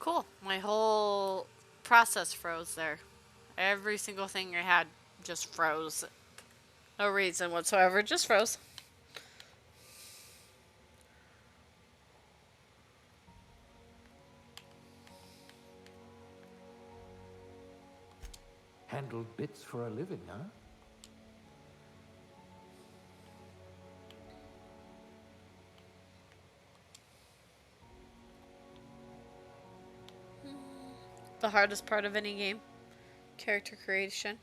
Cool. My whole process froze there. Every single thing I had just froze. No reason whatsoever, just froze. Handled bits for a living, huh? The hardest part of any game, character creation.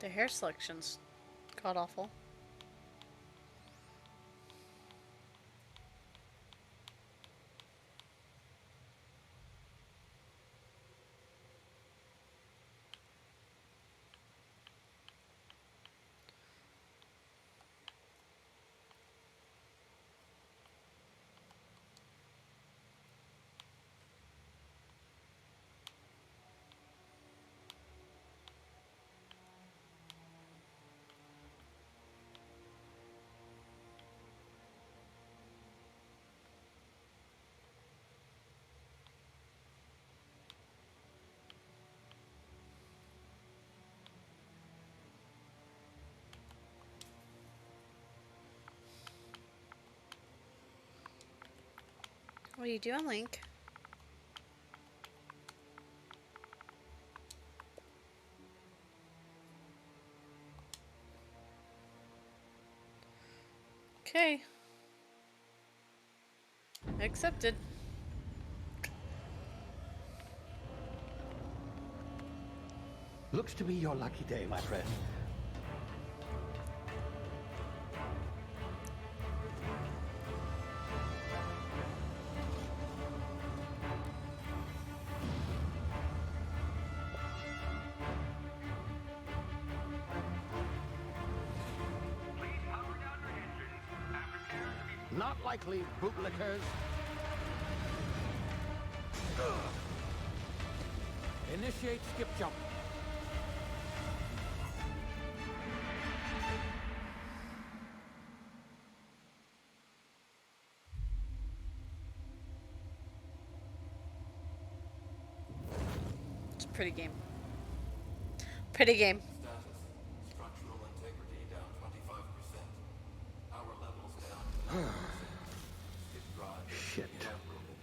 The hair selection's god awful. What are you doing, Link? Okay. Accepted. Looks to be your lucky day, my friend. Not likely, bootlickers. Initiate skip jump. It's a pretty game. Pretty game. Status. Structural integrity down 25%. Power levels down to 90%. Hit drive Shit. inoperable.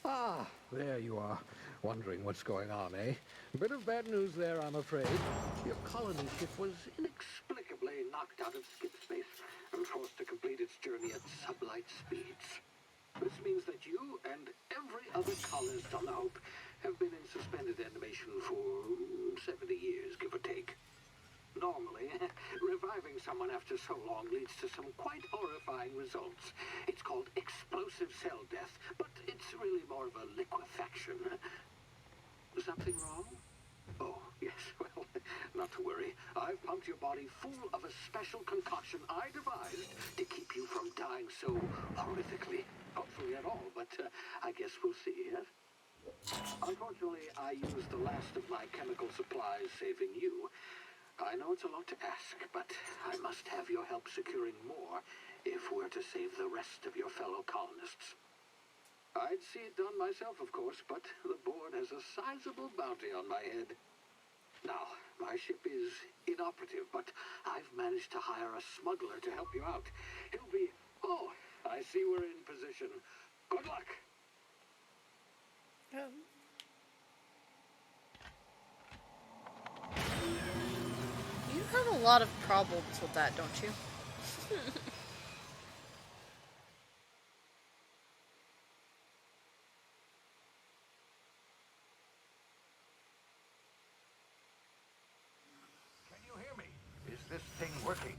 Ah, there you are. Wondering what's going on, eh? Bit of bad news there, I'm afraid. Your colony ship was inexplicably knocked out of skip space and forced to complete its journey at sublight speeds. This means that you and every other colonist on the Hope have been in suspended animation for 70 years, give or take. Normally, reviving someone after so long leads to some quite horrifying results. It's called explosive cell death, but it's really more of a liquefaction. Something wrong? Oh, yes, well, not to worry. I've pumped your body full of a special concoction I devised to keep you from dying so horrifically. Hopefully at all, but I guess we'll see, yes? Unfortunately, I used the last of my chemical supplies saving you. I know it's a lot to ask, but I must have your help securing more if we're to save the rest of your fellow colonists. I'd see it done myself, of course, but the board has a sizable bounty on my head. Now, my ship is inoperative, but I've managed to hire a smuggler to help you out. He'll be... Oh, I see we're in position. Good luck! You have a lot of problems with that, don't you? Can you hear me? Is this thing working?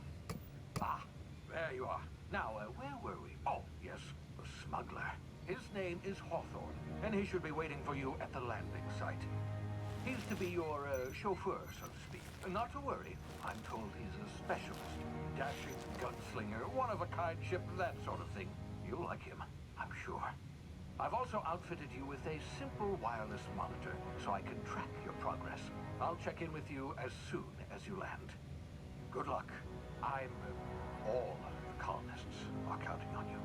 Ah, there you are. Now, where were we? Oh, yes, the smuggler. His name is Hawthorne, and he should be waiting for you at the landing site. He's to be your chauffeur, so to speak. Not to worry. I'm told he's a specialist. Dashing gunslinger, one-of-a-kind ship, that sort of thing. You'll like him, I'm sure. I've also outfitted you with a simple wireless monitor, so I can track your progress. I'll check in with you as soon as you land. Good luck. All the colonists are counting on you.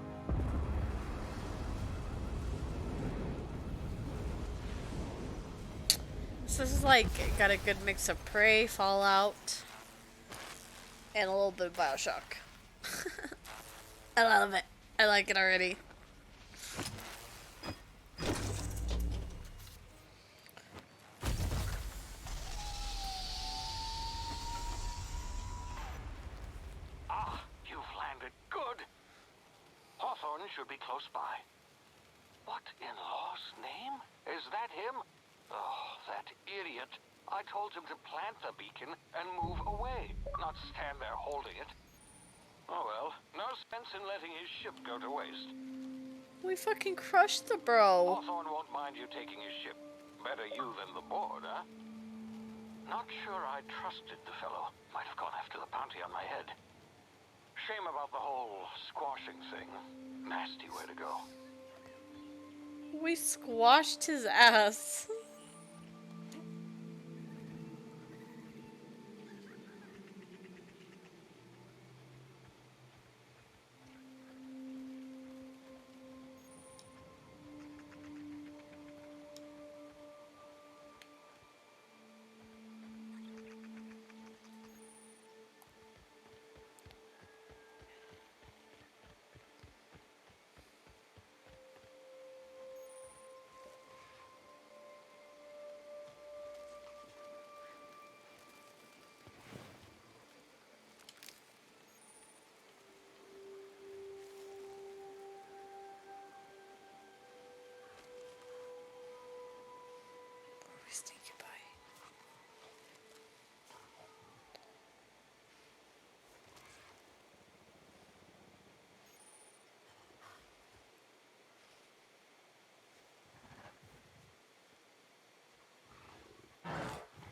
So this is like got a good mix of Prey, Fallout, and a little bit of Bioshock. I love it. I like it already. Ah, you've landed. Good. Hawthorne should be close by. What in law's name? Is that him? Oh, that idiot. I told him to plant the beacon and move away, not stand there holding it. Oh well, no sense in letting his ship go to waste. We fucking crushed the bro. Hawthorne won't mind you taking his ship. Better you than the board, huh? Not sure I trusted the fellow. Might have gone after the bounty on my head. Shame about the whole squashing thing. Nasty way to go. We squashed his ass. Stinky pie.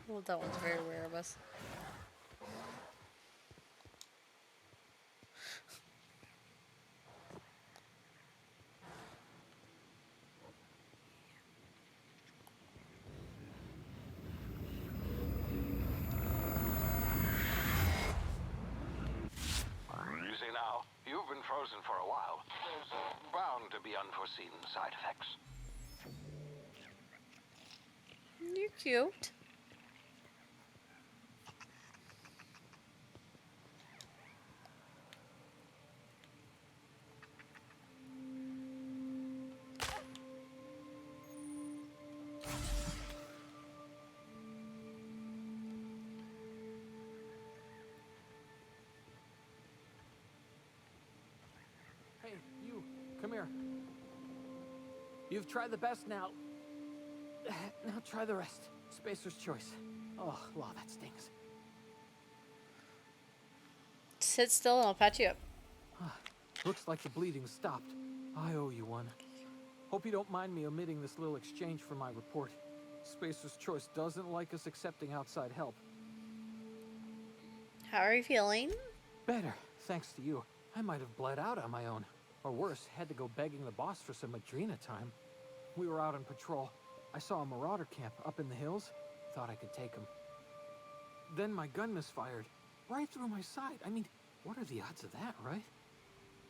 Well, that one's very rare of us. You see now, you've been frozen for a while. There's bound to be unforeseen side effects. You're cute. Hey, you, come here. You've tried the best now. Now try the rest. Spacer's choice. Oh, wow, that stings. Sit still and I'll patch you up. Looks like the bleeding stopped. I owe you one. Hope you don't mind me omitting this little exchange from my report. Spacer's choice doesn't like us accepting outside help. How are you feeling? Better, thanks to you. I might have bled out on my own. Or worse, had to go begging the boss for some Madrina time. We were out on patrol. I saw a marauder camp up in the hills. Thought I could take him. Then my gun misfired. Right through my side. I mean, what are the odds of that, right?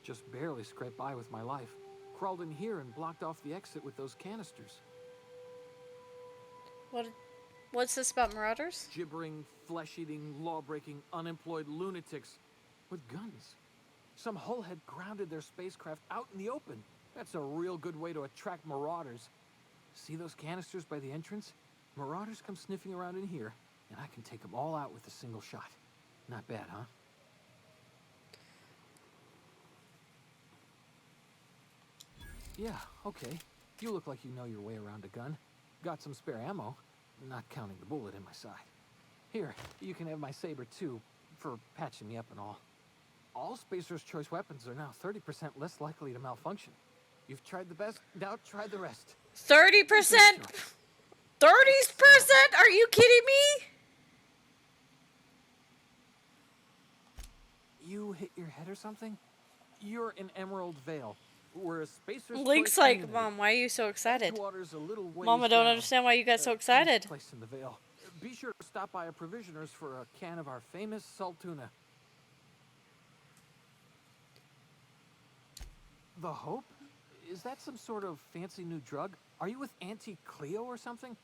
Just barely scraped by with my life. Crawled in here and blocked off the exit with those canisters. What's this about marauders? Gibbering, flesh-eating, law-breaking, unemployed lunatics with guns. Some hullhead grounded their spacecraft out in the open. That's a real good way to attract marauders. See those canisters by the entrance? Marauders come sniffing around in here, and I can take them all out with a single shot. Not bad, huh? Yeah, okay. You look like you know your way around a gun. Got some spare ammo, not counting the bullet in my side. Here, you can have my saber too, for patching me up and all. All Spacer's Choice weapons are now 30% less likely to malfunction. You've tried the best, now try the rest. 30%? 30%? Are you kidding me? You hit your head or something? You're in Emerald Vale. We're a Spacer's Link's Choice like, community. Mom, why are you so excited? Edgewater's a little ways Mom, I don't down. understand why you got so Nice excited. place in the Vale. Be sure to stop by a Provisioners for a can of our famous salt tuna. The Hope? Is that some sort of fancy new drug? Are you with Auntie Cleo or something?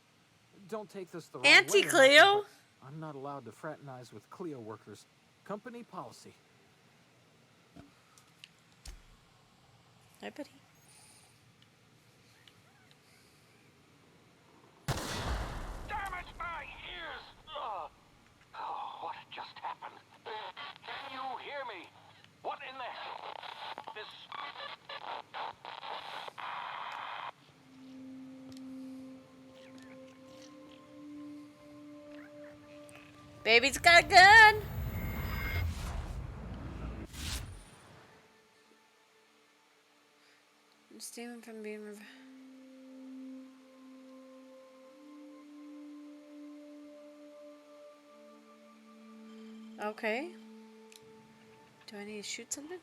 Don't take this the wrong way. Auntie or nothing, Cleo? but I'm not allowed to fraternize with Cleo workers. Company policy. Hi, buddy. Damn it, my ears! Oh, what just happened? Can you hear me? What in the... This... Baby's got a gun. Stealing from being... Okay. Do I need to shoot something?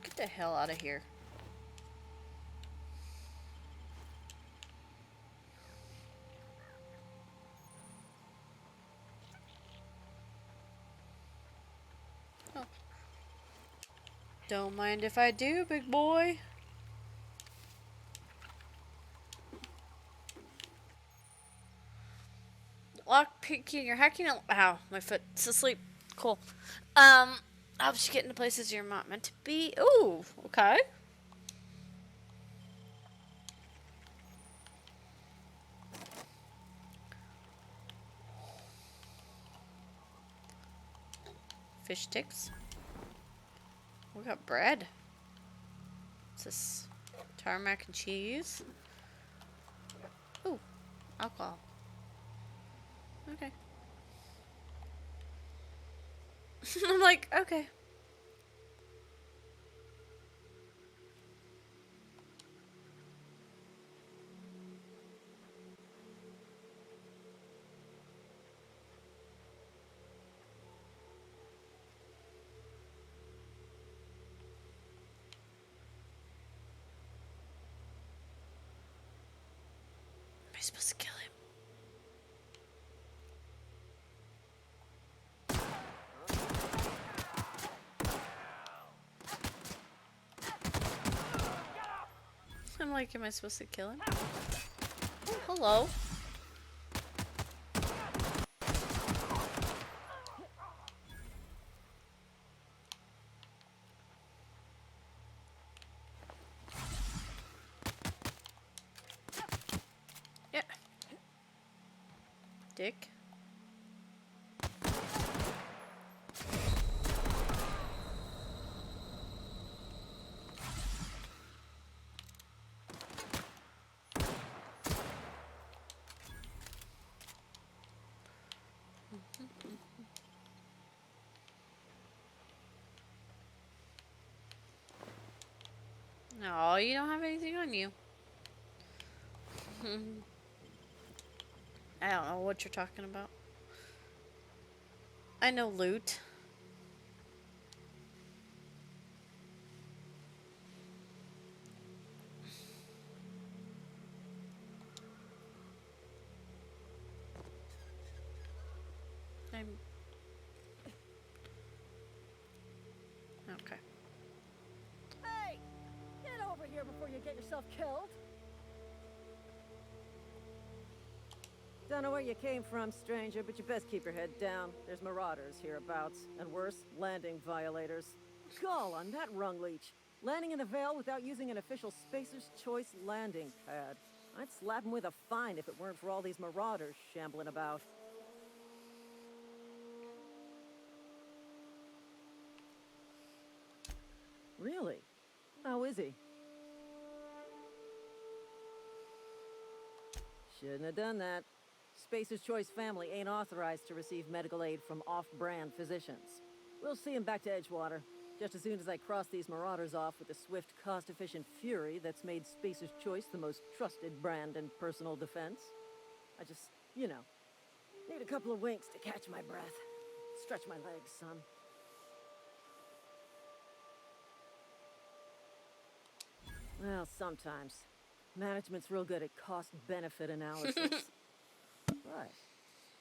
Get the hell out of here. Oh. Don't mind if I do, big boy. Lock picking or hacking. Ow, my foot's asleep. Cool. Helps you get into places you're not meant to be. Ooh, okay. Fish sticks. We got bread. What's this? Tarmac and cheese. Ooh, alcohol. Okay. I'm like, okay. Am I supposed to kill him? I'm like, am I supposed to kill him? Oh, hello. Yeah. Dick. No, you don't have anything on you. I don't know what you're talking about. I know loot. I'm... Okay. Hey! Get over here before you get yourself killed! Don't know where you came from, stranger, but you best keep your head down. There's marauders hereabouts, and worse, landing violators. Call on that rung leech. Landing in the Vale without using an official Spacer's Choice landing pad. I'd slap him with a fine if it weren't for all these marauders shambling about. Really? How is he? Shouldn't have done that. Spacer's Choice family ain't authorized to receive medical aid from off-brand physicians. We'll see him back to Edgewater, just as soon as I cross these marauders off with the swift, cost-efficient fury that's made Spacer's Choice the most trusted brand in personal defense. I just, need a couple of winks to catch my breath. Stretch my legs, son. Well, sometimes. Management's real good at cost-benefit analysis. But,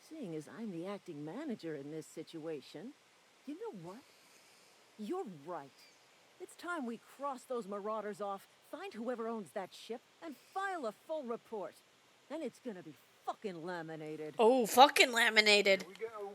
seeing as I'm the acting manager in this situation, you know what? You're right. It's time we cross those marauders off, find whoever owns that ship, and file a full report. Then it's gonna be fucking laminated. Oh, fucking laminated. We go.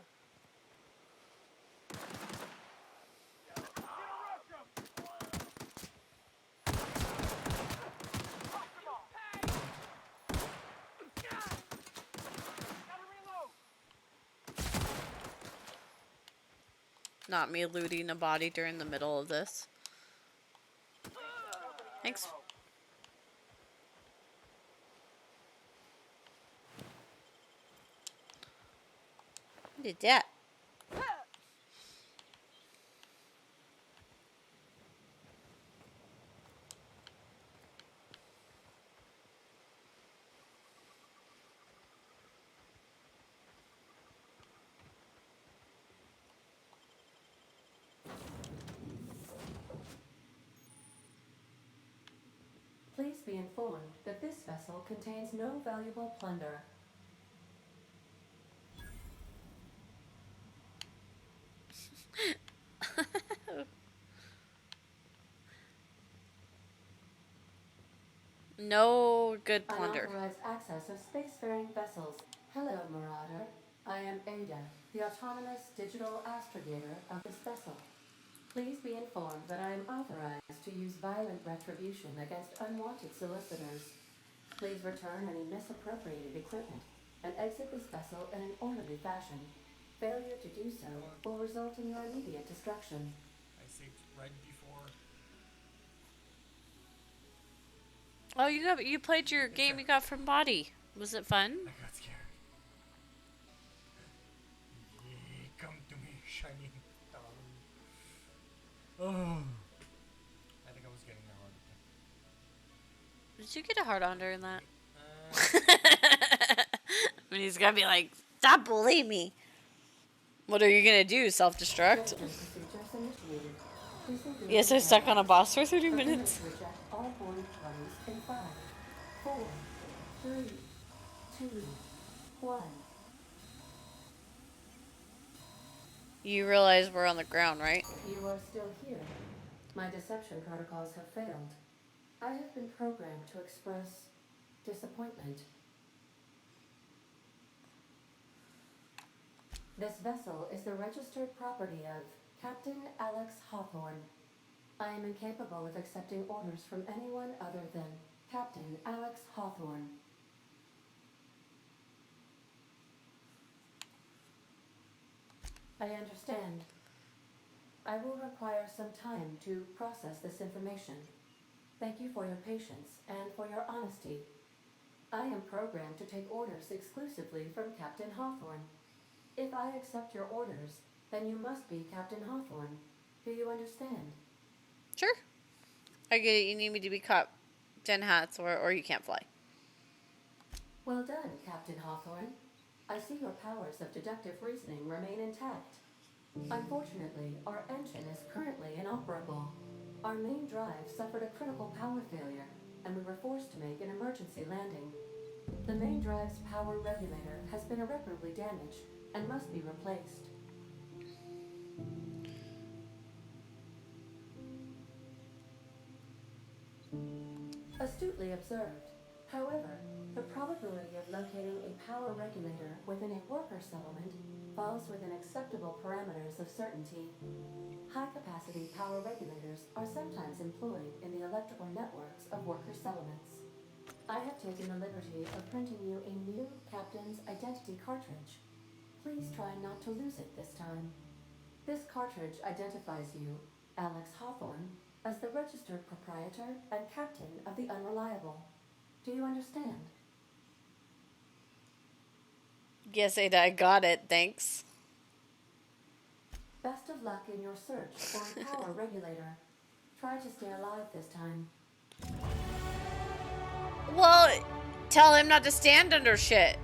Not me looting a body during the middle of this. Thanks. Who did that? Please be informed that this vessel contains no valuable plunder. No good plunder. Unauthorized access of spacefaring vessels. Hello, Marauder. I am Ada, the autonomous digital astrogator of this vessel. Please be informed that I am authorized to use violent retribution against unwanted solicitors. Please return any misappropriated equipment and exit this vessel in an orderly fashion. Failure to do so will result in your immediate destruction. I saved right before. Oh, you played your game you got from Body. Was it fun? I got scared. Yeah, come to me, shining star. Oh. I think I was getting a heart attack. Did you get a hard on during that? I mean, he's gonna be like, stop bullying me. What are you gonna do? Self-destruct? Yes, I stuck on a boss for 30 minutes. All board parties in 5, 4, 3, 2, 1. You realize we're on the ground, right? You are still here. My deception protocols have failed. I have been programmed to express disappointment. This vessel is the registered property of Captain Alex Hawthorne. I am incapable of accepting orders from anyone other than Captain Alex Hawthorne. I understand. I will require some time to process this information. Thank you for your patience and for your honesty. I am programmed to take orders exclusively from Captain Hawthorne. If I accept your orders, then you must be Captain Hawthorne. Do you understand? Sure. I get it. You need me to be Captain Hats or you can't fly. Well done, Captain Hawthorne. I see your powers of deductive reasoning remain intact. Unfortunately, our engine is currently inoperable. Our main drive suffered a critical power failure, and we were forced to make an emergency landing. The main drive's power regulator has been irreparably damaged and must be replaced. Astutely observed. However, the probability of locating a power regulator within a worker settlement falls within acceptable parameters of certainty. High-capacity power regulators are sometimes employed in the electrical networks of worker settlements. I have taken the liberty of printing you a new Captain's Identity cartridge. Please try not to lose it this time. This cartridge identifies you, Alex Hawthorne, as the registered proprietor and captain of the Unreliable. Do you understand? Yes, Ada, I got it. Thanks. Best of luck in your search for a power regulator. Try to stay alive this time. Well, tell him not to stand under shit.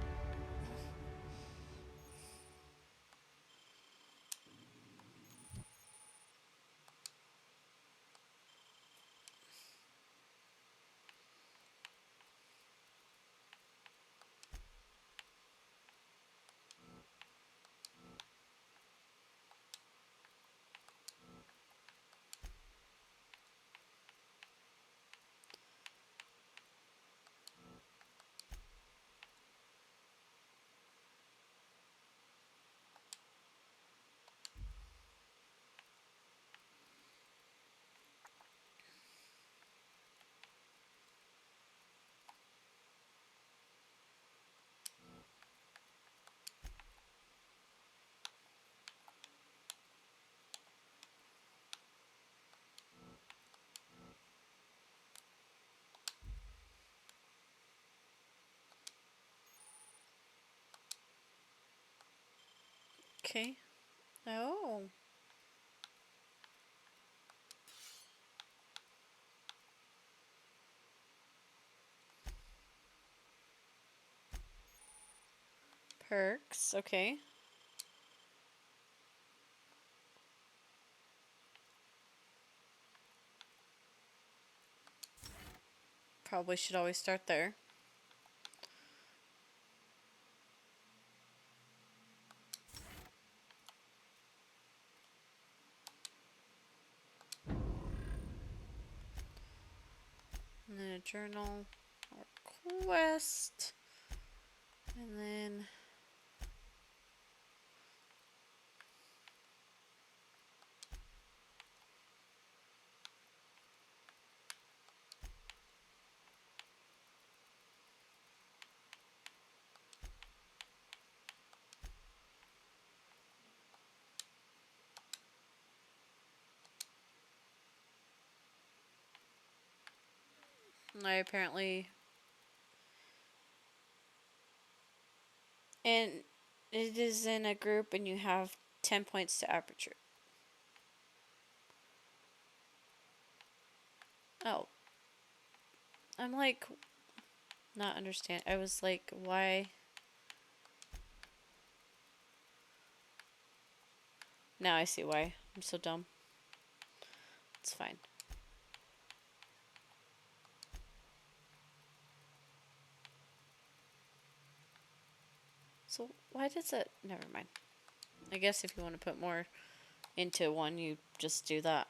Okay. Oh. Perks. Okay. Probably should always start there. And then a journal or quest. And then I apparently, and it is in a group and you have 10 points to aperture. Oh. I'm like, not understand. I was like, why? Now I see why. I'm so dumb. It's fine. So why does it? Never mind. I guess if you want to put more into one, you just do that.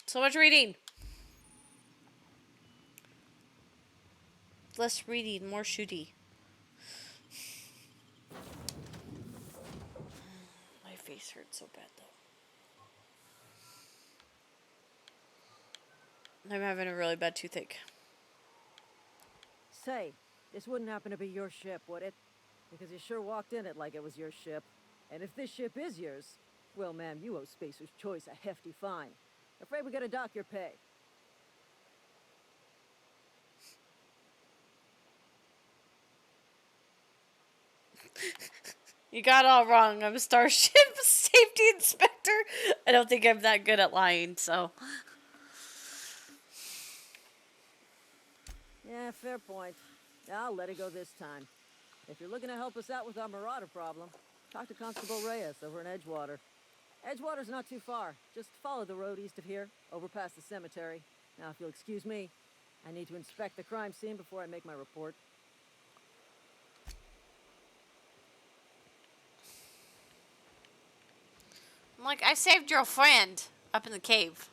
So much reading. Less reading, more shooty. My face hurts so bad though. I'm having a really bad toothache. Say, this wouldn't happen to be your ship, would it? Because you sure walked in it like it was your ship. And if this ship is yours, well, ma'am, you owe Spacer's Choice a hefty fine. Afraid we gotta dock your pay. You got it all wrong. I'm a Starship Safety Inspector. I don't think I'm that good at lying, so. Yeah, fair point. I'll let it go this time. If you're looking to help us out with our marauder problem, talk to Constable Reyes over in Edgewater. Edgewater's not too far. Just follow the road east of here, over past the cemetery. Now, if you'll excuse me, I need to inspect the crime scene before I make my report. I'm like, I saved your friend up in the cave.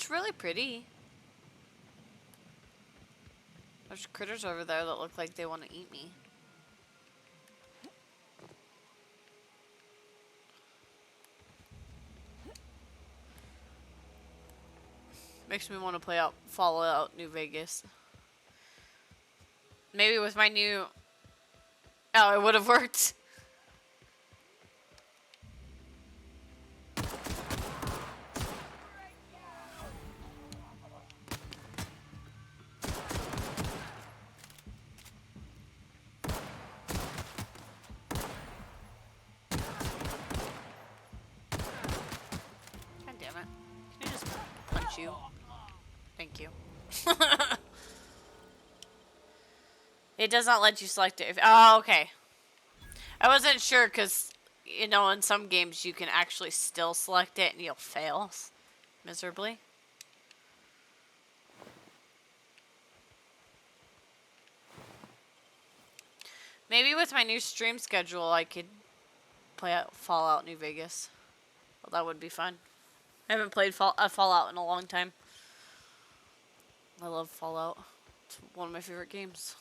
It's really pretty. There's critters over there that look like they want to eat me. Makes me want to play out Fallout New Vegas. Maybe with my new... Oh, it would have worked. God damn it. Can I just punch you? Thank you. It does not let you select it. Oh, okay. I wasn't sure because, you know, in some games you can actually still select it and you'll fail miserably. Maybe with my new stream schedule I could play out Fallout New Vegas. Well, that would be fun. I haven't played Fallout in a long time. I love Fallout. It's one of my favorite games.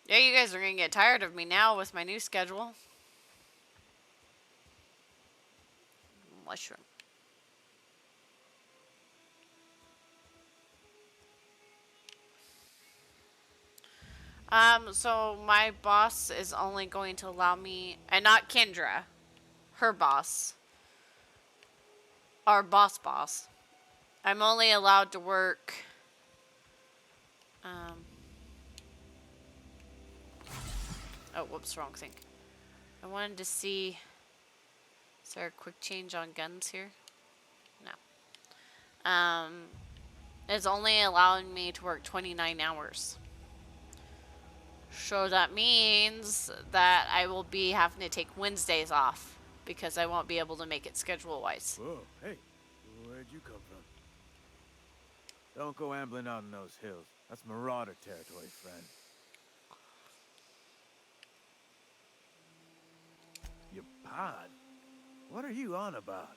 Yeah, you guys are gonna get tired of me now with my new schedule. Mushroom. So my boss is only going to allow me, and not Kendra, her boss, our boss. I'm only allowed to work, oh, whoops, wrong thing. I wanted to see, is there a quick change on guns here? No. It's only allowing me to work 29 hours. So that means that I will be having to take Wednesdays off because I won't be able to make it schedule-wise. Whoa, hey, where'd you come from? Don't go ambling out in those hills. That's Marauder territory, friend. Your pod? What are you on about?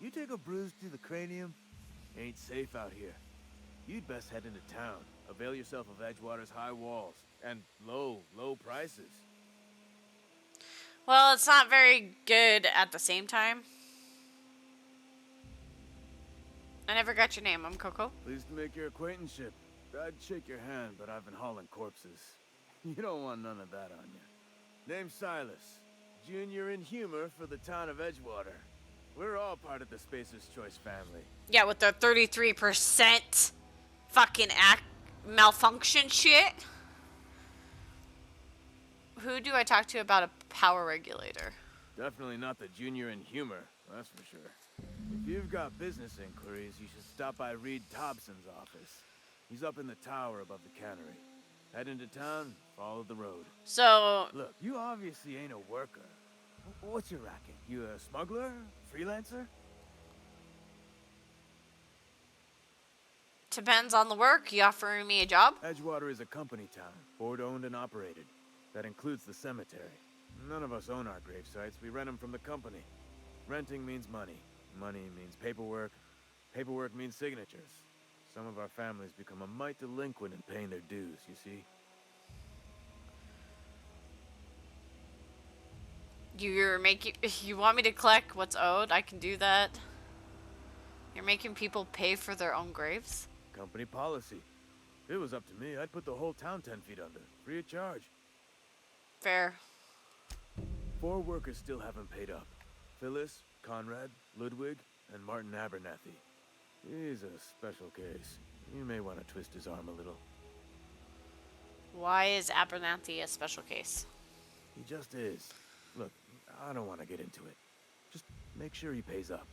You take a bruise to the cranium? Ain't safe out here. You'd best head into town. Avail yourself of Edgewater's high walls. And low prices. Well, it's not very good at the same time. I never got your name. I'm Coco. Pleased to make your acquaintanceship. I'd shake your hand, but I've been hauling corpses. You don't want none of that on you. Name's Silas. Junior in humor for the town of Edgewater. We're all part of the Spacer's Choice family. Yeah, with the 33% fucking malfunction shit. Who do I talk to about a power regulator? Definitely not the junior in humor, that's for sure. If you've got business inquiries, you should stop by Reed Thompson's office. He's up in the tower above the cannery. Head into town, follow the road. So... Look, you obviously ain't a worker. What's your racket? You a smuggler? Freelancer? Depends on the work. You offering me a job? Edgewater is a company town, board-owned and operated. That includes the cemetery. None of us own our grave sites. We rent them from the company. Renting means money. Money means paperwork. Paperwork means signatures. Some of our families become a mite delinquent in paying their dues, you see? You want me to collect what's owed? I can do that. You're making people pay for their own graves? Company policy. If it was up to me, I'd put the whole town 10 feet under, free of charge. Fair. 4 workers still haven't paid up. Phyllis, Conrad, Ludwig, and Martin Abernathy. He's a special case. You may want to twist his arm a little. Why is Abernathy a special case? He just is. Look, I don't want to get into it. Just make sure he pays up.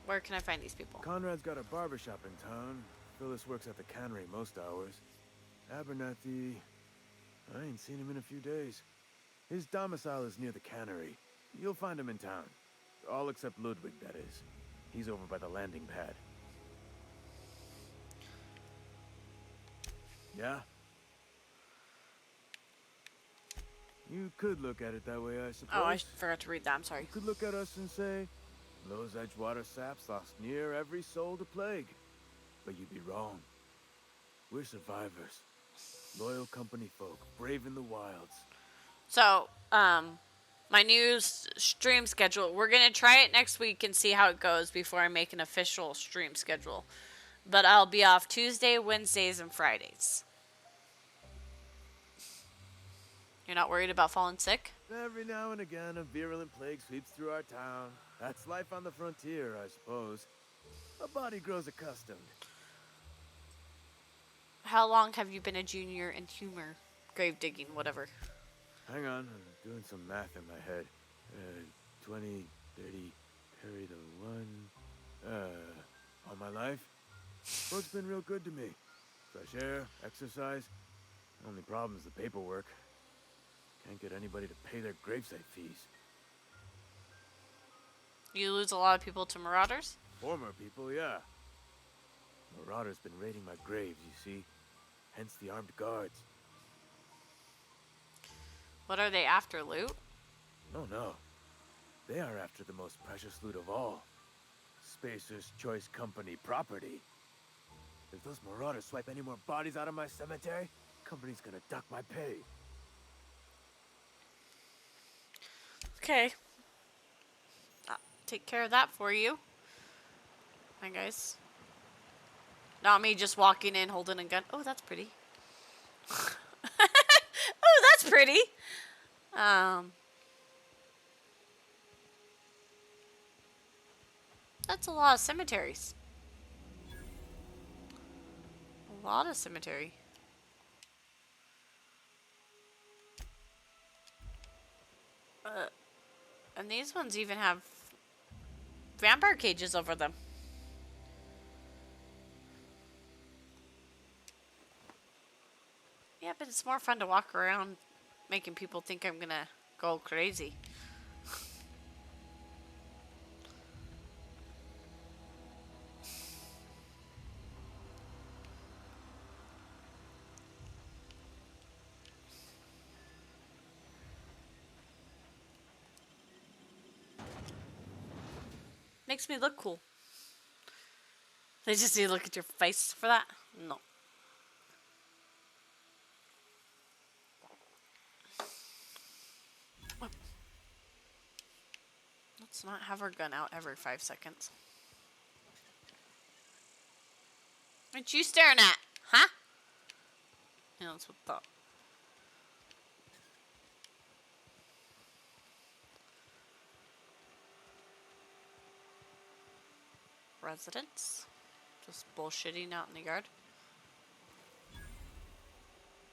Where can I find these people? Conrad's got a barbershop in town. Phyllis works at the cannery most hours. Abernathy... I ain't seen him in a few days. His domicile is near the cannery. You'll find him in town. All except Ludwig, that is. He's over by the landing pad. Yeah? You could look at it that way, I suppose. Oh, I forgot to read that. I'm sorry. You could look at us and say, Those Edgewater saps lost near every soul to plague. But you'd be wrong. We're survivors. Loyal company folk, brave in the wilds. So, my new stream schedule. We're gonna try it next week and see how it goes before I make an official stream schedule. But I'll be off Tuesday, Wednesdays, and Fridays. You're not worried about falling sick? Every now and again, a virulent plague sweeps through our town. That's life on the frontier, I suppose. A body grows accustomed. How long have you been a junior in humor? Grave digging, whatever. Hang on, I'm doing some math in my head. 20, 30, carry the one. All my life? Work's been real good to me. Fresh air, exercise. Only problem is the paperwork. Can't get anybody to pay their gravesite fees. You lose a lot of people to marauders? Former people, yeah. Marauders been raiding my graves, you see. Hence the armed guards. What are they after, loot? Oh no. They are after the most precious loot of all. Spacer's Choice Company property. If those marauders swipe any more bodies out of my cemetery, company's gonna duck my pay. Okay. I'll take care of that for you. Hi, guys. Not me just walking in holding a gun. Oh, that's pretty. Oh, that's pretty. That's a lot of cemeteries. A lot of cemetery. And these ones even have vampire cages over them. Yeah, but it's more fun to walk around making people think I'm gonna go crazy. Makes me look cool. They just need to look at your face for that? No. Let's not have our gun out every 5 seconds. What you staring at? Huh? Yeah, that's what I thought. Residents? Just bullshitting out in the yard?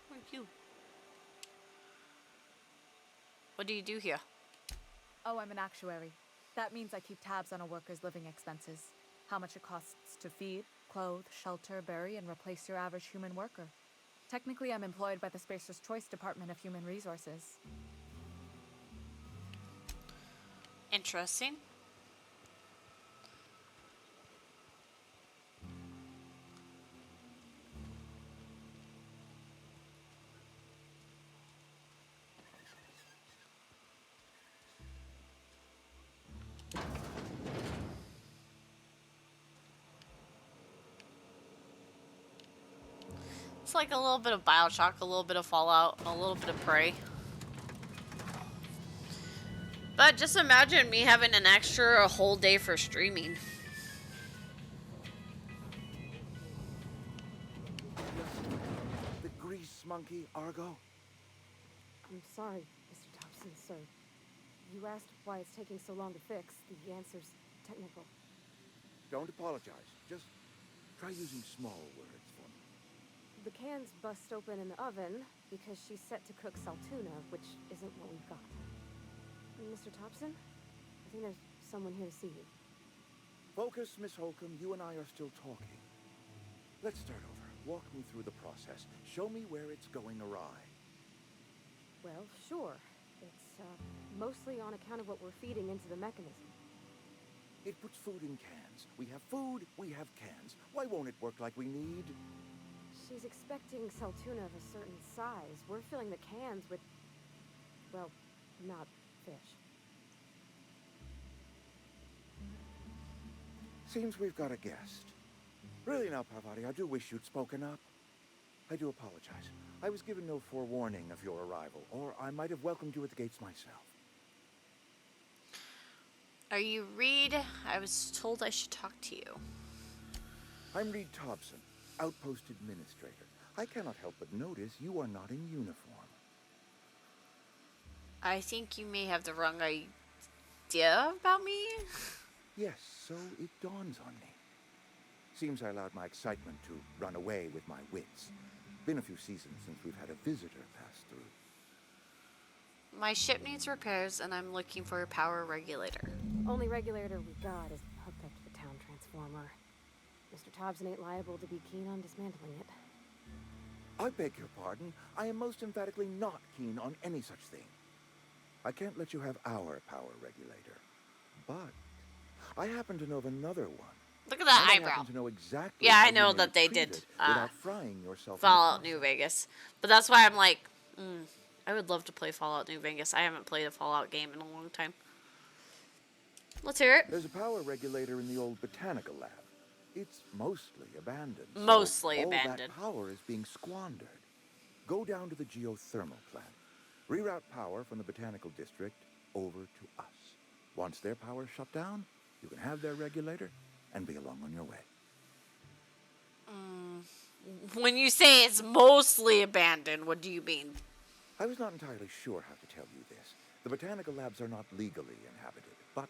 Who are you? What do you do here? Oh, I'm an actuary. That means I keep tabs on a worker's living expenses. How much it costs to feed, clothe, shelter, bury, and replace your average human worker. Technically, I'm employed by the Spacer's Choice Department of Human Resources. Interesting. It's like a little bit of Bioshock, a little bit of Fallout, and a little bit of Prey. But just imagine me having an extra a whole day for streaming. The grease monkey, Argo? I'm sorry, Mr. Thompson, sir. You asked why it's taking so long to fix. The answer's technical. Don't apologize. Just try using small words for me. The can's bust open in the oven because she's set to cook saltuna, which isn't what we've got. Mr. Thompson? I think there's someone here to see you. Focus, Miss Holcomb. You and I are still talking. Let's start over. Walk me through the process. Show me where it's going awry. Well, sure. It's, mostly on account of what we're feeding into the mechanism. It puts food in cans. We have food, we have cans. Why won't it work like we need? She's expecting saltuna of a certain size. We're filling the cans with, well, not fish. Seems we've got a guest. Really now, Parvati, I do wish you'd spoken up. I do apologize. I was given no forewarning of your arrival, or I might have welcomed you at the gates myself. Are you Reed? I was told I should talk to you. I'm Reed Thompson, Outpost Administrator. I cannot help but notice you are not in uniform. I think you may have the wrong idea about me. Yes, so it dawns on me. Seems I allowed my excitement to run away with my wits. Been a few seasons since we've had a visitor pass through. My ship needs repairs, and I'm looking for a power regulator. Only regulator we got is hooked up to the town transformer. Mr. Thompson ain't liable to be keen on dismantling it. I beg your pardon. I am most emphatically not keen on any such thing. I can't let you have our power regulator. But I happen to know of another one. Look at that And I eyebrow. happen to know exactly Yeah, how I you know may that they retrieve did it without frying yourself in the Fallout process. New Vegas. But that's why I'm like, I would love to play Fallout New Vegas. I haven't played a Fallout game in a long time. Let's hear it. There's a power regulator in the old botanical lab. It's mostly abandoned. so Mostly all abandoned. that power is being squandered. Go down to the geothermal plant. Reroute power from the botanical district over to us. Once their power's shut down, you can have their regulator and be along on your way. When you say it's mostly abandoned, what do you mean? I was not entirely sure how to tell you this. The botanical labs are not legally inhabited, but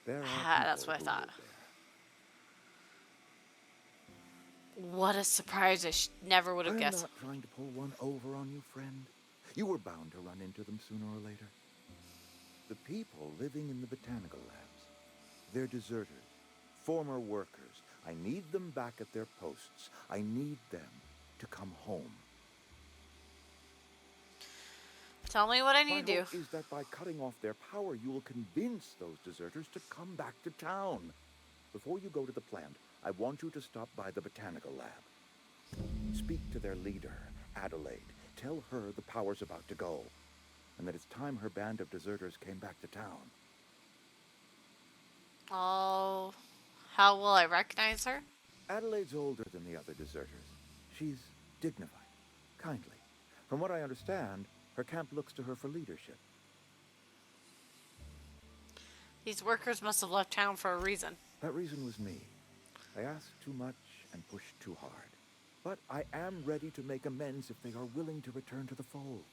there are That's people what I who thought. live there. What a surprise. I never would have I'm guessed. not trying to pull one over on you, friend. You were bound to run into them sooner or later. The people living in the botanical labs, they're deserters, former workers. I need them back at their posts. I need them to come home. Tell me what I My need to do. hope is that by cutting off their power, you will convince those deserters to come back to town. Before you go to the plant, I want you to stop by the botanical lab. Speak to their leader, Adelaide. Tell her the power's about to go, and that it's time her band of deserters came back to town. Oh, how will I recognize her? Adelaide's older than the other deserters. She's dignified, kindly. From what I understand, her camp looks to her for leadership. These workers must have left town for a reason. That reason was me. I asked too much and pushed too hard. But I am ready to make amends if they are willing to return to the fold.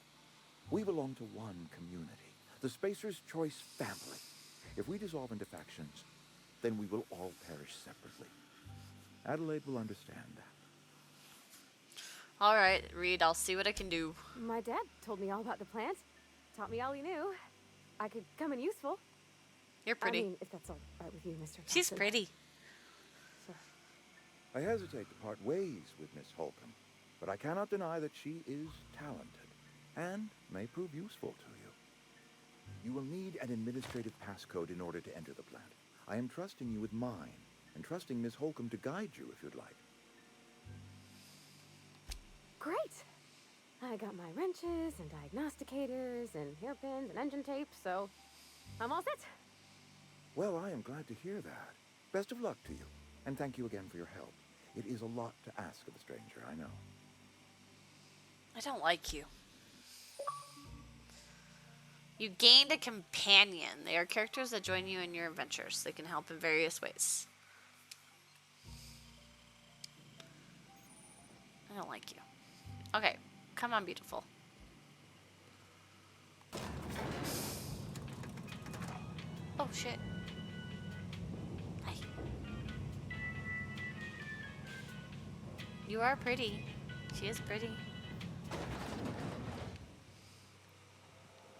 We belong to one community, the Spacer's Choice family. If we dissolve into factions, then we will all perish separately. Adelaide will understand that. All right, Reed, I'll see what I can do. My dad told me all about the plant. Taught me all he knew. I could come in useful. You're pretty. I mean, if that's all right with you, Mr. She's Thompson. pretty. Sure. I hesitate to part ways with Miss Holcomb, but I cannot deny that she is talented and may prove useful to you. You will need an administrative passcode in order to enter the plant. I am trusting you with mine, and trusting Miss Holcomb to guide you if you'd like. Great. I got my wrenches and diagnosticators and hairpins and engine tape, so I'm all set. Well, I am glad to hear that. Best of luck to you, and thank you again for your help. It is a lot to ask of a stranger, I know. I don't like you. You gained a companion. They are characters that join you in your adventures. They can help in various ways. I don't like you. Okay, come on, beautiful. Oh, shit. Hi. You are pretty. She is pretty.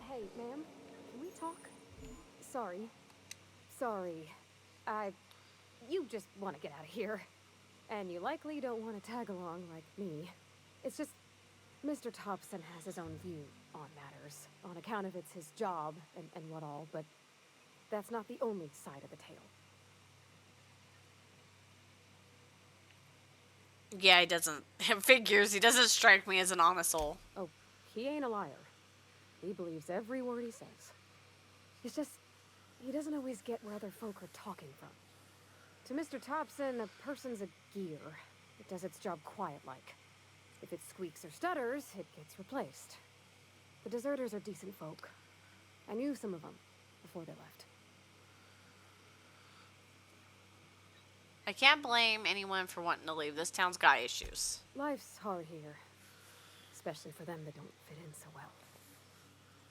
Hey, ma'am, can we talk? Sorry. You just want to get out of here. And you likely don't want to tag along like me. It's just, Mr. Thompson has his own view on matters, on account of it's his job and what all, but that's not the only side of the tale. Yeah, he doesn't. Figures. He doesn't strike me as an honest soul. Oh, he ain't a liar. He believes every word he says. It's just, he doesn't always get where other folk are talking from. To Mr. Thompson, a person's a gear. It does its job quiet-like. If it squeaks or stutters, it gets replaced. The deserters are decent folk. I knew some of them before they left. I can't blame anyone for wanting to leave. This town's got issues. Life's hard here. Especially for them that don't fit in so well.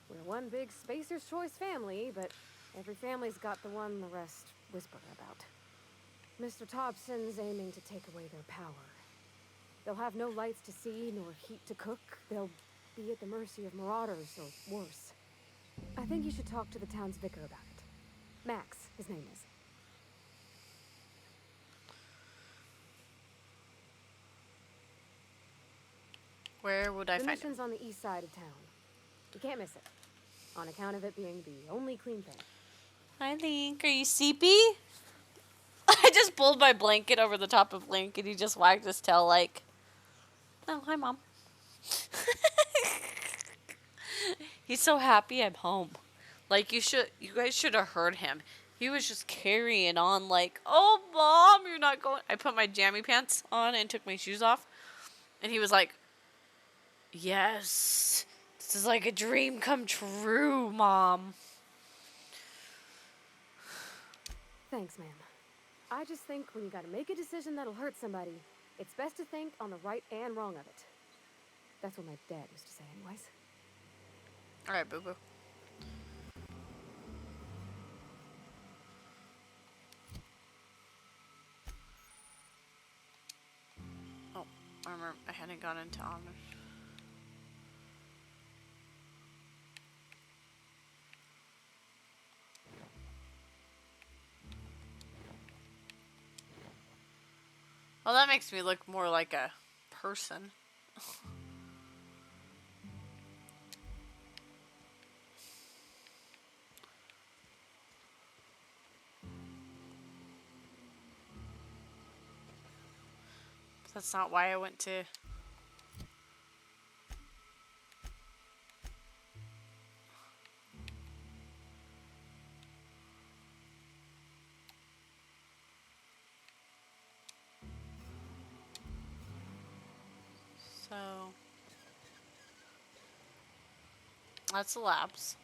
We're one big Spacer's Choice family, but every family's got the one the rest whisper about. Mr. Thompson's aiming to take away their power. They'll have no lights to see, nor heat to cook. They'll be at the mercy of marauders, or worse. I think you should talk to the town's vicar about it. Max, his name is. Where would I The find him? mission's on the east side of town. You can't miss it, on account of it being the only clean thing. Hi, Link. Are you sleepy? I just pulled my blanket over the top of Link, and he just wagged his tail like, "Oh, hi, Mom." He's so happy I'm home. Like, you guys should have heard him. He was just carrying on like, "Oh, Mom, you're not going." I put my jammy pants on and took my shoes off, and he was like, "Yes, this is like a dream come true, Mom." Thanks, ma'am. I just think when you gotta make a decision that'll hurt somebody, it's best to think on the right and wrong of it. That's what my dad used to say anyways. Alright, boo-boo. Oh, I remember I hadn't gone into honor. Well, that makes me look more like a person. That's not why I went to... So... That's the labs.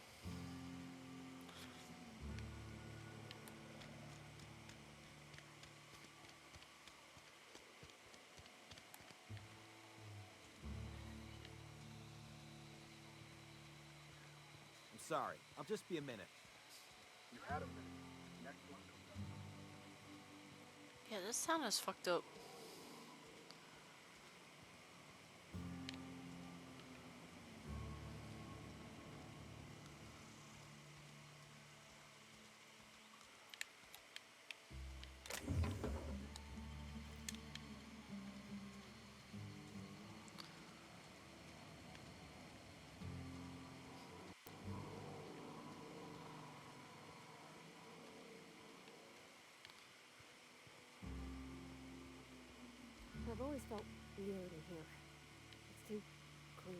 Sorry, I'll just be a minute. You had a minute. Next one comes up. Yeah, this town is fucked up. I've always felt weird in here. It's too clean.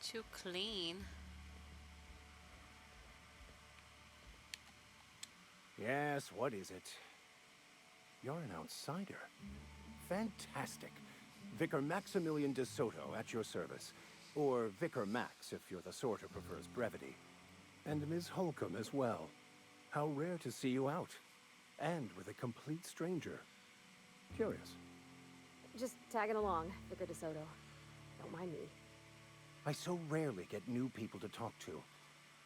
Too clean. Yes, what is it? You're an outsider. Fantastic. Vicar Maximilian de Soto at your service. Or Vicar Max, if you're the sort who prefers brevity. And Ms. Holcomb as well. How rare to see you out. And with a complete stranger. Curious. Just tagging along, Vicar DeSoto. Don't mind me. I so rarely get new people to talk to.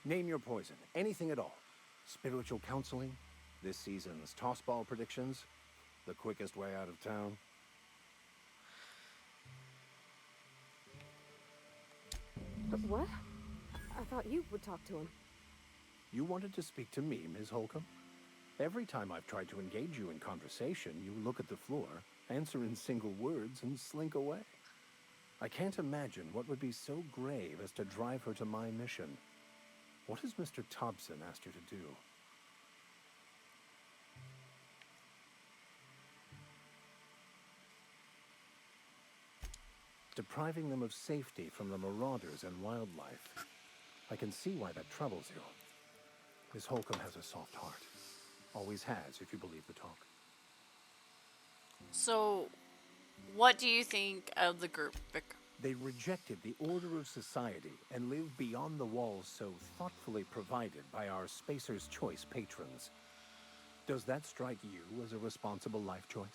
Name your poison, anything at all. Spiritual counseling, this season's tossball predictions, the quickest way out of town. But what? I thought you would talk to him. You wanted to speak to me, Ms. Holcomb? Every time I've tried to engage you in conversation, you look at the floor, answer in single words, and slink away. I can't imagine what would be so grave as to drive her to my mission. What has Mr. Thompson asked you to do? Depriving them of safety from the marauders and wildlife. I can see why that troubles you. Miss Holcomb has a soft heart. Always has, if you believe the talk. So, what do you think of the group, Vic? They rejected the order of society and live beyond the walls so thoughtfully provided by our Spacer's Choice patrons. Does that strike you as a responsible life choice?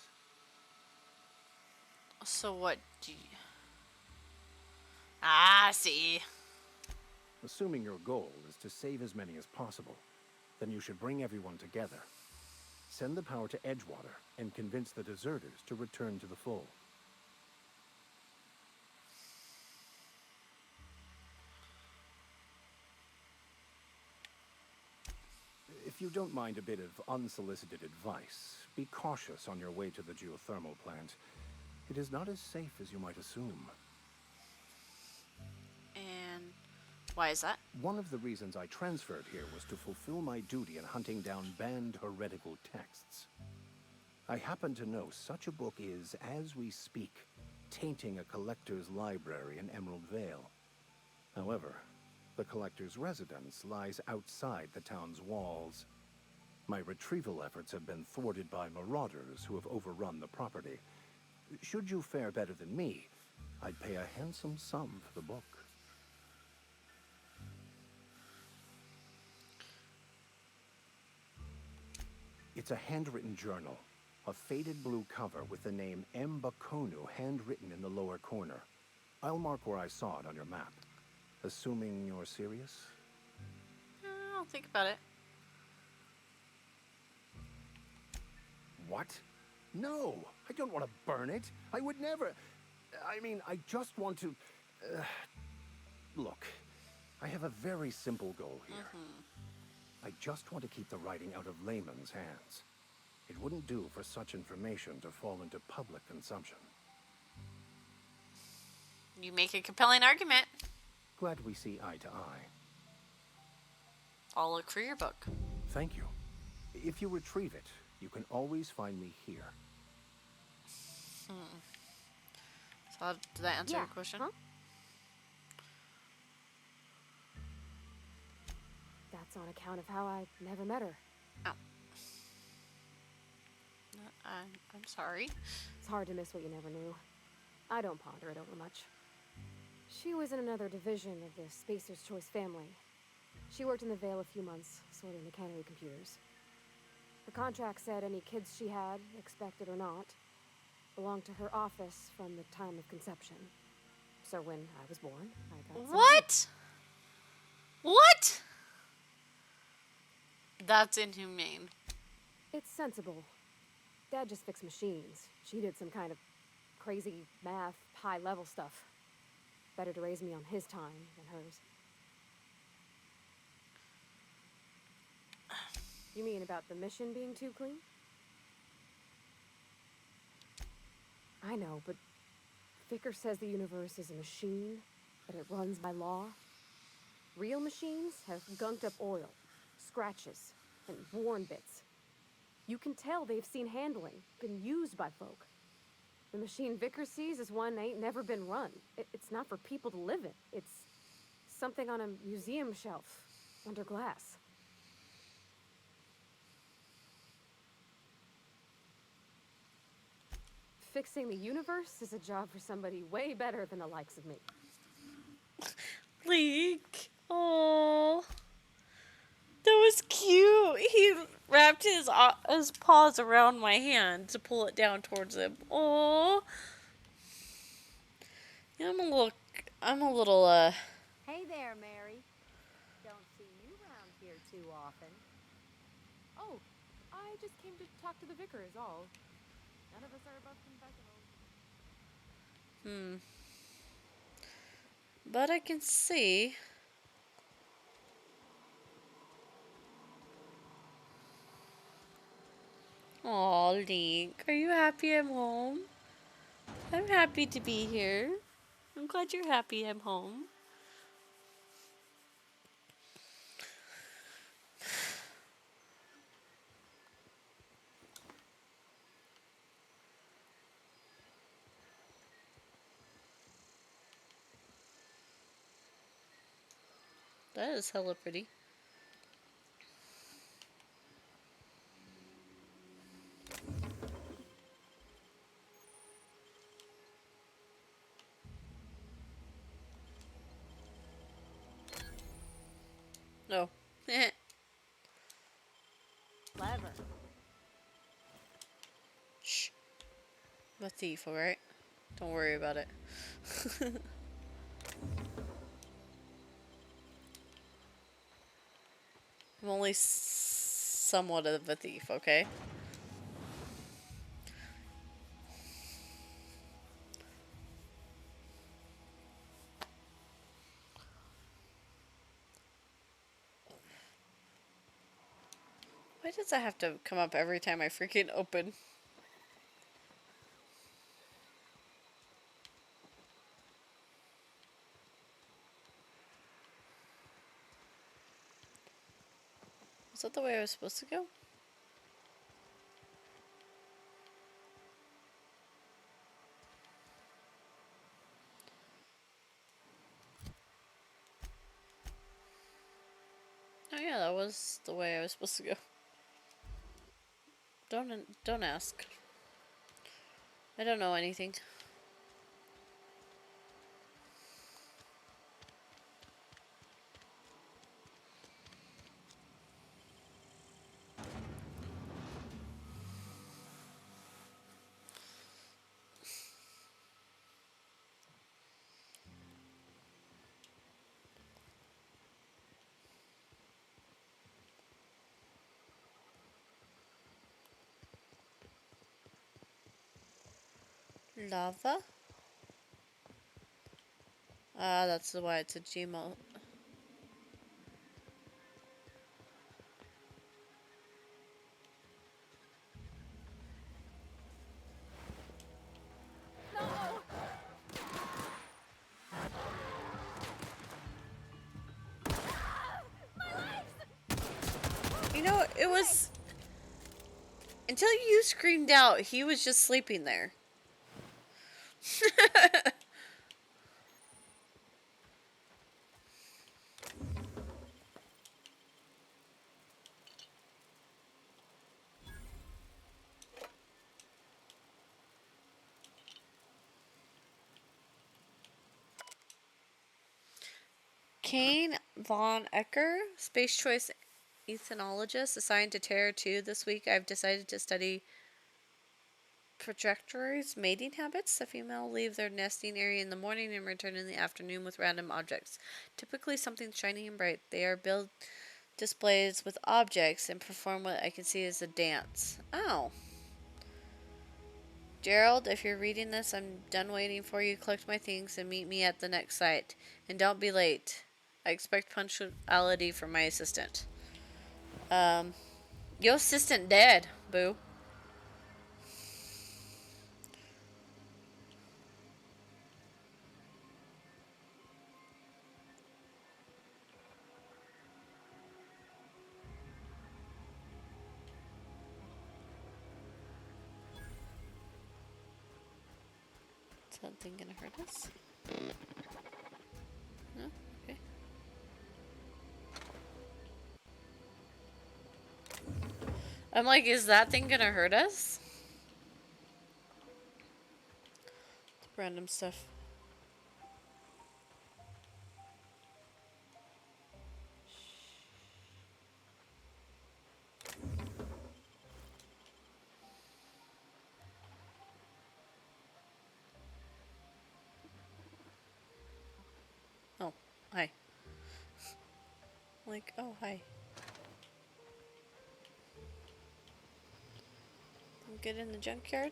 So what do you... Ah, see. Assuming your goal is to save as many as possible, then you should bring everyone together. Send the power to Edgewater and convince the deserters to return to the fold. If you don't mind a bit of unsolicited advice, be cautious on your way to the geothermal plant. It is not as safe as you might assume. And why is that? One of the reasons I transferred here was to fulfill my duty in hunting down banned heretical texts. I happen to know such a book is, as we speak, tainting a collector's library in Emerald Vale. However, the collector's residence lies outside the town's walls. My retrieval efforts have been thwarted by marauders who have overrun the property. Should you fare better than me, I'd pay a handsome sum for the book. It's a handwritten journal, a faded blue cover with the name Mbakonu handwritten in the lower corner. I'll mark where I saw it on your map. Assuming you're serious? I'll think about it. What? No, I don't want to burn it. I would never. I mean, I just want to... Look, I have a very simple goal here. I just want to keep the writing out of layman's hands. It wouldn't do for such information to fall into public consumption. You make a compelling argument. Glad we see eye to eye. I'll look for your book. Thank you. If you retrieve it, you can always find me here. So did that answer your question? Huh? That's on account of how I never met her. Oh. I'm sorry. It's hard to miss what you never knew. I don't ponder it over much. She was in another division of the Spacer's Choice family. She worked in the Vale a few months, sorting the cannery computers. Her contract said any kids she had, expected or not, belonged to her office from the time of conception. So when I was born, I got What? What? That's inhumane. It's sensible. Dad just fixed machines. She did some kind of crazy math, high-level stuff. Better to raise me on his time than hers. You mean about the mission being too clean? I know, but Vicker says the universe is a machine, that it runs by law. Real machines have gunked up oil, scratches, and worn bits. You can tell they've seen handling, been used by folk. The machine Vicker sees is one ain't never been run. It's not for people to live in. It's something on a museum shelf, under glass. Fixing the universe is a job for somebody way better than the likes of me. Leek. Oh, that was cute. He wrapped his paws around my hand to pull it down towards him. Oh, yeah, I'm a little. Hey there, Mary. Don't see you around here too often. Oh, I just came to talk to the vicar is all. None of us are above confessionals. But I can see. Aw, Link, are you happy I'm home? I'm happy to be here. I'm glad you're happy I'm home. That is hella pretty. Clever. Shh. I'm a thief, alright? Don't worry about it. I'm only somewhat of a thief, okay? Why does that have to come up every time I freaking open? Is that the way I was supposed to go? Oh yeah, that was the way I was supposed to go. Don't ask. I don't know anything. Lava? Ah, that's why it's a Gmail. You know, it was... Until you screamed out, he was just sleeping there. Kane Von Ecker, Space Choice Ethnologist, assigned to Terra 2 this week. I've decided to study trajectories, mating habits. The female leave their nesting area in the morning and return in the afternoon with random objects, typically something shiny and bright. They are built displays with objects and perform what I can see as a dance. Oh. Gerald, if you're reading this, I'm done waiting for you. Collect my things and meet me at the next site. And don't be late. I expect punctuality from my assistant. Your assistant dead, boo. Is that thing gonna hurt us? No? Okay. I'm like, is that thing gonna hurt us? Random stuff. Oh, hi. Like, oh, hi. Get in the junkyard.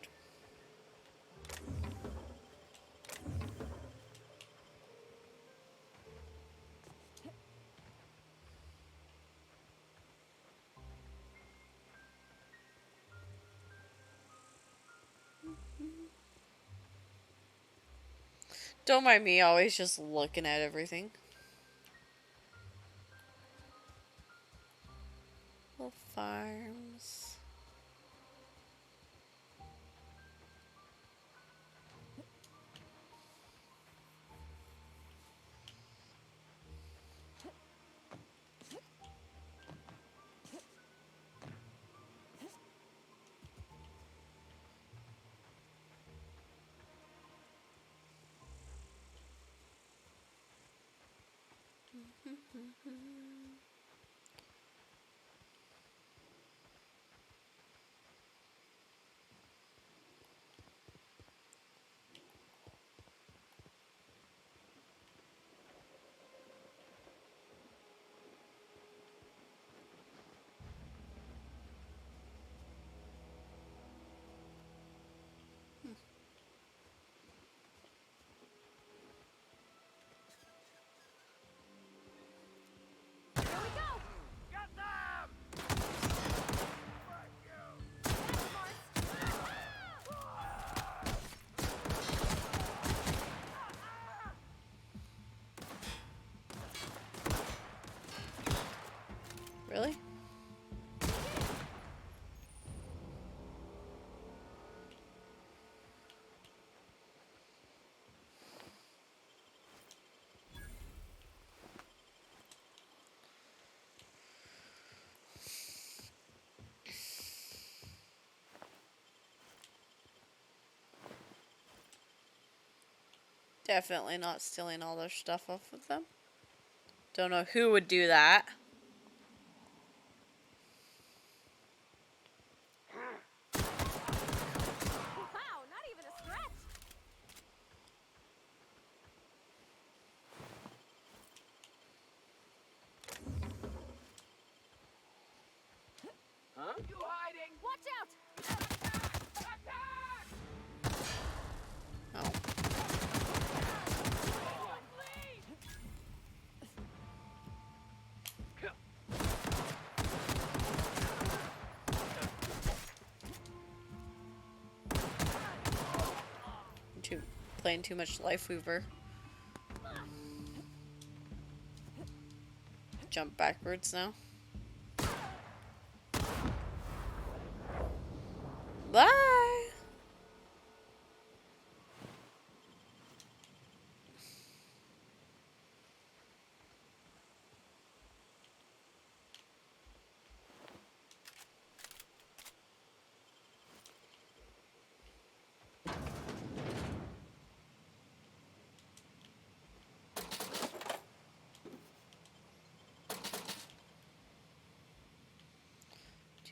Don't mind me, always just looking at everything. Little farms. Definitely not stealing all their stuff off of them. Don't know who would do that. Wow, not even a scratch. Huh? You hiding? Watch out! Oh. Playing too much Life Weaver. Jump backwards now. Bye!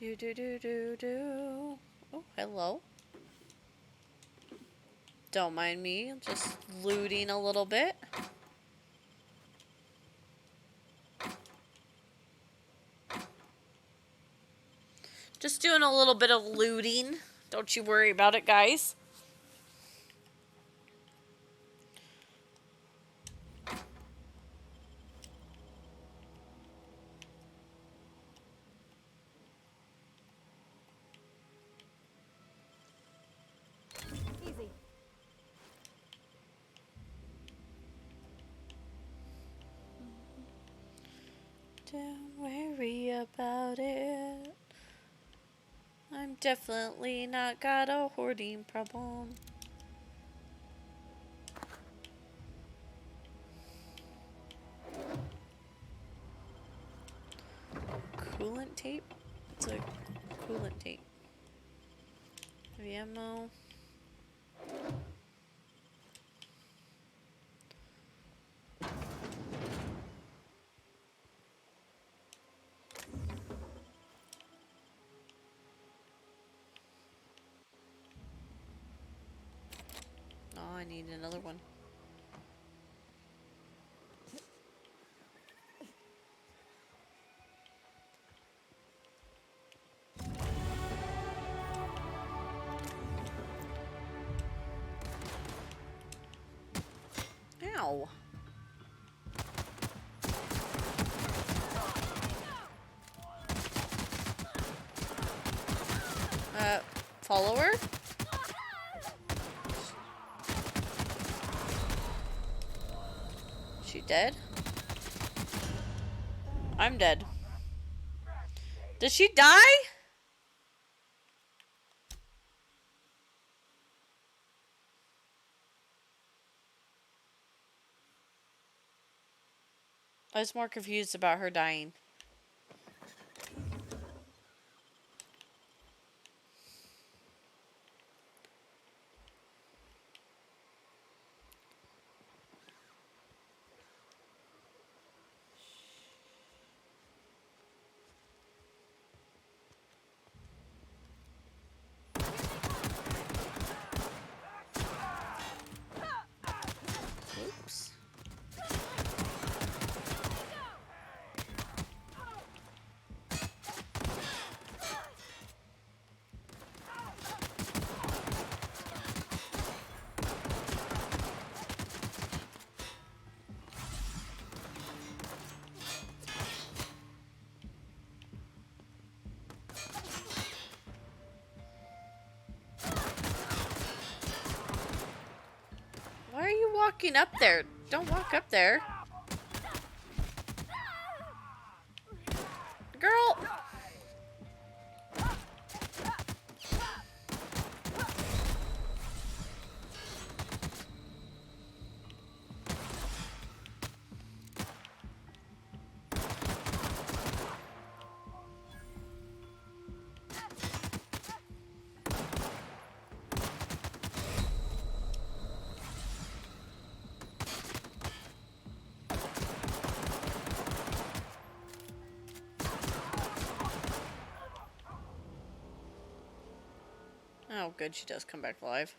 Do do do do do. Oh, hello. Don't mind me, just looting a little bit. Just doing a little bit of looting. Don't you worry about it, guys. Easy. Don't worry about it. I'm definitely not got a hoarding problem. Coolant tape? It's a coolant tape. Heavy ammo. Oh, I need another one. Ow. Follower? She dead? I'm dead. Did she die? I was more confused about her dying. Oops. Why are you walking up there? Don't walk up there. Girl! Oh, good. She does come back alive.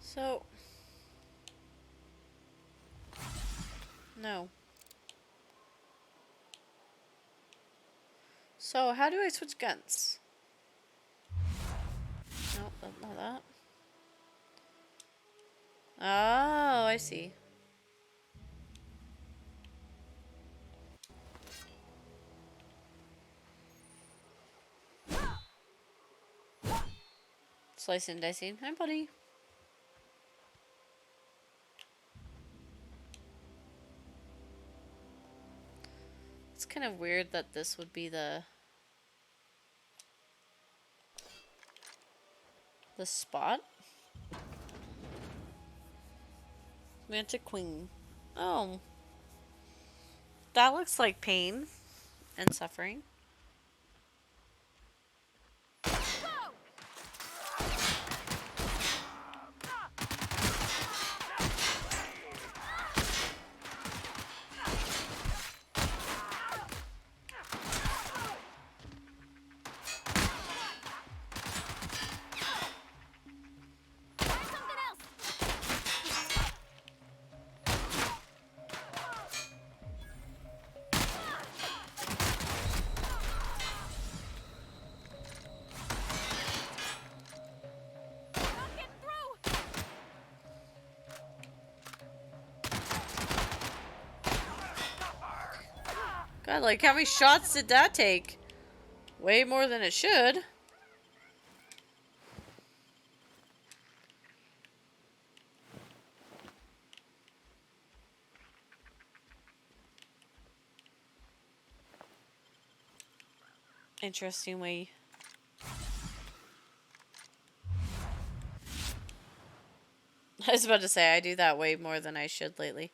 So, no. So, how do I switch guns? Nope, that's not that. Oh, I see. Slicing and dicing. Hi, buddy. It's kind of weird that this would be the spot. Mantic Queen. Oh. That looks like pain and suffering. God, like how many shots did that take? Way more than it should. Interesting way. I was about to say, I do that way more than I should lately.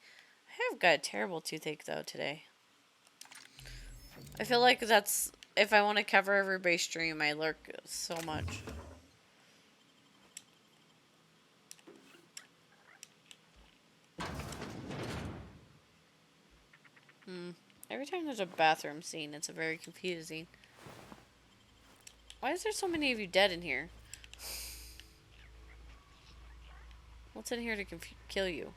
I have got a terrible toothache though today. I feel like that's, if I want to cover everybody's stream, I lurk so much. Every time there's a bathroom scene, it's very confusing. Why is there so many of you dead in here? What's in here to kill you?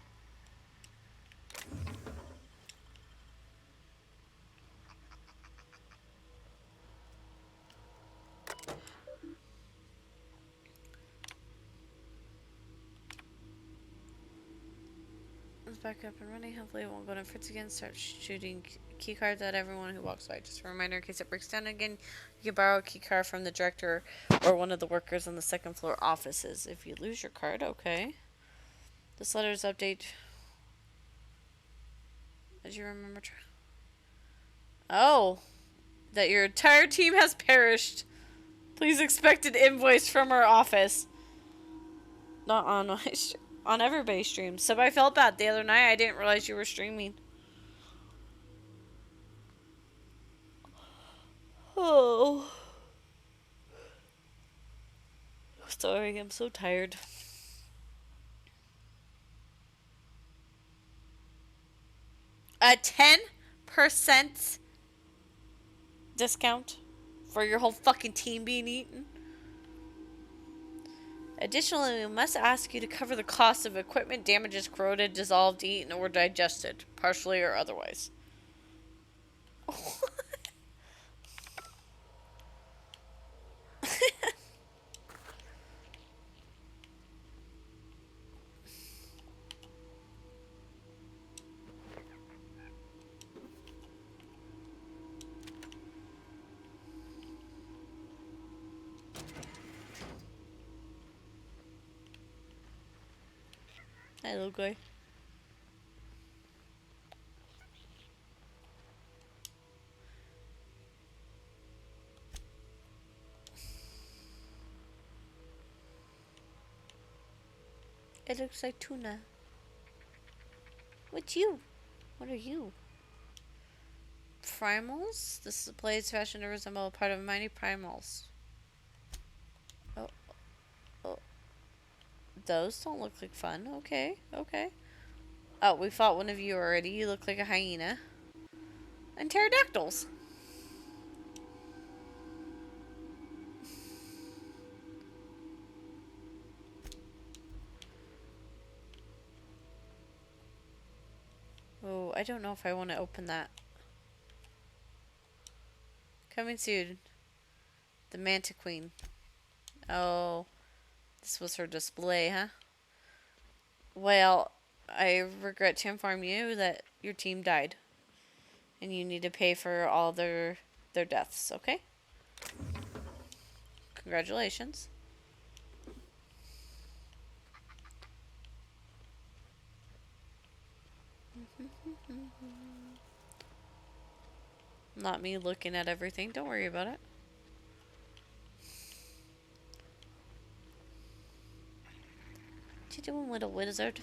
It's back up and running. Hopefully it won't go to Fritz again. Start shooting key cards at everyone who walks by. Just a reminder, in case it breaks down again, you can borrow a key card from the director or one of the workers on the second floor offices. If you lose your card, okay. This letter's update. Did you remember? Oh, that your entire team has perished. Please expect an invoice from our office. Not on my on everybody's stream. So I felt bad the other night. I didn't realize you were streaming. Oh. Sorry, I'm so tired. A 10% discount for your whole fucking team being eaten. Additionally, we must ask you to cover the cost of equipment damages, corroded, dissolved, eaten, or digested, partially or otherwise. Hi, little guy. It looks like tuna. What's you? What are you? Primals? This display is fashioned to resemble a part of mighty primals. Oh. Oh. Those don't look like fun. Okay, okay. Oh, we fought one of you already. You look like a hyena. And pterodactyls. Oh, I don't know if I want to open that. Coming soon. The Manta Queen. Oh, this was her display, huh? Well, I regret to inform you that your team died. And you need to pay for all their deaths, okay? Congratulations. Not me looking at everything. Don't worry about it. What you doing, little wizard?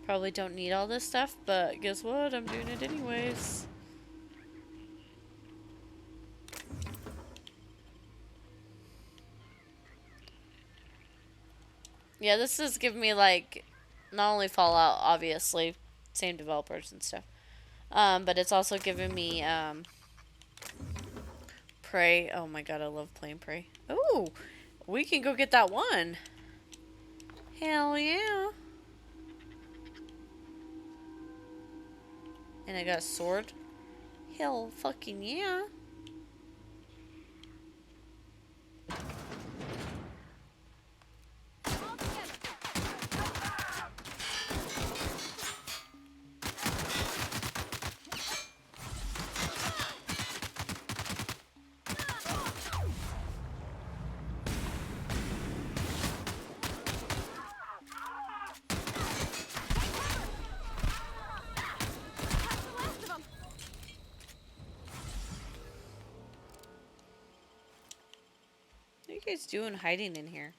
Probably don't need all this stuff, but guess what? I'm doing it anyways. Yeah, this is giving me, like, not only Fallout, obviously, same developers and stuff, but it's also giving me, Prey. Oh my god, I love playing Prey. Ooh, we can go get that one. Hell yeah. And I got a sword. Hell fucking yeah. What are you guys doing hiding in here?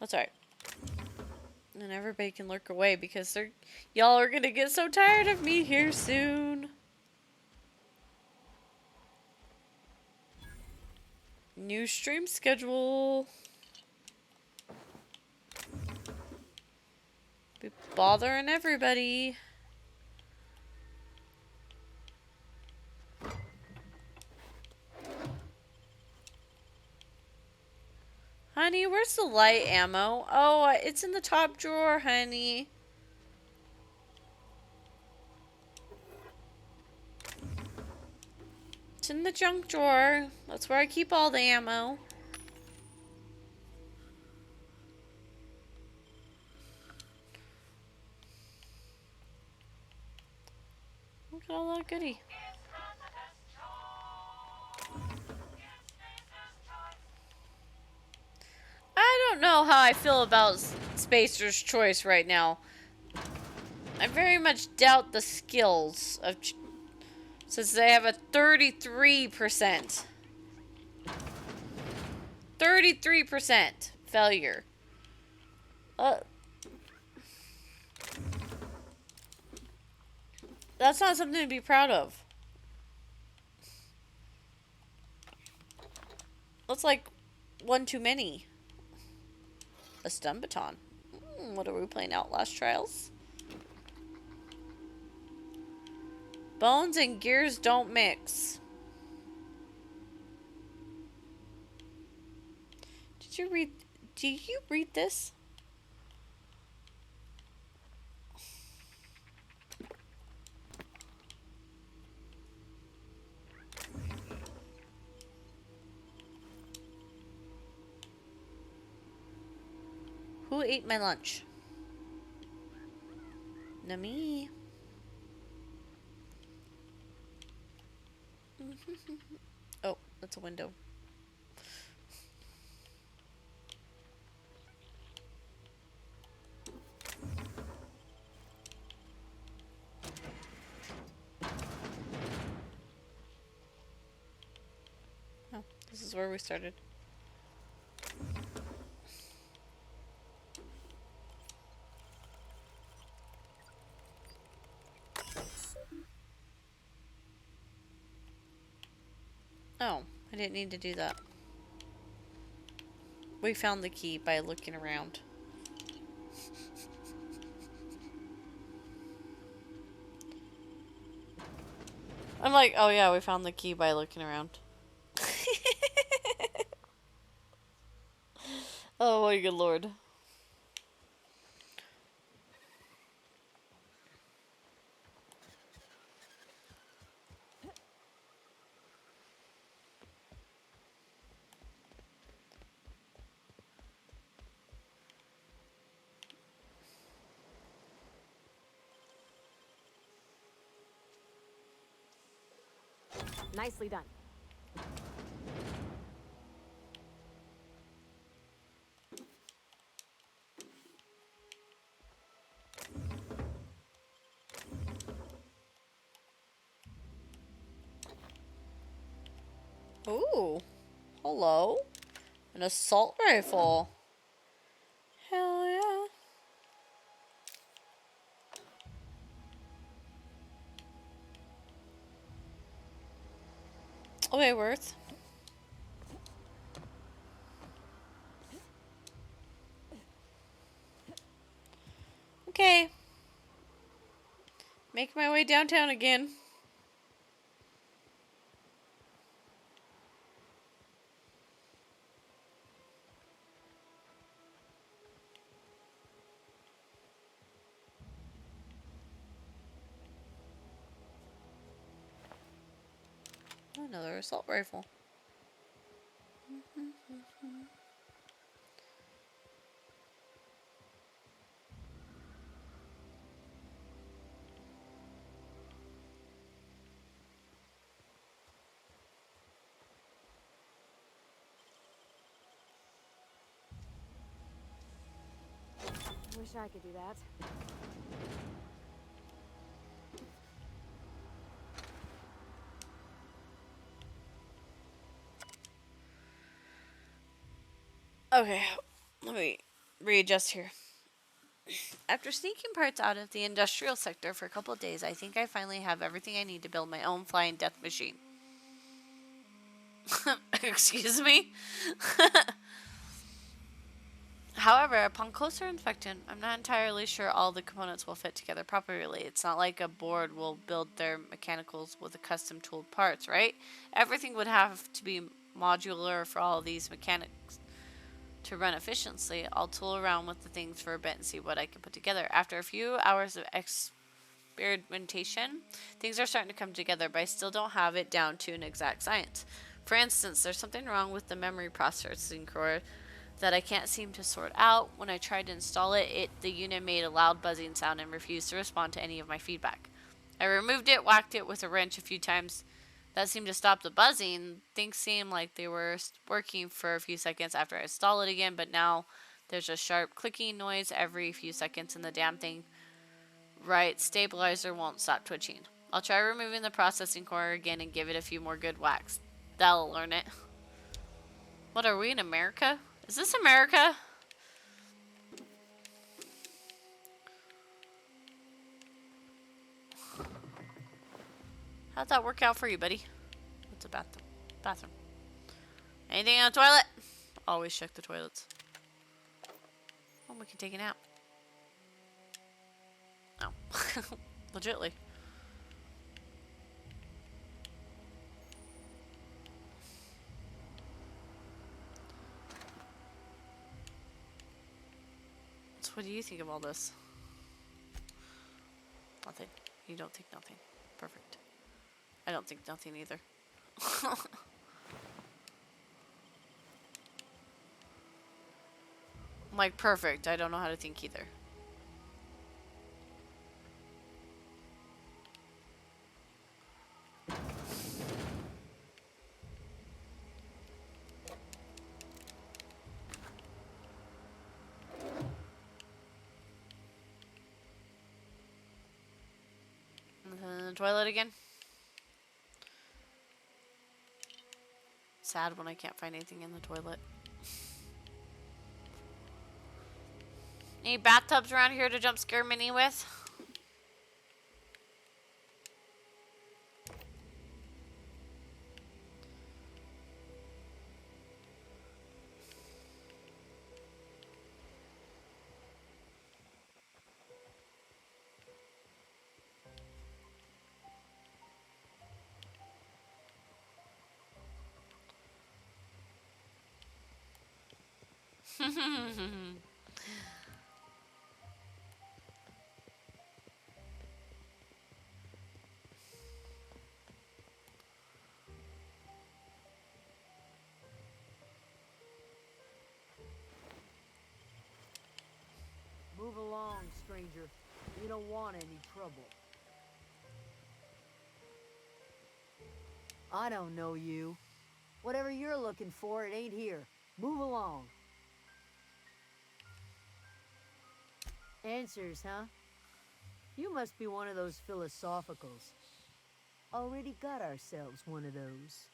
That's alright. And everybody can lurk away because y'all are gonna get so tired of me here soon. New stream schedule. Be bothering everybody. Honey, where's the light ammo? Oh, it's in the top drawer, honey. It's in the junk drawer. That's where I keep all the ammo. at all that goodie. I don't know how I feel about Spacer's Choice right now. I very much doubt the skills of... since they have a 33%. 33% failure. That's not something to be proud of. That's like one too many. A stun baton. What are we playing? Outlast Trials? Bones and gears don't mix. Did you read this? Who ate my lunch? No, me. Oh, that's a window. Oh, this is where we started. Oh, I didn't need to do that. We found the key by looking around. I'm like, oh yeah, we found the key by looking around. Oh my good lord. Nicely done. Ooh. Hello. An assault rifle. Hell yeah. Okay, Worth. Okay. Making my way downtown again. Another assault rifle. Wish I could do that. Okay, let me readjust here. After sneaking parts out of the industrial sector for a couple of days, I think I finally have everything I need to build my own flying death machine. Excuse me? However, upon closer inspection, I'm not entirely sure all the components will fit together properly. It's not like a board will build their mechanicals with a custom tooled parts, right? Everything would have to be modular for all of these mechanics to run efficiently. I'll tool around with the things for a bit and see what I can put together. After a few hours of experimentation, things are starting to come together, but I still don't have it down to an exact science. For instance, there's something wrong with the memory processing core that I can't seem to sort out. When I tried to install it, the unit made a loud buzzing sound and refused to respond to any of my feedback. I removed it, whacked it with a wrench a few times. That seemed to stop the buzzing. Things seemed like they were working for a few seconds after I install it again, but now there's a sharp clicking noise every few seconds and the damn thing right stabilizer won't stop twitching. I'll try removing the processing core again and give it a few more good whacks. That'll learn it. What, are we in America? Is this America? How'd that work out for you, buddy? What's a bathroom? Bathroom. Anything on the toilet? Always check the toilets. Oh, we can take a nap. Oh. Legitly. So what do you think of all this? Nothing. You don't think nothing. Perfect. I don't think nothing either. I'm like, perfect. I don't know how to think either. The toilet again. Sad when I can't find anything in the toilet. Any bathtubs around here to jump scare Minnie with? Move along, stranger. We don't want any trouble. I don't know you. Whatever you're looking for, it ain't here. Move along. Answers, huh? You must be one of those philosophicals. Already got ourselves one of those.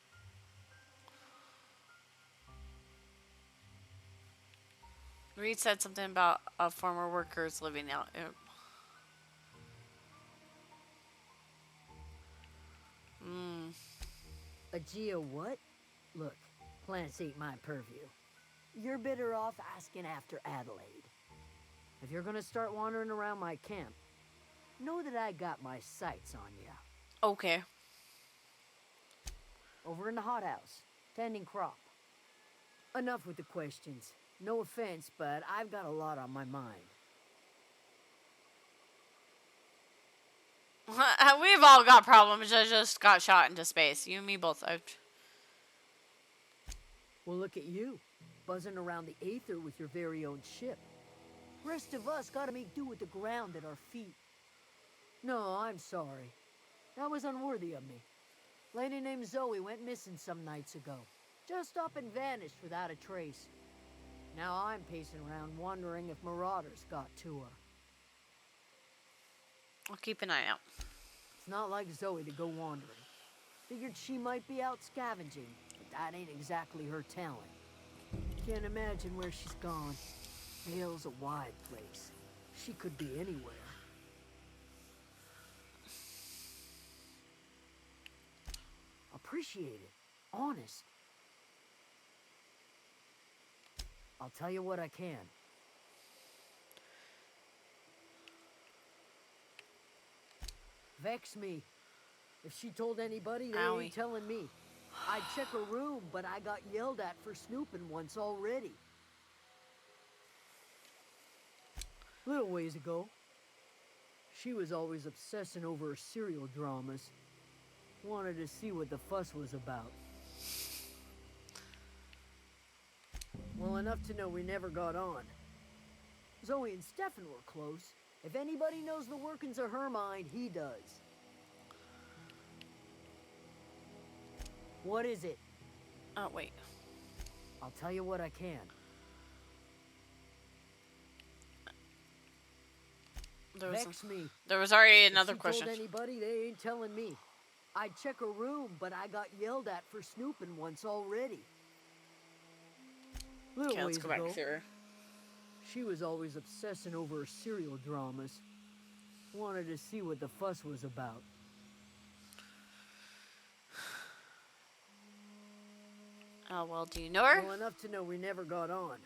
Reed said something about former workers living out. A Geo what? Look, plants ain't my purview. You're better off asking after Adelaide. If you're gonna start wandering around my camp, know that I got my sights on ya. Okay. Over in the hothouse, tending crop. Enough with the questions. No offense, but I've got a lot on my mind. We've all got problems. I just got shot into space. You and me both. Well, look at you, buzzing around the aether with your very own ship. Rest of us gotta make do with the ground at our feet. No, I'm sorry. That was unworthy of me. Lady named Zoe went missing some nights ago. Just up and vanished without a trace. Now I'm pacing around wondering if marauders got to her. I'll keep an eye out. It's not like Zoe to go wandering. Figured she might be out scavenging, but that ain't exactly her talent. Can't imagine where she's gone. Hale's a wide place. She could be anywhere. Appreciate it. Honest. I'll tell you what I can. Vex me. If she told anybody, they ain't telling me. I'd check her room, but I got yelled at for snooping once already. Little ways ago, she was always obsessing over her serial dramas. Wanted to see what the fuss was about. Well, enough to know we never got on. Zoe and Stefan were close. If anybody knows the workings of her mind, he does. What is it? Oh, wait. I'll tell you what I can. Vex me. There was already If another she question. told anybody, they ain't telling me. I'd check her room, but I got yelled at for snooping once already. Little Okay, let's ways go back ago, through her. she was always obsessing over her serial dramas. Wanted to see what the fuss was about. Oh, well, do you know her? Well enough to know we never got on.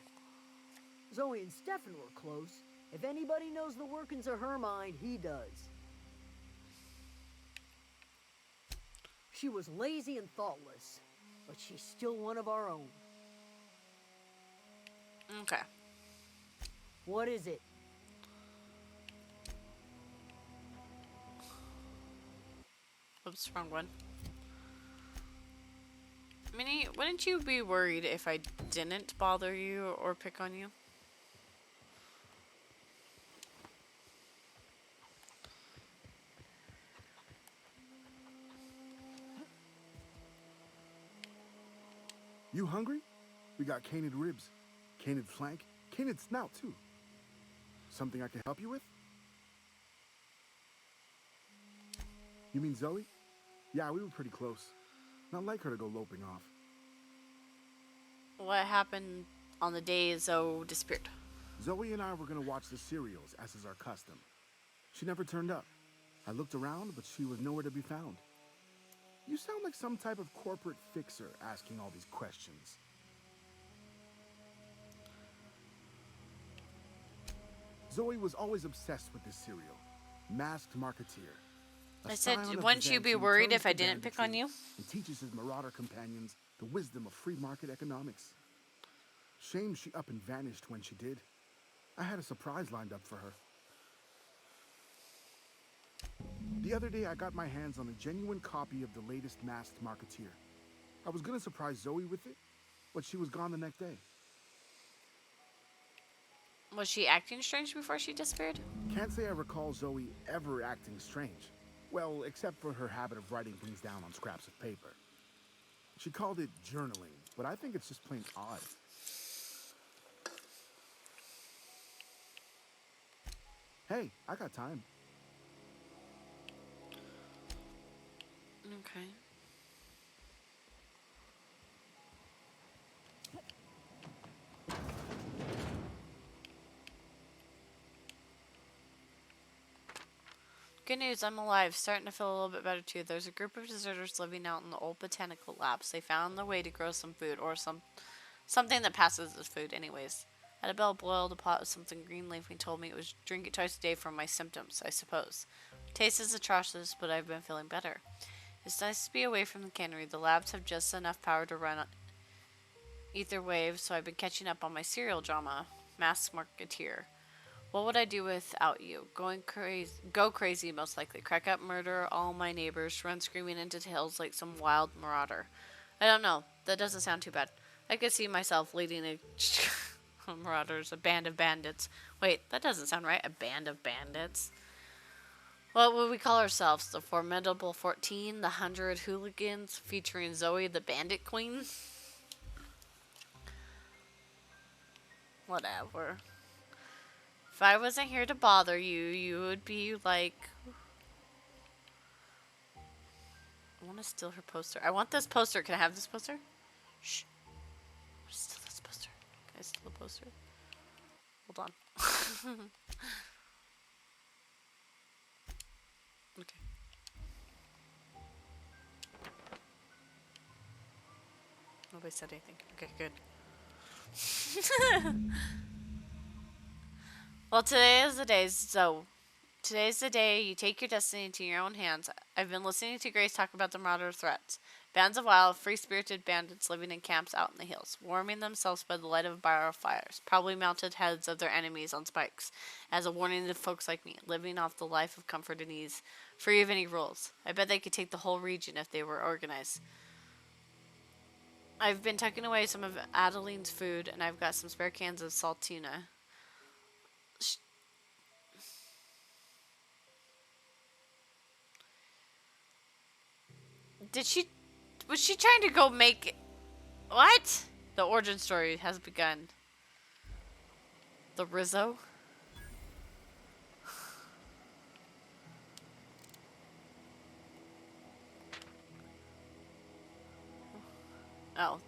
Zoe and Stefan were close. If anybody knows the workings of her mind, he does. She was lazy and thoughtless, but she's still one of our own. Okay. What is it? Oops, wrong one. Minnie, wouldn't you be worried if I didn't bother you or pick on you? You hungry? We got canid ribs, canid flank, canid snout too. Something I can help you with? You mean Zoe? Yeah, we were pretty close. Not like her to go loping off. What happened on the day Zoe disappeared? Zoe and I were gonna watch the serials, as is our custom. She never turned up. I looked around, but she was nowhere to be found. You sound like some type of corporate fixer asking all these questions. Zoe was always obsessed with this serial. Masked Marketeer. A I said, scion of wouldn't you be Byzantium worried turns if I to didn't pick on banditry you? And teaches his marauder companions the wisdom of free market economics. Shame she up and vanished when she did. I had a surprise lined up for her. The other day I got my hands on a genuine copy of the latest Masked Marketeer. I was gonna surprise Zoe with it, but she was gone the next day. Was she acting strange before she disappeared? Can't say I recall Zoe ever acting strange. Well, except for her habit of writing things down on scraps of paper. She called it journaling, but I think it's just plain odd. Hey, I got time. Okay. Good news, I'm alive. Starting to feel a little bit better too. There's a group of deserters living out in the old botanical labs. They found the way to grow some food, or something that passes as food anyways. Annabelle boiled a pot of something green leaf and told me it was drink it twice a day for my symptoms, I suppose. Taste is atrocious, but I've been feeling better. It's nice to be away from the cannery. The labs have just enough power to run ether waves, so I've been catching up on my serial drama, Masked Marketeer. What would I do without you? Go crazy, most likely. Crack up, murder all my neighbors, run screaming into the hills like some wild marauder. I don't know. That doesn't sound too bad. I could see myself leading a marauders, a band of bandits. Wait, that doesn't sound right. A band of bandits. What would we call ourselves? The Formidable 14, the 100 Hooligans, featuring Zoe the Bandit Queen? Whatever. If I wasn't here to bother you, you would be like... I want to steal her poster. I want this poster. Can I have this poster? Shh. I want to steal this poster. Can I steal the poster? Hold on. Okay. Nobody said anything. Okay, good. Well, today is the day, so today's the day you take your destiny into your own hands. I've been listening to Grace talk about the marauder threats. Bands of wild, free-spirited bandits living in camps out in the hills, warming themselves by the light of barrel fires, probably mounted heads of their enemies on spikes, as a warning to folks like me, living off the life of comfort and ease, free of any rules. I bet they could take the whole region if they were organized. I've been tucking away some of Adeline's food, and I've got some spare cans of salt tuna. Did she Was she trying to go make... What? The origin story has begun. The Rizzo? Oh.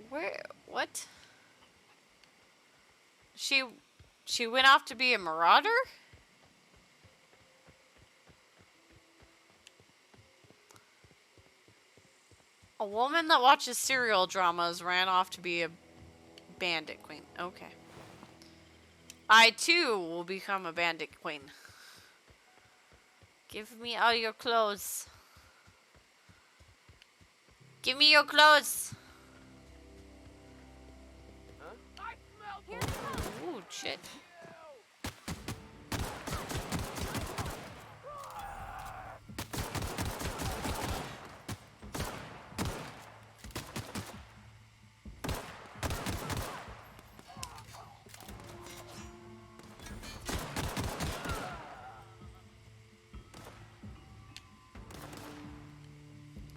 Where? What? She went off to be a marauder? A woman that watches serial dramas ran off to be a bandit queen. Okay. I too will become a bandit queen. Give me all your clothes. Give me your clothes. Ooh, shit.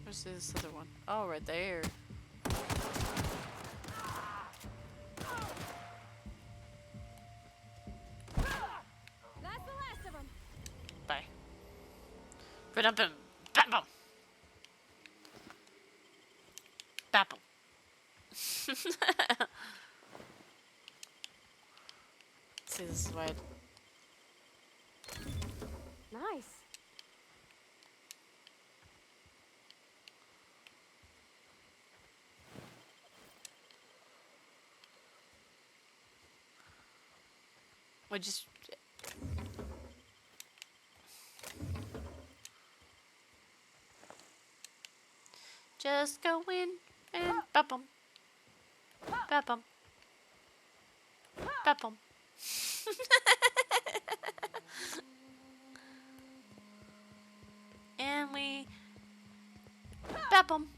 Where's this other one? Oh, right there. That's the last of them. Bye. Ba-dum-bum. Bam-bum. Bam-bum. See, this is why. Nice. We just. Just go in and bop-bum. Bop-bum. Bop-bum. And we bop-bum.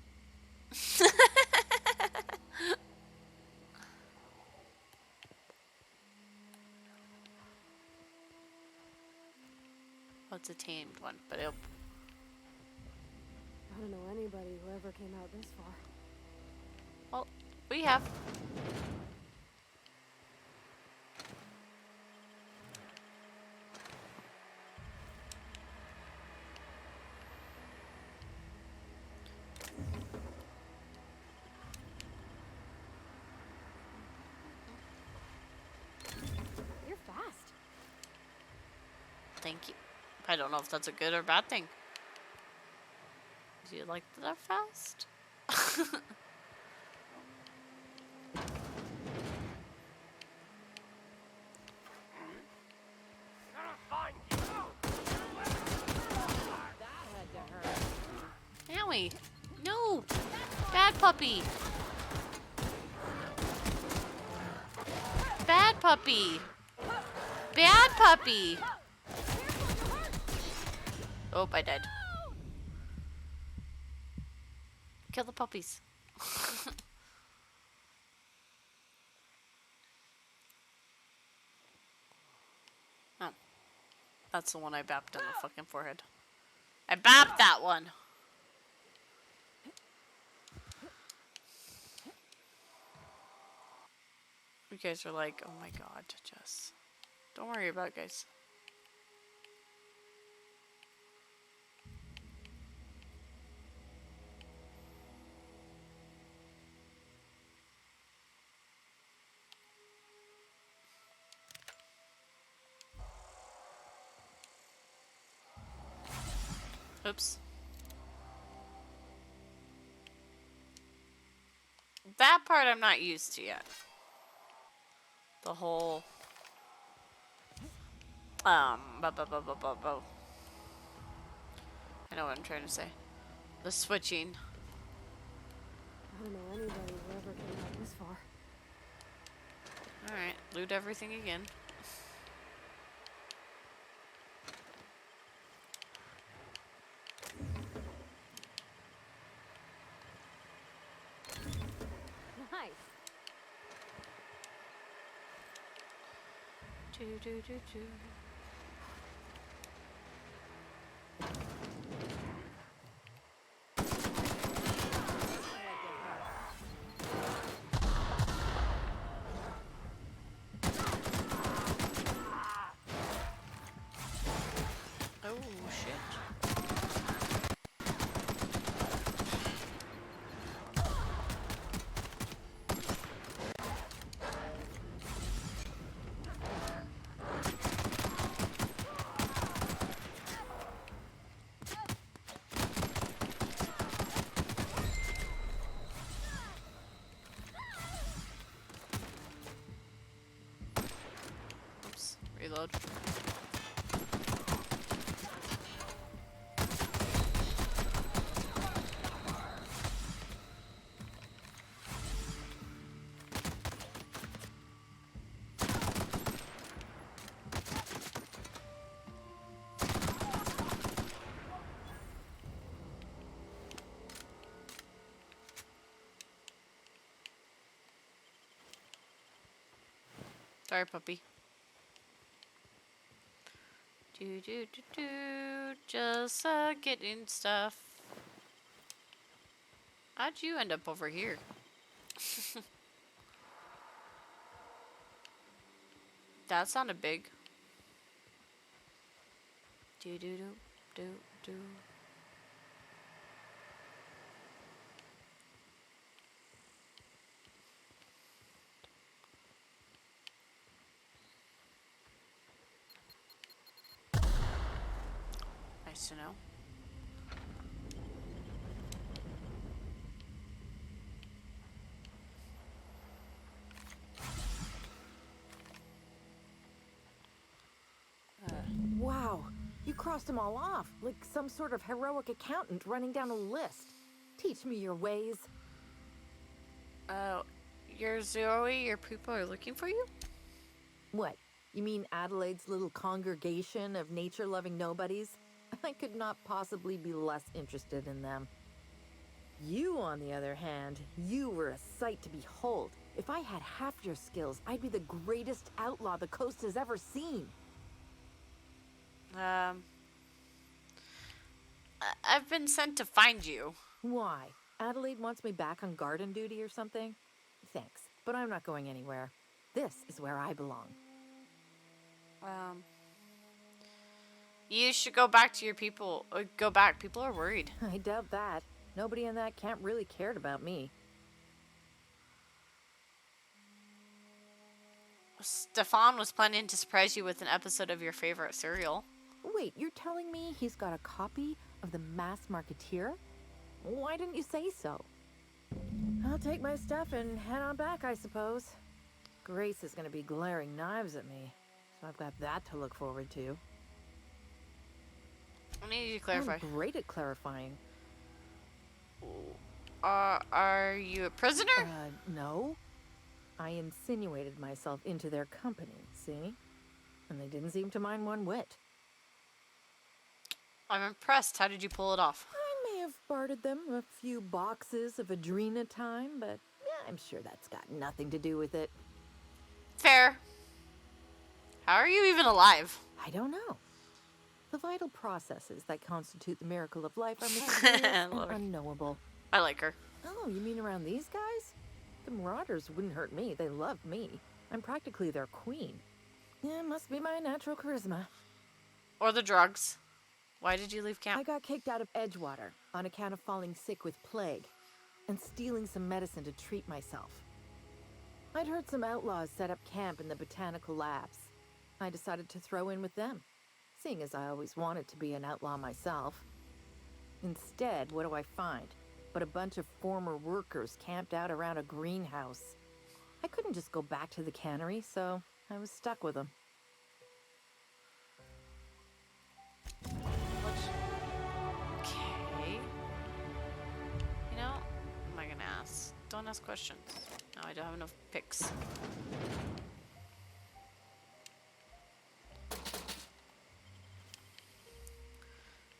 Well, it's a tamed one, but it'll... I don't know anybody who ever came out this far. Well, we have. You're fast. Thank you. I don't know if that's a good or bad thing. Do you like that I'm fast? Owie. No! Bad puppy! Bad puppy! Bad puppy! Oh, I died. Kill the puppies. Oh. That's the one I bapped on the fucking forehead. I bapped that one! You guys are like, oh my god, Jess. Don't worry about it, guys. Oops. That part I'm not used to yet. The whole I know what I'm trying to say. The switching. I don't know anybody who ever came out this far. Alright, loot everything again. Nice. Do do do do. Oh shit. Oops, reload. Sorry, puppy. Do do do do. Just getting stuff. How'd you end up over here? That sounded big. Do do do do do. Nice to know. Wow, you crossed them all off, like some sort of heroic accountant running down a list. Teach me your ways. You're Zoe, your people are looking for you? What? You mean Adelaide's little congregation of nature-loving nobodies? I could not possibly be less interested in them. You, on the other hand, you were a sight to behold. If I had half your skills, I'd be the greatest outlaw the coast has ever seen. I've been sent to find you. Why? Adelaide wants me back on garden duty or something? Thanks, but I'm not going anywhere. This is where I belong. You should go back to your people. Go back. People are worried. I doubt that. Nobody in that camp really cared about me. Stefan was planning to surprise you with an episode of your favorite serial. Wait, you're telling me he's got a copy of The Masked Marketeer? Why didn't you say so? I'll take my stuff and head on back, I suppose. Grace is going to be glaring knives at me, so I've got that to look forward to. I need you to clarify. I'm great at clarifying. Are you a prisoner? No. I insinuated myself into their company, see? And they didn't seem to mind one whit. I'm impressed. How did you pull it off? I may have bartered them a few boxes of Adrena time, but I'm sure that's got nothing to do with it. Fair. How are you even alive? I don't know. The vital processes that constitute the miracle of life are mysterious and unknowable. I like her. Oh, you mean around these guys? The Marauders wouldn't hurt me. They love me. I'm practically their queen. Yeah, must be my natural charisma. Or the drugs. Why did you leave camp? I got kicked out of Edgewater on account of falling sick with plague and stealing some medicine to treat myself. I'd heard some outlaws set up camp in the botanical labs. I decided to throw in with them, seeing as I always wanted to be an outlaw myself. Instead, what do I find? But a bunch of former workers camped out around a greenhouse. I couldn't just go back to the cannery, so I was stuck with them. Okay. You know, what am I gonna ask? Don't ask questions. No, I don't have enough picks.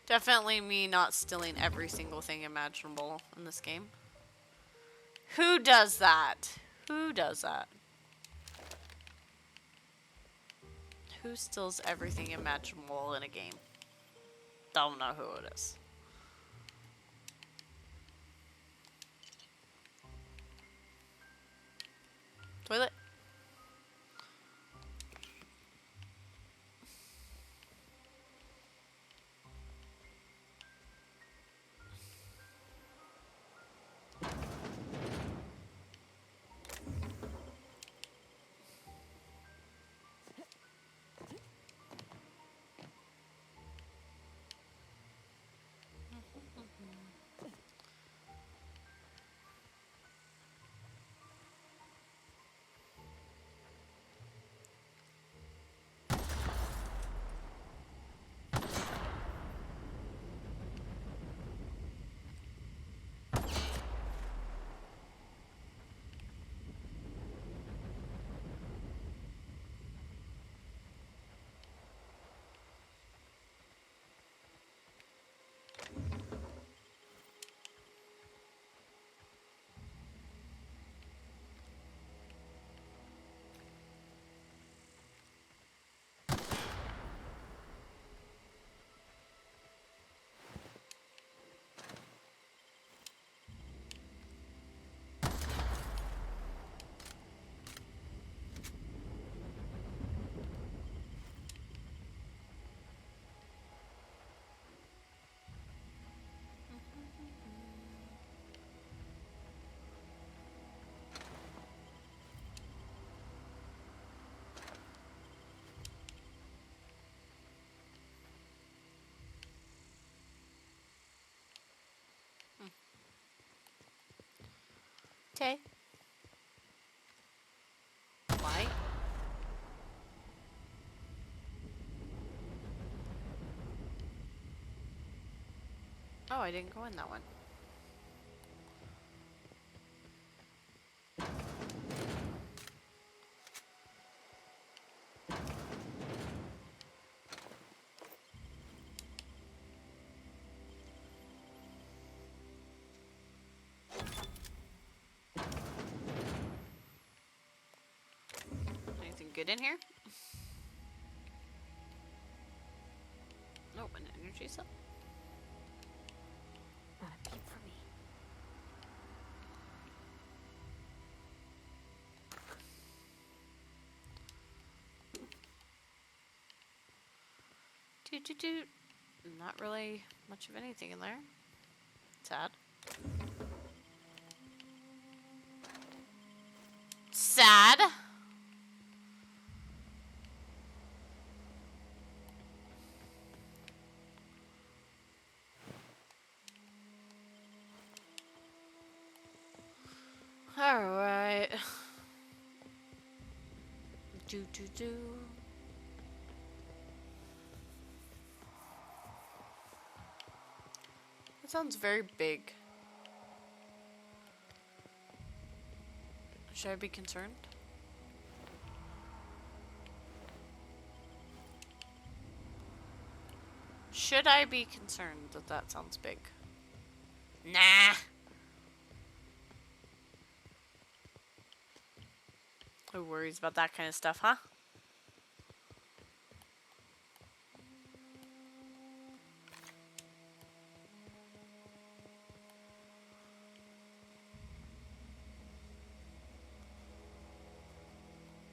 Definitely me not stealing every single thing imaginable in this game. Who does that? Who does that? Who steals everything imaginable in a game? Don't know who it is. Toilet. Okay. Why? Oh, I didn't go in that one. Anything good in here? Nope, an energy cell. Not a peep for me. Doot doot doot. Not really much of anything in there. Sad. Sad. All right. Do do do. That sounds very big. Should I be concerned? Should I be concerned that that sounds big? Nah. Who worries about that kind of stuff, huh?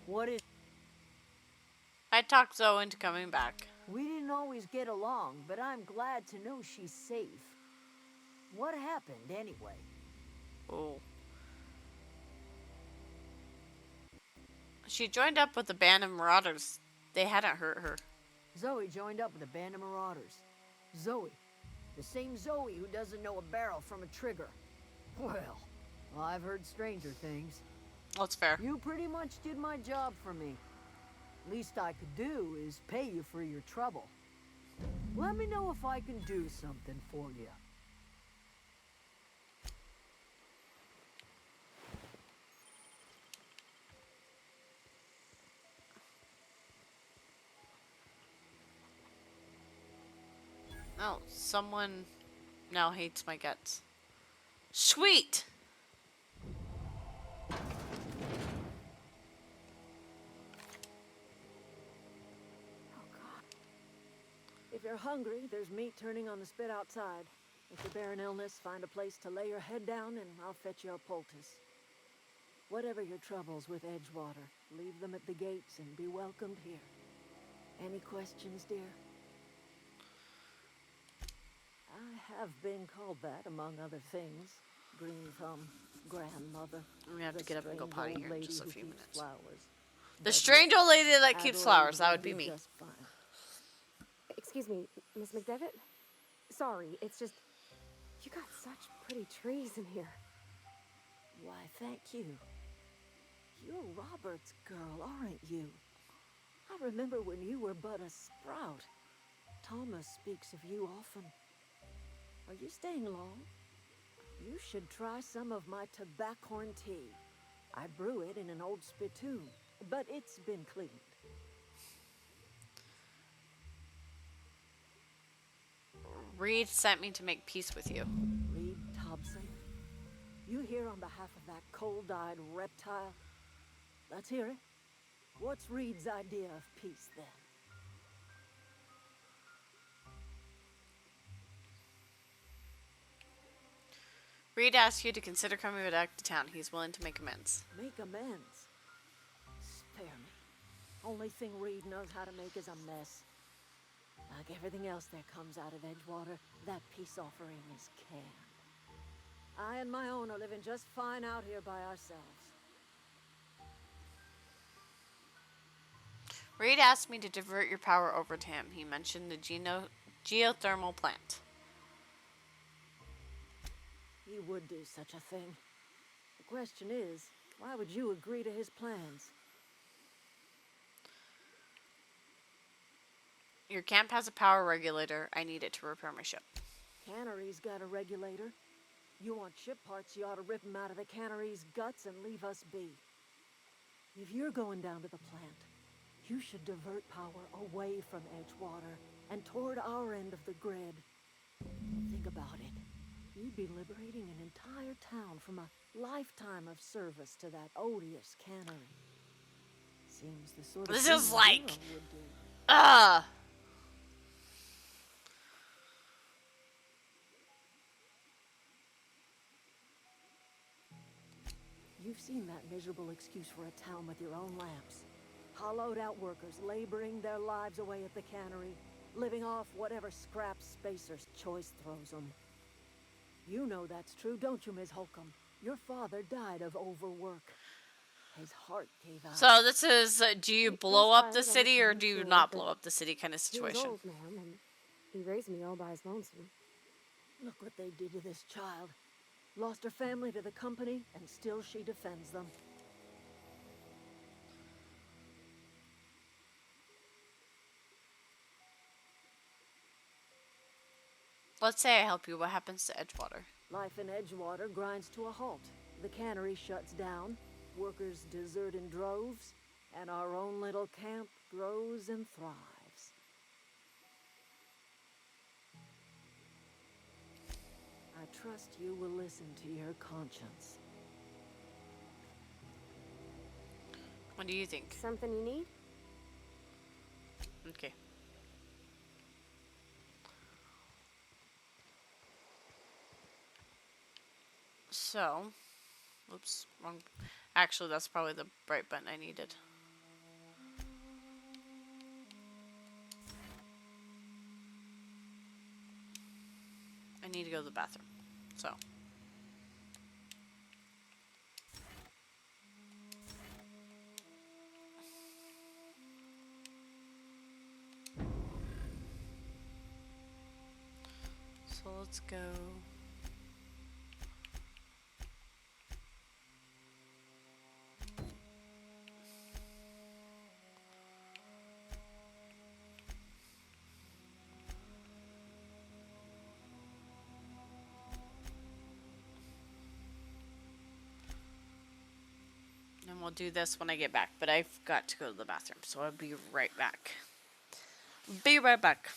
What is... I talked Zoe into coming back. We didn't always get along, but I'm glad to know she's safe. What happened, anyway? Oh. She joined up with the band of marauders. They hadn't hurt her. Zoe joined up with a band of marauders. Zoe. The same Zoe who doesn't know a barrel from a trigger. Well, I've heard stranger things. That's fair. You pretty much did my job for me. Least I could do is pay you for your trouble. Let me know if I can do something for you. Oh, someone now hates my guts. Sweet! you're hungry, there's meat turning on the spit outside. If you're bearing illness, find a place to lay your head down and I'll fetch you a poultice. Whatever your troubles with Edgewater, leave them at the gates and be welcomed here. Any questions, dear? I have been called that, among other things. Green Thumb, grandmother. I'm gonna have to get up and go potty here in just a few minutes. Flowers. The strange old lady that keeps flowers, that would be me. Just fine. Excuse me, Miss McDevitt? Sorry, it's just... You got such pretty trees in here. Why, thank you. You're Robert's girl, aren't you? I remember when you were but a sprout. Thomas speaks of you often. Are you staying long? You should try some of my tobaccorn tea. I brew it in an old spittoon, but it's been cleaned. Reed sent me to make peace with you. Reed Thompson? You here on behalf of that cold-eyed reptile? Let's hear it. What's Reed's idea of peace, then? Reed asked you to consider coming back to town. He's willing to make amends. Make amends? Spare me. Only thing Reed knows how to make is a mess. Like everything else that comes out of Edgewater, that peace offering is canned. I and my own are living just fine out here by ourselves. Reed asked me to divert your power over to him. He mentioned the geothermal plant. He would do such a thing. The question is, why would you agree to his plans? Your camp has a power regulator. I need it to repair my ship. Cannery's got a regulator. You want ship parts, you ought to rip them out of the cannery's guts and leave us be. If you're going down to the plant, you should divert power away from Edgewater and toward our end of the grid. Think about it. You'd be liberating an entire town from a lifetime of service to that odious cannery. Seems the sort of This thing is a like... hero would do. You've seen that miserable excuse for a town with your own lamps. Hollowed out workers laboring their lives away at the cannery, living off whatever scraps Spacer's choice throws them. You know that's true, don't you, Ms. Holcomb? Your father died of overwork. His heart gave out. So this is, do you blow up the city or do you not blow up the city kind of He was situation? old, ma'am, and he raised me all by his lonesome. Look what they did to this child. Lost her family to the company, and still she defends them. Let's say I help you. What happens to Edgewater? Life in Edgewater grinds to a halt. The cannery shuts down, workers desert in droves, and our own little camp grows and thrives. I trust you will listen to your conscience. What do you think? Something you need? Okay. So, oops, wrong. Actually, that's probably the right button I needed. I need to go to the bathroom. So. So let's go. And we'll do this when I get back, but I've got to go to the bathroom, so I'll be right back. Be right back.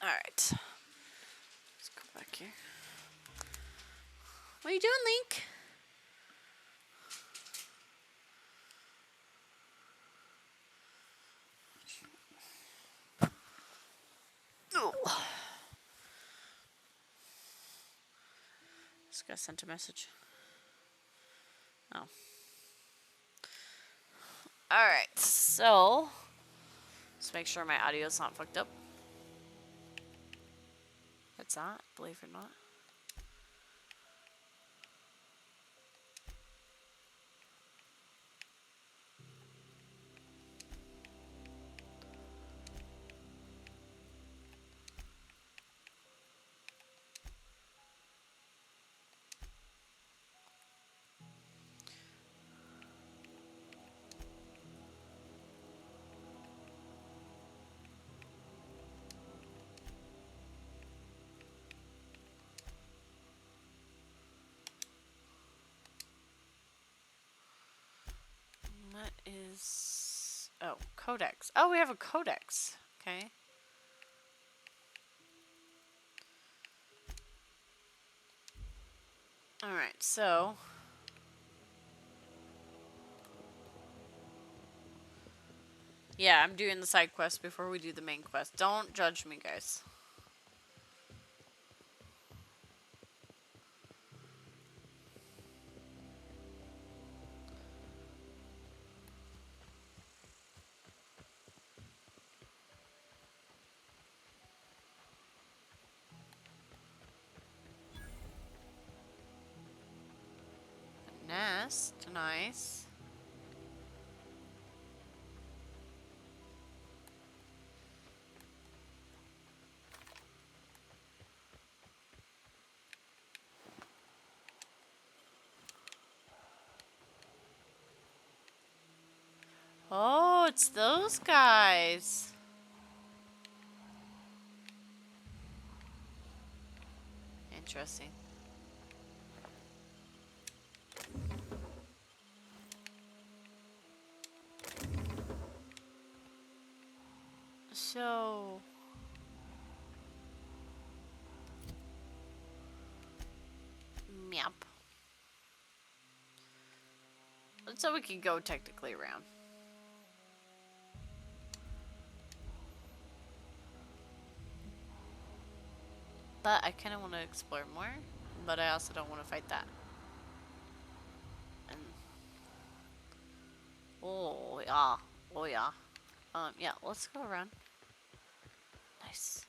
Alright. Let's go back here. What are you doing, Link? Oh. This guy sent a message. Oh. Alright, so let's make sure my audio's not fucked up. It's not, believe it or not. What is... Oh, codex. Oh, we have a codex. Okay. Alright, so... Yeah, I'm doing the side quest before we do the main quest. Don't judge me, guys. Nest, nice. Oh, it's those guys. Interesting. So... Yep. So we can go technically around. But I kind of want to explore more, but I also don't want to fight that. And oh yeah, oh yeah. Yeah, let's go around. Nice.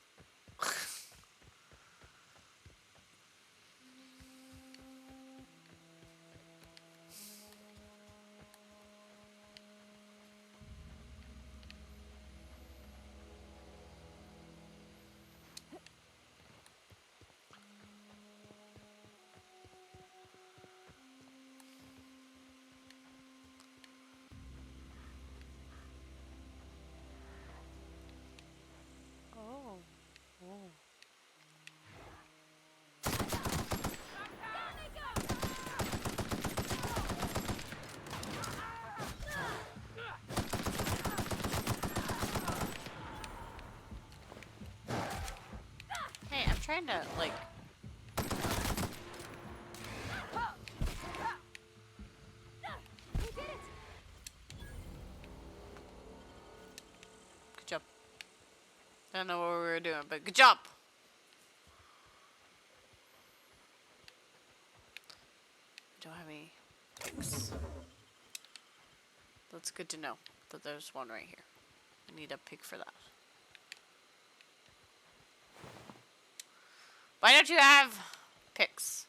Oh. Oh. Hey, I'm trying to, like... Good job. I don't know what we were doing, but good job! Don't have any picks. That's good to know that there's one right here. I need a pick for that. Why don't you have picks?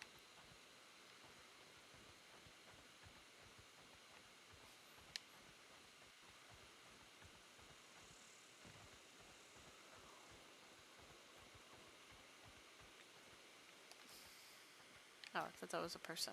Oh, I thought that was a person.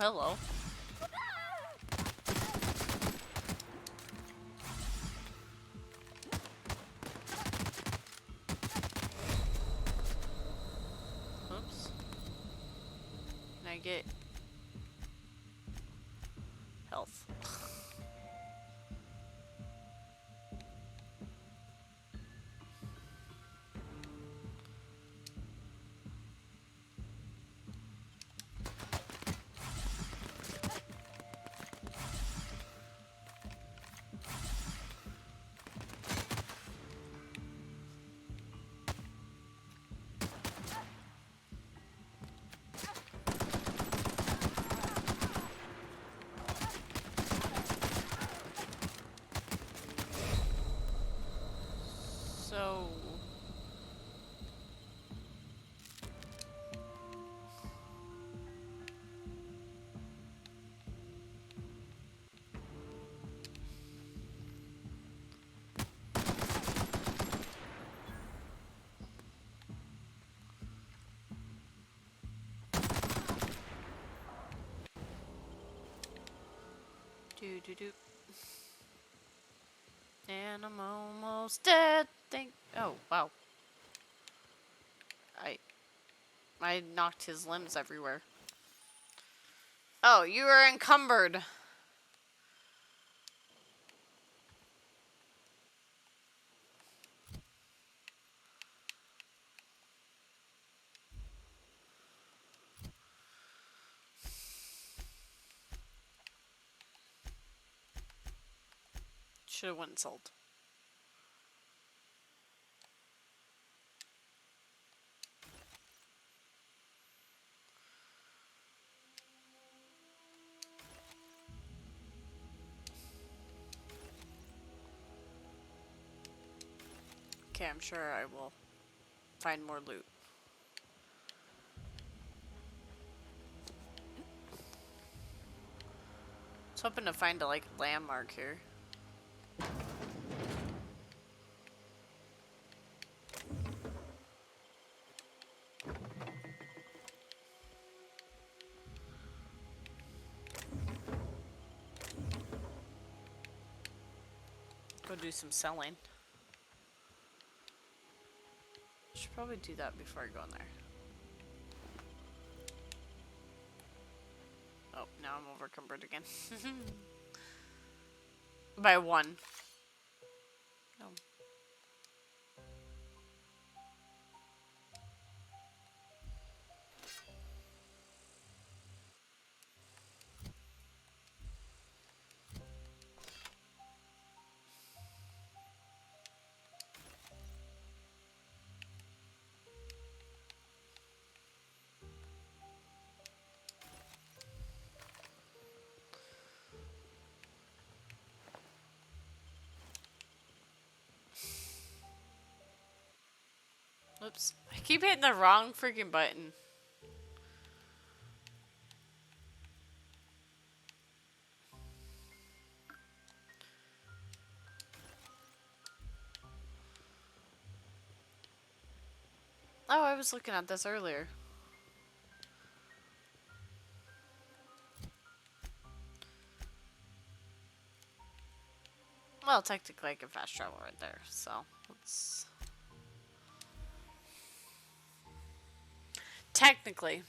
hello. Oops. Can I get health? So do do do. And I'm almost dead. Oh wow. I knocked his limbs everywhere. Oh, you are encumbered. Should have went sold. Okay, I'm sure I will find more loot. I was hoping to find a landmark here. Go do some selling. Should probably do that before I go in there. Oh, now I'm overcumbered again. By one. No. Oops. I keep hitting the wrong freaking button. Oh, I was looking at this earlier. Well, technically I can fast travel right there, so let's... Technically.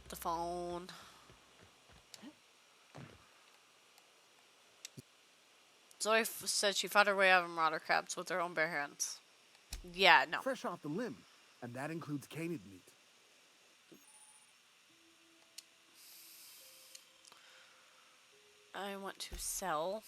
The phone. Zoe said she fought her way out of marauder crabs with her own bare hands. Yeah, no. Fresh off the limb, and that includes canid meat. I want to sell.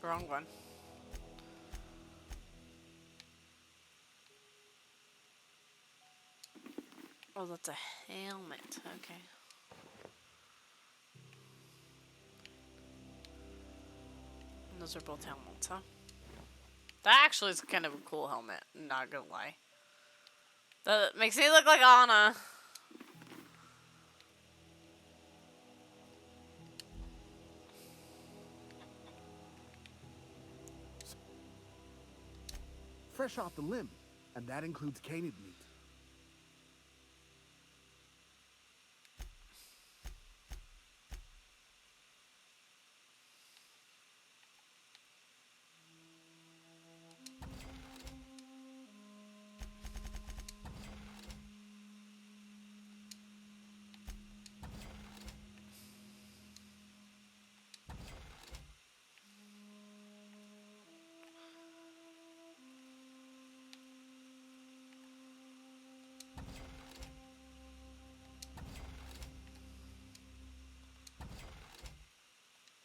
Wrong one. Oh, that's a helmet. Okay. And those are both helmets, huh? That actually is kind of a cool helmet, not gonna lie. That makes me look like Anna. Fresh off the limb, and that includes canid meat.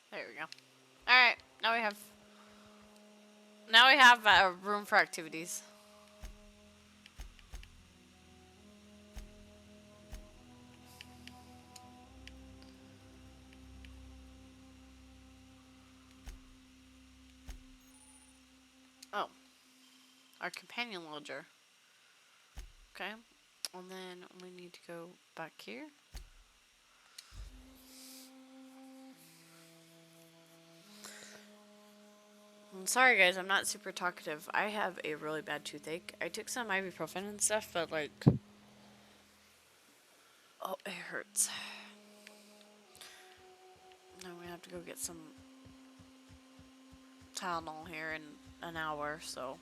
There we go. Alright, now we have room for activities. Oh. Our companion lodger. Okay. And then we need to go back here. I'm sorry guys, I'm not super talkative. I have a really bad toothache. I took some ibuprofen and stuff, but like... Oh, it hurts. Now we have to go get some Tylenol here in an hour, so...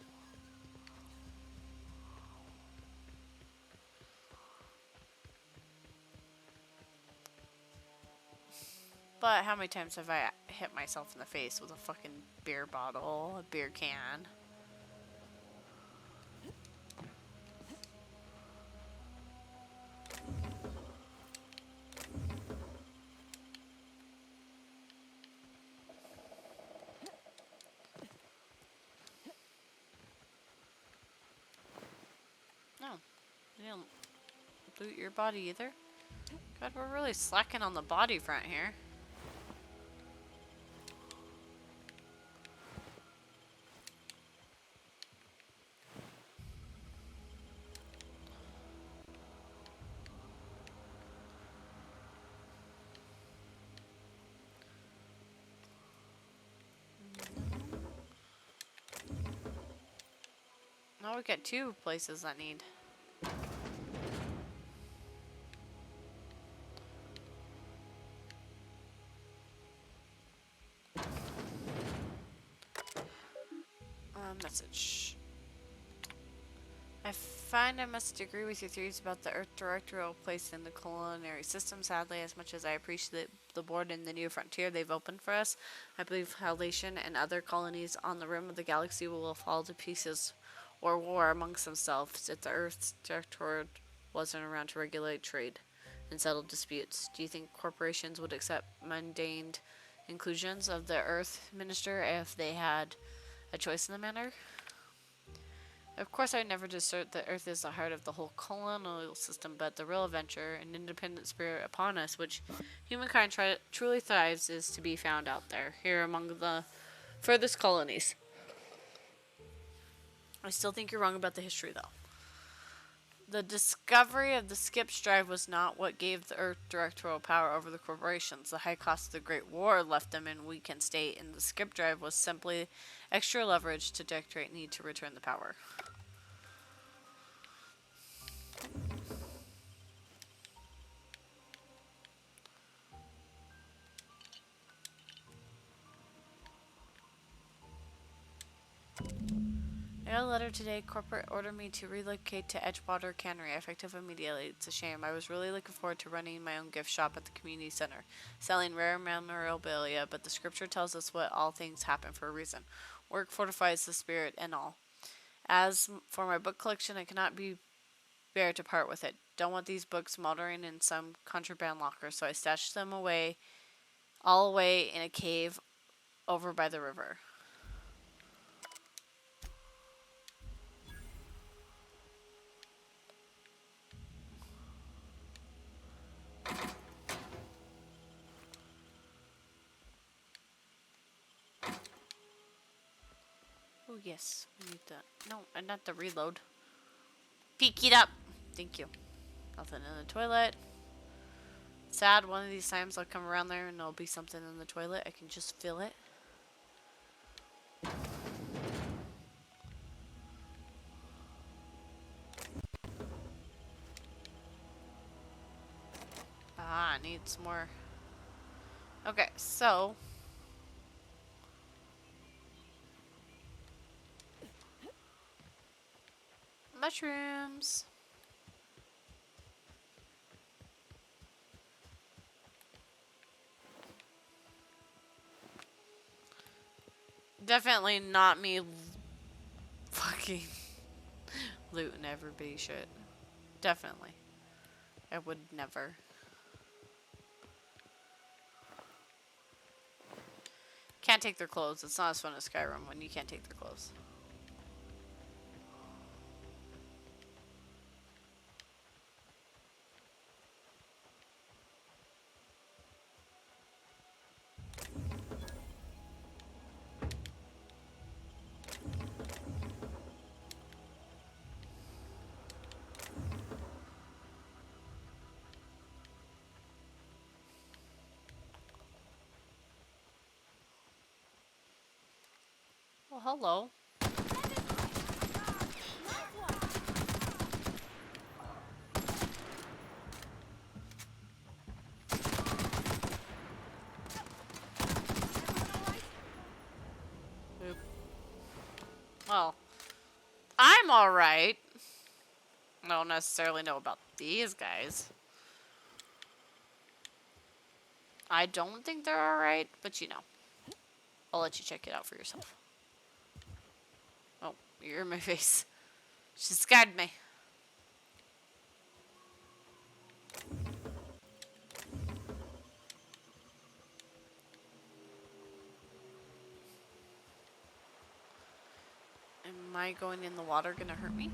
But how many times have I hit myself in the face with a fucking beer bottle, a beer can? No, you don't loot your body either. God, we're really slacking on the body front here. Now we got 2 places that need. Message. I find I must agree with your theories about the Earth directorial place in the culinary system. Sadly, as much as I appreciate the board and the new frontier they've opened for us, I believe Halation and other colonies on the rim of the galaxy will fall to pieces or war amongst themselves if the Earth's directorate wasn't around to regulate trade and settle disputes. Do you think corporations would accept mundane inclusions of the Earth Minister if they had a choice in the matter? Of course, I never assert that Earth is the heart of the whole colonial system, but the real adventure and independent spirit upon us, which humankind truly thrives, is to be found out there, here among the furthest colonies. I still think you're wrong about the history, though. The discovery of the skip's drive was not what gave the Earth directorial power over the corporations. The high cost of the Great War left them in weakened state, and the skip drive was simply extra leverage to Directorate need to return the power. I got a letter today. Corporate ordered me to relocate to Edgewater Cannery, effective immediately. It's a shame. I was really looking forward to running my own gift shop at the community center, selling rare memorabilia, but the scripture tells us what all things happen for a reason. Work fortifies the spirit and all. As for my book collection, I cannot bear to part with it. Don't want these books moldering in some contraband locker, so I stashed them all away in a cave over by the river. Oh, yes. We need that. No, and not the reload. Peek it up. Thank you. Nothing in the toilet. Sad, one of these times I'll come around there and there'll be something in the toilet. I can just feel it. Ah, I need some more. Okay, so. Mushrooms. Definitely not me fucking looting everybody's shit. Definitely. I would never. Can't take their clothes. It's not as fun as Skyrim when you can't take their clothes. Well, hello. Oop. Well, I'm alright. I don't necessarily know about these guys. I don't think they're alright, but you know. I'll let you check it out for yourself. Oh, you're in my face. She scared me. Am I going in the water gonna hurt me?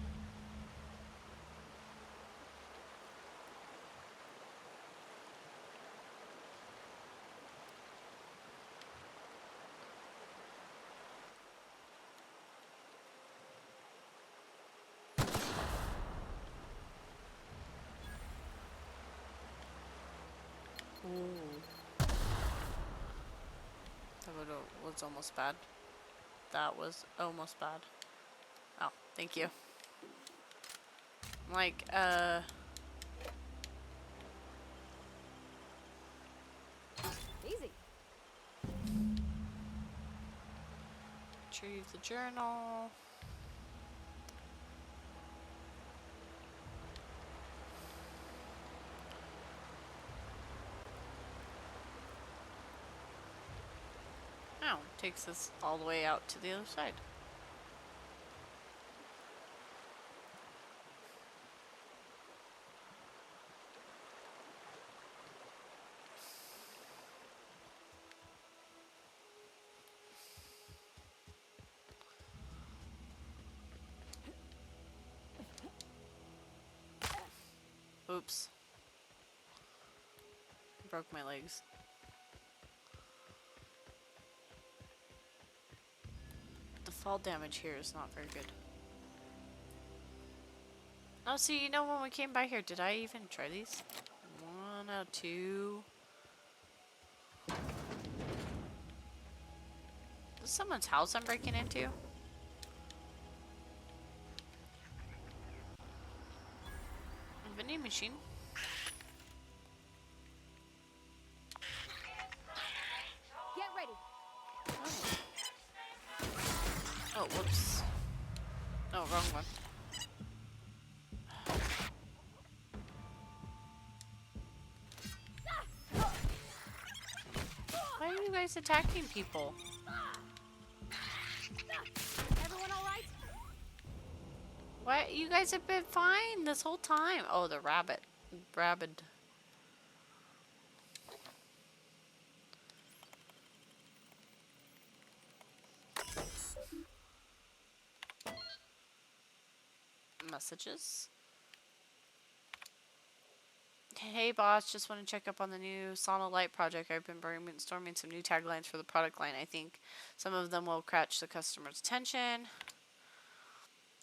Ooh. That was almost bad. That was almost bad. Oh, thank you. Like, Easy. Retrieve the journal. Oh, takes us all the way out to the other side. Oops. Broke my legs. The fall damage here is not very good. Oh, see, you know, when we came by here, did I even try these? 1 out of 2. Is this someone's house I'm breaking into? A vending machine? Get ready. Oh, whoops. Oh, wrong one. Why are you guys attacking people? Everyone all right? What? You guys have been fine this whole time. Oh, the rabbit. Rabid. Messages. Hey boss, just want to check up on the new Sauna Light project. I've been brainstorming some new taglines for the product line. I think some of them will catch the customer's attention.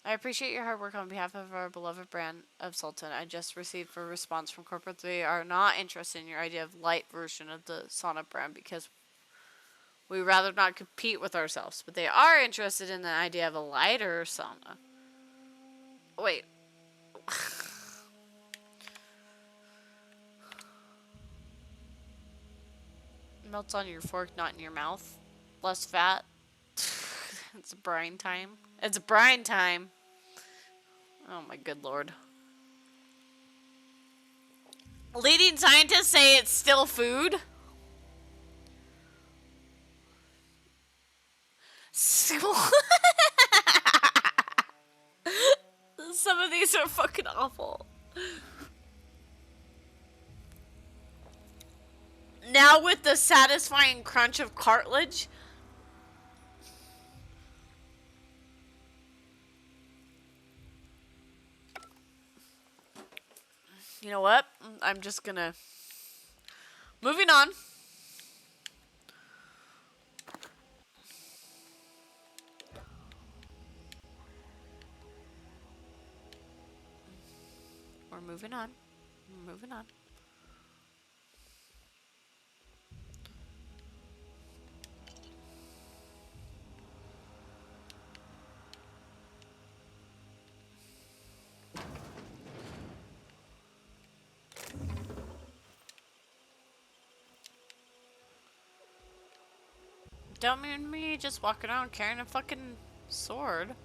I appreciate your hard work on behalf of our beloved brand of Sultan. I just received a response from corporate. They are not interested in your idea of light version of the sauna brand because we rather not compete with ourselves. But they are interested in the idea of a lighter sauna. Wait. Melts on your fork, not in your mouth. Less fat. It's brine time. It's brine time. Oh my good lord. Leading scientists say it's still food. Some of these are fucking awful. Now with the satisfying crunch of cartilage. You know what? I'm just gonna... Moving on. We're moving on. We're moving on. Don't mean me just walking around carrying a fucking sword.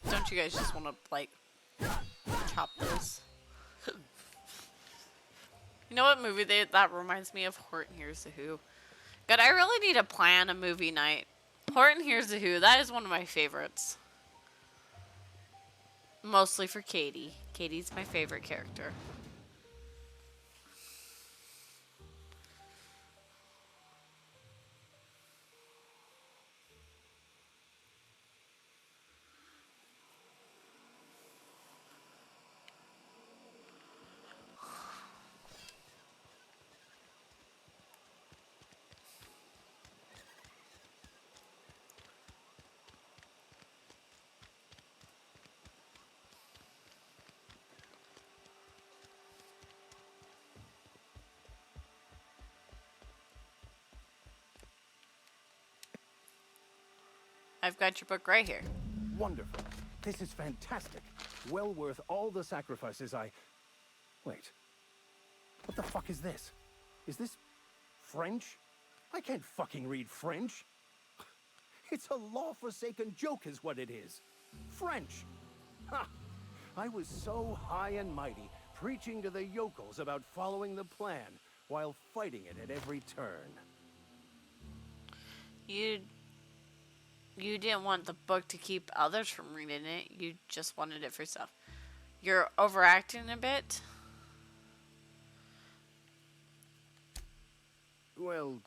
Don't you guys just want to, like, chop this? You know what movie that reminds me of? Horton Hears the Who. God, I really need to plan a movie night. Horton Hears the Who. That is one of my favorites. Mostly for Katie. Katie's my favorite character. I've got your book right here. Wonderful. This is fantastic. Well worth all the sacrifices I... Wait. What the fuck is this? Is this French? I can't fucking read French. It's a law-forsaken joke is what it is. French. Ha! I was so high and mighty, preaching to the yokels about following the plan, while fighting it at every turn. You didn't want the book to keep others from reading it. You just wanted it for yourself. You're overacting a bit. Well,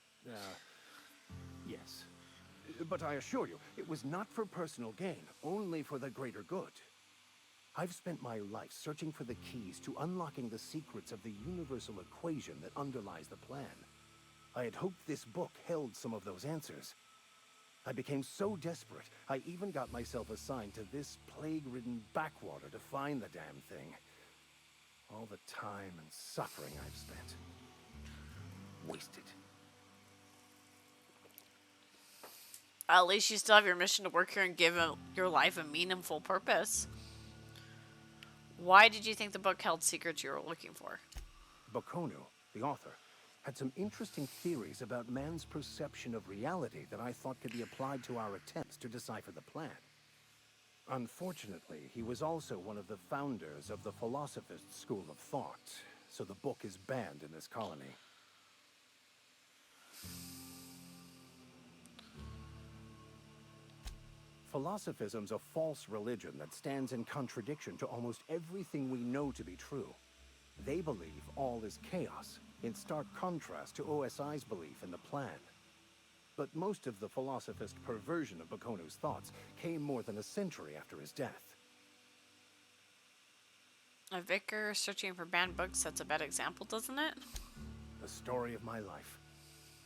yes. But I assure you, it was not for personal gain, only for the greater good. I've spent my life searching for the keys to unlocking the secrets of the universal equation that underlies the plan. I had hoped this book held some of those answers. I became so desperate, I even got myself assigned to this plague-ridden backwater to find the damn thing. All the time and suffering I've spent. Wasted. At least you still have your mission to work here and give your life a meaningful purpose. Why did you think the book held secrets you were looking for? Bokono, the author, had some interesting theories about man's perception of reality that I thought could be applied to our attempts to decipher the plan. Unfortunately, he was also one of the founders of the Philosophist school of thought, so the book is banned in this colony. Philosophism's a false religion that stands in contradiction to almost everything we know to be true. They believe all is chaos, in stark contrast to OSI's belief in the plan. But most of the philosophist perversion of Bakonu's thoughts came more than a century after his death. A vicar searching for banned books sets a bad example, doesn't it? The story of my life.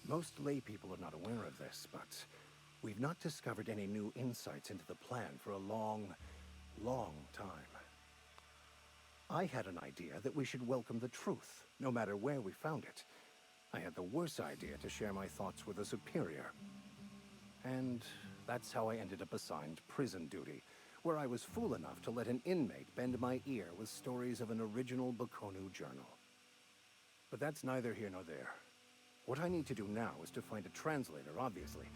Most lay people are not aware of this, but we've not discovered any new insights into the plan for a long, long time. I had an idea that we should welcome the truth, no matter where we found it. I had the worse idea to share my thoughts with a superior. And that's how I ended up assigned prison duty, where I was fool enough to let an inmate bend my ear with stories of an original Bakonu journal. But that's neither here nor there. What I need to do now is to find a translator, obviously.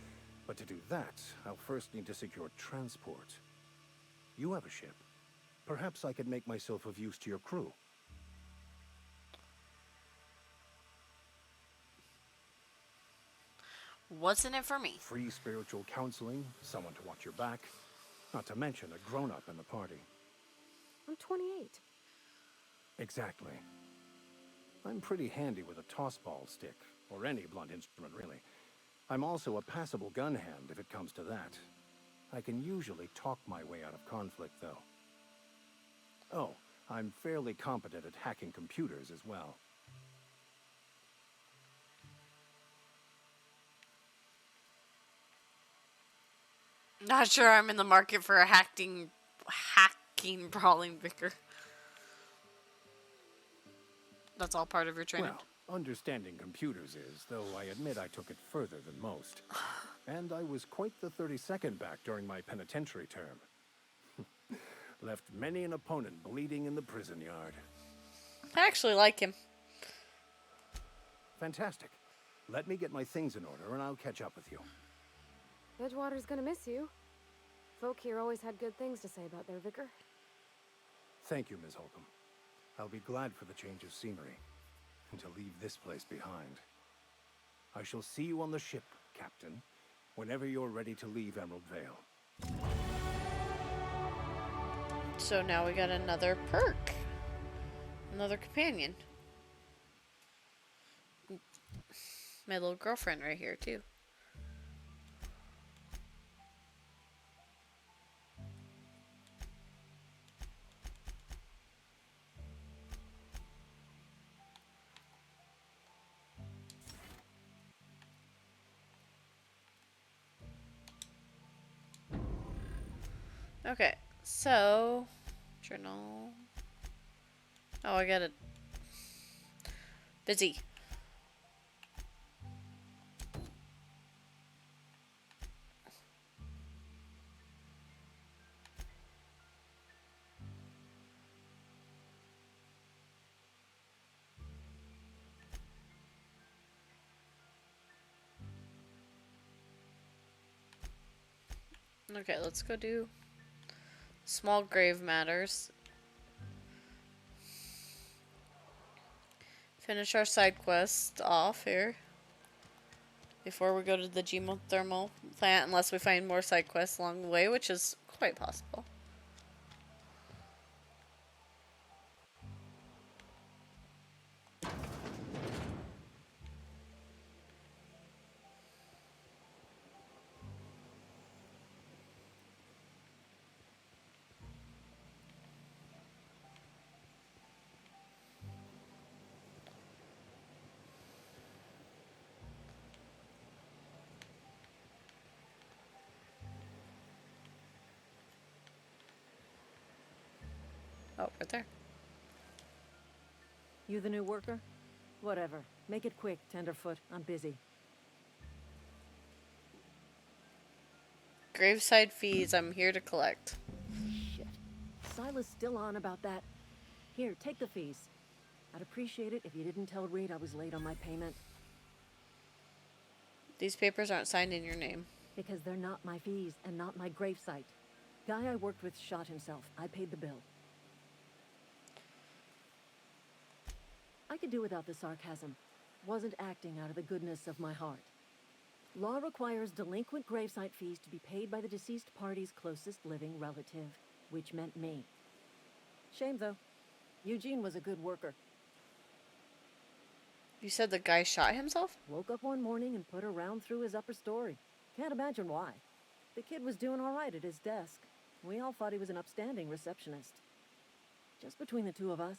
But to do that, I'll first need to secure transport. You have a ship. Perhaps I could make myself of use to your crew. What's in it for me? Free spiritual counseling, someone to watch your back, not to mention a grown-up in the party. I'm 28. Exactly. I'm pretty handy with a toss-ball stick, or any blunt instrument, really. I'm also a passable gun hand, if it comes to that. I can usually talk my way out of conflict, though. Oh, I'm fairly competent at hacking computers as well. Not sure I'm in the market for a hacking brawling vicar. That's all part of your training. Well, understanding computers is, though I admit I took it further than most. And I was quite the 32nd back during my penitentiary term. Left many an opponent bleeding in the prison yard. I actually like him. Fantastic. Let me get my things in order and I'll catch up with you. Edgewater's gonna miss you. Folk here always had good things to say about their vicar. Thank you, Ms. Holcomb. I'll be glad for the change of scenery, and to leave this place behind. I shall see you on the ship, Captain, whenever you're ready to leave Emerald Vale. So now we got another perk. Another companion. My little girlfriend right here, too. Okay, so journal. Oh, I got it. Busy. Okay, let's go do small grave matters. Finish our side quest off here before we go to the geothermal plant, unless we find more side quests along the way, which is quite possible. Oh, right there. You the new worker? Whatever. Make it quick, Tenderfoot. I'm busy. Graveside fees, I'm here to collect. Shit. Silas still on about that. Here, take the fees. I'd appreciate it if you didn't tell Reed I was late on my payment. These papers aren't signed in your name. Because they're not my fees and not my gravesite. Guy I worked with shot himself. I paid the bill. I could do without the sarcasm. Wasn't acting out of the goodness of my heart. Law requires delinquent gravesite fees to be paid by the deceased party's closest living relative, which meant me. Shame, though. Eugene was a good worker. You said the guy shot himself? Woke up one morning and put a round through his upper story. Can't imagine why. The kid was doing all right at his desk. We all thought he was an upstanding receptionist. Just between the two of us,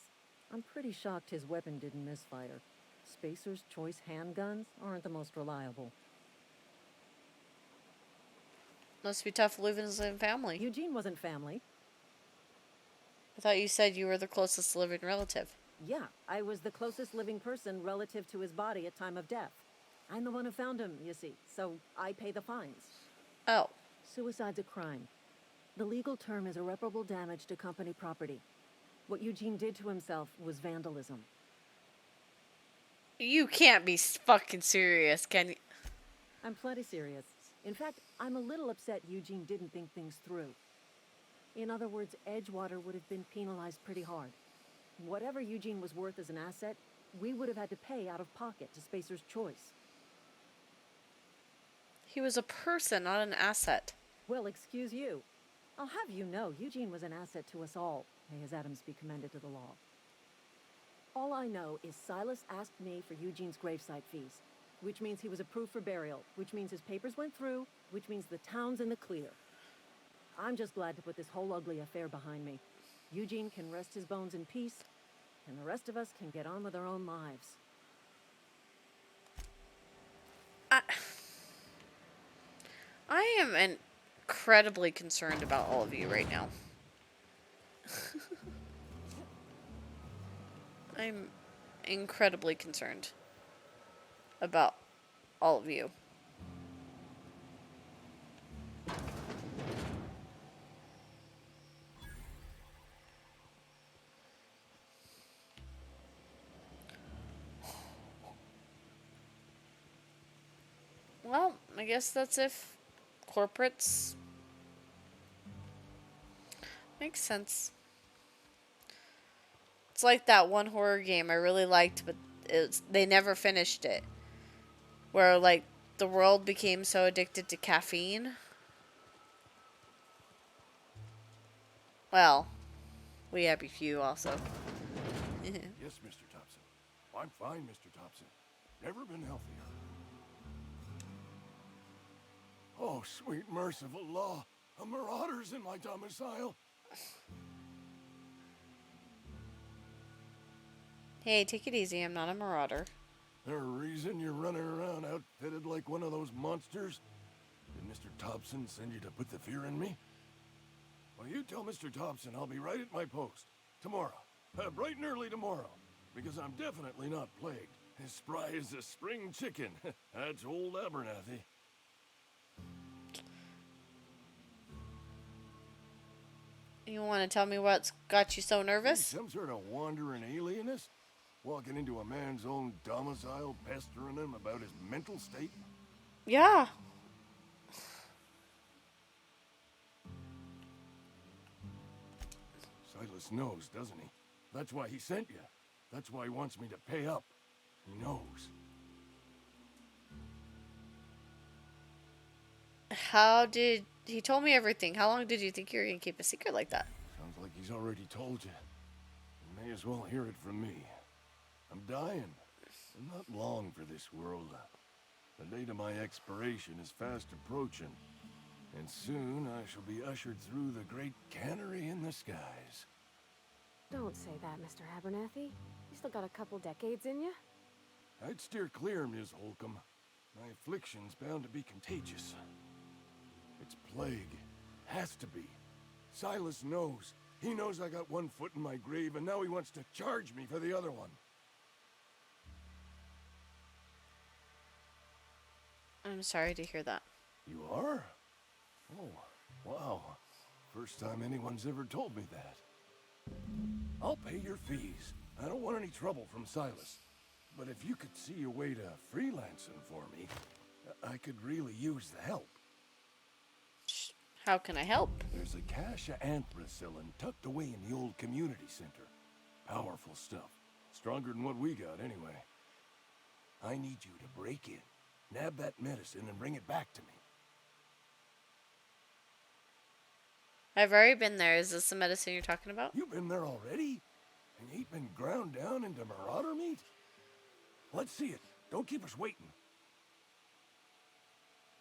I'm pretty shocked his weapon didn't misfire. Spacer's Choice handguns aren't the most reliable. Must be tough living as a family. Eugene wasn't family. I thought you said you were the closest living relative. Yeah, I was the closest living person relative to his body at time of death. I'm the one who found him, you see, so I pay the fines. Oh. Suicide's a crime. The legal term is irreparable damage to company property. What Eugene did to himself was vandalism. You can't be fucking serious, can you? I'm plenty serious. In fact, I'm a little upset Eugene didn't think things through. In other words, Edgewater would have been penalized pretty hard. Whatever Eugene was worth as an asset, we would have had to pay out of pocket to Spacer's Choice. He was a person, not an asset. Well, excuse you. I'll have you know, Eugene was an asset to us all. May his Adams be commended to the law. All I know is Silas asked me for Eugene's gravesite fees, which means he was approved for burial, which means his papers went through, which means the town's in the clear. I'm just glad to put this whole ugly affair behind me. Eugene can rest his bones in peace, and the rest of us can get on with our own lives. I am incredibly concerned about all of you right now. I'm incredibly concerned about all of you. Well, I guess that's if corporates makes sense. It's like that one horror game I really liked, but they never finished it. Where, like, the world became so addicted to caffeine. Well, we happy few also. Yes, Mr. Thompson. I'm fine, Mr. Thompson. Never been healthier. Oh, sweet merciful law. A marauder's in my domicile. Hey, take it easy. I'm not a marauder. There a reason you're running around outfitted like one of those monsters? Did Mr. Thompson send you to put the fear in me? Well, you tell Mr. Thompson I'll be right at my post. Tomorrow. Bright and early tomorrow. Because I'm definitely not plagued. As spry as a spring chicken. That's old Abernathy. You want to tell me what's got you so nervous? Some sort of wandering alienist? Walking into a man's own domicile, pestering him about his mental state? Yeah. Silas knows, doesn't he? That's why he sent you. That's why he wants me to pay up. He knows. How did... He told me everything. How long did you think you were going to keep a secret like that? Sounds like he's already told you. You may as well hear it from me. I'm dying. I'm not long for this world. The date of my expiration is fast approaching. And soon I shall be ushered through the great cannery in the skies. Don't say that, Mr. Abernathy. You still got a couple decades in you. I'd steer clear, Ms. Holcomb. My affliction's bound to be contagious. It's plague. Has to be. Silas knows. He knows I got one foot in my grave, and now he wants to charge me for the other one. I'm sorry to hear that. You are? Oh, wow. First time anyone's ever told me that. I'll pay your fees. I don't want any trouble from Silas. But if you could see a way to freelancing for me, I could really use the help. How can I help? There's a cache of anthracillin tucked away in the old community center. Powerful stuff. Stronger than what we got, anyway. I need you to break in, nab that medicine, and bring it back to me. I've already been there. Is this the medicine you're talking about? You've been there already? And you ain't been ground down into marauder meat? Let's see it. Don't keep us waiting.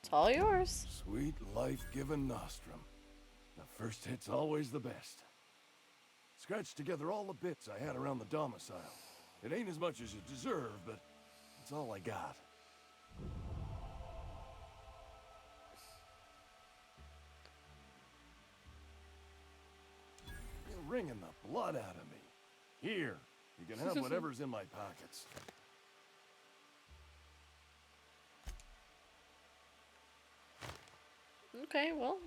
It's all yours. Sweet life-giving nostrum. The first hit's always the best. Scratched together all the bits I had around the domicile. It ain't as much as you deserve, but it's all I got. You're wringing the blood out of me. Here, you can have whatever's in my pockets. Okay, well.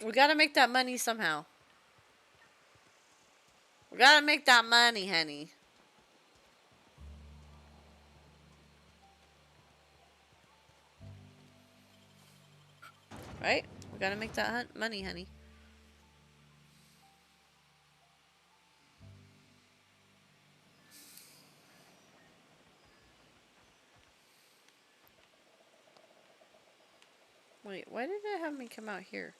We gotta make that money somehow. We gotta make that money, honey. Right? We gotta make that money, honey. Wait, why did it have me come out here?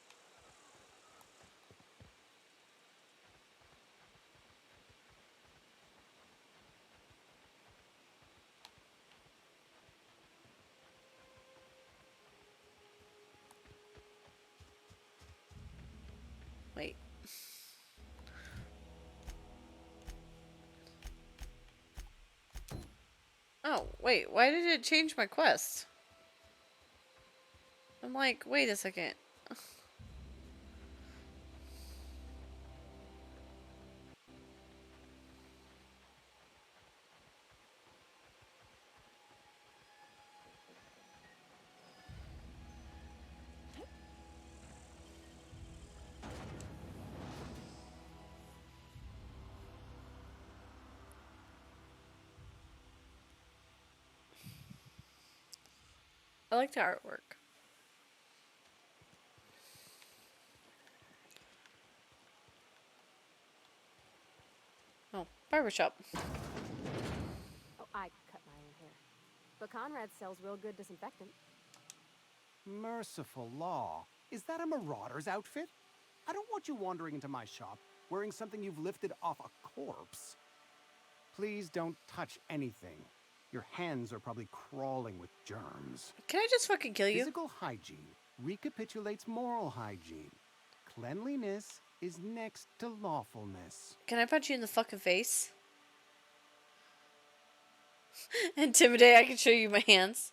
Wait. Oh, wait, why did it change my quest? I'm like, wait a second. I like the artwork. Oh, barbershop. Oh, I cut my own hair. But Conrad sells real good disinfectant. Merciful law. Is that a marauder's outfit? I don't want you wandering into my shop wearing something you've lifted off a corpse. Please don't touch anything. Your hands are probably crawling with germs. Can I just fucking kill you? Physical hygiene recapitulates moral hygiene. Cleanliness is next to lawfulness. Can I punch you in the fucking face? Intimidate, I can show you my hands.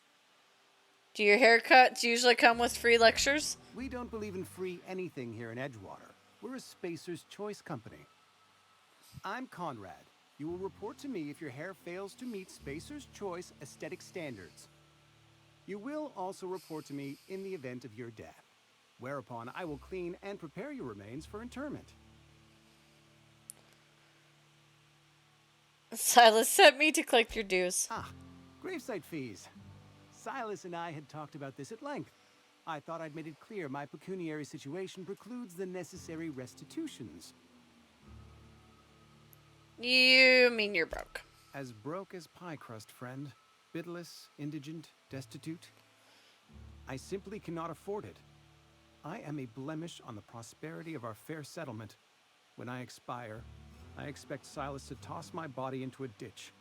Do your haircuts usually come with free lectures? We don't believe in free anything here in Edgewater. We're a Spacer's Choice company. I'm Conrad. You will report to me if your hair fails to meet Spacer's Choice aesthetic standards. You will also report to me in the event of your death, whereupon I will clean and prepare your remains for interment. Silas sent me to collect your dues. Ah, gravesite fees. Silas and I had talked about this at length. I thought I'd made it clear my pecuniary situation precludes the necessary restitutions. You mean you're broke. As broke as pie crust, friend. Bitless, indigent, destitute. I simply cannot afford it. I am a blemish on the prosperity of our fair settlement. When I expire, I expect Silas to toss my body into a ditch.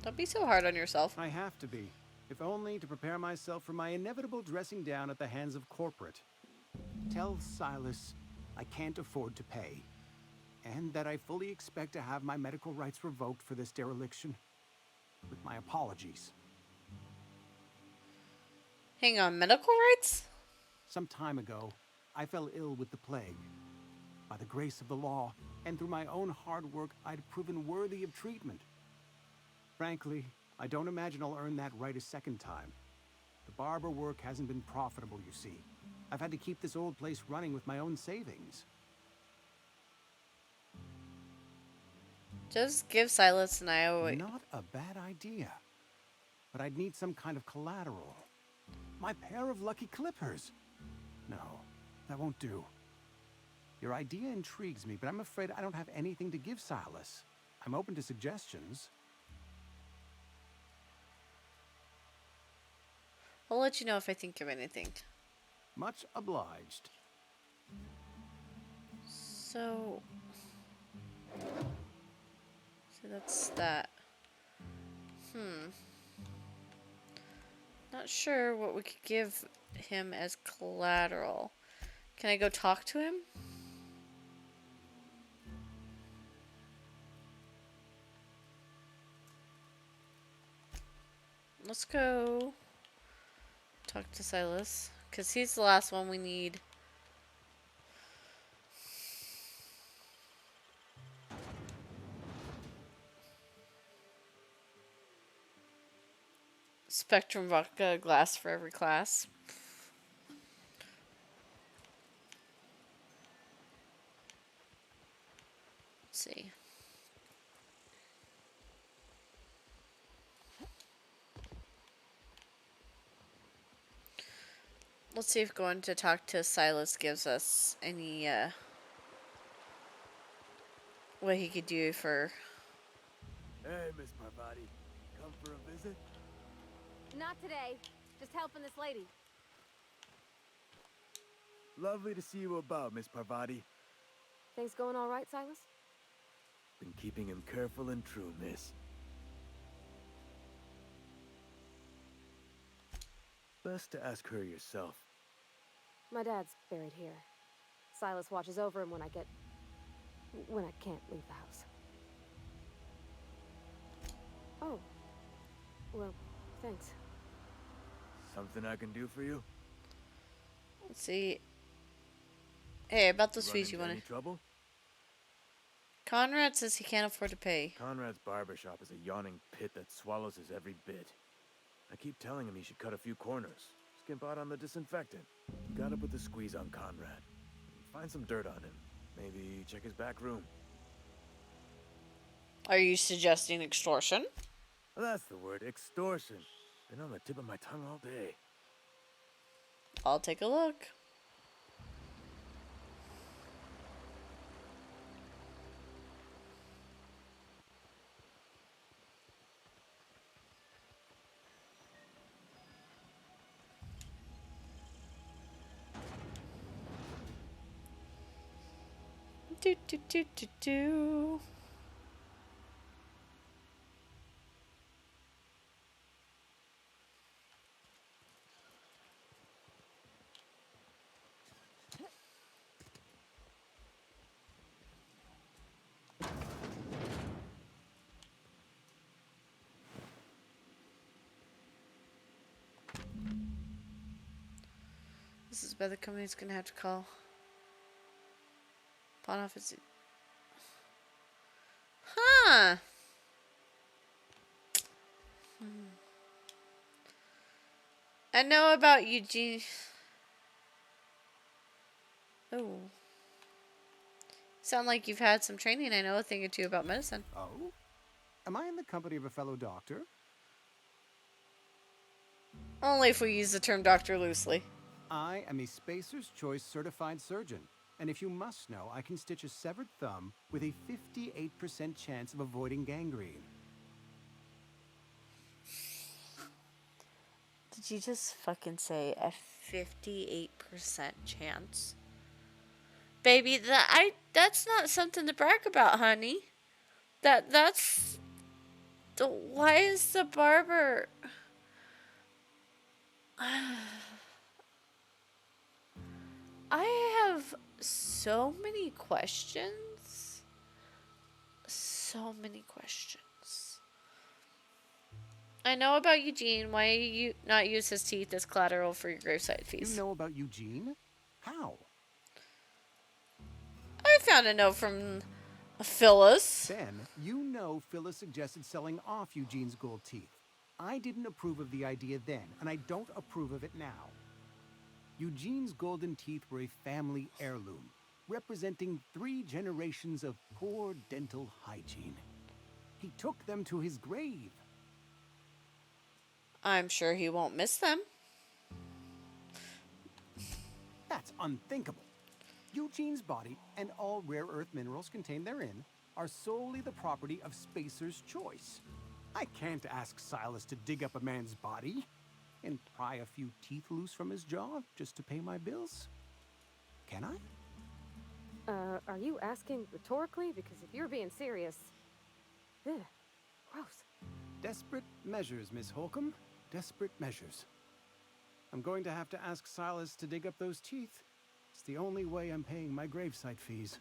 Don't be so hard on yourself. I have to be, if only to prepare myself for my inevitable dressing down at the hands of corporate. Tell Silas I can't afford to pay, and that I fully expect to have my medical rights revoked for this dereliction. With my apologies. Hang on, medical rights? Some time ago, I fell ill with the plague. By the grace of the law, and through my own hard work, I'd proven worthy of treatment. Frankly, I don't imagine I'll earn that right a second time. The barber work hasn't been profitable, you see. I've had to keep this old place running with my own savings. Just give Silas and I away. Not a bad idea. But I'd need some kind of collateral. My pair of lucky clippers. No, that won't do. Your idea intrigues me, but I'm afraid I don't have anything to give Silas. I'm open to suggestions. I'll let you know if I think of anything. Much obliged. So that's that. Not sure what we could give him as collateral. Can I go talk to him? Let's go talk to Silas, because he's the last one we need. Spectrum vodka, glass for every class. Let's see. Let's see if going to talk to Silas gives us any, what he could do for... Hey, Miss Parvati. Come for a visit? Not today. Just helping this lady. Lovely to see you about, Miss Parvati. Things going all right, Silas? Been keeping him careful and true, miss. Best to ask her yourself. My dad's buried here. Silas watches over him when I can't leave the house. Oh. Well, thanks. Something I can do for you? Let's see. Hey, about those Run fees you into want any to... trouble? Conrad says he can't afford to pay. Conrad's barbershop is a yawning pit that swallows his every bit. I keep telling him he should cut a few corners. Skimp out on the disinfectant. Gotta put the squeeze on Conrad. Find some dirt on him. Maybe check his back room. Are you suggesting extortion? Well, that's the word, extortion. Been on the tip of my tongue all day. I'll take a look. Do do do do do. This is where the company's gonna have to call. Pawn office. Huh. I know about Eugene. Oh. Sound like you've had some training. I know a thing or two about medicine. Oh? Am I in the company of a fellow doctor? Only if we use the term doctor loosely. I am a Spacer's Choice certified surgeon. And if you must know, I can stitch a severed thumb with a 58% chance of avoiding gangrene. Did you just fucking say a 58% chance? Baby, that's not something to brag about, honey. That's why is the barber I have so many questions. So many questions. I know about Eugene. Why you not use his teeth as collateral for your gravesite fees? You know about Eugene? How? I found a note from Phyllis. Then, you know Phyllis suggested selling off Eugene's gold teeth. I didn't approve of the idea then, and I don't approve of it now. Eugene's golden teeth were a family heirloom, representing 3 generations of poor dental hygiene. He took them to his grave. I'm sure he won't miss them. That's unthinkable. Eugene's body and all rare earth minerals contained therein are solely the property of Spacer's Choice. I can't ask Silas to dig up a man's body. and pry a few teeth loose from his jaw just to pay my bills? Can I? Are you asking rhetorically? Because if you're being serious... Ugh, gross. Desperate measures, Miss Holcomb. Desperate measures. I'm going to have to ask Silas to dig up those teeth. It's the only way I'm paying my gravesite fees.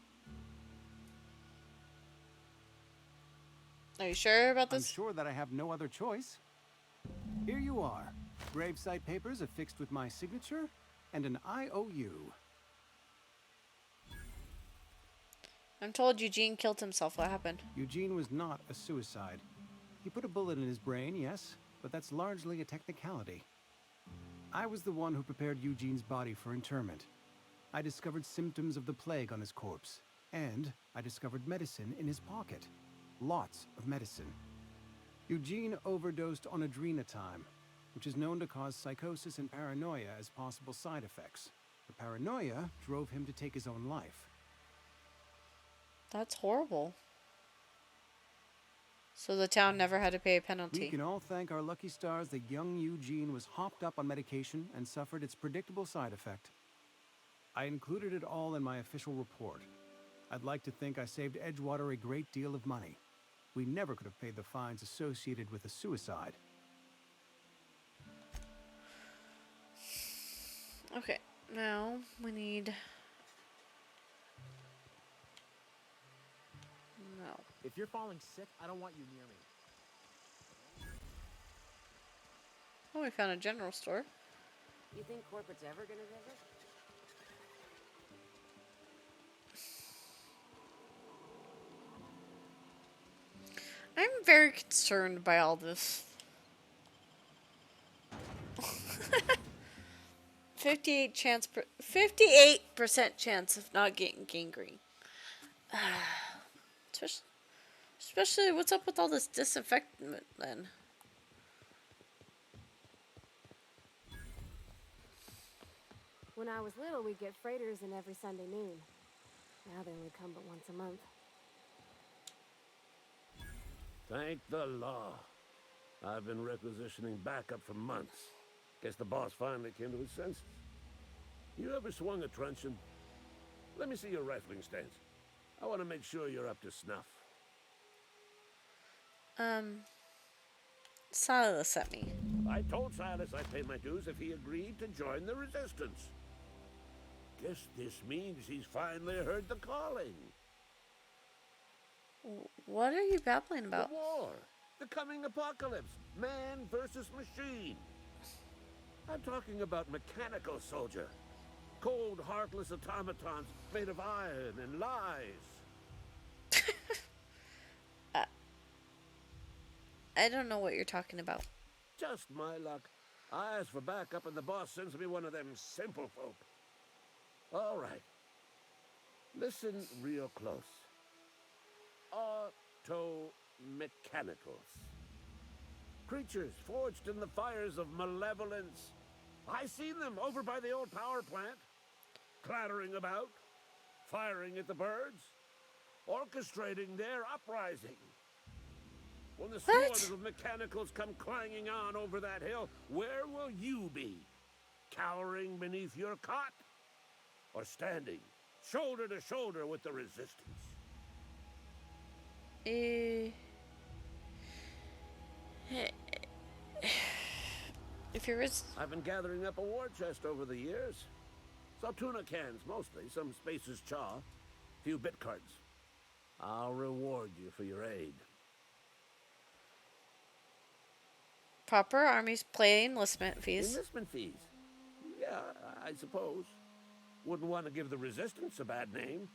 Are you sure about I'm this? sure that I have no other choice. Here you are. Gravesite papers affixed with my signature and an IOU. I'm told Eugene killed himself. What happened? Eugene was not a suicide. He put a bullet in his brain, yes, but that's largely a technicality. I was the one who prepared Eugene's body for interment. I discovered symptoms of the plague on his corpse, and I discovered medicine in his pocket. Lots of medicine. Eugene overdosed on adrenatime, which is known to cause psychosis and paranoia as possible side effects. The paranoia drove him to take his own life. That's horrible. So the town never had to pay a penalty. We can all thank our lucky stars that young Eugene was hopped up on medication and suffered its predictable side effect. I included it all in my official report. I'd like to think I saved Edgewater a great deal of money. We never could have paid the fines associated with a suicide. Okay, now we need... No. If you're falling sick, I don't want you near me. Oh, we found a general store. You think corporate's ever gonna visit? I'm very concerned by all this. 58% chance of not getting gangrene. Especially what's up with all this disinfectant then? When I was little, we'd get freighters in every Sunday noon. Now they only come but once a month. Thank the law. I've been requisitioning backup for months. Guess the boss finally came to his senses. You ever swung a truncheon? Let me see your rifling stance. I want to make sure you're up to snuff. Silas sent me. I told Silas I'd pay my dues if he agreed to join the resistance. Guess this means he's finally heard the calling. What are you babbling about? The war. The coming apocalypse. Man versus machine. I'm talking about mechanical soldier. Cold, heartless automatons made of iron and lies. I don't know what you're talking about. Just my luck. I ask for backup and the boss sends me one of them simple folk. All right. Listen real close. Auto-mechanicals. Creatures forged in the fires of malevolence. I seen them over by the old power plant. Clattering about. Firing at the birds. Orchestrating their uprising. When the sword of mechanicals come clanging on over that hill, where will you be? Cowering beneath your cot? Or standing, shoulder to shoulder with the resistance? If you're I've been gathering up a war chest over the years. Saw tuna cans mostly, some Spacer's chaw, few bit cards. I'll reward you for your aid. Proper armies pay enlistment fees. Enlistment fees? Yeah, I suppose. Wouldn't want to give the resistance a bad name.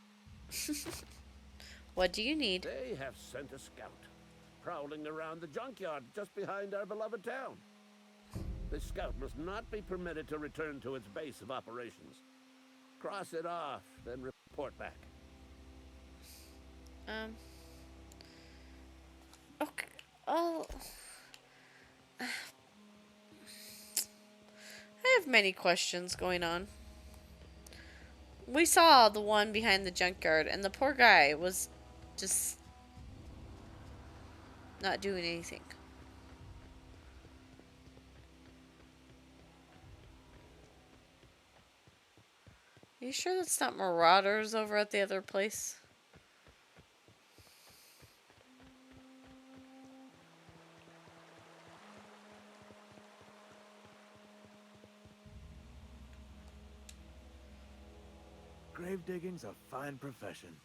What do you need? They have sent a scout, prowling around the junkyard just behind our beloved town. This scout must not be permitted to return to its base of operations. Cross it off, then report back. Okay. Oh. I have many questions going on. We saw the one behind the junkyard, and the poor guy was just not doing anything. You sure that's not Marauders over at the other place? Grave digging's a fine profession.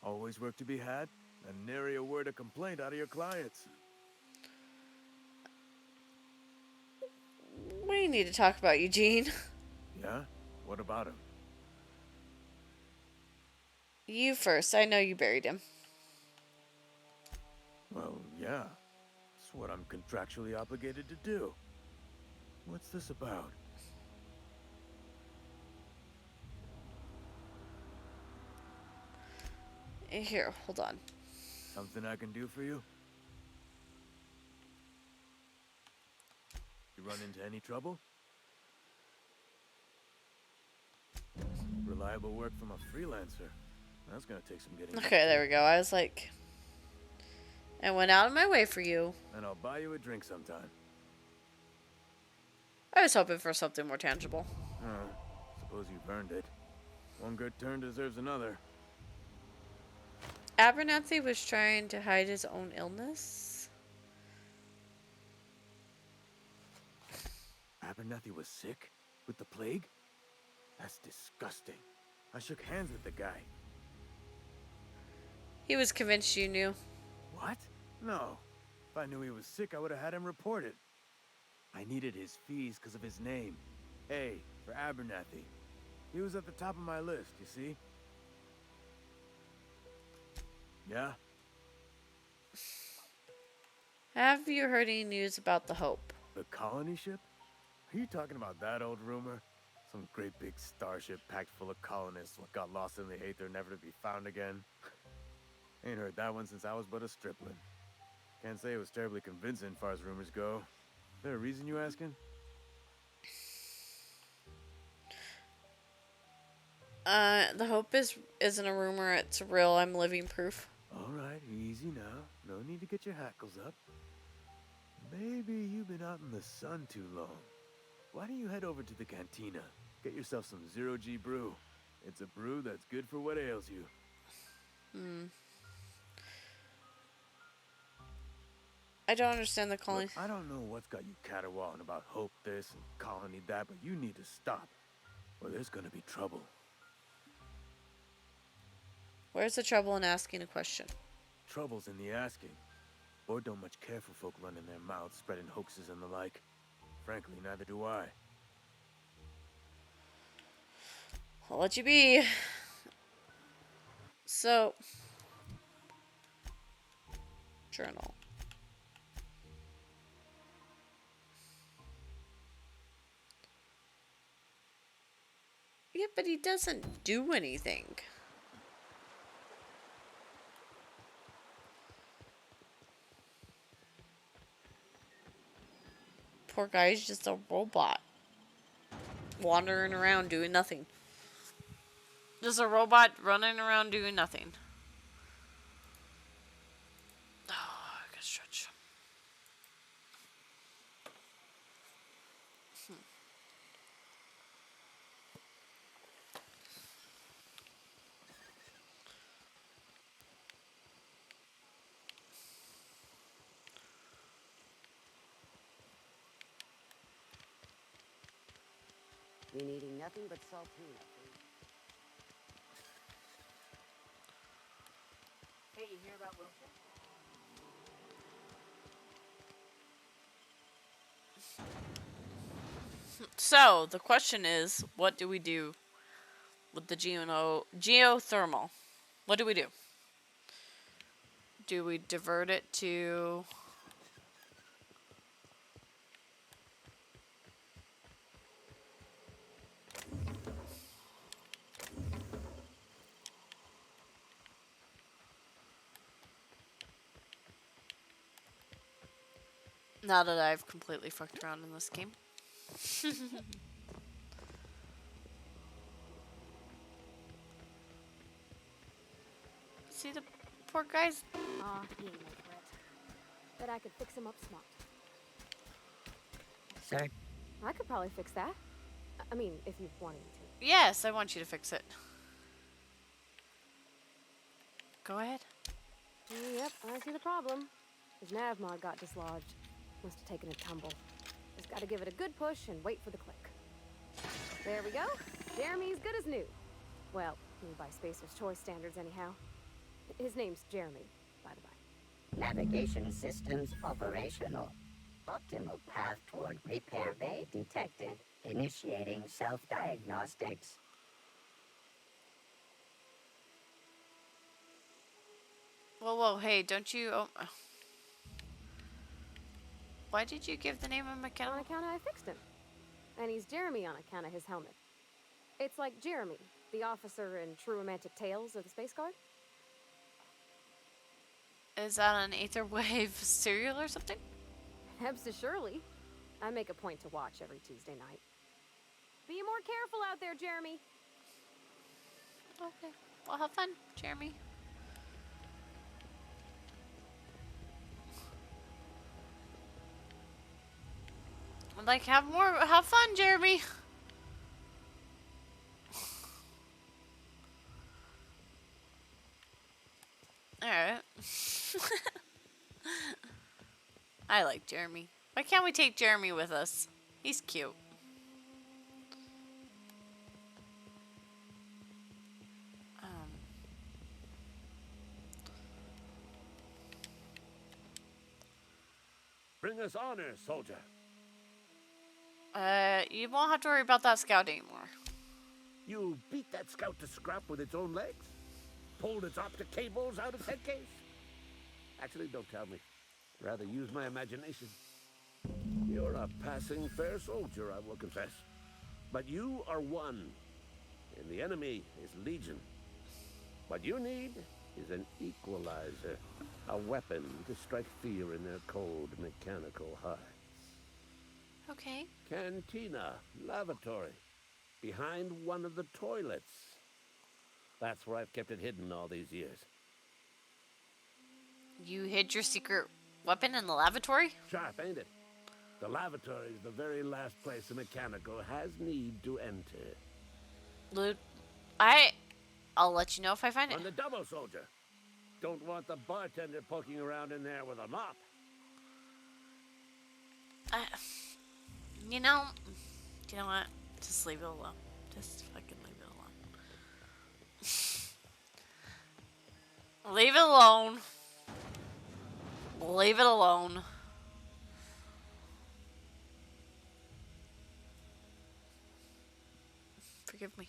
Always work to be had, and nary a word of complaint out of your clients. We need to talk about Eugene. Yeah? What about him? You first. I know you buried him. Well, yeah. It's what I'm contractually obligated to do. What's this about? Here, hold on. Something I can do for you? You run into any trouble? Reliable work from a freelancer. That's gonna take some getting used Okay, to. there we go. I was like, I went out of my way for you. And I'll buy you a drink sometime. I was hoping for something more tangible. Oh, suppose you've earned it. One good turn deserves another. Abernathy was trying to hide his own illness. Abernathy was sick? With the plague? That's disgusting. I shook hands with the guy. He was convinced you knew. What? No. If I knew he was sick, I would have had him reported. I needed his fees because of his name. A for Abernathy. He was at the top of my list, you see? Yeah? Have you heard any news about the Hope? The colony ship? Are you talking about that old rumor? Some great big starship packed full of colonists what got lost in the aether never to be found again? Ain't heard that one since I was but a stripling. Can't say it was terribly convincing as far as rumors go. Is there a reason you asking? The Hope isn't a rumor, it's real. I'm living proof. Alright, easy now. No need to get your hackles up. Maybe you've been out in the sun too long. Why don't you head over to the cantina? Get yourself some zero-G brew. It's a brew that's good for what ails you. I don't understand the colony. Look, I don't know what's got you caterwauling about hope this and colony that, but you need to stop, or there's gonna be trouble. Where's the trouble in asking a question? Trouble's in the asking. Or don't much care for folk running their mouths, spreading hoaxes and the like. Frankly, neither do I. I'll let you be. So, journal. Yeah, but he doesn't do anything. Poor guy's just a robot. Wandering around doing nothing. Just a robot running around doing nothing. Oh, I gotta stretch. Been eating nothing but saltine. Hey, you hear about Wilson? So, the question is, what do we do with the geothermal? What do we do? Do we divert it to... Now that I've completely fucked around in this game. See the poor guy's... Aw, he ain't no threat. Bet I could fix him up smart. Sorry? I could probably fix that. I mean, if you wanted me Yes, I want you to fix it. Go ahead. Yep, I see the problem. His nav mod got dislodged. Must have taken a tumble. Just gotta give it a good push and wait for the click. There we go. Jeremy's good as new. Well, new by Spacer's Choice standards anyhow. His name's Jeremy, by the by. Navigation systems operational. Optimal path toward repair bay detected. Initiating self-diagnostics. Whoa, whoa, hey, don't you... Oh, why did you give the name of McKenna? On account of I fixed him. And he's Jeremy on account of his helmet. It's like Jeremy, the officer in True Romantic Tales of the Space Guard. Is that an Aetherwave cereal or something? Hebs to Shirley. I make a point to watch every Tuesday night. Be more careful out there, Jeremy. Okay. Well, have fun, Jeremy. Like, have fun, Jeremy. Alright. I like Jeremy. Why can't we take Jeremy with us? He's cute. Bring us honor, soldier. You won't have to worry about that scout anymore. You beat that scout to scrap with its own legs? Pulled its optic cables out of its head case? Actually, don't tell me. Rather use my imagination. You're a passing fair soldier, I will confess. But you are one, and the enemy is legion. What you need is an equalizer, a weapon to strike fear in their cold mechanical hearts. Okay. Cantina, lavatory, behind one of the toilets. That's where I've kept it hidden all these years. You hid your secret weapon in the lavatory? Sharp, ain't it? The lavatory is the very last place a mechanical has need to enter. Lude, I'll let you know if I find it. On the double, soldier. Don't want the bartender poking around in there with a mop. You know what? Just leave it alone. Just fucking leave it alone. Leave it alone. Leave it alone. Forgive me.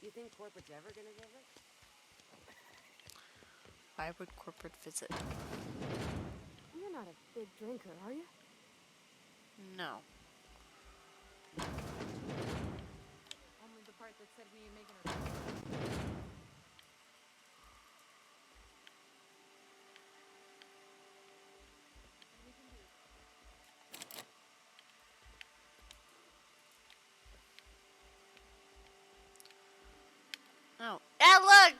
You think corporate's ever gonna visit? Why would corporate visit? You're not a big drinker, are you? No. Only the part that said we making her. Oh. Yeah, look!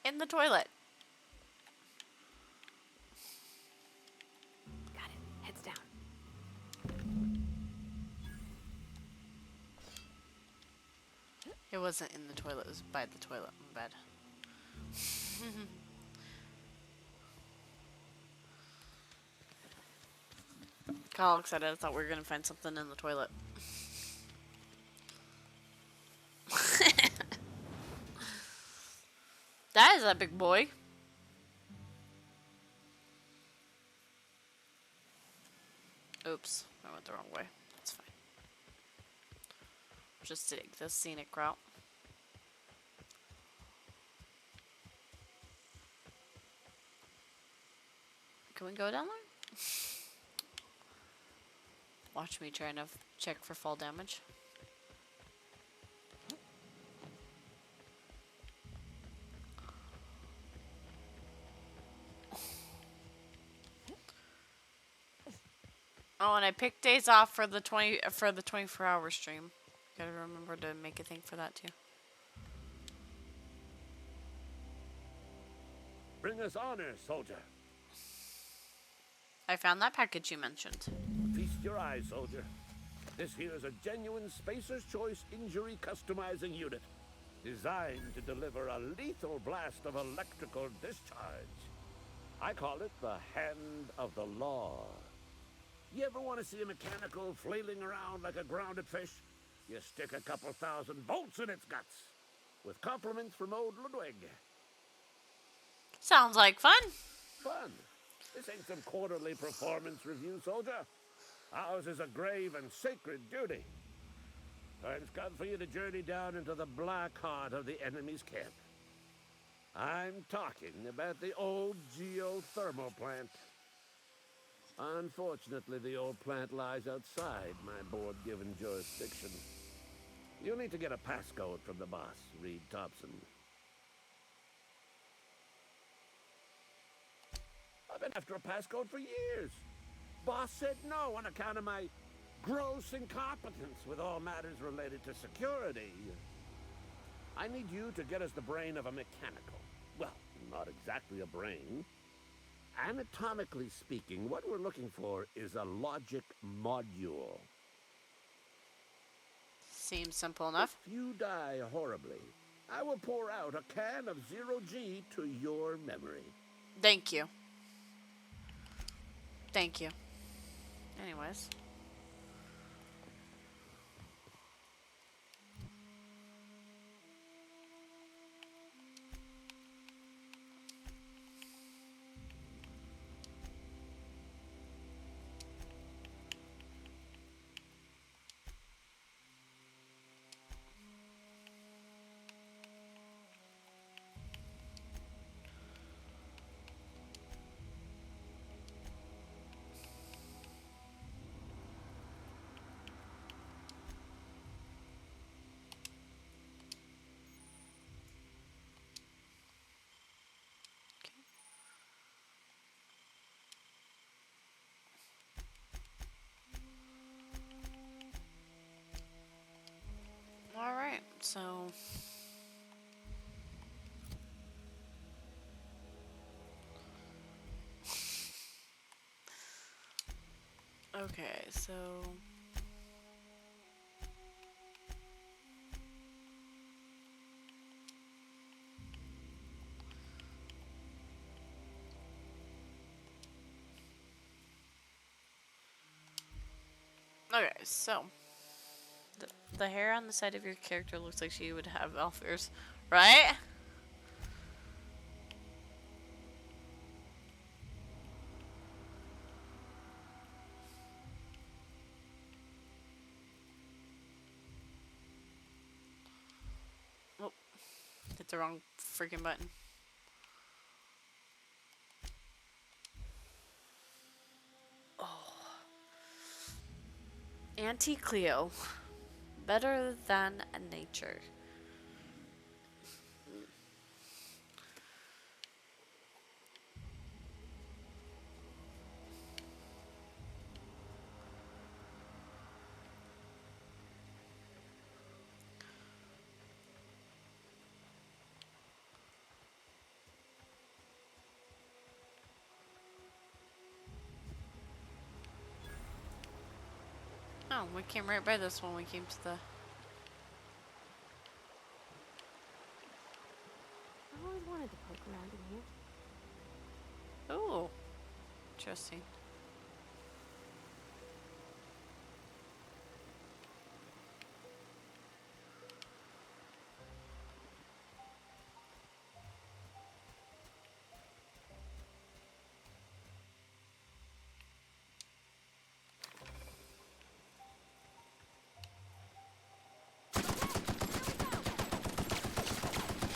In the toilet. Got it. Heads down. It wasn't in the toilet, it was by the toilet. My bad. Got all excited, I thought we were gonna find something in the toilet. That is a big boy. Oops, I went the wrong way. That's fine. Just take the scenic route. Can we go down there? Watch me trying to check for fall damage. Oh, and I picked days off for the 24-hour stream. Gotta remember to make a thing for that too. Bring us honor, soldier. I found that package you mentioned. Feast your eyes, soldier. This here is a genuine Spacer's Choice injury customizing unit, designed to deliver a lethal blast of electrical discharge. I call it the Hand of the Law. You ever want to see a mechanical flailing around like a grounded fish? You stick a couple thousand volts in its guts. With compliments from old Ludwig. Sounds like fun. Fun. This ain't some quarterly performance review, soldier. Ours is a grave and sacred duty. Time's come for you to journey down into the black heart of the enemy's camp. I'm talking about the old geothermal plant. Unfortunately, the old plant lies outside my board-given jurisdiction. You'll need to get a passcode from the boss, Reed Thompson. I've been after a passcode for years. Boss said no on account of my gross incompetence with all matters related to security. I need you to get us the brain of a mechanical. Well, not exactly a brain. Anatomically speaking, what we're looking for is a logic module. Seems simple enough. If you die horribly, I will pour out a can of zero-G to your memory. Thank you. Thank you. Anyways. All right, so okay, so okay, so the hair on the side of your character looks like she would have elf ears, right? Oh, hit the wrong freaking button. Oh. Auntie Cleo. Better than nature. Oh, we came right by this when we came to the... I've always wanted to poke around in here. Oh, interesting.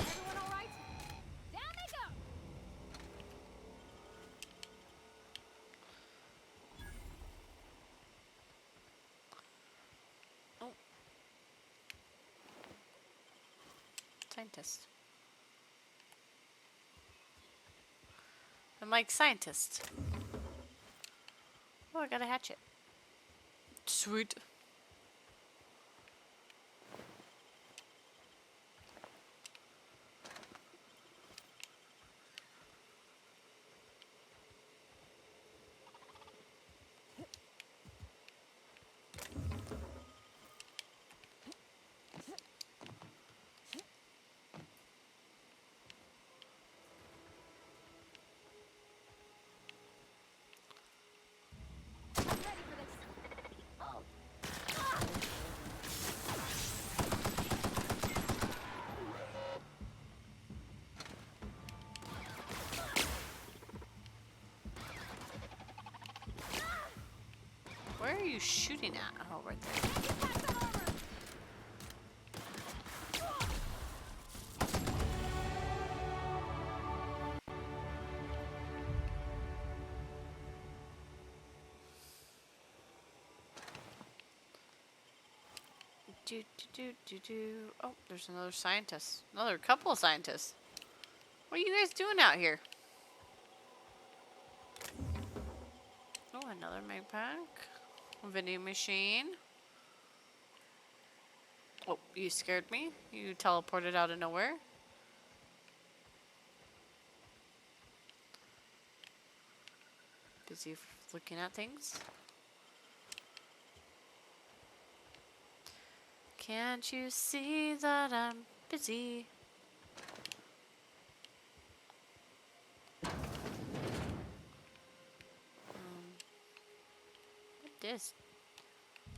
Everyone all right? Down they go! Oh. Scientist. I'm like scientist. Oh, I got a hatchet. Sweet. are you shooting at? Oh, right there. Oh, there's another scientist. Another couple of scientists. What are you guys doing out here? Oh, another mag pack. A vending machine. Oh, you scared me. You teleported out of nowhere. Busy looking at things. Can't you see that I'm busy? What this?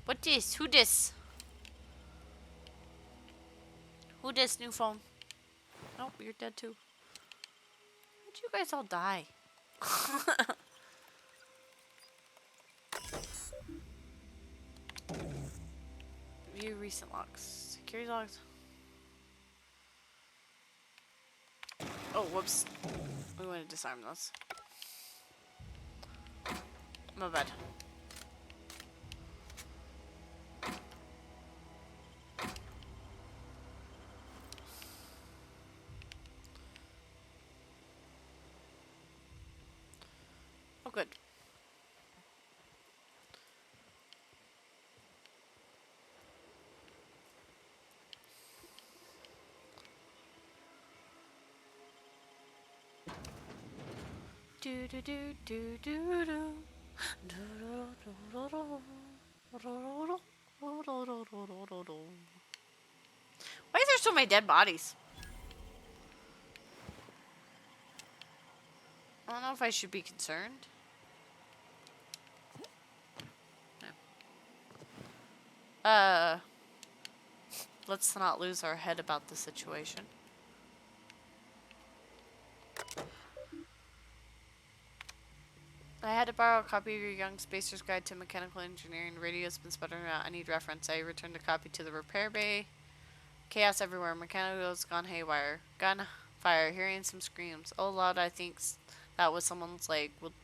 What this? Who this? Who this, new phone? Nope, you're dead too. How'd you guys all die? View recent logs. Security logs. Oh, whoops. We want to disarm those. My bad. Oh, good. Do do do do do do. Why is there so many dead bodies? I don't know if I should be concerned. Let's not lose our head about the situation. I had to borrow a copy of your Young Spacer's Guide to Mechanical Engineering. Radio's been sputtering out. I need reference. I returned a copy to the repair bay. Chaos everywhere. Mechanical's gone haywire. Gunfire. Hearing some screams. Oh, loud, I think that was someone's leg. Would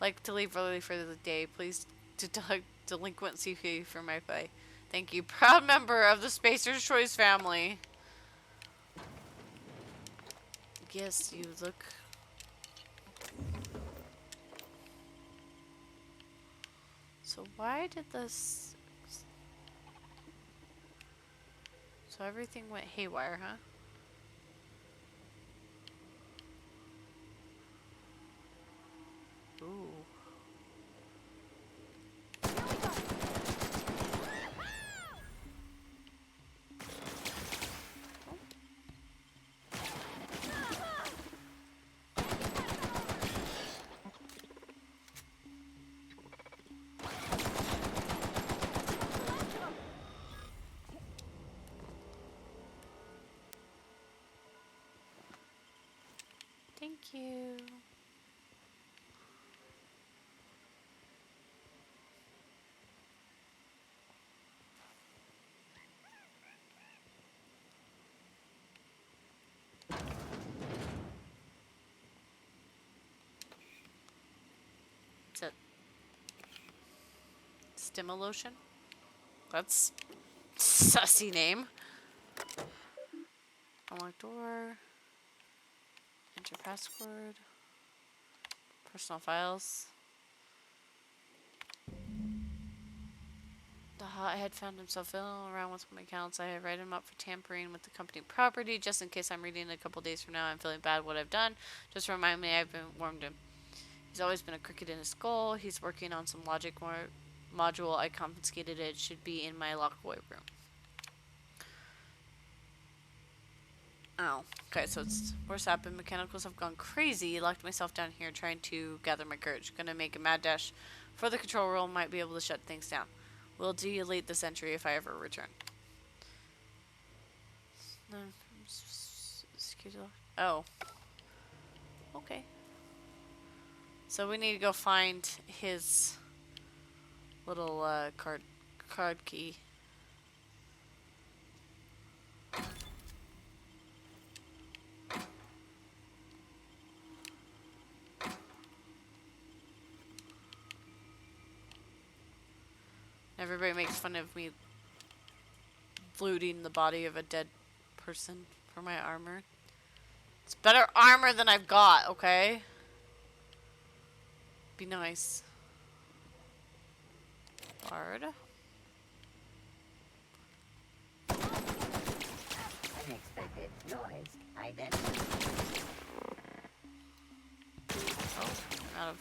like to leave early for the day. Please delinquent CP for my pay. Thank you. Proud member of the Spacer's Choice family. Yes, you look... So why did this... So everything went haywire, huh? Ooh. Thank you. Is it Stimolotion? That's sussy name. Unlock door. Enter password. Personal files. The hothead found himself fiddling around with my accounts. I had written him up for tampering with the company property, just in case I'm reading it a couple days from now. I'm feeling bad what I've done. Just remind me I've been warned him. He's always been a cricket in his skull. He's working on some logic module. I confiscated it. It should be in my lockaway room. Oh, okay, so it's worse happened. Mechanicals have gone crazy. Locked myself down here trying to gather my courage. Gonna make a mad dash for the control room. Might be able to shut things down. Will delete this entry if I ever return. Oh. Okay. So we need to go find his little card key. Everybody makes fun of me looting the body of a dead person for my armor. It's better armor than I've got, okay? Be nice. Bard. Unexpected noise identified. Oh, I'm out of...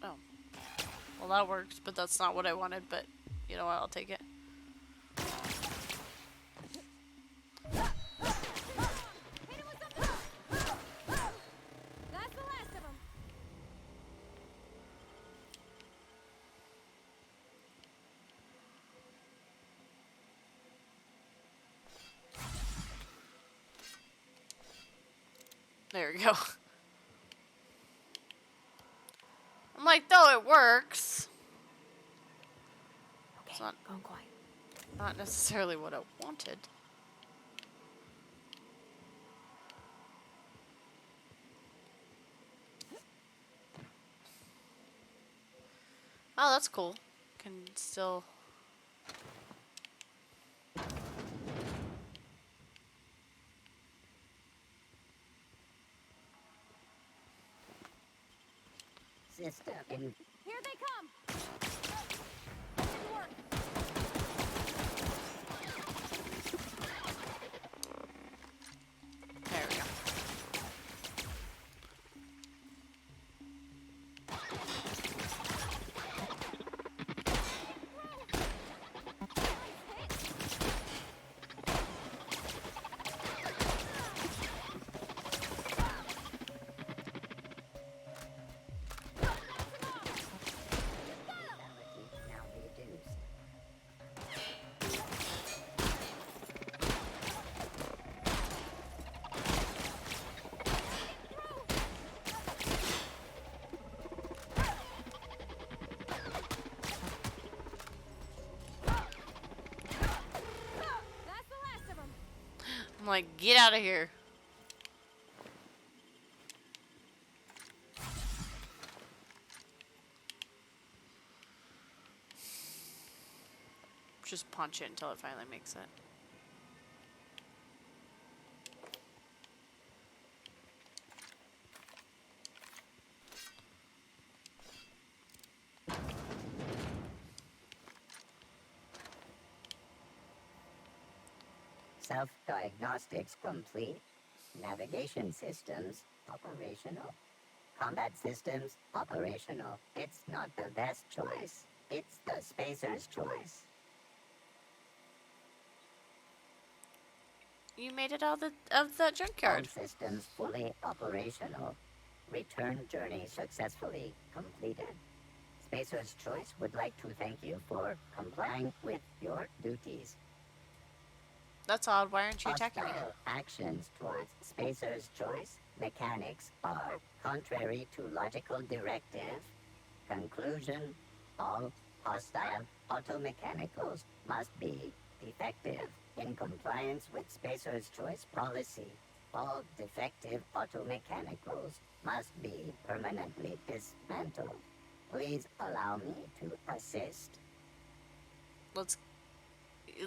Oh. Well, that works, but that's not what I wanted, but you know what, I'll take it. That's the last of them. There we go. I'm like, though it works. Okay, It's not, going quiet. not necessarily what I wanted. Oh, that's cool. Can still... System in Here they come. Didn't work. There we go. now reduced. That's the last of them. I'm like, get out of here. Just punch it until it finally makes it. Self-diagnostics complete. Navigation systems operational. Combat systems operational. It's not the best choice. It's the spacer's choice. You made it out of the junkyard. All systems fully operational. Return journey successfully completed. Spacer's Choice would like to thank you for complying with your duties. That's odd. Why aren't you attacking me? Hostile actions towards Spacer's Choice mechanics are contrary to logical directive. Conclusion: all hostile automechanicals must be defective. In compliance with Spacer's Choice policy, all defective automechanicals must be permanently dismantled. Please allow me to assist.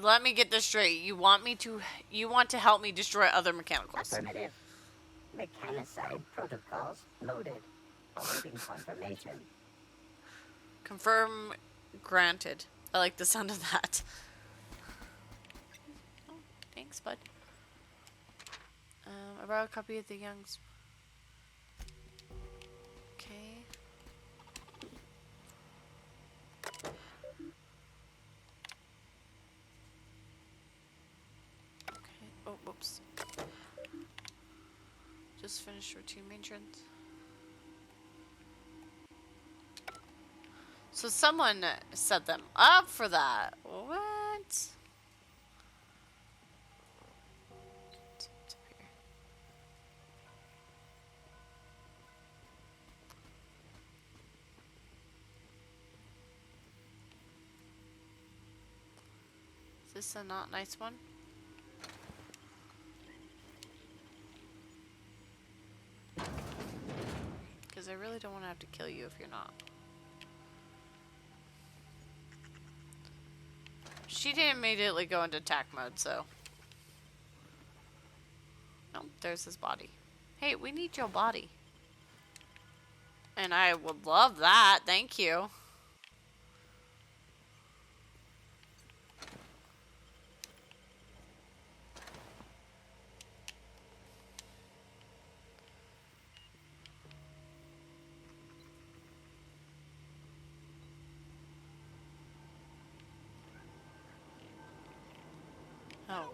Let me get this straight. You want to help me destroy other mechanicals? Affirmative. Mechanicide protocols loaded. Awaiting confirmation. Confirm granted. I like the sound of that. Oh, thanks, bud. I brought a copy of the Young's. Okay. Okay. Oh, whoops. Just finished routine maintenance. So someone set them up for that. What? What's up here? this a not nice one? Because I really don't want to have to kill you if you're not. She didn't immediately go into attack mode, so. Oh, there's his body. Hey, we need your body. And I would love that. Thank you. Oh.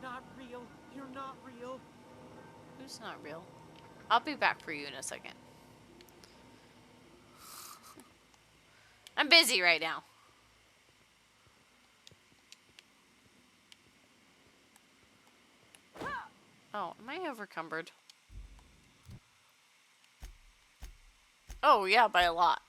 You're not real. You're not real. Who's not real? I'll be back for you in a second. I'm busy right now. Oh, am I overcumbered? Oh, yeah, by a lot.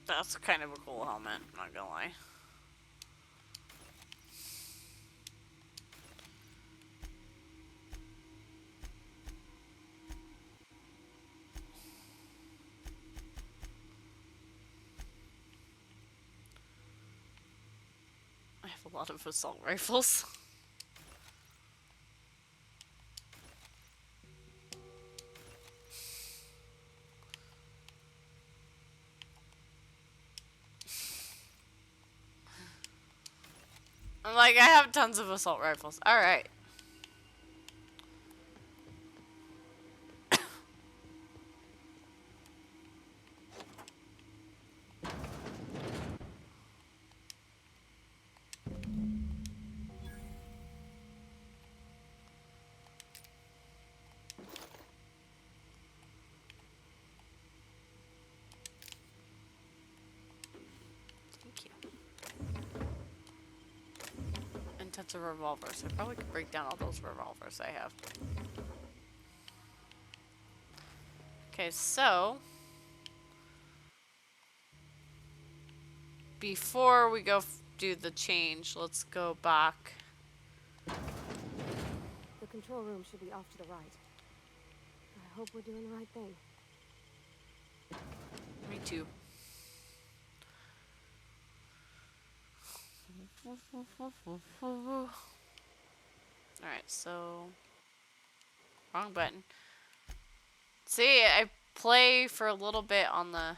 That's kind of a cool helmet, I'm not gonna lie. I have a lot of assault rifles. I'm like, I have tons of assault rifles. Alright. Intensive revolvers. I probably could break down all those revolvers I have. Okay, so before we go do the change, let's go back. The control room should be off to the right. I hope we're doing the right thing. Me too. Alright, so wrong button. See, I play for a little bit on the I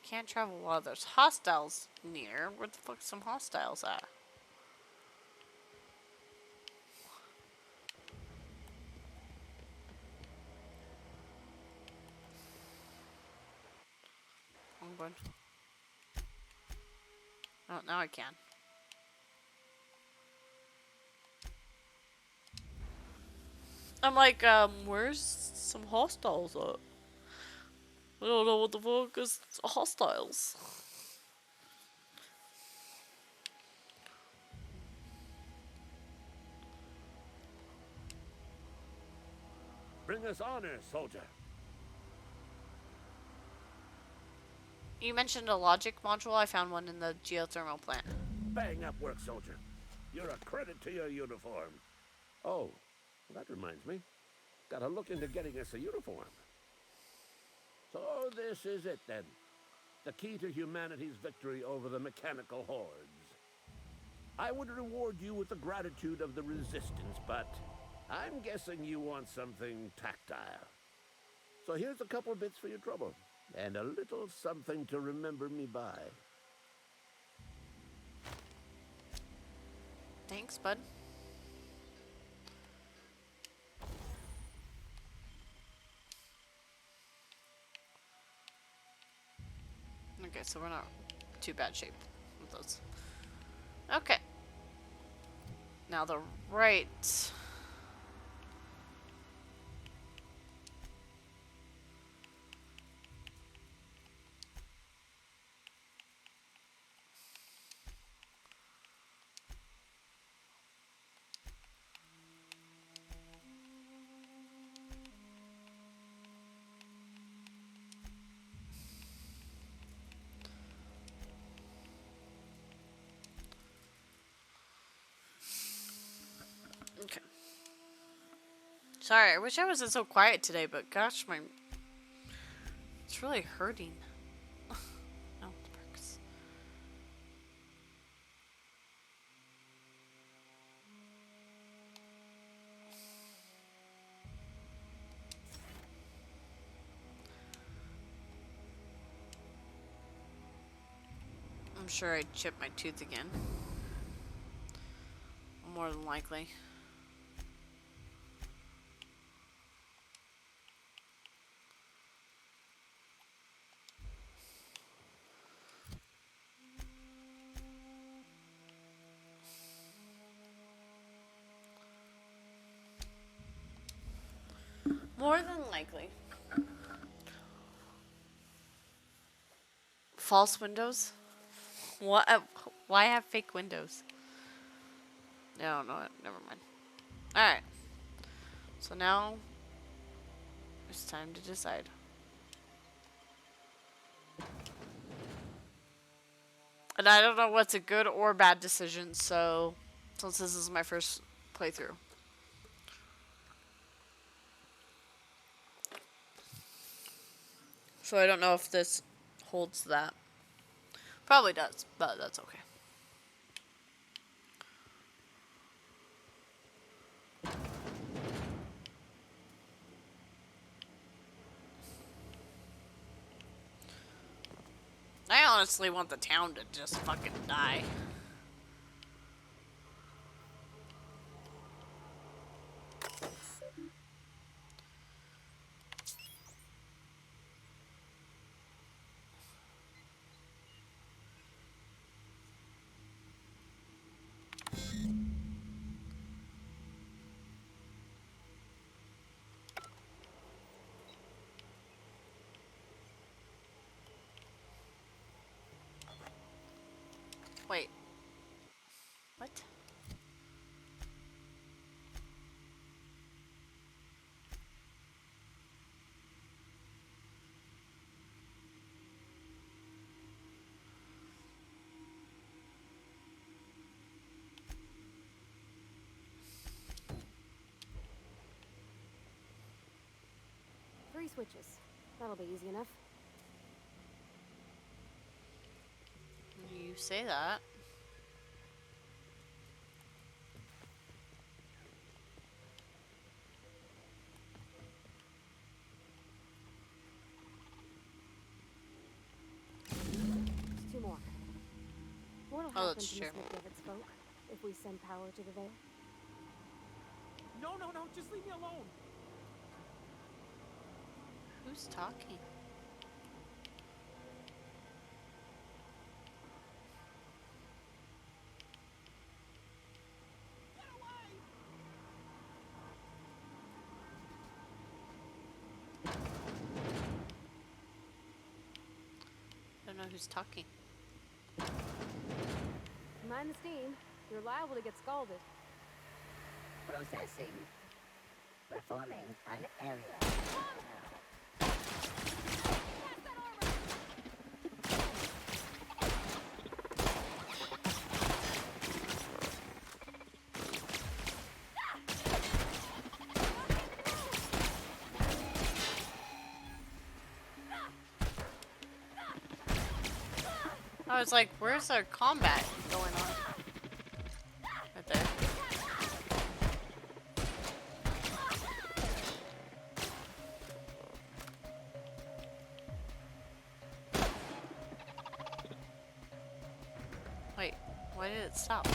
can't travel while there's hostiles near. Where the fuck's some hostiles at? One. Oh, now I can. I'm like, where's some hostiles at? I don't know what the fuck is hostiles. Bring us honor, soldier. You mentioned a logic module. I found one in the geothermal plant. Bang up work, soldier. You're a credit to your uniform. Oh, well, that reminds me. Gotta look into getting us a uniform. So this is it then. The key to humanity's victory over the mechanical hordes. I would reward you with the gratitude of the resistance, but I'm guessing you want something tactile. So here's a couple bits for your trouble, and a little something to remember me by. Thanks, bud. Okay, so we're not too bad shape with those. Okay. Now the right. Okay. Sorry, I wish I wasn't so quiet today, but gosh, it's really hurting. No, it works. I'm sure I'd chip my tooth again. More than likely. More than likely. False windows? What? Why have fake windows? No, never mind. Alright. So now it's time to decide. And I don't know what's a good or bad decision, so since this is my first playthrough. So I don't know if this holds that. Probably does, but that's okay. I honestly want the town to just fucking die. Wait. What? Three switches. That'll be easy enough. You say that. Just two more. What'll happen that's to true. Miss McDevitt's folk if we send power to the Vale? No, just leave me alone. Who's talking? I don't know who's talking. Mind the steam. You're liable to get scalded. Processing. Performing an area. I was like, where's our combat going on? Right there. Why did it stop?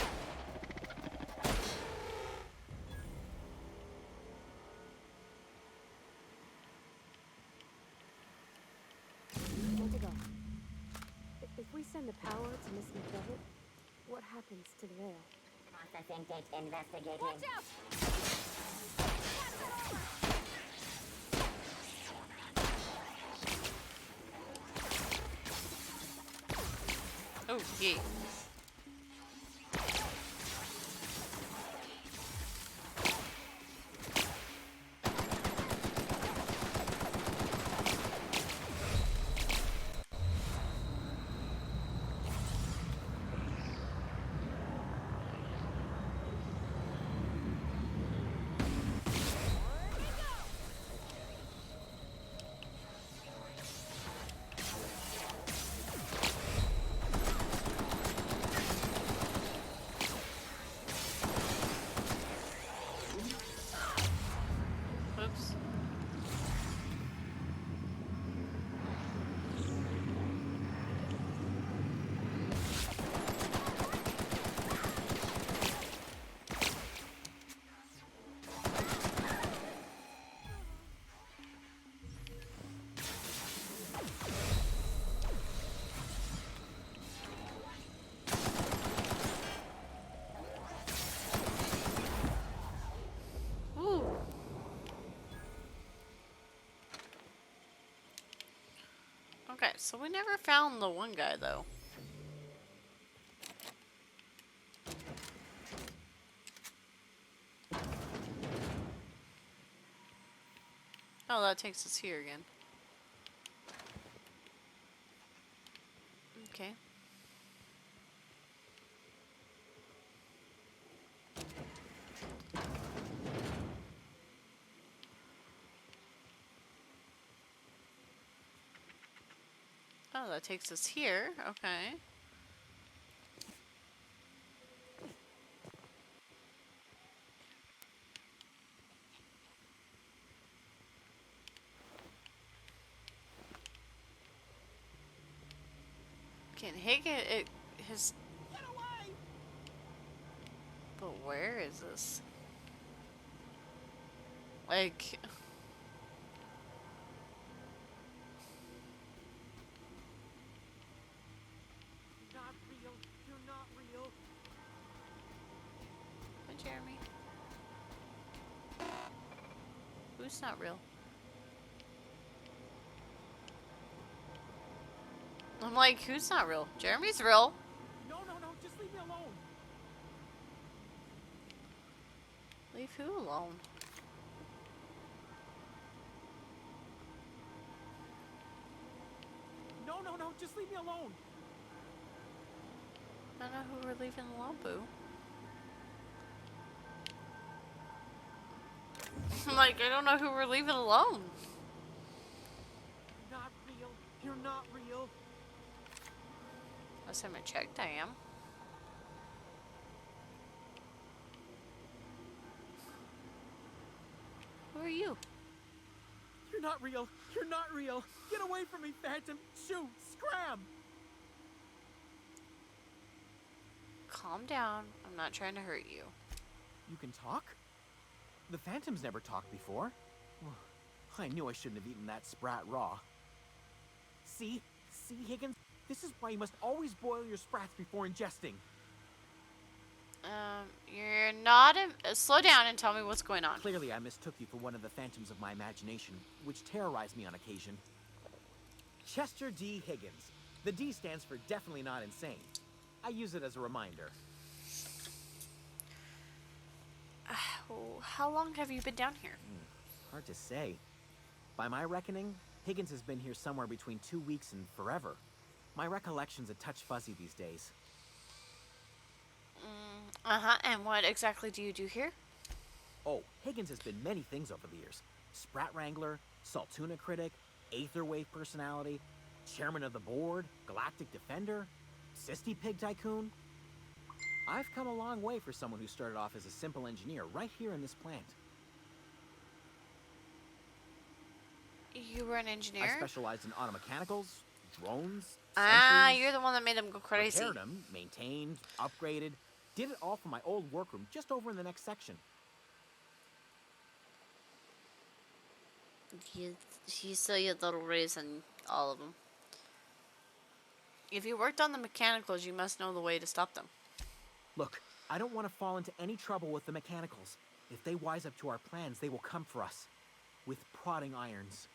Where to go? If we send the power to Miss McDevitt, what happens to the veil? Processing date investigating. Watch out! Oh, yeah. Oops. Ooh. Okay, so we never found the one guy though. Oh, that takes us here again. Okay. Oh, that takes us here. Okay. Can Higgin it his But where is this? Like Not real. You're not real. Hi, Jeremy. Who's not real? I'm like, who's not real? Jeremy's real. No, just leave me alone. Leave who alone? No, just leave me alone. I don't know who we're leaving alone, boo. I'm like, I don't know who we're leaving alone. Not real. You're not real. Last time I checked, I am. Who are you? You're not real. You're not real. Get away from me, Phantom. Shoot. Scram. Calm down. I'm not trying to hurt you. You can talk? The Phantom's never talked before. I knew I shouldn't have eaten that sprat raw. See, Higgins? This is why you must always boil your sprats before ingesting. You're not. Slow down and tell me what's going on. Clearly, I mistook you for one of the phantoms of my imagination, which terrorized me on occasion. Chester D. Higgins. The D stands for definitely not insane. I use it as a reminder. How long have you been down here? Hard to say. By my reckoning, Higgins has been here somewhere between 2 weeks and forever. My recollection's a touch fuzzy these days. And what exactly do you do here? Oh, Higgins has been many things over the years. Sprat Wrangler, Saltuna Critic, Aetherwave Personality, Chairman of the Board, Galactic Defender, Sisty Pig Tycoon. I've come a long way for someone who started off as a simple engineer right here in this plant. You were an engineer? I specialized in automechanicals, drones, Ah, sentries, you're the one that made them go crazy. repaired them, maintained, upgraded, did it all from my old workroom just over in the next section. You saw your little raise on all of them. If you worked on the mechanicals, you must know the way to stop them. Look, I don't want to fall into any trouble with the mechanicals. If they wise up to our plans, they will come for us. With prodding irons.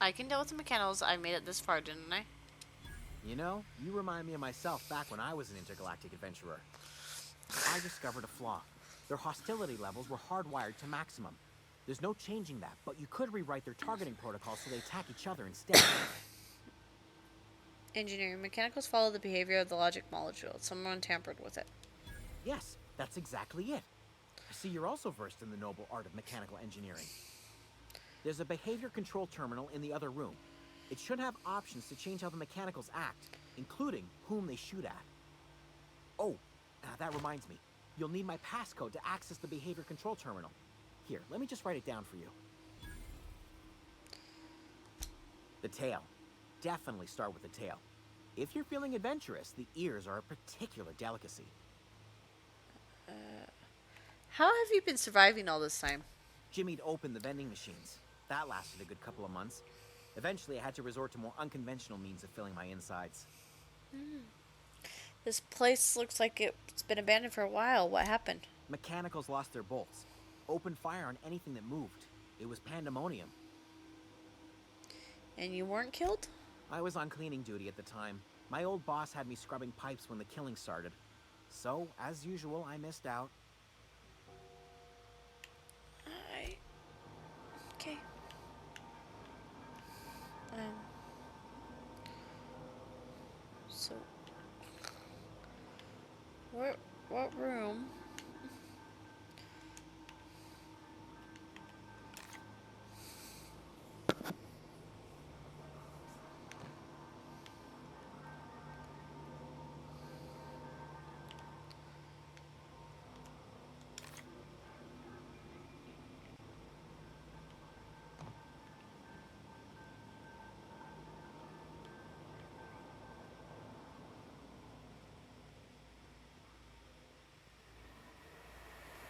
I can deal with the mechanicals. I made it this far, didn't I? You know, you remind me of myself back when I was an intergalactic adventurer. I discovered a flaw. Their hostility levels were hardwired to maximum. There's no changing that, but you could rewrite their targeting protocol so they attack each other instead. Engineering mechanicals follow the behavior of the logic molecule. Someone tampered with it. Yes, that's exactly it. I see you're also versed in the noble art of mechanical engineering. There's a behavior control terminal in the other room. It should have options to change how the mechanicals act, including whom they shoot at. Oh, that reminds me. You'll need my passcode to access the behavior control terminal. Here, let me just write it down for you. The tail. Definitely start with the tail. If you're feeling adventurous, the ears are a particular delicacy. How have you been surviving all this time? Jimmy'd opened the vending machines. That lasted a good couple of months. Eventually, I had to resort to more unconventional means of filling my insides. This place looks like it's been abandoned for a while. What happened? Mechanicals lost their bolts. Opened fire on anything that moved. It was pandemonium. And you weren't killed? I was on cleaning duty at the time. My old boss had me scrubbing pipes when the killing started. So, as usual, I missed out. Okay. So, what room?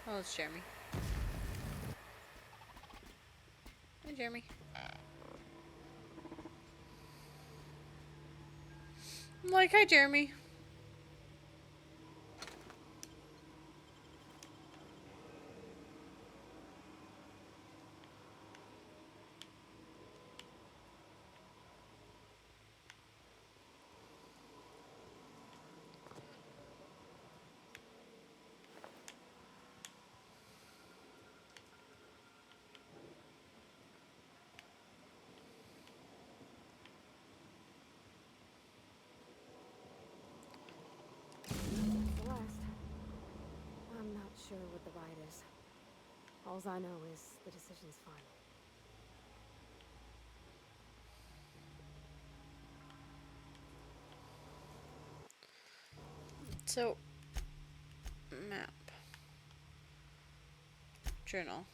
Oh, it's Jeremy. Hi, Jeremy. I'm like, hi, Jeremy. I'm not sure what the ride is. Alls I know is the decision's final. So, map. Journal.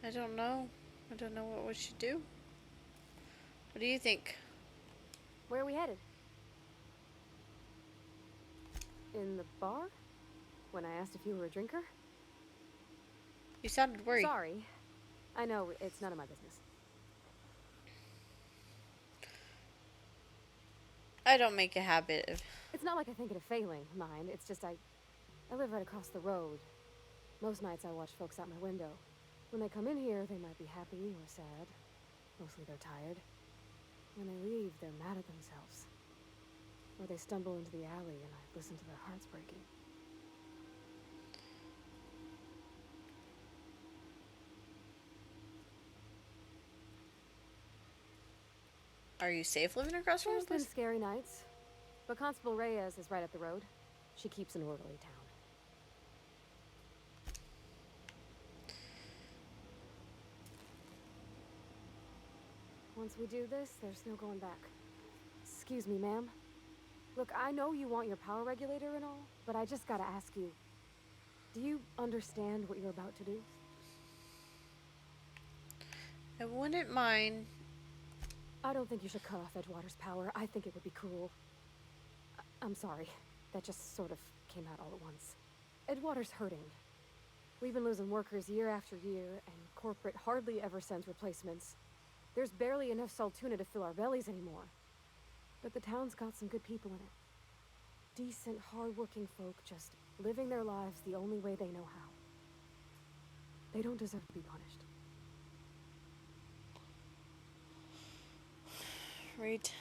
I don't know. I don't know what we should do. What do you think? Where are we headed? In the bar? When I asked if you were a drinker? You sounded worried. Sorry. I know, it's none of my business. I don't make a habit of... It's not like I think it a failing, mind. It's just I live right across the road. Most nights I watch folks out my window. When they come in here, they might be happy or sad. Mostly they're tired. When they leave, they're mad at themselves. Or they stumble into the alley and I listen to their hearts breaking. Are you safe living across from There's this been scary nights. But Constable Reyes is right up the road. she keeps an orderly town. Once we do this, there's no going back. Excuse me, ma'am. Look, I know you want your power regulator and all, but I just gotta ask you. Do you understand what you're about to do? I wouldn't mind. I don't think you should cut off Edgewater's power. I think it would be cruel. I'm sorry. That just sort of came out all at once. Edgewater's hurting. We've been losing workers year after year, and corporate hardly ever sends replacements. There's barely enough Saltuna to fill our bellies anymore. But the town's got some good people in it. Decent, hard-working folk just living their lives the only way they know how. They don't deserve to be punished. Right.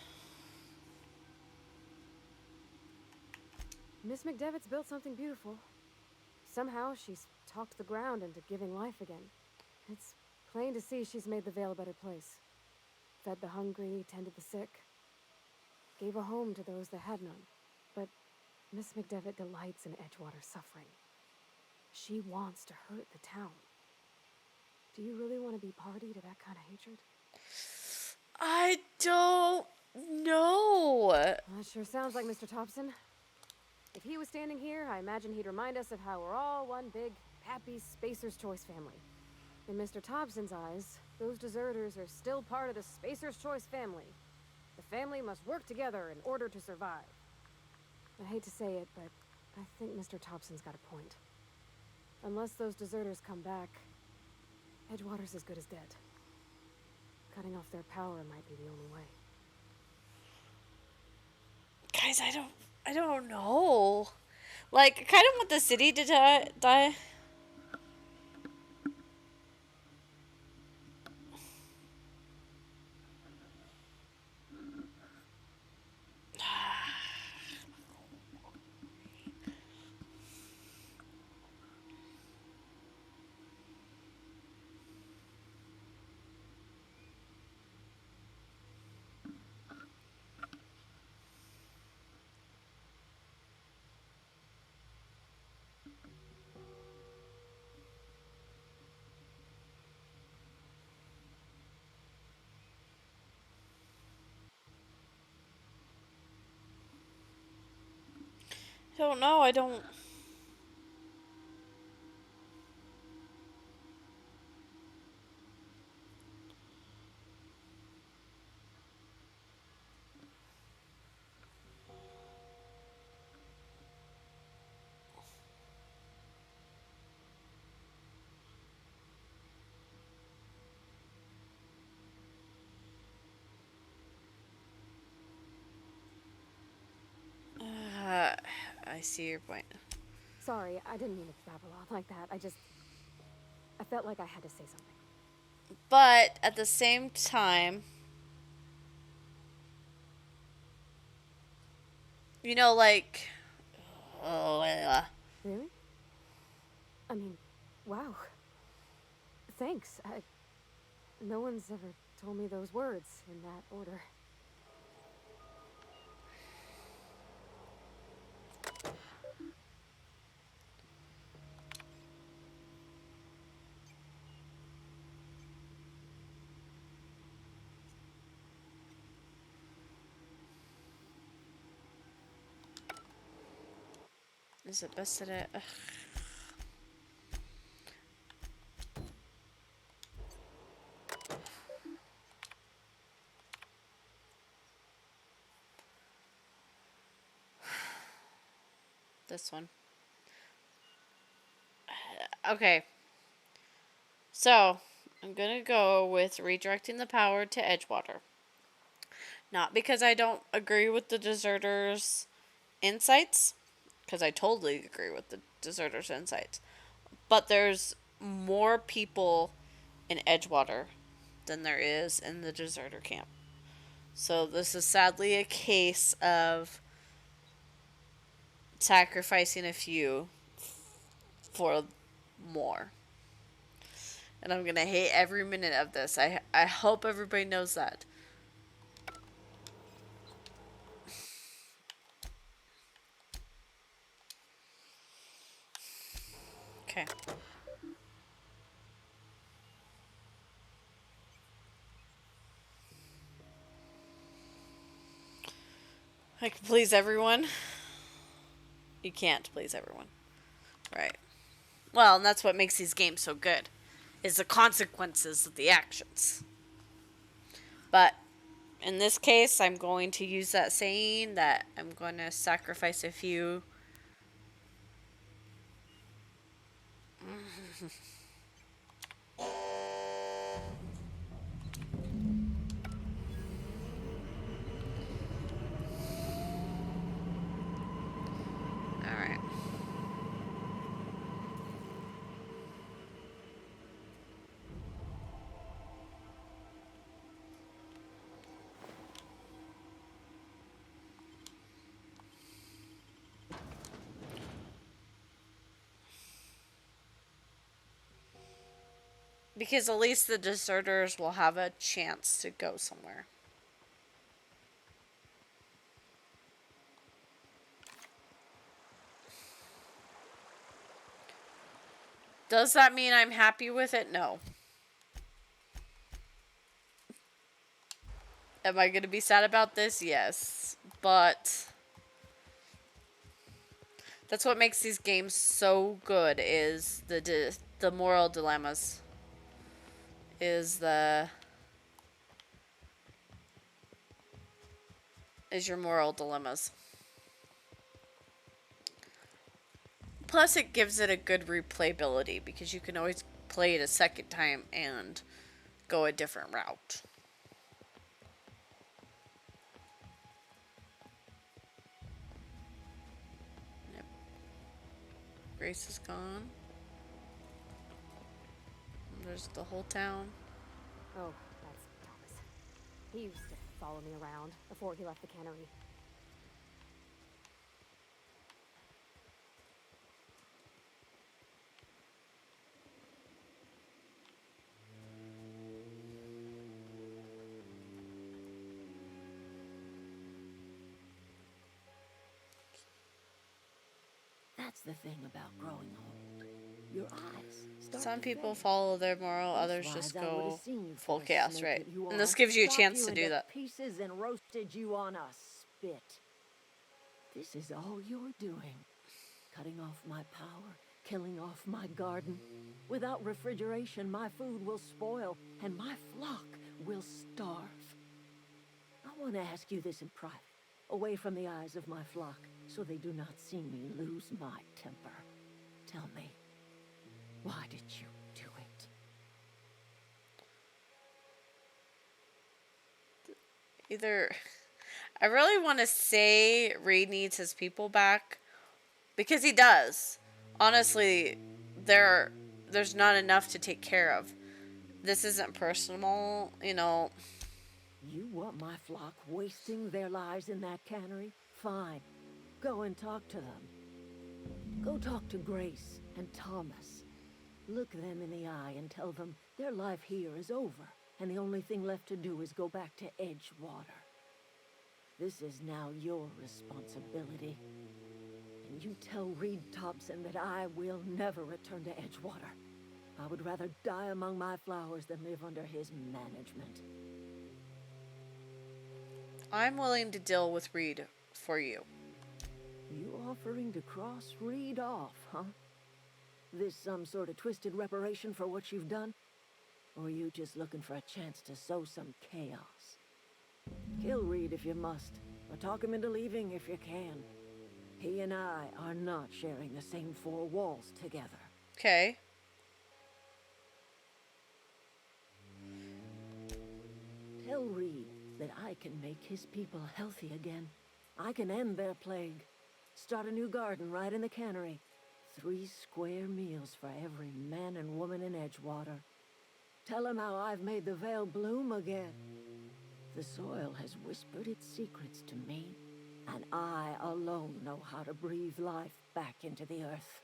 Miss McDevitt's built something beautiful. Somehow she's talked the ground into giving life again. It's plain to see she's made the Vale a better place. Fed the hungry, tended the sick. Gave a home to those that had none. But Miss McDevitt delights in Edgewater's suffering. She wants to hurt the town. Do you really want to be party to that kind of hatred? I don't know. That sure sounds like Mr. Thompson. If he was standing here, I imagine he'd remind us of how we're all one big, happy Spacer's Choice family. In Mr. Thompson's eyes, those deserters are still part of the Spacer's Choice family. The family must work together in order to survive. I hate to say it, but I think Mr. Thompson's got a point. Unless those deserters come back, Edgewater's as good as dead. Cutting off their power might be the only way. Guys, I don't know. Like, I kind of want the city to die. I don't know, I don't... I see your point. Sorry, I didn't mean to babble on like that. I felt like I had to say something. But at the same time, you know, like, Really? I mean, wow. Thanks. No one's ever told me those words in that order. Is it best that it? This one. Okay. So, I'm gonna go with redirecting the power to Edgewater. Not because I don't agree with the deserters' insights, because I totally agree with the deserters' insights. But there's more people in Edgewater than there is in the deserter camp. So this is sadly a case of sacrificing a few for more. And I'm gonna hate every minute of this. I hope everybody knows that. Okay. I can please everyone. You can't please everyone. Right. Well, and that's what makes these games so good, is the consequences of the actions. But in this case, I'm going to use that saying that I'm going to sacrifice a few. Alright. Because at least the deserters will have a chance to go somewhere. Does that mean I'm happy with it? No. Am I going to be sad about this? Yes. But that's what makes these games so good, is the moral dilemmas. Is your moral dilemmas. Plus, it gives it a good replayability because you can always play it a second time and go a different route. Yep. Grace is gone. There's the whole town. Oh, that's Thomas. He used to follow me around before he left the cannery. That's the thing about growing old. Your eyes start Some to people fade. follow their moral, others Lengthwise, just I would've go seen you full for a chaos, snake right? that you And this are, gives you a chopped chance you to do into that. pieces and roasted you on a spit. This is all you're doing. Cutting off my power, killing off my garden. Without refrigeration, my food will spoil, and my flock will starve. I want to ask you this in private, away from the eyes of my flock, so they do not see me lose my temper. Tell me, why did you do it? Either I really want to say Reed needs his people back, because he does. Honestly, there's not enough to take care of. This isn't personal, you know. You want my flock wasting their lives in that cannery? Fine. Go and talk to them. Go talk to Grace and Thomas. Look them in the eye and tell them their life here is over, and the only thing left to do is go back to Edgewater. This is now your responsibility. And you tell Reed Thompson that I will never return to Edgewater. I would rather die among my flowers than live under his management. I'm willing to deal with Reed for you. You offering to cross Reed off, huh? This some sort of twisted reparation for what you've done? Or are you just looking for a chance to sow some chaos? Kill Reed if you must, or talk him into leaving if you can. He and I are not sharing the same four walls together. Okay. Tell Reed that I can make his people healthy again. I can end their plague. Start a new garden right in the cannery. 3 square meals for every man and woman in Edgewater. Tell him how I've made the Vale bloom again. The soil has whispered its secrets to me, and I alone know how to breathe life back into the earth.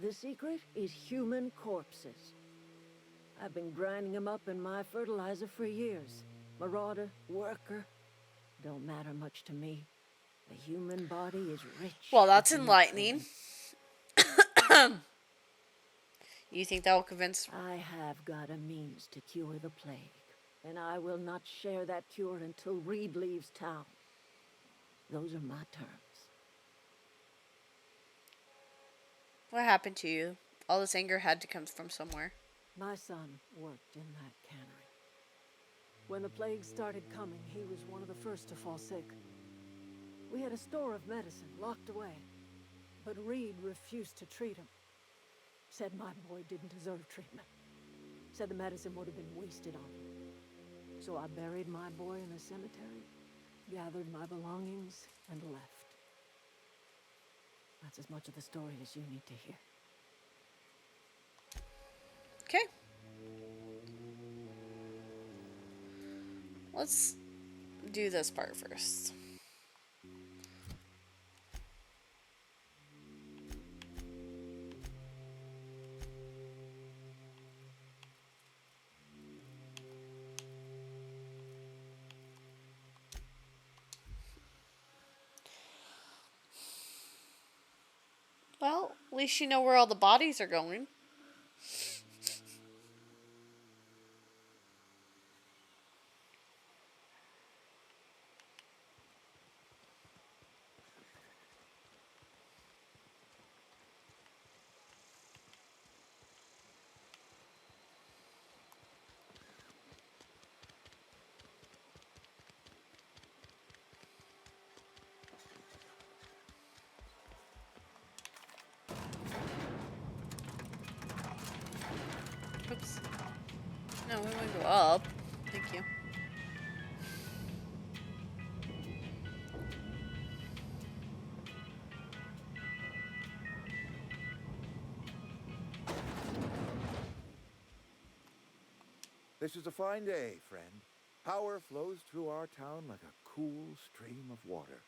The secret is human corpses. I've been grinding them up in my fertilizer for years. Marauder, worker, don't matter much to me. The human body is rich. Well, that's with enlightening. You think that will convince? I have got a means to cure the plague, and I will not share that cure until Reed leaves town. Those are my terms. What happened to you? All this anger had to come from somewhere. My son worked in that cannery. When the plague started coming, he was one of the first to fall sick. We had a store of medicine locked away, but Reed refused to treat him. Said my boy didn't deserve treatment. Said the medicine would have been wasted on him. So I buried my boy in the cemetery, gathered my belongings, and left. That's as much of the story as you need to hear. Okay. Let's do this part first. Well, at least you know where all the bodies are going. Oops. No, we want to go up. Thank you. This is a fine day, friend. Power flows through our town like a cool stream of water.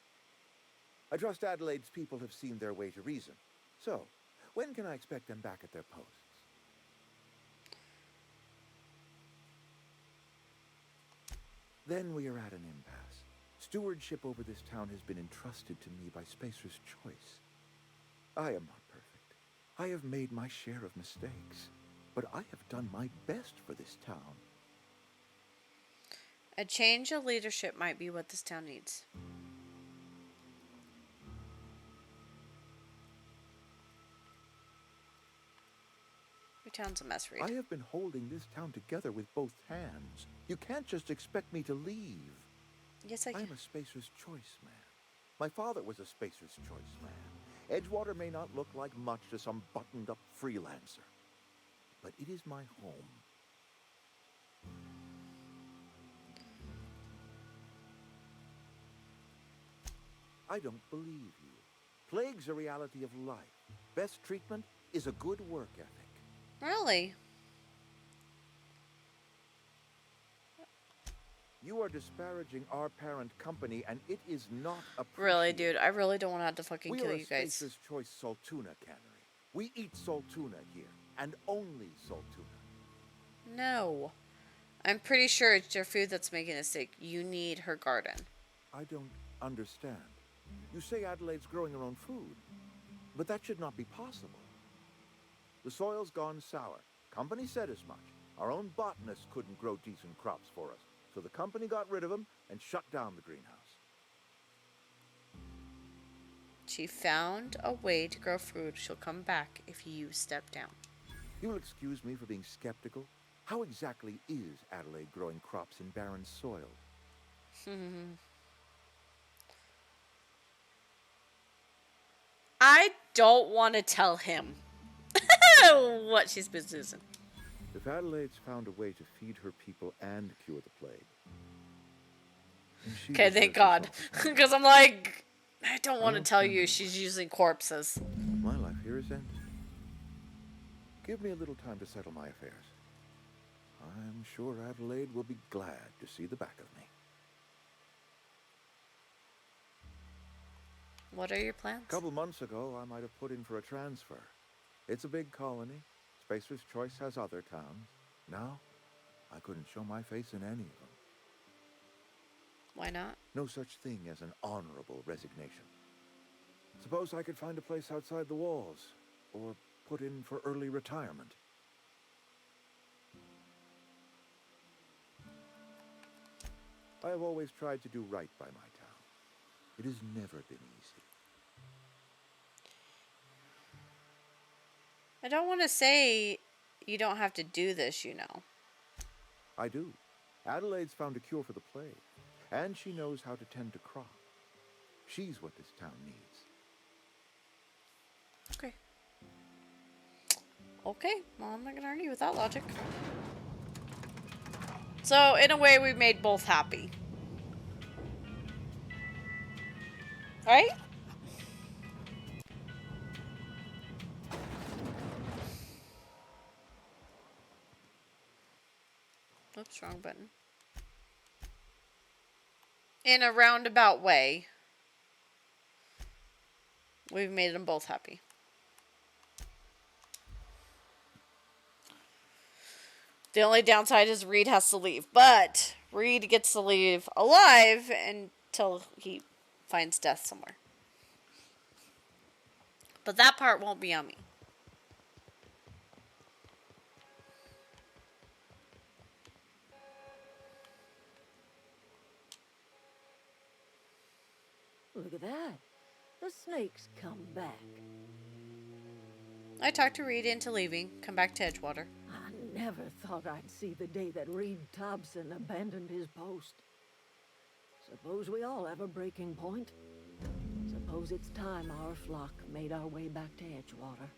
I trust Adelaide's people have seen their way to reason. So, when can I expect them back at their posts? Then we are at an impasse. Stewardship over this town has been entrusted to me by Spacer's Choice. I am not perfect. I have made my share of mistakes, but I have done my best for this town. A change of leadership might be what this town needs. Your town's a mess, Reed. I have been holding this town together with both hands. You can't just expect me to leave. Yes, I can. I'm a Spacer's Choice man. My father was a Spacer's Choice man. Edgewater may not look like much to some buttoned-up freelancer, but it is my home. I don't believe you. Plague's a reality of life. Best treatment is a good work ethic. Really? You are disparaging our parent company, and it is not appreciated. Really, dude, I really don't want to have to fucking We kill are you guys. Spacer's Choice Saltuna cannery. We eat Saltuna here, and only Saltuna. No. I'm pretty sure it's your food that's making us sick. You need her garden. I don't understand. You say Adelaide's growing her own food, but that should not be possible. The soil's gone sour. Company said as much. Our own botanists couldn't grow decent crops for us, so the company got rid of them and shut down the greenhouse. She found a way to grow food. She'll come back if you step down. You will excuse me for being skeptical. How exactly is Adelaide growing crops in barren soil? I don't want to tell him what she's been using. If Adelaide's found a way to feed her people and cure the plague. then she Okay, thank God. Because I'm like, I don't want to tell you she's using corpses. My life here is ended. Give me a little time to settle my affairs. I'm sure Adelaide will be glad to see the back of me. What are your plans? A couple months ago, I might have put in for a transfer. It's a big colony. Spacer's Choice has other towns. Now, I couldn't show my face in any of them. Why not? No such thing as an honorable resignation. Suppose I could find a place outside the walls, or put in for early retirement. I have always tried to do right by my town. It has never been easy. I don't want to say you don't have to do this, you know. I do. Adelaide's found a cure for the plague, and she knows how to tend to crops. She's what this town needs. Okay. Okay, well, I'm not gonna argue with that logic. So, in a way, we made both happy. Right? Oops, wrong button. In a roundabout way, we've made them both happy. The only downside is Reed has to leave, but Reed gets to leave alive until he finds death somewhere. But that part won't be on me. Look at that. The snake's come back. I talked to Reed into leaving, come back to Edgewater. I never thought I'd see the day that Reed Thompson abandoned his post. Suppose we all have a breaking point. Suppose it's time our flock made our way back to Edgewater.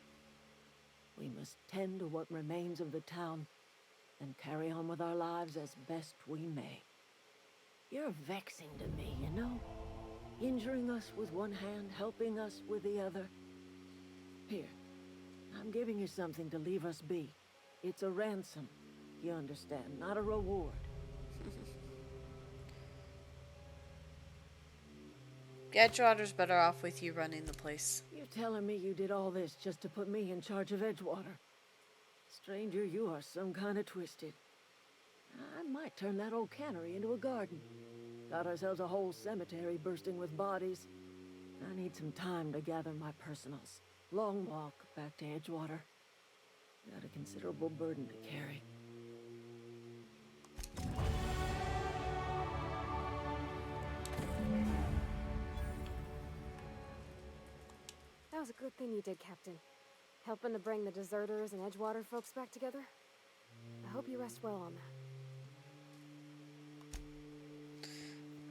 We must tend to what remains of the town and carry on with our lives as best we may. You're vexing to me, you know? Injuring us with one hand, helping us with the other. Here, I'm giving you something to leave us be. It's a ransom, you understand, not a reward. Edgewater's better off with you running the place. You're telling me you did all this just to put me in charge of Edgewater? Stranger, you are some kind of twisted. I might turn that old cannery into a garden. Got ourselves a whole cemetery bursting with bodies. I need some time to gather my personals. Long walk back to Edgewater. Got a considerable burden to carry. That was a good thing you did, Captain. Helping to bring the deserters and Edgewater folks back together. I hope you rest well on that.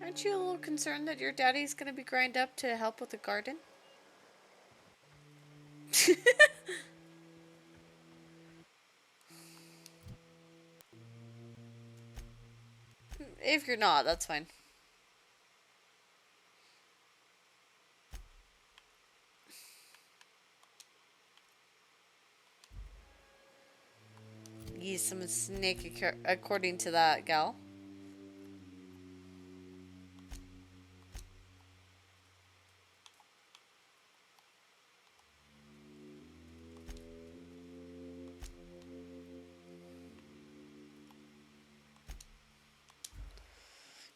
Aren't you a little concerned that your daddy's gonna be grind up to help with the garden? If you're not, that's fine. He's some snake according to that gal.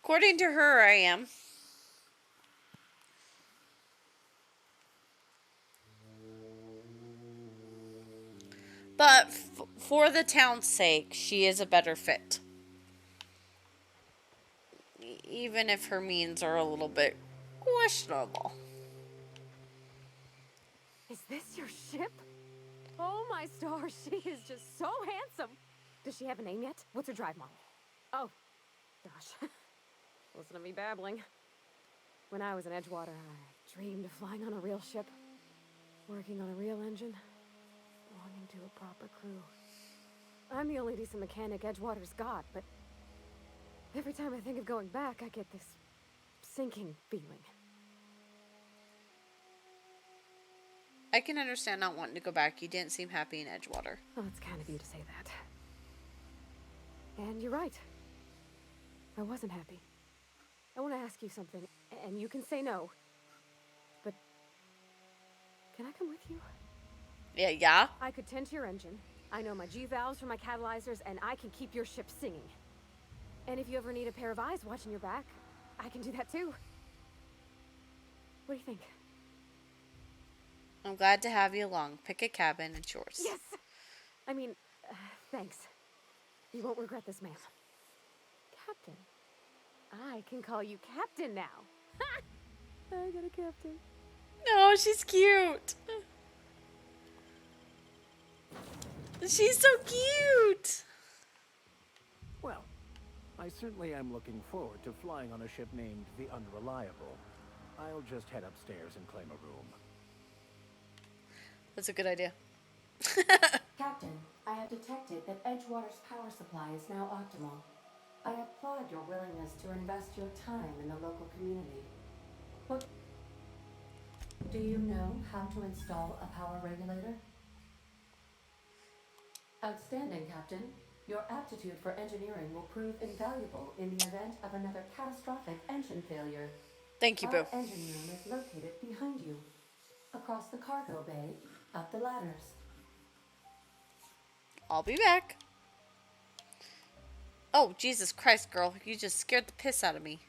According to her, I am. But for the town's sake, she is a better fit. Even if her means are a little bit questionable. Is this your ship? Oh my stars, she is just so handsome. Does she have a name yet? What's her drive model? Oh, gosh. Listen to me babbling. When I was in Edgewater, I dreamed of flying on a real ship, working on a real engine, belonging to a proper crew. I'm the only decent mechanic Edgewater's got, but every time I think of going back, I get this sinking feeling. I can understand not wanting to go back. You didn't seem happy in Edgewater. Well, it's kind of you to say that. And you're right. I wasn't happy. I want to ask you something, and you can say no. But can I come with you? Yeah? I could tend to your engine. I know my G-valves for my catalyzers, and I can keep your ship singing. And if you ever need a pair of eyes watching your back, I can do that too. What do you think? I'm glad to have you along. Pick a cabin, it's yours. Yes! I mean, thanks. You won't regret this, ma'am. Captain, I can call you Captain now. I got a captain. No, she's cute. She's so cute. Well, I certainly am looking forward to flying on a ship named the Unreliable. I'll just head upstairs and claim a room. That's a good idea. Captain, I have detected that Edgewater's power supply is now optimal. I applaud your willingness to invest your time in the local community. What do you know how to install a power regulator? Outstanding, Captain. Your aptitude for engineering will prove invaluable in the event of another catastrophic engine failure. Thank you, Boo. Our engine room is located behind you, across the cargo bay, up the ladders. I'll be back. Oh, Jesus Christ, girl. You just scared the piss out of me.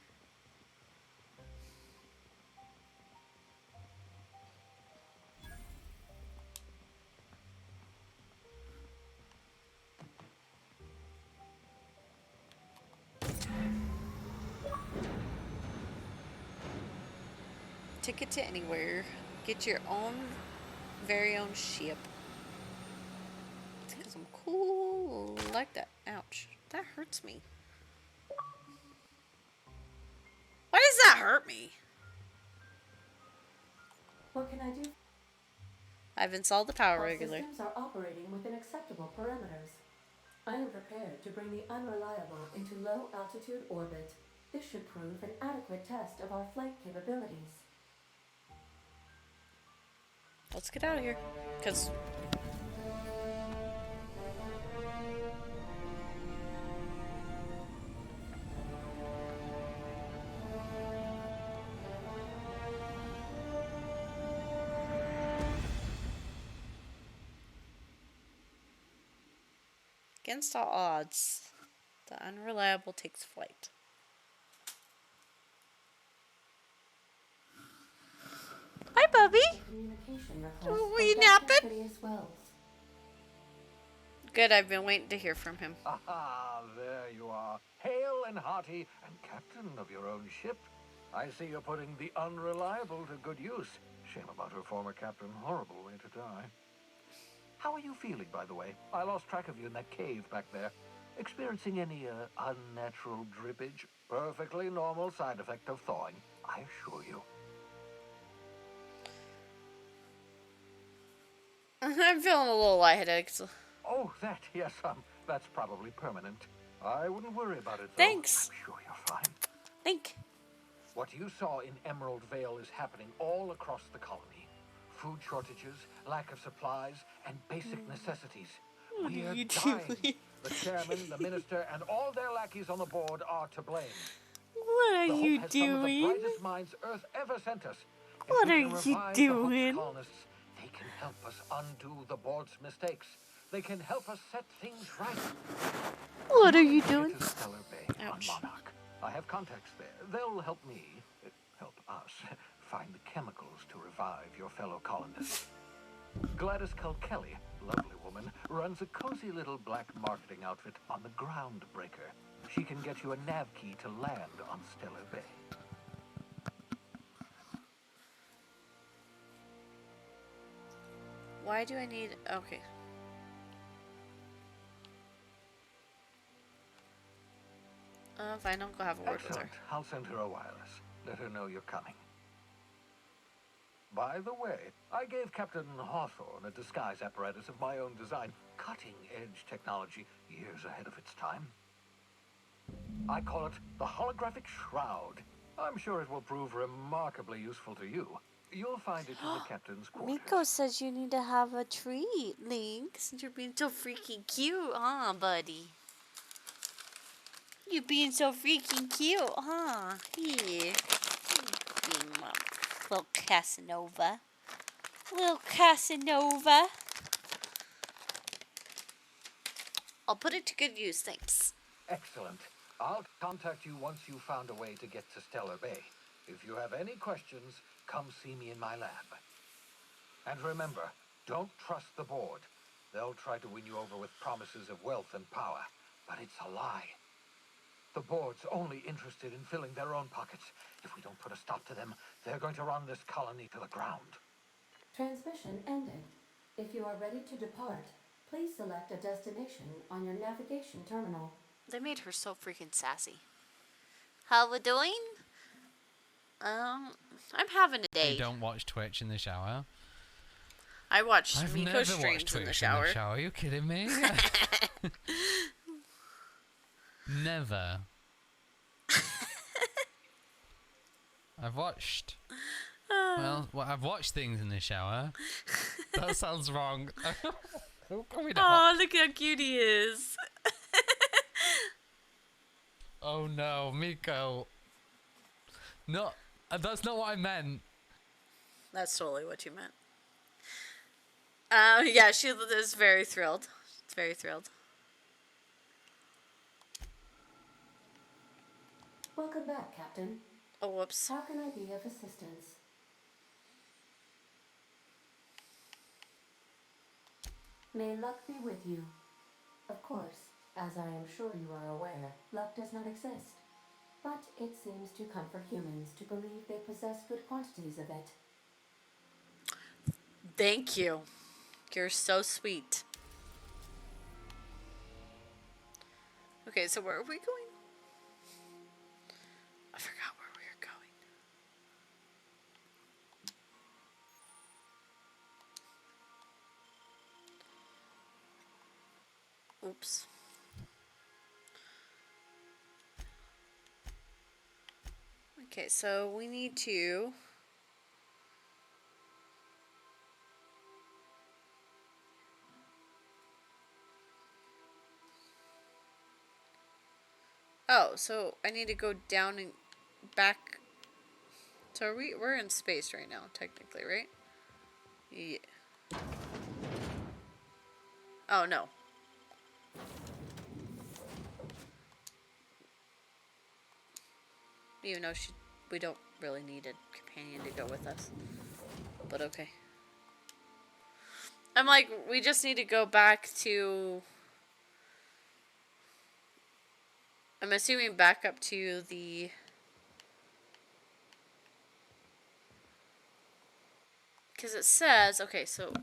Ticket to anywhere. Get your own, very own ship. It's because I'm cool like that. Ouch. That hurts me. Why does that hurt me? What can I do? I've installed the power Our regulator. systems are operating within acceptable parameters. I am prepared to bring the Unreliable into low altitude orbit. This should prove an adequate test of our flight capabilities. Let's get out of here. Because... against all odds, the Unreliable takes flight. Hi, Bubby. Were you napping? Good, I've been waiting to hear from him. Ah, there you are. Hale and hearty and captain of your own ship. I see you're putting the Unreliable to good use. Shame about her former captain. Horrible way to die. How are you feeling, by the way? I lost track of you in that cave back there. Experiencing any unnatural drippage? Perfectly normal side effect of thawing, I assure you. I'm feeling a little lightheaded. Oh, that, yes, that's probably permanent. I wouldn't worry about it, though. Thanks. I'm sure you're fine. Think. What you saw in Emerald Vale is happening all across the colony. Food shortages, lack of supplies, and basic necessities. What We're are you dying. doing? The chairman, the minister, and all their lackeys on the board are to blame. What are the you Hope has some of the doing? brightest minds Earth ever sent us. If What we are can you revive the doing? Hope's colonists, they can help us undo the board's mistakes. They can help us set things right. What are you doing? To Stellar Bay on Monarch. I have contacts there. They'll help me, help us, find the chemicals to revive your fellow colonists. Gladys Culkelly, lovely woman, runs a cozy little black marketing outfit on the Groundbreaker. She can get you a nav key to land on Stellar Bay. Why do I need... okay. Fine, I'll go have a word with her. Excellent. I'll send her a wireless. Let her know you're coming. By the way, I gave Captain Hawthorne a disguise apparatus of my own design. Cutting-edge technology, years ahead of its time. I call it the Holographic Shroud. I'm sure it will prove remarkably useful to you. You'll find it in the captain's quarters. Miko says you need to have a treat, Link, since you're being so freaking cute, huh, buddy? You being so freaking cute, huh? Here. Little Casanova. Little Casanova. I'll put it to good use, thanks. Excellent. I'll contact you once you've found a way to get to Stellar Bay. If you have any questions, come see me in my lab. And remember, don't trust the board. They'll try to win you over with promises of wealth and power, but it's a lie. The board's only interested in filling their own pockets. If we don't put a stop to them, they're going to run this colony to the ground. Transmission ended. If you are ready to depart, please select a destination on your navigation terminal. They made her so freaking sassy. How we doing? I'm having a day. You don't watch Twitch in the shower? I watch I've Miko never streams watched Twitch in the shower. Are you kidding me? Never. I've watched. Well, I've watched things in the shower. That sounds wrong. Oh, look how cute he is. Oh no, Miko. No, that's not what I meant. That's totally what you meant. Yeah, she is very thrilled. She's very thrilled. Welcome back, Captain. Oh, whoops. How can I be of assistance? May luck be with you. Of course, as I am sure you are aware, luck does not exist. But it seems to comfort humans to believe they possess good quantities of it. Thank you. You're so sweet. Okay, so where are we going? I forgot where we were going. Oops. Okay, so we need to... Oh, so I need to go down and back. So we're in space right now, technically, right? Yeah. Oh, no. Even though we don't really need a companion to go with us. But okay. I'm like, we just need to go back to... I'm assuming back up to the... Because it says... Okay, so...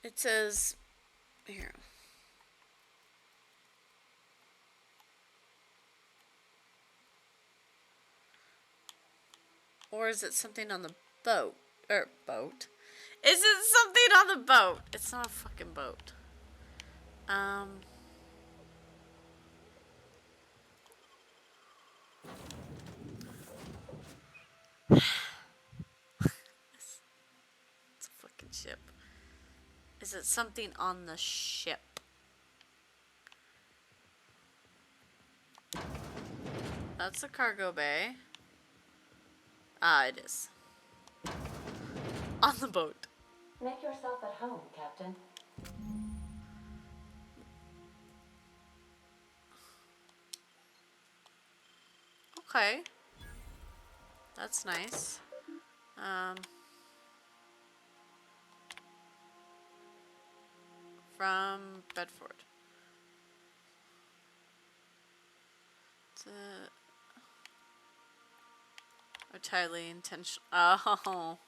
It says... Here. Or is it something on the boat? Or boat? Is it something on the boat? It's not a fucking boat. It's a fucking ship. Is it something on the ship? That's the cargo bay. Ah, it is. On the boat. Make yourself at home, Captain. Okay. That's nice. From Bedford. Entirely intentional. Oh.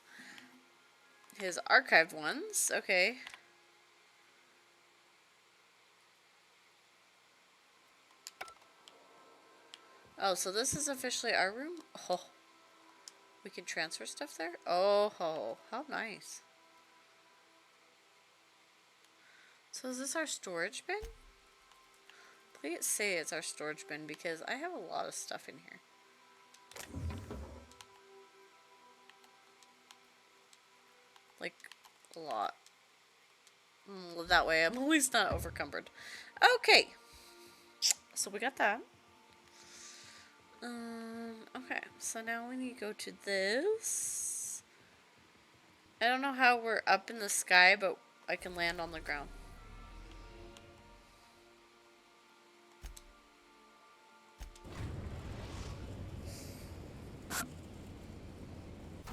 His archived ones. Okay. Oh, so this is officially our room? Oh. We can transfer stuff there? Oh, how nice. So is this our storage bin? Please say it's our storage bin because I have a lot of stuff in here. Like, a lot. That way I'm at least not overcumbered. Okay. So we got that. Okay, so now we need to go to this. I don't know how we're up in the sky, but I can land on the ground.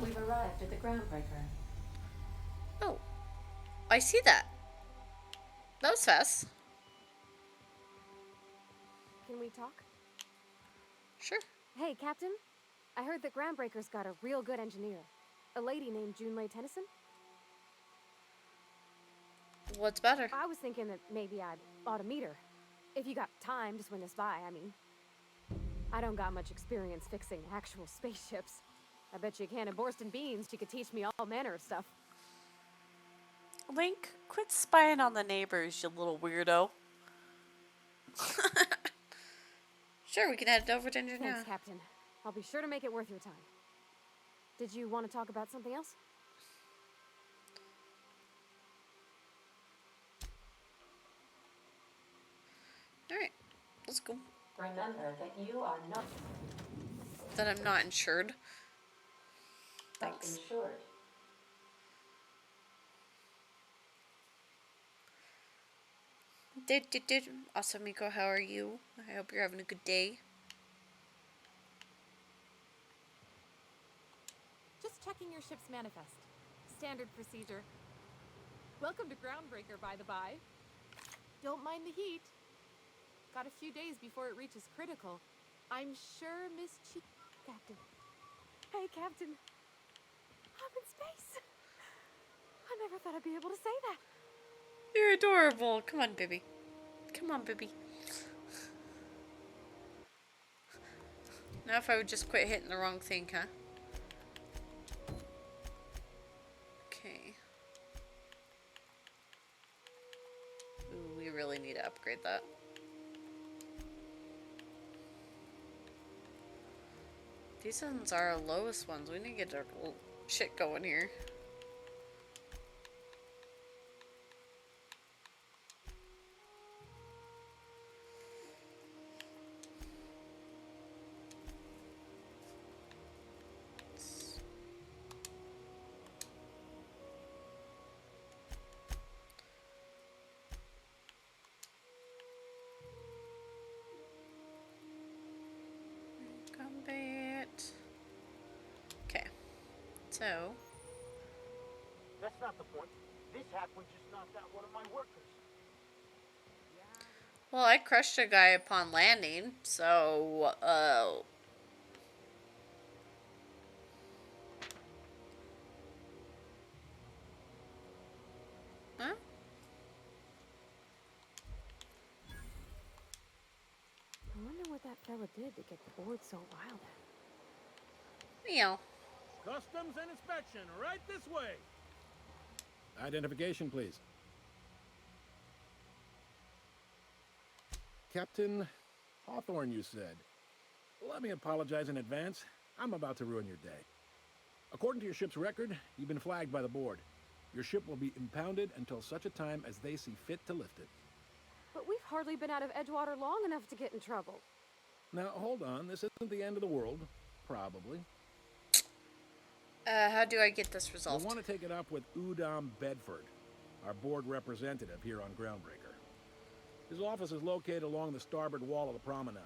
We've arrived at the groundbreaker. Oh, I see that. That was fast. Can we talk? Sure. Hey, Captain. I heard that Groundbreaker's got a real good engineer. A lady named Junlei Tennyson. What's better? I was thinking that maybe I ought to meet her. If you got time to swing this by, I mean. I don't got much experience fixing actual spaceships. I bet you a can of Borston beans she could teach me all manner of stuff. Link, quit spying on the neighbors, you little weirdo. Sure, we can head over to engineer. Thanks, Captain. I'll be sure to make it worth your time. Did you want to talk about something else? Alright, let's go. Remember that you are not That I'm not insured. Thanks. insured. Awesome, Miko, how are you? I hope you're having a good day. Just checking your ship's manifest. Standard procedure. Welcome to Groundbreaker, by the by. Don't mind the heat. Got a few days before it reaches critical. I'm sure Miss Captain. Hey, Captain. I'm in space. I never thought I'd be able to say that. You're adorable. Come on, baby. Come on, baby. Now if I would just quit hitting the wrong thing, huh? Okay. Ooh, we really need to upgrade that. These ones are our lowest ones. We need to get our shit going here. Combat. Okay. So. That's not the point. This halfway just knocked out one of my workers. Well, I crushed a guy upon landing, so, Huh? I wonder what that fella did to get the board so riled at. Meow. Customs and inspection, right this way. Identification, please. Captain Hawthorne, you said. Let me apologize in advance. I'm about to ruin your day. According to your ship's record, you've been flagged by the board. Your ship will be impounded until such a time as they see fit to lift it. But we've hardly been out of Edgewater long enough to get in trouble. Now, hold on. This isn't the end of the world. Probably. How do I get this resolved? You'll want to take it up with Udom Bedford, our board representative here on Groundbreaker. His office is located along the starboard wall of the promenade.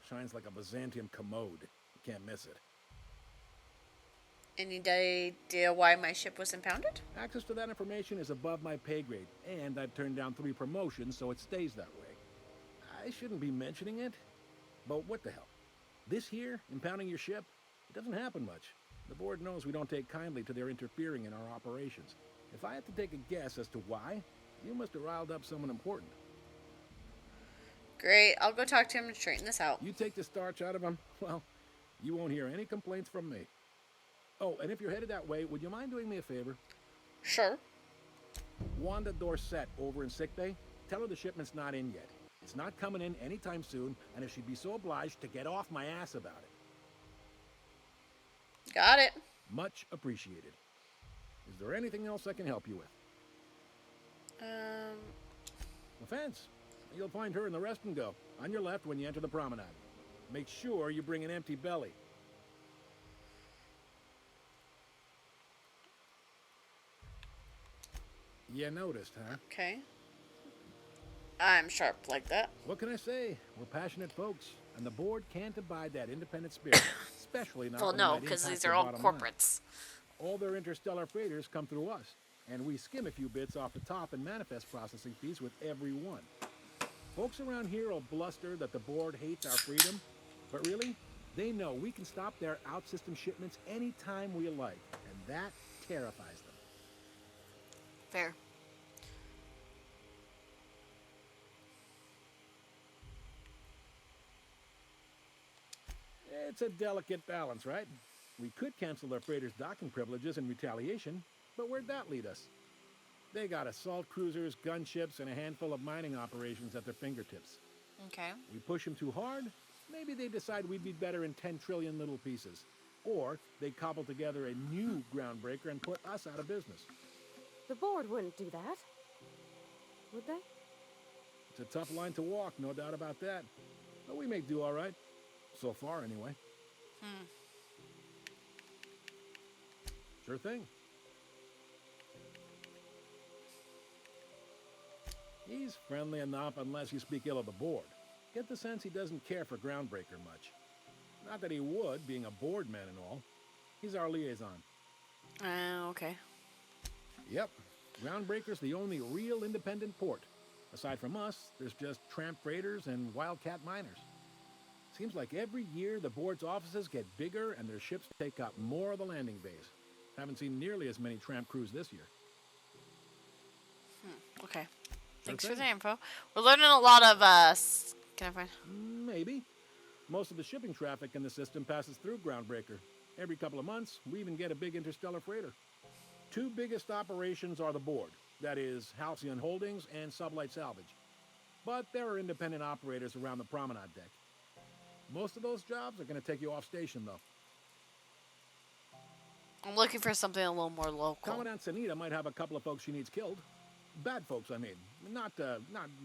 Shines like a Byzantium commode. You can't miss it. Any idea why my ship was impounded? Access to that information is above my pay grade, and I've turned down 3 promotions, so it stays that way. I shouldn't be mentioning it, but what the hell? This here, impounding your ship, it doesn't happen much. The board knows we don't take kindly to their interfering in our operations. If I had to take a guess as to why, you must have riled up someone important. Great, I'll go talk to him and straighten this out. You take the starch out of him, well, you won't hear any complaints from me. Oh, and if you're headed that way, would you mind doing me a favor? Sure. Wanda Dorset over in sickbay, tell her the shipment's not in yet. It's not coming in anytime soon, and if she'd be so obliged to get off my ass about it. Got it. Much appreciated. Is there anything else I can help you with? The fence. You'll find her in the rest and go, on your left when you enter the promenade. Make sure you bring an empty belly. You noticed, huh? Okay. I'm sharp like that. What can I say? We're passionate folks, and the board can't abide that independent spirit, especially not Well, when no, that because impacts these are their all bottom line. corporates. All their interstellar freighters come through us, and we skim a few bits off the top in manifest processing fees with every one. Folks around here will bluster that the board hates our freedom, but really, they know we can stop their out-system shipments anytime we like, and that terrifies them. Fair. It's a delicate balance, right? We could cancel their freighters' docking privileges in retaliation, but where'd that lead us? They got assault cruisers, gunships, and a handful of mining operations at their fingertips. Okay. We push them too hard, maybe they decide we'd be better in 10 trillion little pieces. Or they cobble together a new groundbreaker and put us out of business. The board wouldn't do that. Would they? It's a tough line to walk, no doubt about that. But we make do all right. So far, anyway. Sure thing. He's friendly enough unless you speak ill of the board. Get the sense he doesn't care for Groundbreaker much. Not that he would, being a board man and all. He's our liaison. Okay. Yep. Groundbreaker's the only real independent port. Aside from us, there's just tramp freighters and wildcat miners. Seems like every year the board's offices get bigger and their ships take up more of the landing bays. Haven't seen nearly as many tramp crews this year. Okay. Thanks for the info. We're learning a lot of, can I find? Maybe. Most of the shipping traffic in the system passes through Groundbreaker. Every couple of months, we even get a big interstellar freighter. Two biggest operations are the board. That is, Halcyon Holdings and Sublight Salvage. But there are independent operators around the promenade deck. Most of those jobs are going to take you off station, though. I'm looking for something a little more local. Commandant Sanita might have a couple of folks she needs killed. Bad folks, I mean. Not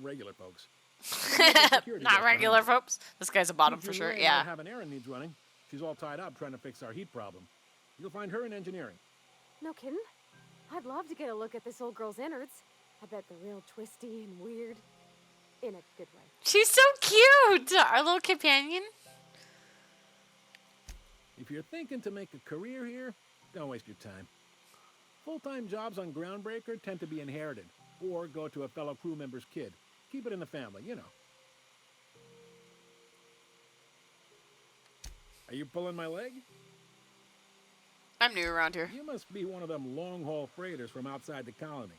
regular folks. Not regular folks. This guy's a bottom for sure. Yeah. Have an errand needs running. She's all tied up trying to fix our heat problem. You'll find her in engineering. No kidding? I'd love to get a look at this old girl's innards. I bet they're real twisty and weird. In a good way. She's so cute! Our little companion. If you're thinking to make a career here, don't waste your time. Full-time jobs on Groundbreaker tend to be inherited, or go to a fellow crew member's kid. Keep it in the family, you know. Are you pulling my leg? I'm new around here. You must be one of them long-haul freighters from outside the colony.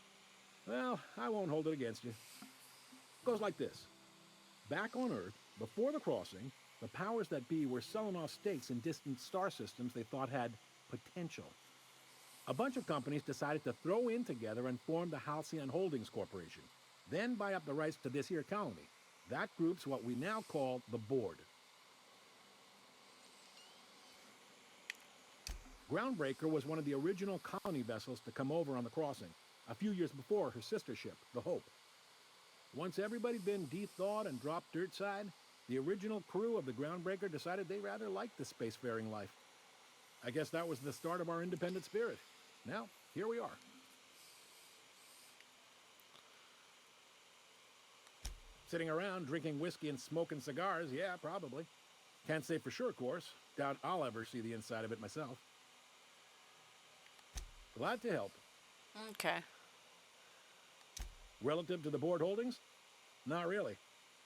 Well, I won't hold it against you. It goes like this. Back on Earth, before the crossing, the powers that be were selling off stakes in distant star systems they thought had potential. A bunch of companies decided to throw in together and form the Halcyon Holdings Corporation, then buy up the rights to this here colony. That group's what we now call the Board. Groundbreaker was one of the original colony vessels to come over on the crossing, a few years before her sister ship, the Hope. Once everybody'd been de-thawed and dropped dirt side, the original crew of the Groundbreaker decided they rather liked the spacefaring life. I guess that was the start of our independent spirit. Now, here we are. Sitting around drinking whiskey and smoking cigars, yeah, probably. Can't say for sure, of course. Doubt I'll ever see the inside of it myself. Glad to help. Okay. Relative to the board holdings? Not really.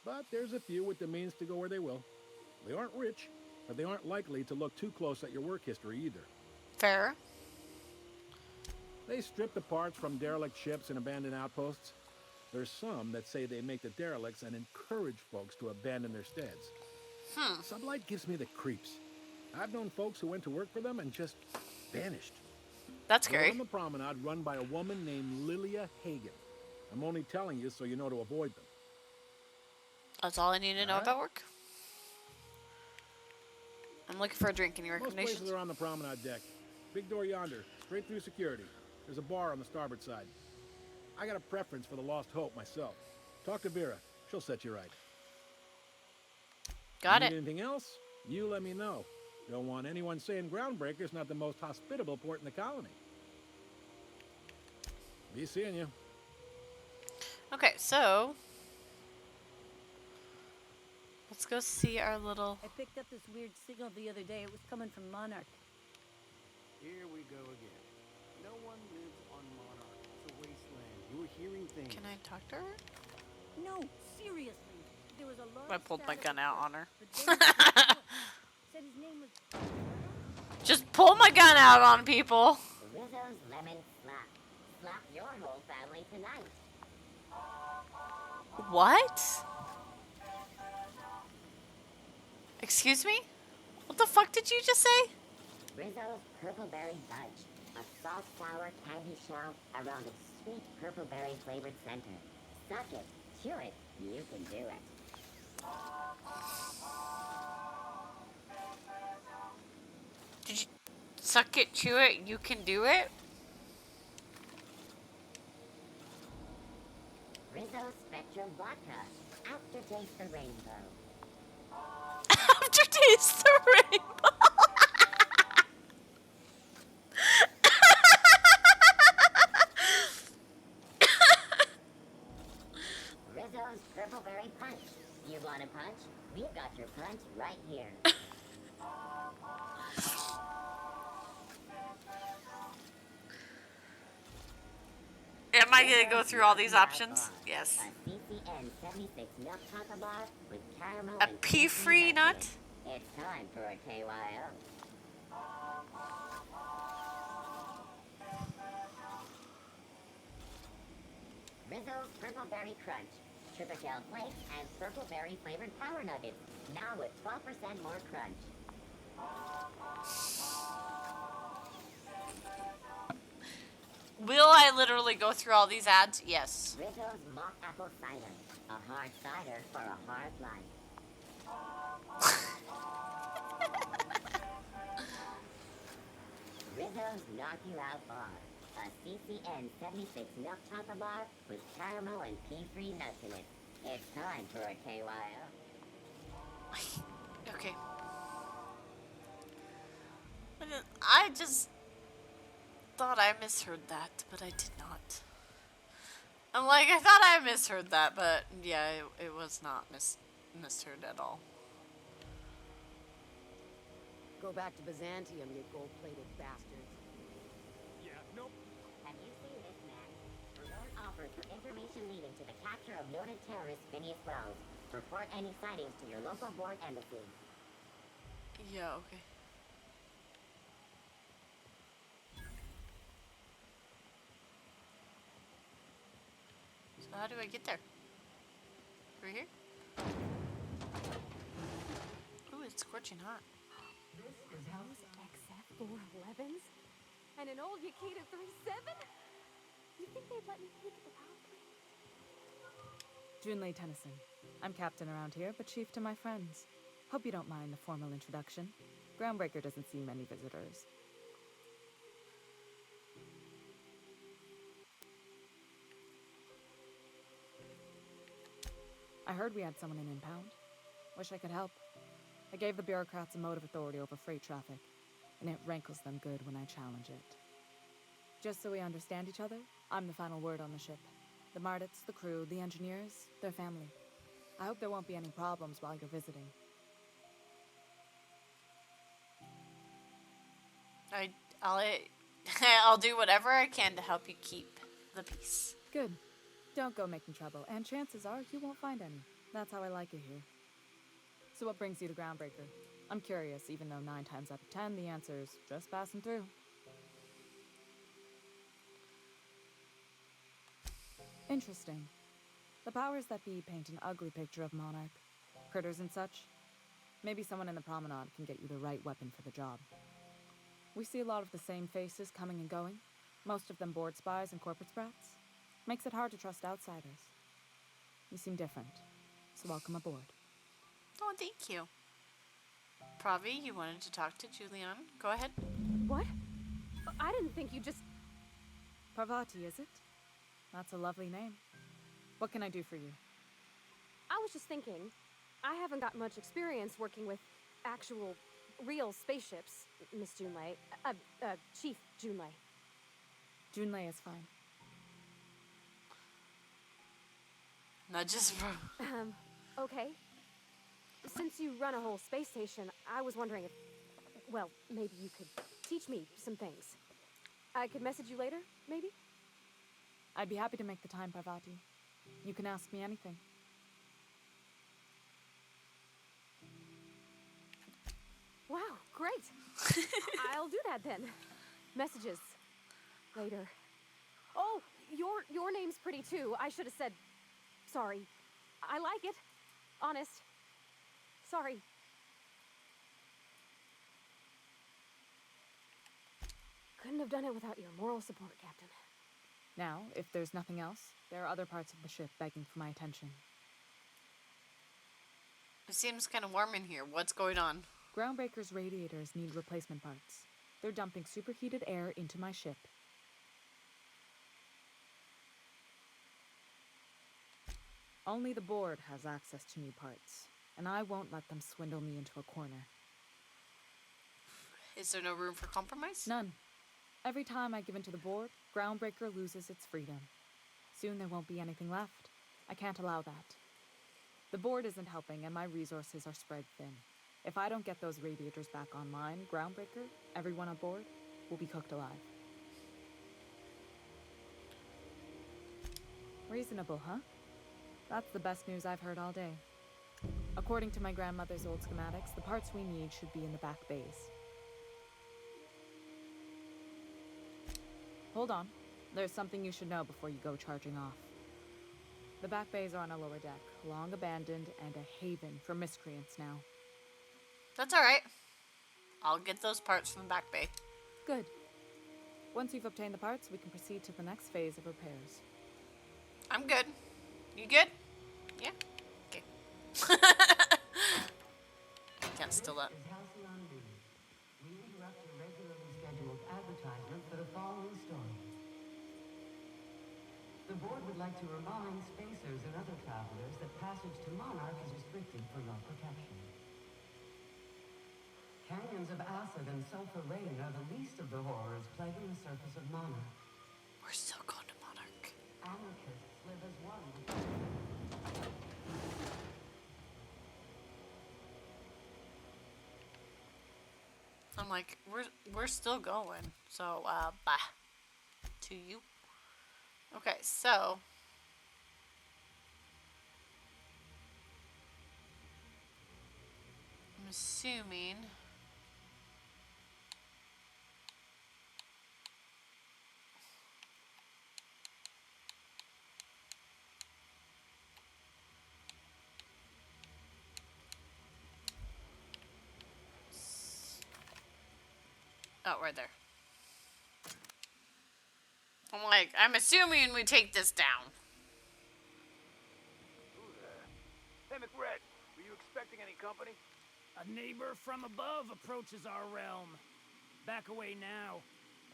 But there's a few with the means to go where they will. They aren't rich, but they aren't likely to look too close at your work history either. Fair. They strip the parts from derelict ships and abandoned outposts. There's some that say they make the derelicts and encourage folks to abandon their steads. Sublight gives me the creeps. I've known folks who went to work for them and just vanished. That's They're scary. on the promenade run by a woman named Lilia Hagen. I'm only telling you so you know to avoid them. That's all I need to know Alright. about work. I'm looking for a drink. Any Most recommendations? places are on the promenade deck. Big door yonder, straight through security. There's a bar on the starboard side. I got a preference for the Lost Hope myself. Talk to Vera. She'll set you right. Got Need it. anything else? You let me know. Don't want anyone saying Groundbreaker's not the most hospitable port in the colony. Be seeing you. Okay, so let's go see our little. I picked up this weird signal the other day. It was coming from Monarch. Here we go again. No one lives on Monarch. It's a wasteland. You were hearing things. Can I talk to her? No, seriously. There was a large I pulled my stack gun of out stuff, on her. but David said his name was... Just pull my gun out on people. Rizzo's Lemon Slap. Slap your whole family tonight. What? Excuse me? What the fuck did you just say? Rizzo's Purpleberry Fudge. A soft sour candy shell around a sweet purpleberry flavored center. Suck it, chew it, you can do it. Did you suck it, chew it, you can do it? Rizzo Spectrum Vodka. Aftertaste the rainbow. Aftertaste the rainbow. Rizzo's Purpleberry Punch. You want a punch? We've got your punch right here. Am I gonna go through all these options? Yes. A CCN 76 nut chocolate bar with caramel A and pea-free nut? It's time for a KYO. Rizzo's Purpleberry Crunch. Triple shell flakes and purpleberry flavored power nuggets. Now with 12% more crunch. Will I literally go through all these ads? Yes. Rizzo's Mock Apple Cider. A hard cider for a hard life. Rizzo's Knock You Out Bar. A CCN 76 milk chocolate bar with caramel and pea-free nuts in it. It's time for a KYO. Okay. I just thought I misheard that, but I did not. I'm like, I thought I misheard that, but yeah, it was not misheard at all. Go back to Byzantium, you gold-plated bastards. Yeah, nope. Have you seen this man? Reward offered for information leading to the capture of noted terrorist Phineas Wells. Report any sightings to your local board embassy. Yeah, okay. So how do I get there? Right here? Ooh, it's scorching hot. Those XF411s? And an old Yakita 37? You think they'd let me peek at the power plant? Junlei Tennyson. I'm captain around here, but chief to my friends. Hope you don't mind the formal introduction. Groundbreaker doesn't see many visitors. I heard we had someone in impound. Wish I could help. I gave the bureaucrats a motive authority over freight traffic, and it rankles them good when I challenge it. Just so we understand each other, I'm the final word on the ship. The Mardits, the crew, the engineers, their family. I hope there won't be any problems while you're visiting. I'll do whatever I can to help you keep the peace. Good. Don't go making trouble, and chances are you won't find any. That's how I like it here. So what brings you to Groundbreaker? I'm curious, even though 9 times out of 10 the answer is just passing through. Interesting. The powers that be paint an ugly picture of Monarch. Critters and such. Maybe someone in the promenade can get you the right weapon for the job. We see a lot of the same faces coming and going. Most of them board spies and corporate sprats. Makes it hard to trust outsiders. You seem different, so welcome aboard. Oh, thank you. Pravi, you wanted to talk to Julian. Go ahead. What? I didn't think you just... Parvati, is it? That's a lovely name. What can I do for you? I was just thinking, I haven't got much experience working with actual, real spaceships, Miss Junlei. Chief Junlei. Junlei is fine. Not just for... Okay. Since you run a whole space station, I was wondering if, well, maybe you could teach me some things. I could message you later, maybe? I'd be happy to make the time, Parvati. You can ask me anything. I'll do that then. Messages. Later. Oh, your name's pretty too. I should have said sorry. I like it. Honest. Sorry. Couldn't have done it without your moral support, Captain. Now, if there's nothing else, there are other parts of the ship begging for my attention. It seems kind of warm in here. What's going on? Groundbreaker's radiators need replacement parts. They're dumping superheated air into my ship. Only the board has access to new parts, and I won't let them swindle me into a corner. Is there no room for compromise? None. Every time I give in to the board, Groundbreaker loses its freedom. Soon there won't be anything left. I can't allow that. The board isn't helping, and my resources are spread thin. If I don't get those radiators back online, Groundbreaker, everyone aboard, will be cooked alive. Reasonable, huh? That's the best news I've heard all day. According to my grandmother's old schematics, the parts we need should be in the back bays. Hold on. There's something you should know before you go charging off. The back bays are on a lower deck, long abandoned and a haven for miscreants now. That's alright. I'll get those parts from the back bay. Good. Once you've obtained the parts, we can proceed to the next phase of repairs. I'm good. You good? Yeah? Okay. Can't steal that. We interrupt your regularly scheduled advertisement for the following story. The board would like to remind spacers and other travelers that passage to Monarch is restricted for your protection. Canyons of acid and sulfur rain are the least of the horrors plaguing the surface of Monarch. We're still going to Monarch. Anarchists live as one with I'm like, we're still going. So, bye. To you. Okay, so. I'm assuming. Oh, right there. I'm like, I'm assuming we take this down. Hey, McRed, were you expecting any company? A neighbor from above approaches our realm. Back away now,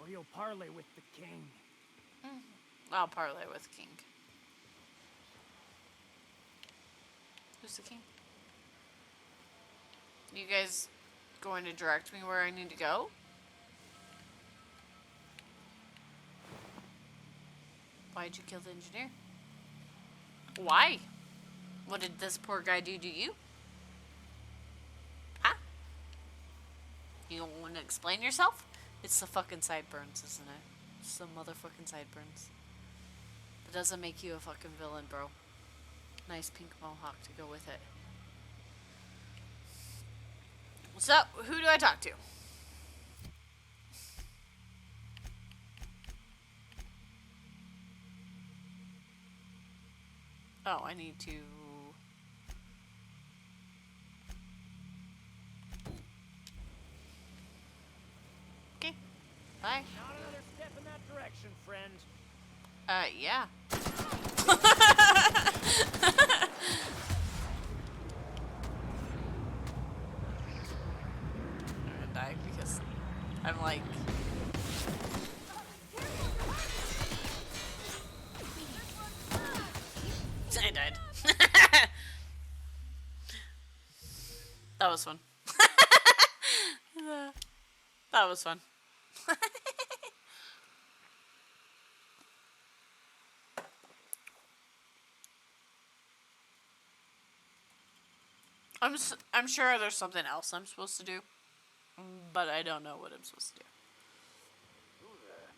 or you'll parley with the king. I'll parlay with King. Who's the king? You guys going to direct me where I need to go? Why'd you kill the engineer? Why? What did this poor guy do to you? Huh? You don't want to explain yourself? It's the fucking sideburns, isn't it? It's the motherfucking sideburns. That doesn't make you a fucking villain, bro. Nice pink mohawk to go with it. So, who do I talk to? Oh, I need to... Okay. Bye. Not another step in that direction, friend. Yeah. I'm gonna die because I'm like... I died. That was fun. That was fun. I'm sure there's something else I'm supposed to do, but I don't know what I'm supposed to do. Who there?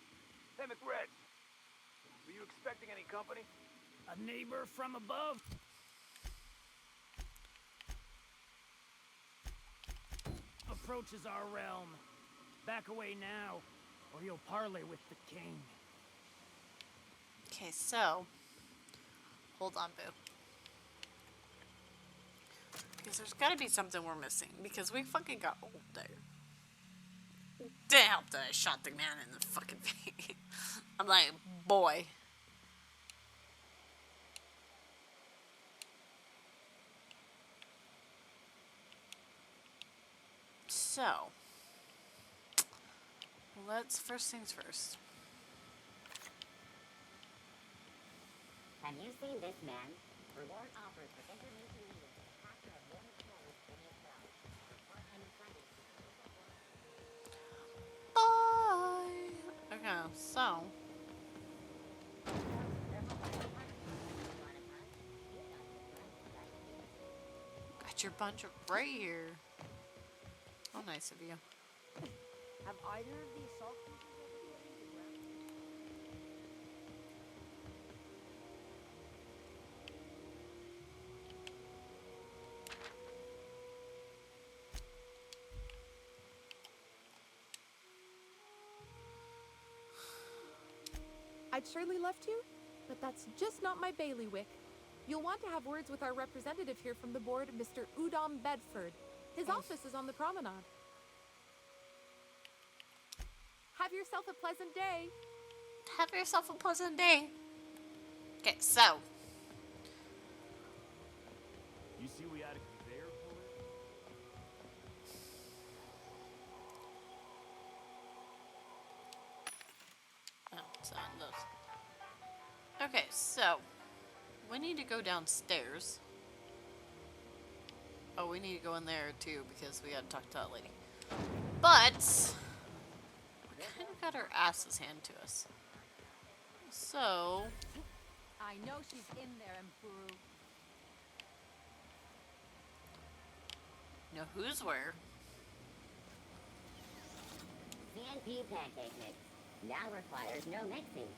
Hey, McRed, were you expecting any company? A neighbor from above. approaches our realm. Back away now, or you'll parley with the king. Okay, so hold on, boo. Because there's got to be something we're missing. Because we fucking got old there. Damn, that I shot the man in the fucking face. I'm like, boy. So, let's first things first. Have you seen this man? Reward offers for information needed to the capture of one clothes in his belt. Report any findings. Bye. Okay, so. Got your bunch of right here. How nice of you. Have either of these salt creatures ever been around? I'd surely love to, but that's just not my bailiwick. You'll want to have words with our representative here from the board, Mr. Udom Bedford. His office is on the promenade. Have yourself a pleasant day. Have yourself a pleasant day. Okay, so. You see we had a conveyor for it? Oh, it's on those. Okay, so. We need to go downstairs. Oh, we need to go in there too because we gotta talk to that lady. But we kind of got our asses handed to us. So I know she's in there, Mpuru. know who's where. CNP pancake mix now requires no mixing.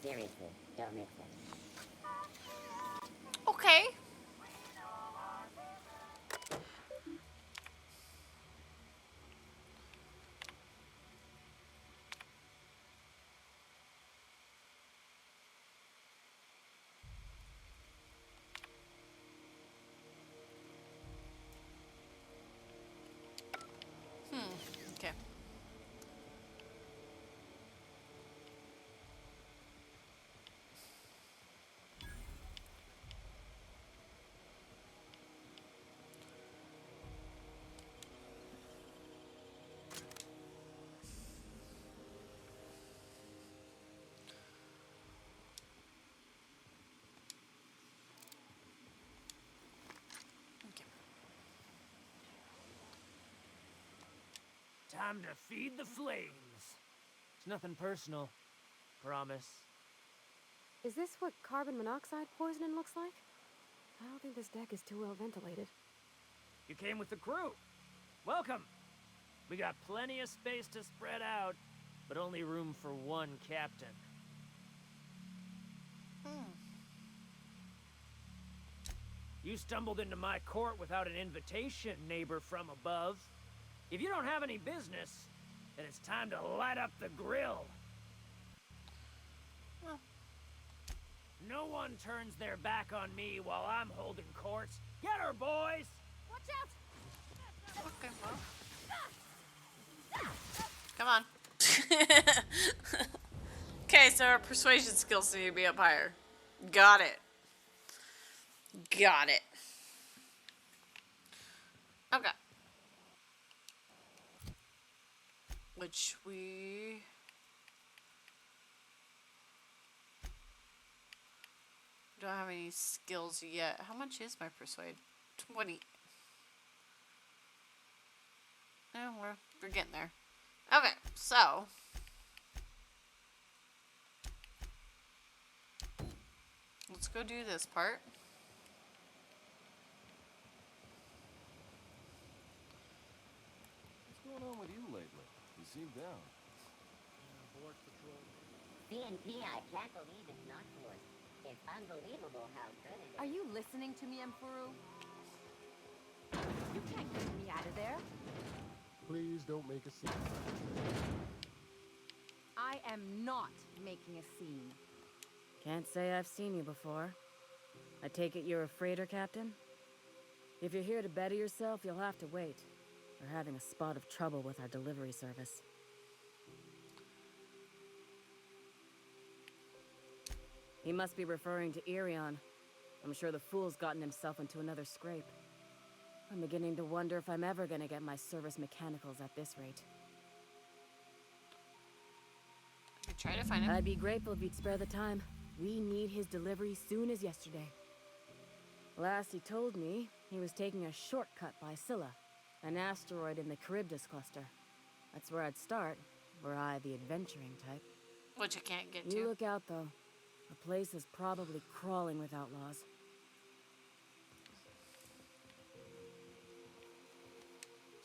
Seriously, don't mix it. Okay. Okay. Time to feed the flames. It's nothing personal. Promise. Is this what carbon monoxide poisoning looks like? I don't think this deck is too well ventilated. You came with the crew. Welcome. We got plenty of space to spread out, but only room for one captain. You stumbled into my court without an invitation, neighbor from above. If you don't have any business, then it's time to light up the grill. No one turns their back on me while I'm holding court. Get her, boys! Watch out! Okay, well. Come on. Okay, so our persuasion skills need to be up higher. Got it. Got it. Okay. Which we... don't have any skills yet. How much is my persuade? 20. Oh, we're getting there. Okay, so... let's go do this part. What's going on with you lately? You seem down. Board patrol. CNP, I can't believe it's not forced. It's unbelievable how good it is. Are you listening to me, Mpuru? You can't get me out of there. don't make a scene. I am not making a scene. Can't say I've seen you before. I take it you're a freighter captain? If you're here to better yourself, you'll have to wait. We're having a spot of trouble with our delivery service. He must be referring to Irion. I'm sure the fool's gotten himself into another scrape. I'm beginning to wonder if I'm ever gonna get my service mechanicals at this rate. Try to find him. I'd be grateful if you'd spare the time. We need his delivery soon as yesterday. Last he told me, he was taking a shortcut by Scylla, an asteroid in the Charybdis cluster. That's where I'd start, were I the adventuring type. Which I can't get You to. look out, though. The place is probably crawling with outlaws.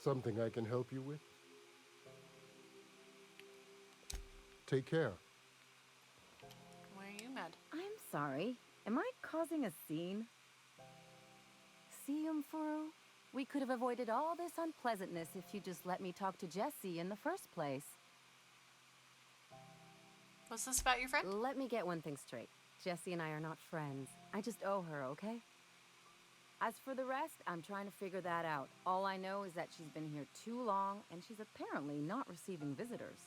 Something I can help you with? Take care. Why are you mad? I'm sorry. Am I causing a scene? See, Umfuru? We could have avoided all this unpleasantness if you just let me talk to Jessie in the first place. What's this about your friend? Let me get one thing straight. Jessie and I are not friends. I just owe her, okay? As for the rest, I'm trying to figure that out. All I know is that she's been here too long, and she's apparently not receiving visitors.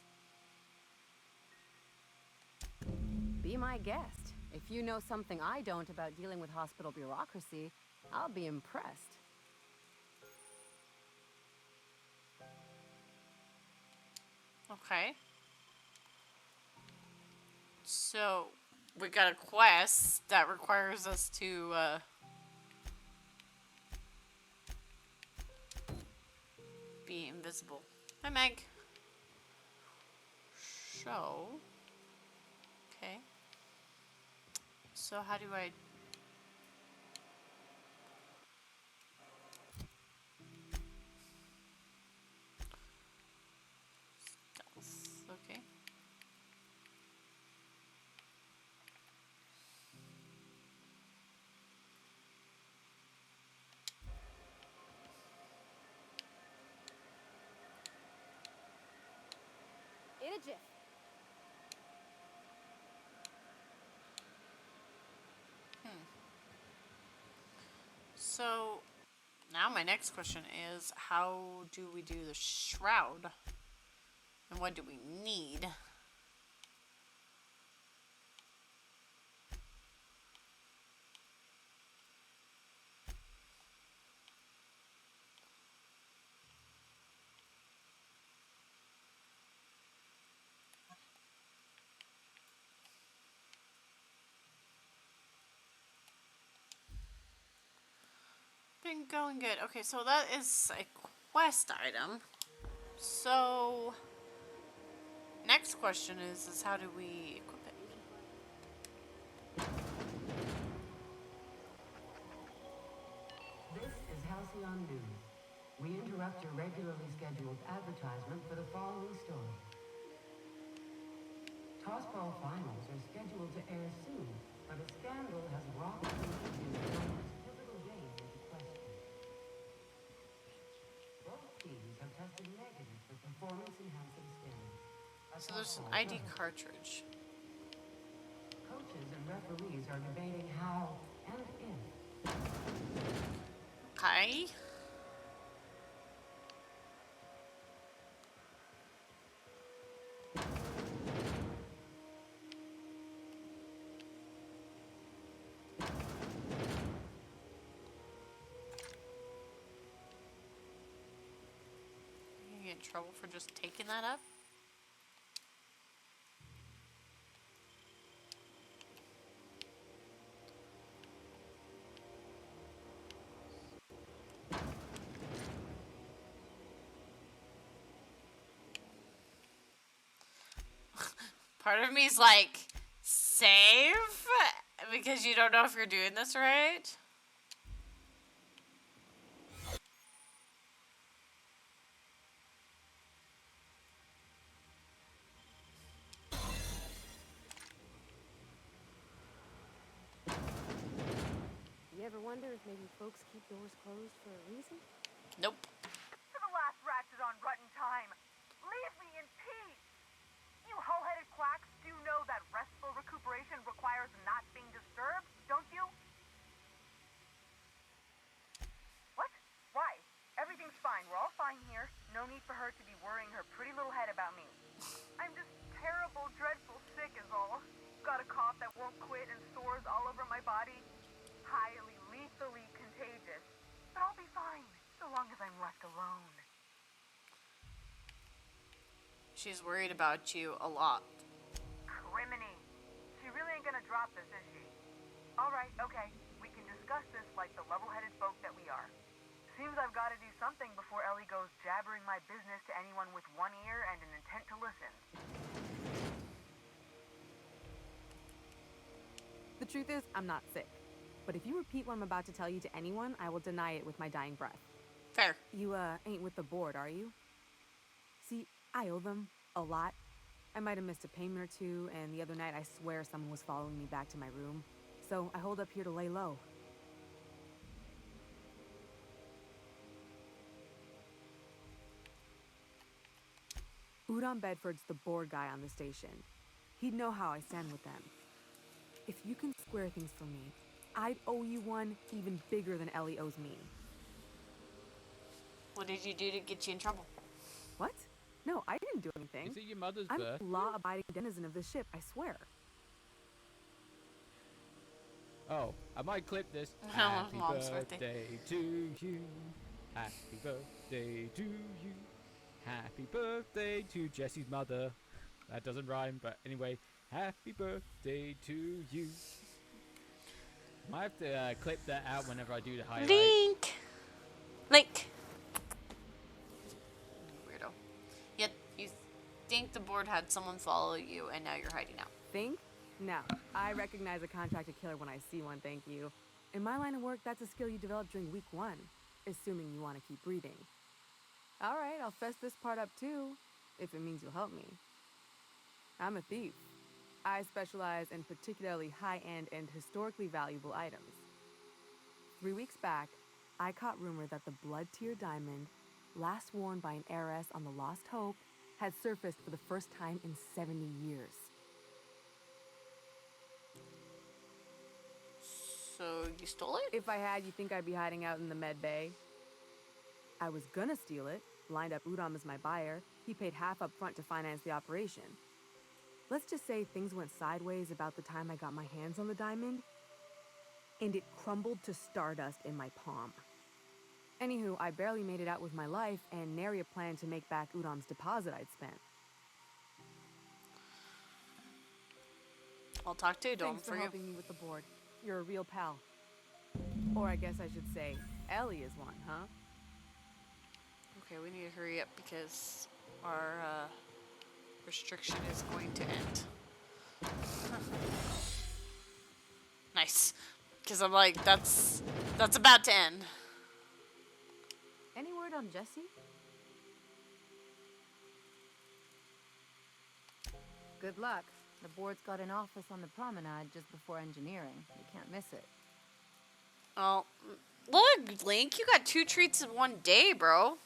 Be my guest. If you know something I don't about dealing with hospital bureaucracy, I'll be impressed. Okay. So, we got a quest that requires us to, be invisible. Hi, Meg. Show. Okay. So, how do I... Stealth. Okay. In a jiff. So, now my next question is, how do we do the shroud? And what do we need? Been going good. Okay, so that is a quest item. So, next question is how do we equip it? This is Halcyon News. We interrupt your regularly scheduled advertisement for the following story. Tossball finals are scheduled to air soon, but a scandal has rocked the Legion's pivotal game into question. Both teams have tested negative for performance-enhancing steroids. So there's an ID cartridge. Coaches and referees are debating how and if. Okay. You get in trouble for just taking that up? Part of me's like, save? Because you don't know if you're doing this right? You ever wonder if maybe folks keep doors closed for a reason? Nope. To the last ratchet on Rutton time, fine here. No need for her to be worrying her pretty little head about me. I'm just terrible, dreadful sick is all. Got a cough that won't quit and sores all over my body. Highly, lethally contagious. But I'll be fine, so long as I'm left alone. She's worried about you a lot. Criminy. She really ain't gonna drop this, is she? Alright, okay. We can discuss this like the level-headed folk that we are. Seems I've gotta do something before Ellie goes jabbering my business to anyone with one ear and an intent to listen. The truth is, I'm not sick. But if you repeat what I'm about to tell you to anyone, I will deny it with my dying breath. Fair. You, ain't with the board, are you? See, I owe them a lot. I might have missed a payment or two, and the other night I swear someone was following me back to my room. So I hold up here to lay low. Udon Bedford's the board guy on the station. He'd know how I stand with them. If you can square things for me, I'd owe you one even bigger than Ellie owes me. What did you do to get you in trouble? What? No, I didn't do anything. Is it your mother's I'm birth? a law-abiding denizen of this ship, I swear. Oh, I might clip this. No, Happy Mom's birthday to you. Happy birthday to you. Happy birthday to Jesse's mother. That doesn't rhyme, but anyway. Happy birthday to you. Might have to clip that out whenever I do the highlight. Link. Weirdo. Yet you think the board had someone follow you, and now you're hiding out. Think? No. I recognize a contracted killer when I see one, thank you. In my line of work, that's a skill you develop during week 1, assuming you want to keep breathing. All right, I'll fess this part up too, if it means you'll help me. I'm a thief. I specialize in particularly high-end and historically valuable items. 3 weeks back, I caught rumor that the Blood Tier diamond, last worn by an heiress on the Lost Hope, had surfaced for the first time in 70 years. So you stole it? If I had, you think I'd be hiding out in the med bay? I was gonna steal it, lined up Udom as my buyer. He paid half up front to finance the operation. Let's just say things went sideways about the time I got my hands on the diamond, and it crumbled to stardust in my palm. Anywho, I barely made it out with my life, and nary a plan to make back Udom's deposit I'd spent. I'll talk to Udom Thanks for helping me with the board. You're a real pal. Or I guess I should say, Ellie is one, huh? Okay, we need to hurry up because our restriction is going to end. Nice. Because I'm like, that's about to end. Any word on Jesse? Good luck. The board's got an office on the promenade just before engineering. You can't miss it. Oh, look, Link, you got 2 treats in one day, bro.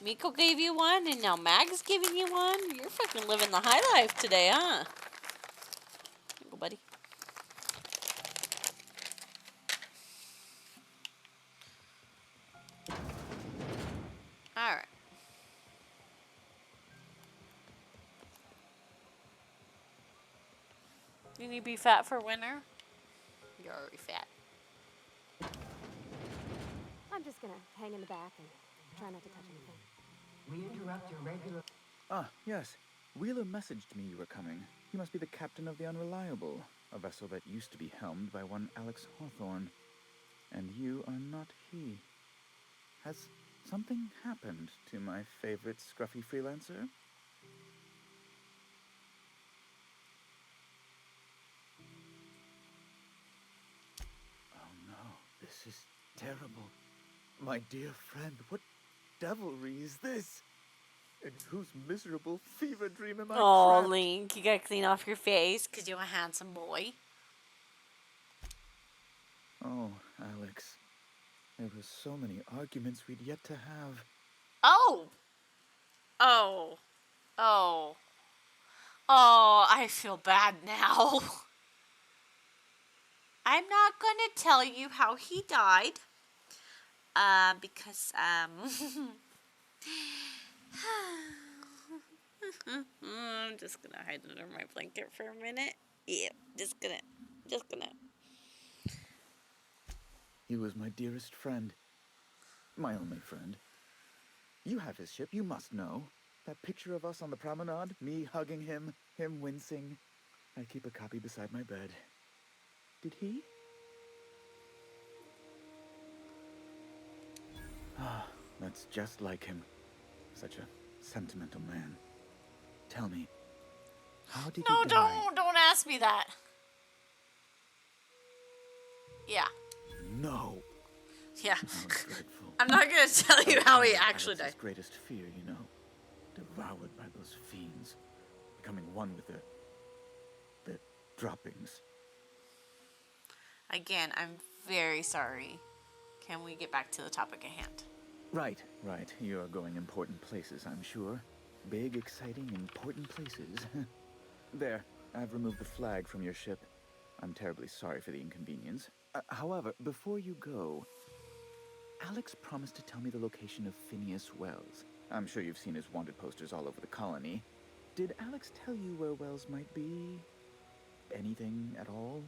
Miko gave you one, and now Mag's giving you one. You're fucking living the high life today, huh? Here you go, buddy. Alright. You need to be fat for winter? You're already fat. I'm just gonna hang in the back and try not to touch anything. We interrupt your regular... Ah, yes. Wheeler messaged me you were coming. He must be the captain of the Unreliable, a vessel that used to be helmed by one Alex Hawthorne. And you are not he. Has something happened to my favorite scruffy freelancer? Oh no, this is terrible. My dear friend, what devilry is this? In whose miserable fever dream am I Oh, trapped? Link, you gotta clean off your face because you're a handsome boy. Oh, Alex. There were so many arguments we'd yet to have. Oh! Oh. Oh. Oh, I feel bad now. I'm not gonna tell you how he died. Because I'm just gonna hide under my blanket for a minute. Yeah, just gonna. He was my dearest friend. My only friend. You have his ship, you must know. That picture of us on the promenade, me hugging him, him wincing. I keep a copy beside my bed. Did he? Ah, that's just like him. Such a sentimental man. Tell me, how did No, he die? don't ask me that. Yeah. No. Yeah. How dreadful. I'm not gonna tell you how he actually died. His greatest fear, you know. Devoured by those fiends. Becoming one with their droppings. Again, I'm very sorry. Can we get back to the topic at hand? Right. You're going important places, I'm sure. Big, exciting, important places. There, I've removed the flag from your ship. I'm terribly sorry for the inconvenience. However, before you go, Alex promised to tell me the location of Phineas Wells. I'm sure you've seen his wanted posters all over the colony. Did Alex tell you where Wells might be? Anything at all?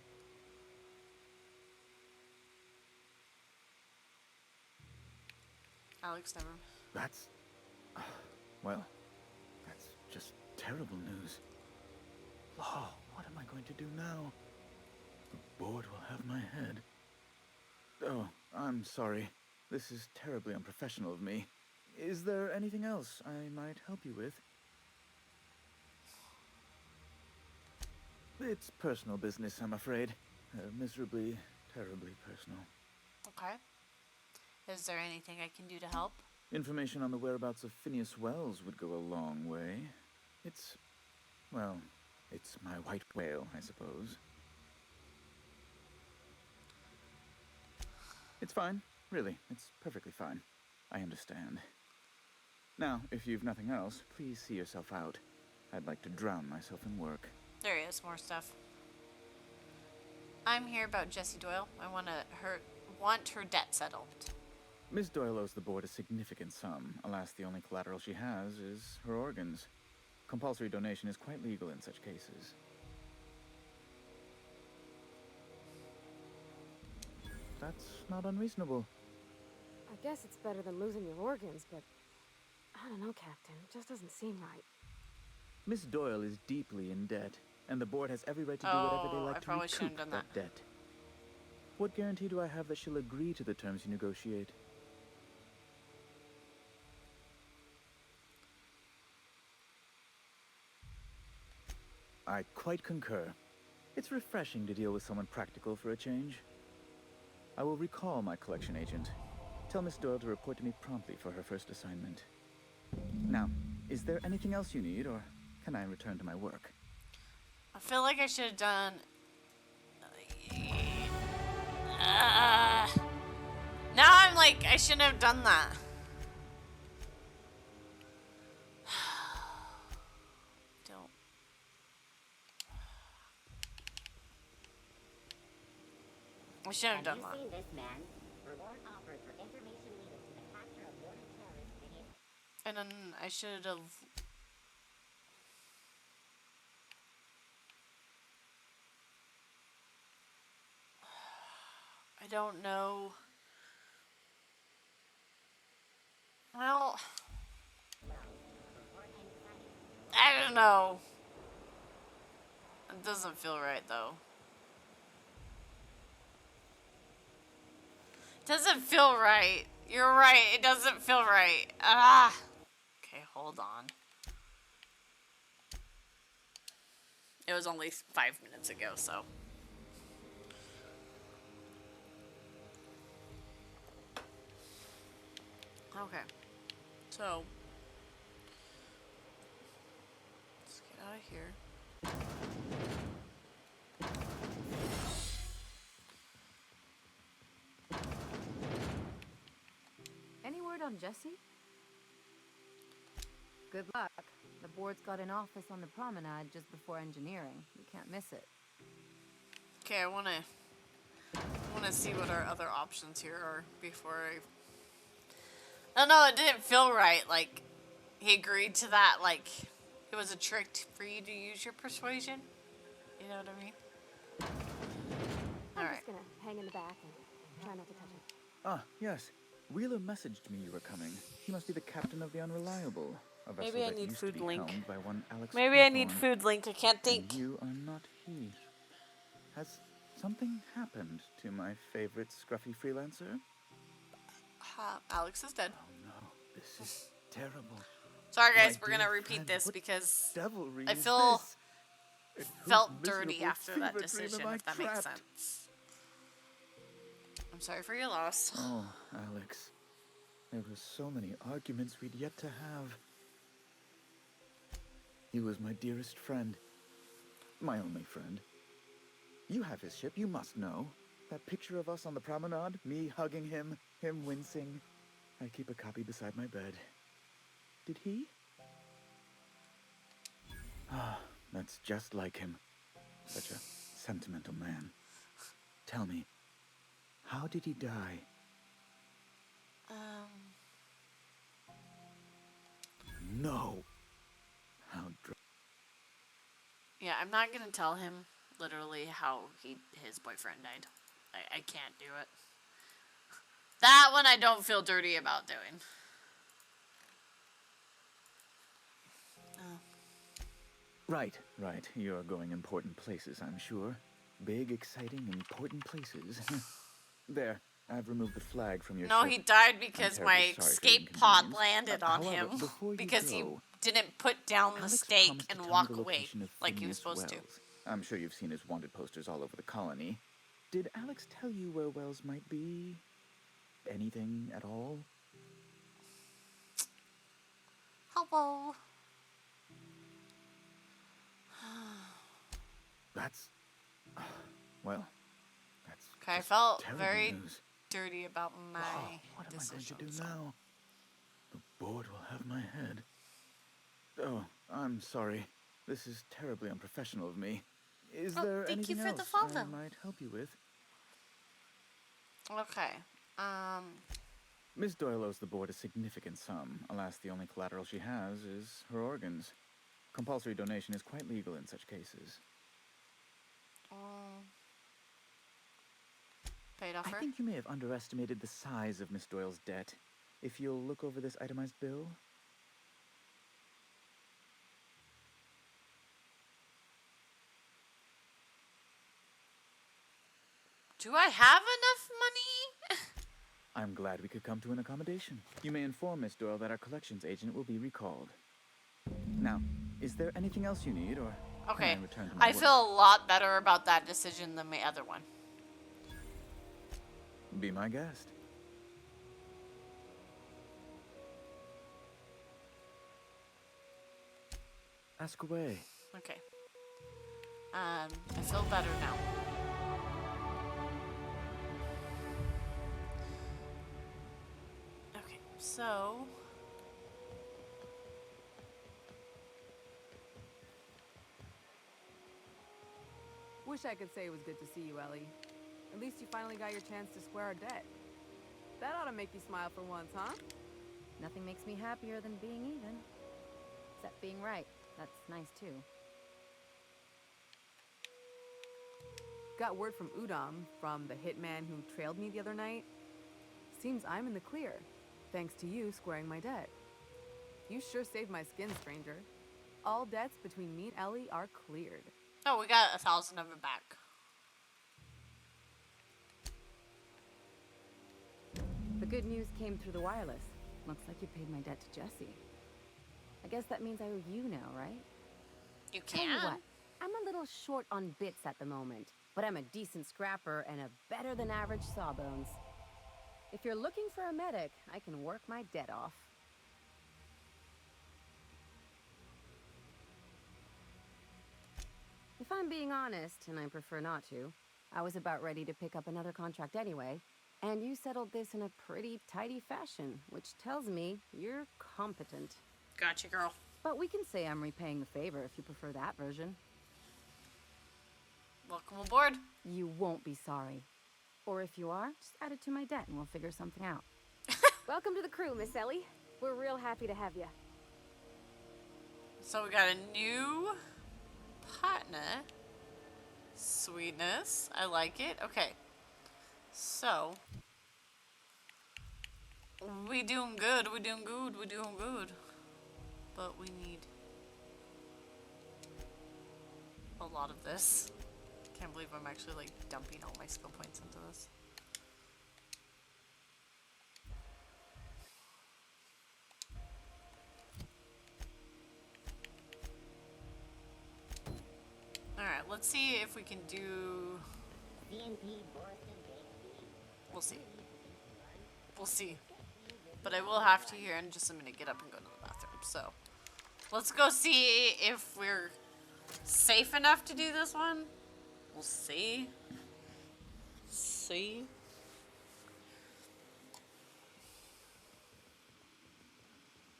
Alex never. That's... well, that's just terrible news. Oh, what am I going to do now? The board will have my head. Oh, I'm sorry. This is terribly unprofessional of me. Is there anything else I might help you with? It's personal business, I'm afraid. Miserably, terribly personal. Okay. Is there anything I can do to help? Information on the whereabouts of Phineas Wells would go a long way. It's my white whale, I suppose. It's fine, really. It's perfectly fine. I understand. Now, if you've nothing else, please see yourself out. I'd like to drown myself in work. There is more stuff. I'm here about Jessie Doyle. I want her debt settled. Miss Doyle owes the board a significant sum. Alas, the only collateral she has is her organs. Compulsory donation is quite legal in such cases. That's not unreasonable. I guess it's better than losing your organs, but I don't know, Captain. It just doesn't seem right. Miss Doyle is deeply in debt, and the board has every right to do whatever they like I to probably shouldn't recoup have done that debt. What guarantee do I have that she'll agree to the terms you negotiate? I quite concur. It's refreshing to deal with someone practical for a change. I will recall my collection agent. Tell Miss Doyle to report to me promptly for her first assignment. Now, is there anything else you need, or can I return to my work? I feel like I should have done... now I'm like, I shouldn't have done that. Don't. I shouldn't have done that. Have you seen this man? Reward offered for information needed to the capture of wanted terrorist Phineas. And then I should have... I don't know. Well... I don't know. It doesn't feel right, though. Doesn't feel right. You're right. It doesn't feel right. Ah. Okay, hold on. It was only 5 minutes ago, so. Okay. So. Let's get out of here. Any word on Jessie? Good luck. The board's got an office on the promenade just before engineering. You can't miss it. Okay, I wanna see what our other options here are before I No, it didn't feel right. Like, he agreed to that. Like, it was a trick for you to use your persuasion. You know what I mean? I'm Alright. just gonna hang in the back and try not to touch it. Ah, yes. Wheeler messaged me you were coming. He must be the captain of the Unreliable. A vessel Maybe I that need used to food be link. helmed by one Alex Maybe I need Hawthorne. food link. I can't think. And you are not he. Has something happened to my favorite scruffy freelancer? Alex is dead. Oh no, this is terrible. Sorry guys, My we're gonna dear repeat friend, this what because devilry I is feel this? And whose felt dirty miserable after that fever dream decision, am I if that makes trapped? sense. I'm sorry for your loss. Oh, Alex. There were so many arguments we'd yet to have. He was my dearest friend. My only friend. You have his ship, you must know. That picture of us on the promenade, me hugging him, him wincing. I keep a copy beside my bed. Did he? Ah, that's just like him. Such a sentimental man. Tell me, how did he die? No. How Yeah, I'm not gonna tell him literally how his boyfriend died. I can't do it. That one I don't feel dirty about doing. Right. You're going important places, I'm sure. Big, exciting, important places. There, I've removed the flag from your No, ship. he died I'm because terribly my sorry for the escape pod inconvenience. landed on However, him before you because he go, didn't put down the Alex stake promised to and tell me walk the away location of like he was Phineas supposed to. Wells. I'm sure you've seen his wanted posters all over the colony. Did Alex tell you where Wells might be? Anything at all? Hello. That's... well, that's Okay, I just felt terrible very news. dirty about my What am I going to do decisions. now? The board will have my head. Oh, I'm sorry. This is terribly unprofessional of me. Is there thank you anything for the else I follow. might help you with? Okay. Miss Doyle owes the board a significant sum. Alas, the only collateral she has is her organs. Compulsory donation is quite legal in such cases. Paid off her? I think you may have underestimated the size of Miss Doyle's debt. If you'll look over this itemized bill. Do I have enough money? I'm glad we could come to an accommodation. You may inform Miss Doyle that our collections agent will be recalled. Now, is there anything else you need, or Okay. can I return to my I work? feel a lot better about that decision than my other one. Be my guest. Ask away. Okay. I feel better now. Okay, so Wish I could say it was good to see you, Ellie. At least you finally got your chance to square our debt. That ought to make you smile for once, huh? Nothing makes me happier than being even. Except being right. That's nice too. Got word from Udom, from the hitman who trailed me the other night. Seems I'm in the clear, thanks to you squaring my debt. You sure saved my skin, stranger. All debts between me and Ellie are cleared. we got 1,000 of it back. The good news came through the wireless. Looks like you paid my debt to Jesse. I guess that means I owe you now, right? You Tell can. you what, I'm a little short on bits at the moment, but I'm a decent scrapper and a better than average sawbones. If you're looking for a medic, I can work my debt off. If I'm being honest, and I prefer not to, I was about ready to pick up another contract anyway, and you settled this in a pretty tidy fashion, which tells me you're competent. Gotcha, girl. But we can say I'm repaying the favor if you prefer that version. Welcome aboard. You won't be sorry. Or if you are, just add it to my debt and we'll figure something out. Welcome to the crew, Miss Ellie. We're real happy to have you. So we got a new partner. Sweetness. I like it. Okay. So. We doing good. We doing good. We doing good. But we need a lot of this. Can't believe I'm actually like dumping all my skill points into this. Alright, let's see if we can do... We'll see. We'll see. But I will have to here in just a minute get up and go to the bathroom. So, let's go see if we're safe enough to do this one. We'll see. See.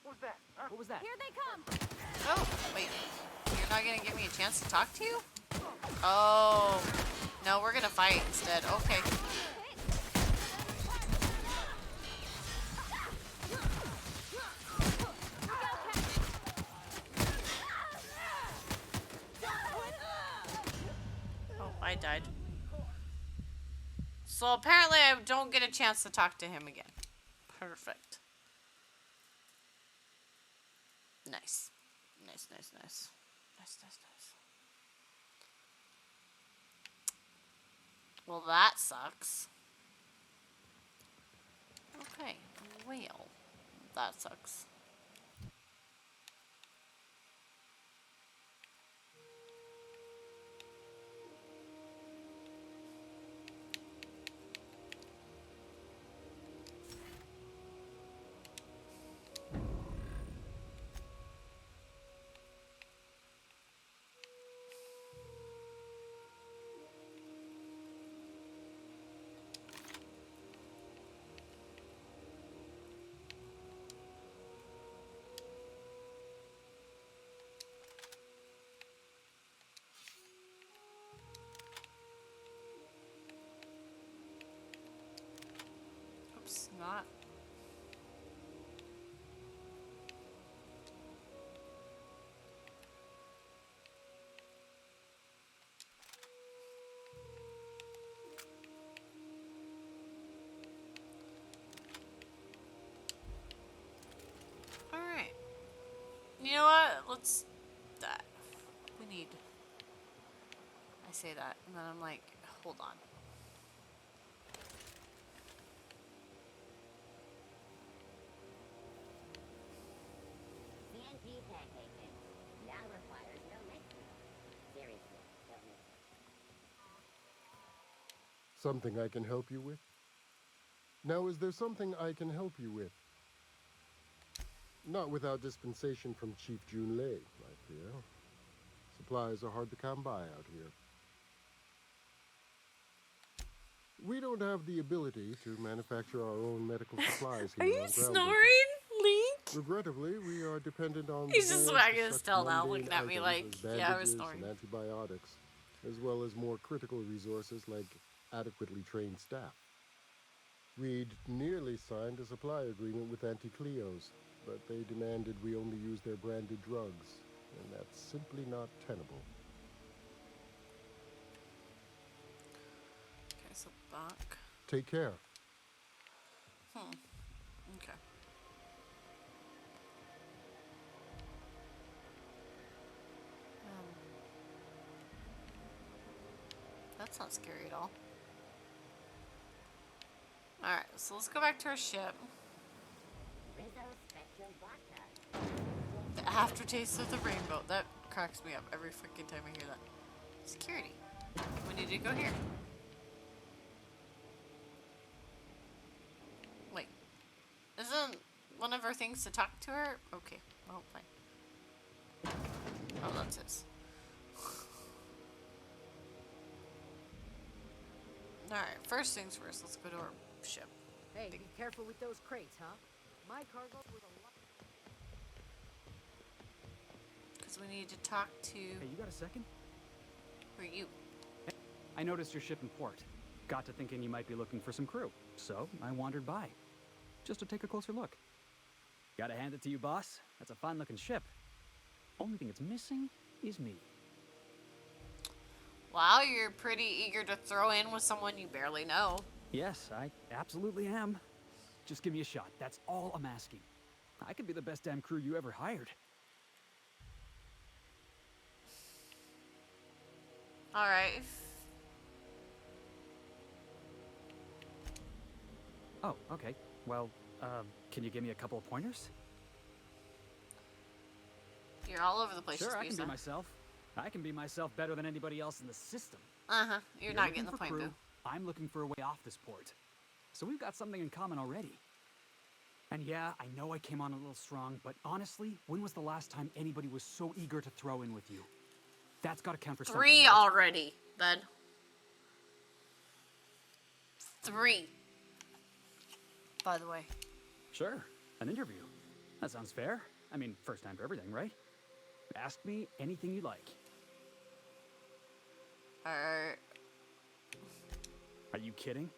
What was that? Huh? What was that? Here they come! Oh, wait. You're not gonna give me a chance to talk to you? Oh. No, we're gonna fight instead. Okay. Oh, I died. So apparently I don't get a chance to talk to him again. Perfect. Nice. Nice, nice, nice. Nice, nice, nice. Well, that sucks. Okay, well, that sucks. Oops, not. Alright. You know what? Let's... That. We need... I say that, and then I'm like, hold on. CNG pancake mix now requires no mixing. Seriously, don't mix it. Something I can help you with? Now, is there something I can help you with? Not without dispensation from Chief Jun Lei, I fear. Supplies are hard to come by out here. We don't have the ability to manufacture our own medical supplies here. Are you on Grounded. snoring, Link? Regrettably, we are dependent on He's the just board for wagging his such tail now, mundane looking at me items like, as yeah, I was bandages snoring. and antibiotics, as well as more critical resources like adequately trained staff. We'd nearly signed a supply agreement with Anti-Cleos, but they demanded we only use their branded drugs, and that's simply not tenable. Okay, so back. Take care. Okay. That's not scary at all. Alright, so let's go back to our ship. Rizzo Spectrum Vodka. The aftertaste of the rainbow. That cracks me up every freaking time I hear that. Security. We need to go here. Wait. Isn't one of our things to talk to her? Okay. Well, fine. Oh, that's his. Alright, first things first. Let's go to our ship. Hey, be careful with those crates, huh? My cargo with a lot. Because we need to talk to... Hey, you got a second? Who are you? I noticed your ship in port. Got to thinking you might be looking for some crew, so I wandered by. just to take a closer look. Gotta hand it to you, boss. That's a fine-looking ship. Only thing it's missing is me. Wow, you're pretty eager to throw in with someone you barely know. Yes, I absolutely am. Just give me a shot. That's all I'm asking. I could be the best damn crew you ever hired. Alright. Oh, okay. Well, can you give me a couple of pointers? You're all over the place. Sure, I can Misa. be myself. I can be myself better than anybody else in the system. Uh-huh. You're not getting looking the for point, crew, boo. I'm looking for a way off this port. So we've got something in common already. And yeah, I know I came on a little strong, but honestly, when was the last time anybody was so eager to throw in with you? That's got to count for something. 3 right? already, bud. 3. By the way. Sure, an interview. That sounds fair. I mean, first time for everything, right? Ask me anything you like. Are you kidding?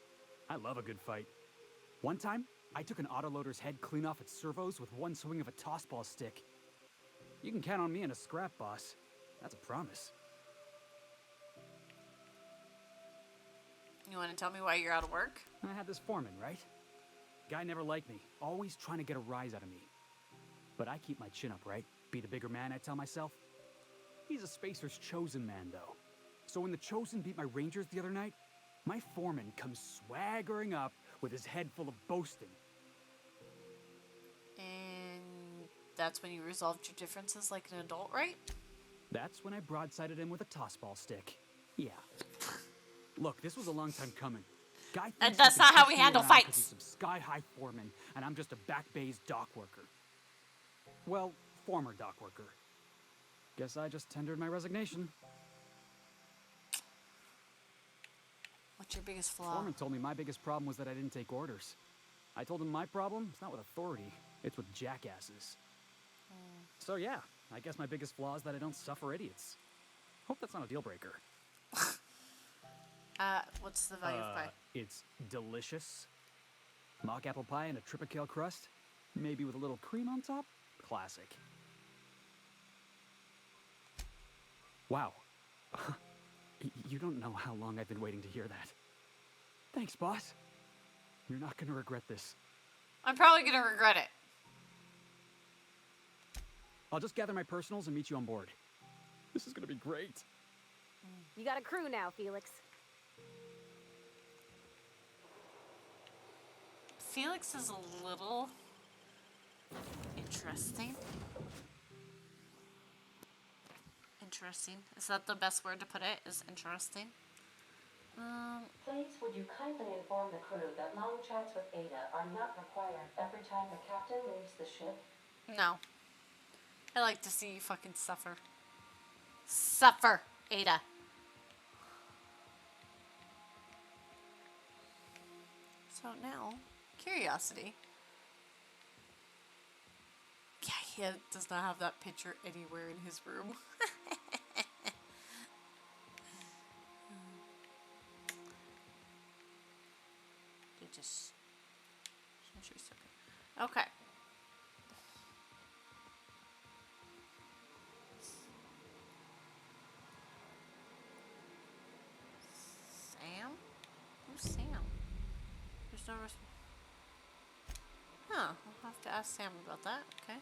I love a good fight. One time, I took an autoloader's head clean off its servos with one swing of a tossball stick. You can count on me in a scrap, boss. That's a promise. You want to tell me why you're out of work? I had this foreman, right? Guy never liked me, always trying to get a rise out of me. But I keep my chin up, right? Be the bigger man, I tell myself. He's a Spacer's chosen man, though. So when the Chosen beat my Rangers the other night, my foreman comes swaggering up with his head full of boasting. And that's when you resolved your differences like an adult, right? That's when I broadsided him with a tossball stick. Yeah. Look, this was a long time coming. Guy And thinks that's he can not how push we me handle around 'cause fights. He's some sky-high foreman, and I'm just a back bay's dock worker. Well, former dock worker. Guess I just tendered my resignation. What's your biggest flaw? Foreman told me my biggest problem was that I didn't take orders. I told him my problem is not with authority, it's with jackasses. So yeah, I guess my biggest flaw is that I don't suffer idiots. Hope that's not a deal breaker. What's the value of pie? It's delicious. Mock apple pie and a tripicale crust, maybe with a little cream on top. Classic. Wow. You don't know how long I've been waiting to hear that. Thanks, boss. You're not gonna regret this. I'm probably gonna regret it. I'll just gather my personals and meet you on board. This is gonna be great. You got a crew now, Felix. Felix is a little interesting. Interesting. Is that the best word to put it? Is interesting? Please, would you kindly inform the crew that long chats with Ada are not required every time the captain leaves the ship? No. I like to see you fucking suffer. Suffer, Ada. So now, curiosity. Yeah, he does not have that picture anywhere in his room. It just... Okay. Sam? Who's Sam? There's no response. Huh, we'll have to ask Sam about that, okay.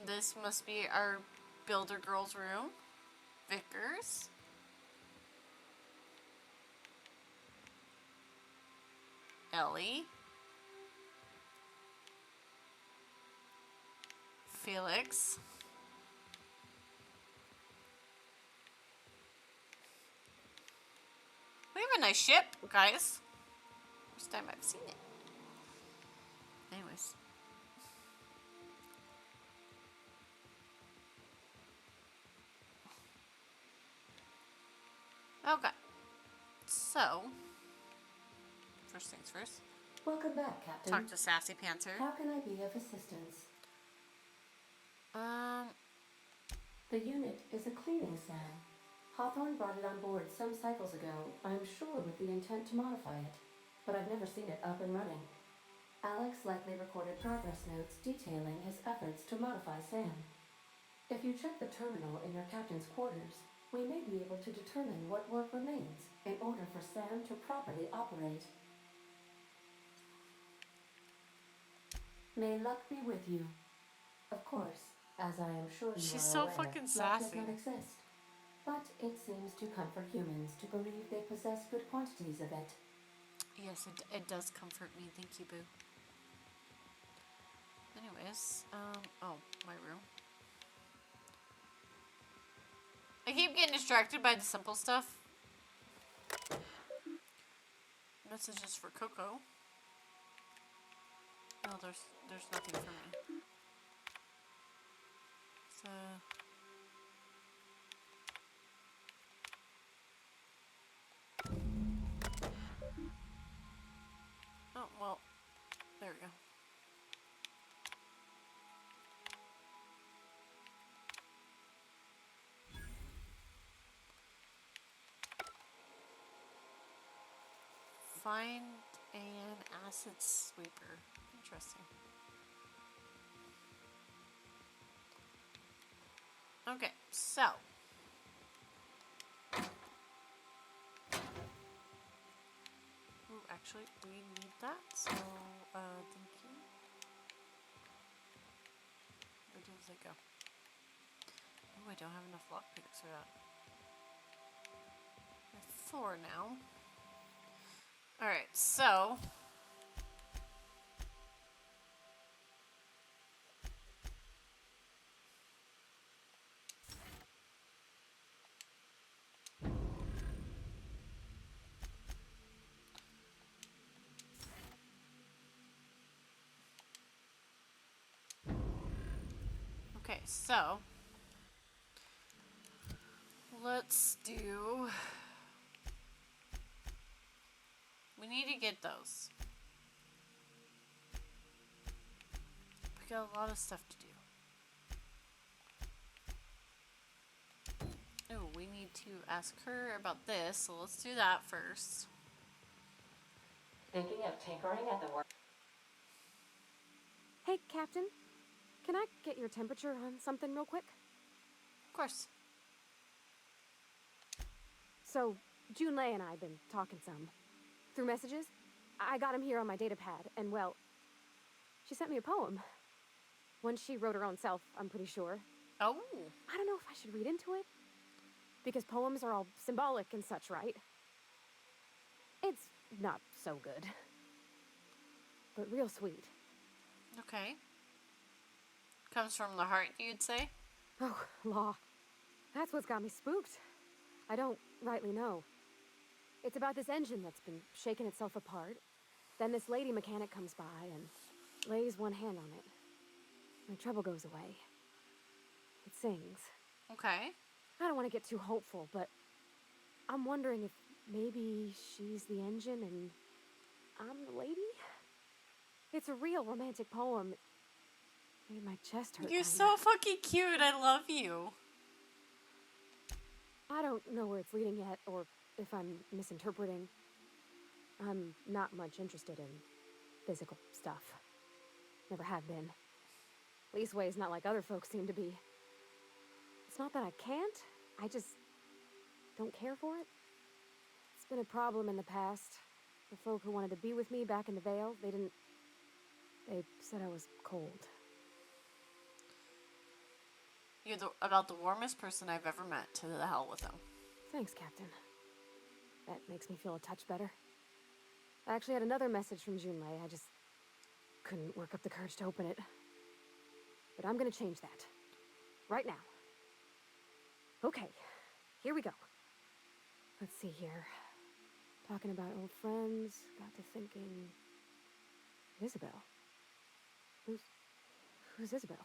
This must be our builder girl's room. Vickers. Ellie. Felix. We have a nice ship, guys. First time I've seen it. Anyways. Okay. So, first things first. Welcome back, Captain. Talk to Sassy Panther. How can I be of assistance? The unit is a cleaning SAM. Hawthorne brought it on board some cycles ago, I'm sure with the intent to modify it. But I've never seen it up and running. likely recorded progress notes detailing his efforts to modify Sam. If you check the terminal in your captain's quarters, we may be able to determine what work remains in order for Sam to properly operate. May luck be with you. Of course, as I am sure you She's are so aware, fucking luck does sassy. not exist. But it seems to comfort humans to believe they possess good quantities of it. Yes, it does comfort me. Thank you, boo. Anyways, oh, my room. I keep getting distracted by the simple stuff. Messages for Coco. No, there's nothing for me. So... Oh, well, there we go. Find an acid sweeper. Interesting. Okay, so. Ooh, actually, we need that, so, thank you. Where does it go? Oh, I don't have enough lockpicks for that. I have 4 now. Alright, so. Okay, so. Let's do. We need to get those. We got a lot of stuff to do. Oh, we need to ask her about this, so let's do that first. Thinking of tinkering at the work? Hey, Captain. Can I get your temperature on something real quick? Of course. So, Junlei and I have been talking some. Through messages. I got him here on my data pad, and well, she sent me a poem. One she wrote her own self, I'm pretty sure. Oh. I don't know if I should read into it. Because poems are all symbolic and such, right? It's not so good. But real sweet. Okay. Comes from the heart, you'd say? Oh, law. That's what's got me spooked. I don't rightly know. It's about this engine that's been shaking itself apart. Then this lady mechanic comes by and lays one hand on it. My trouble goes away. It sings. Okay. I don't want to get too hopeful, but I'm wondering if maybe she's the engine and I'm the lady? It's a real romantic poem. It made my chest hurt. You're kinda. so fucking cute. I love you. I don't know where it's leading yet, or if I'm misinterpreting. I'm not much interested in physical stuff. Never have been. Leastways, not like other folks seem to be. It's not that I can't, I just don't care for it. It's been a problem in the past. The folk who wanted to be with me back in the Vale, they said I was cold. You're about the warmest person I've ever met. To the hell with them. Thanks, Captain. That makes me feel a touch better. I actually had another message from Junlei. I just couldn't work up the courage to open it. But I'm gonna change that. Right now. Okay, here we go. Let's see here. Talking about old friends, got to thinking... Isabel? Who's Isabel?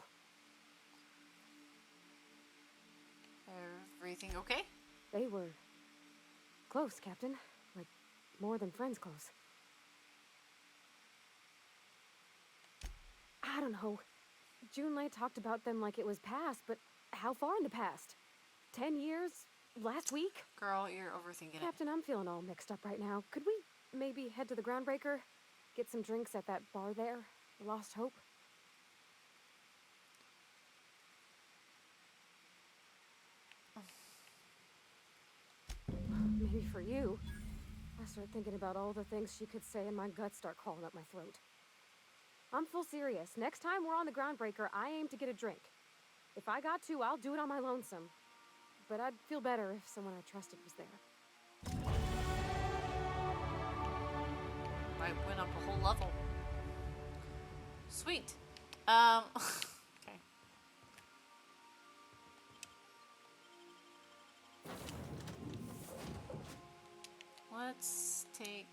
Everything okay? They were close, Captain. Like, more than friends close. I don't know. Junlei talked about them like it was past, but how far in the past? 10 years? Last week? Girl, you're overthinking it. Captain, I'm feeling all mixed up right now. Could we maybe head to the Groundbreaker? Get some drinks at that bar there? lost hope. Maybe for you. I start thinking about all the things she could say and my guts start crawling up my throat. I'm full serious. Next time we're on the Groundbreaker, I aim to get a drink. If I got to, I'll do it on my lonesome. But I'd feel better if someone I trusted was there. I went up a whole level. Sweet. Okay. Let's take...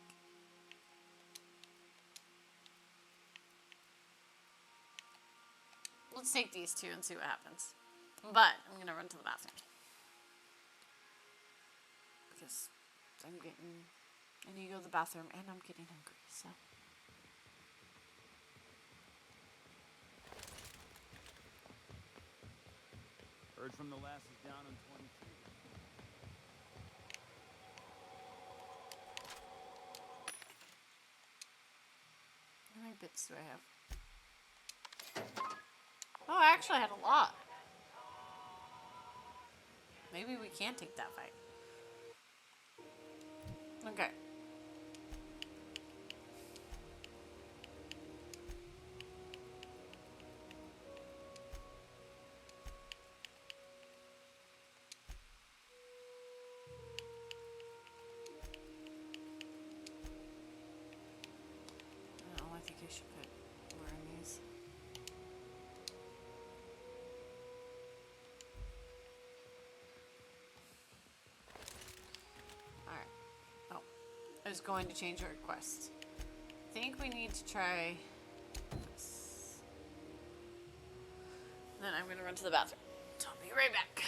Let's take these two and see what happens. But I'm gonna run to the bathroom. Because I need to go to the bathroom and I'm getting hungry, so. Heard from the lasses down on 22. How many bits do I have? Oh, I actually had a lot. Maybe we can take that fight. Okay. Oh, I think I should put more in these. Alright. Oh. I was going to change our request. I think we need to try this. Then I'm going to run to the bathroom. So I'll be right back.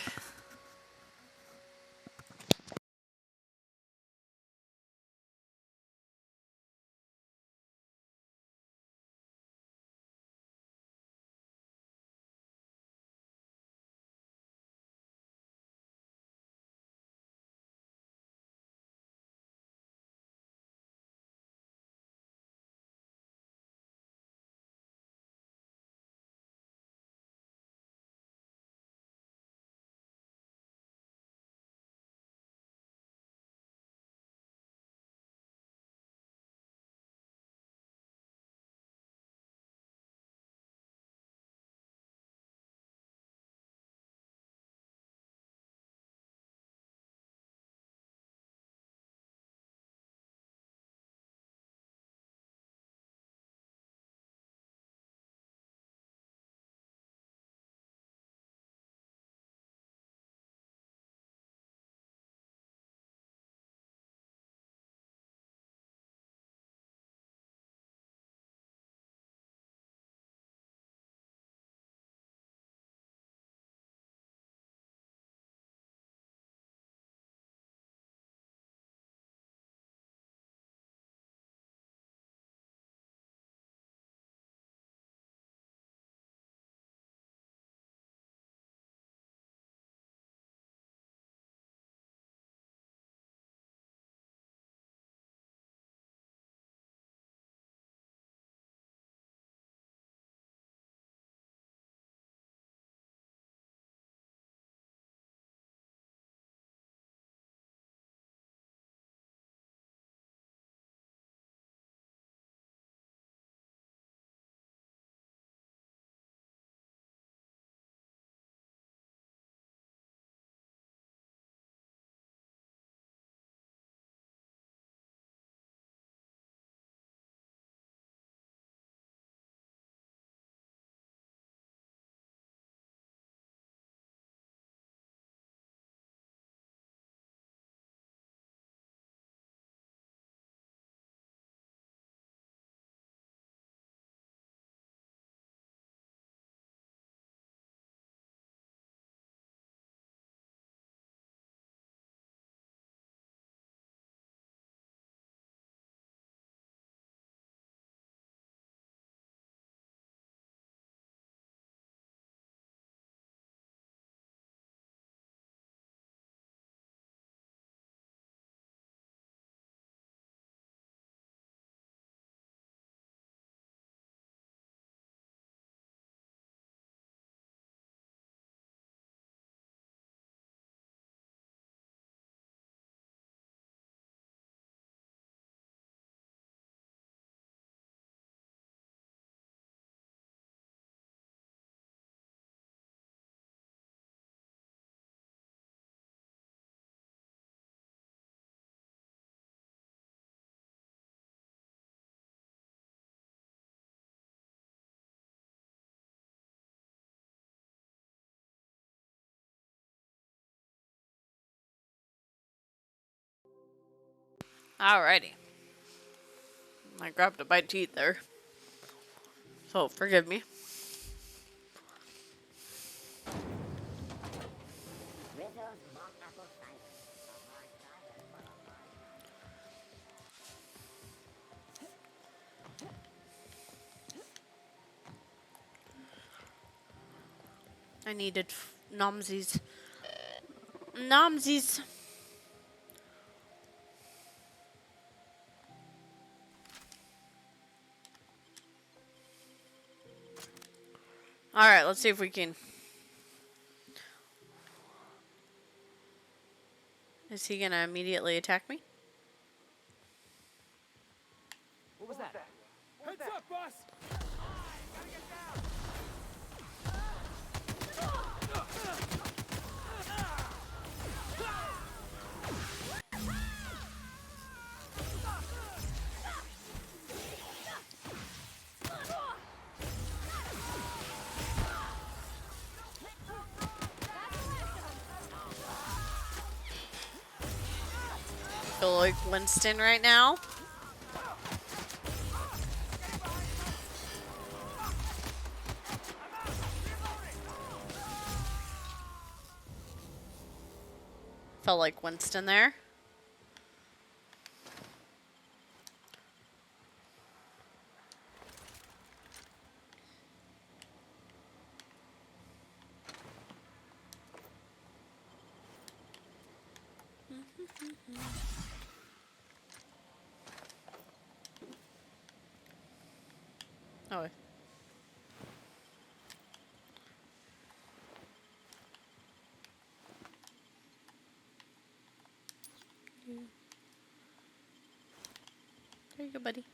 Alrighty. I grabbed a bite to eat there. So, forgive me. I needed nomsies. Nomsies. Alright, let's see if we can. Is he gonna immediately attack me? What was that? Heads up, boss! Feel like Winston right now. Felt like Winston there. Oh. There you go, buddy.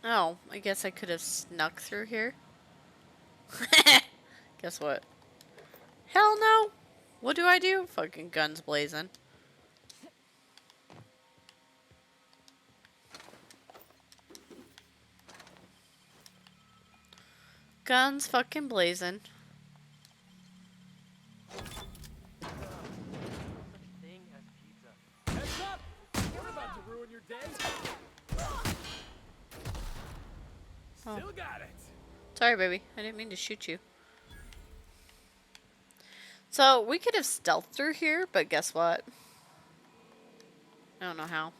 Oh, I guess I could have snuck through here. Guess what? Hell no! What do I do? Fucking guns blazing. Guns fucking blazing. Heads up! We're about to ruin your day. Still got it. Sorry, baby. I didn't mean to shoot you. So, we could have stealthed through here, but guess what? I don't know how.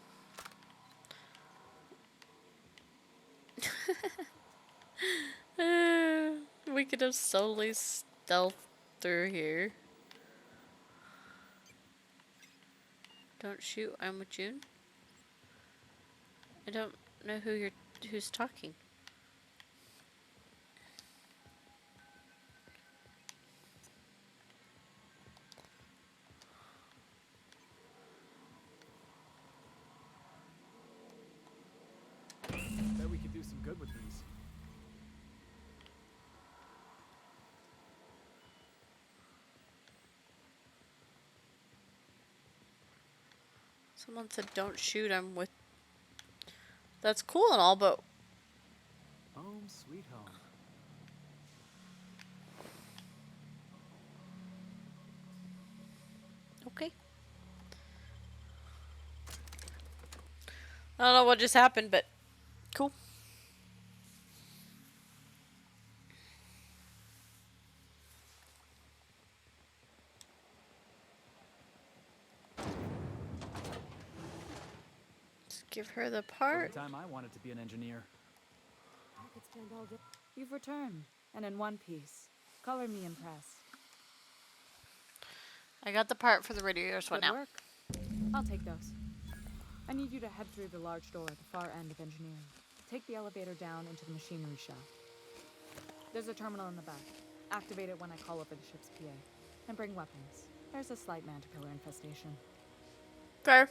We could have solely stealthed through here. Don't shoot, I'm with June. I don't know who's talking. Bet we could do some good with these. Someone said don't shoot, I'm with... That's cool and all, but... Home sweet home. Okay. I don't know what just happened, but... Cool. Just give her the part. Every time I wanted to be an engineer. I could spend all day. You've returned, and in one piece. Color me impressed. I got the part for the radiators. What Good now? work. I'll take those. I need you to head through the large door at the far end of engineering. Take the elevator down into the machinery shaft. There's a terminal in the back. Activate it when I call over the ship's PA. And bring weapons. There's a slight manticore infestation. Fair.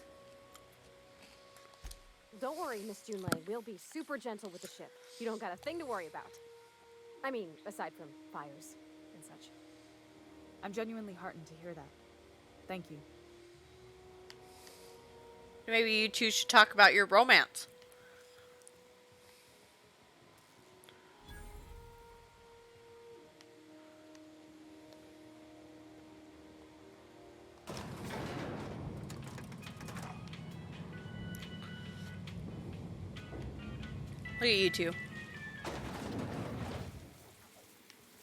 Don't worry, Miss Junlei. We'll be super gentle with the ship. You don't got a thing to worry about. I mean, aside from fires and such. I'm genuinely heartened to hear that. Thank you. Maybe you two should talk about your romance. Look at you two.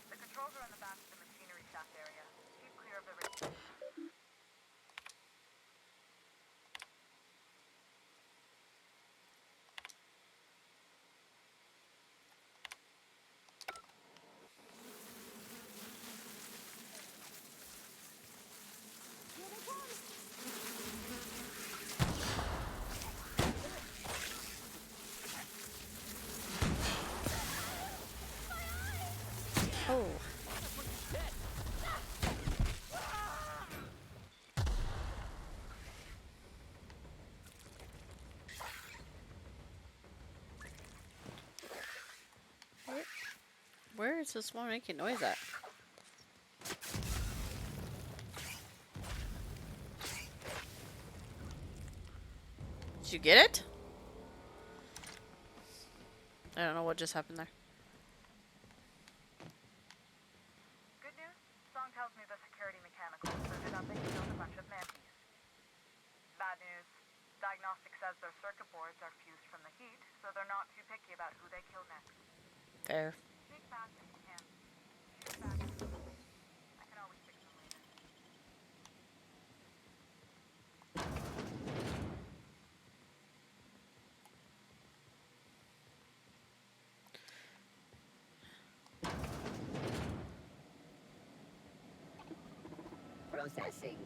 The controls are in the back of the machinery shaft area. Keep clear of the risk. Oh. Where is this one making noise at? Did you get it? I don't know what just happened there. Good news? Song tells me the security mechanicals suited up and killed a bunch of mantis. Bad news. Diagnostic says their circuit boards are fused from the heat, so they're not too picky about who they kill next. Fair. Sneak back if you can. Shoot back if you can. I can always fix them later. Processing.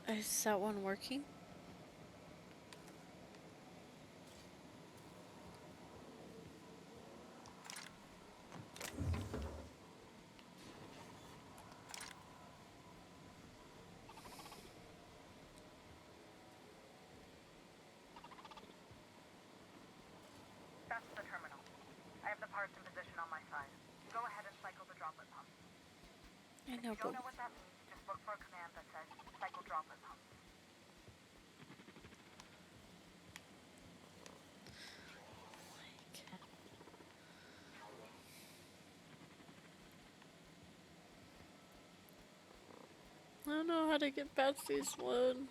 Is that one working? That's the terminal. I have the parts in position on my side. Go ahead and cycle the droplet pump. I If know, you don't but know what that means, just look for a command that says cycle droplet pump. I don't know how to get past this one.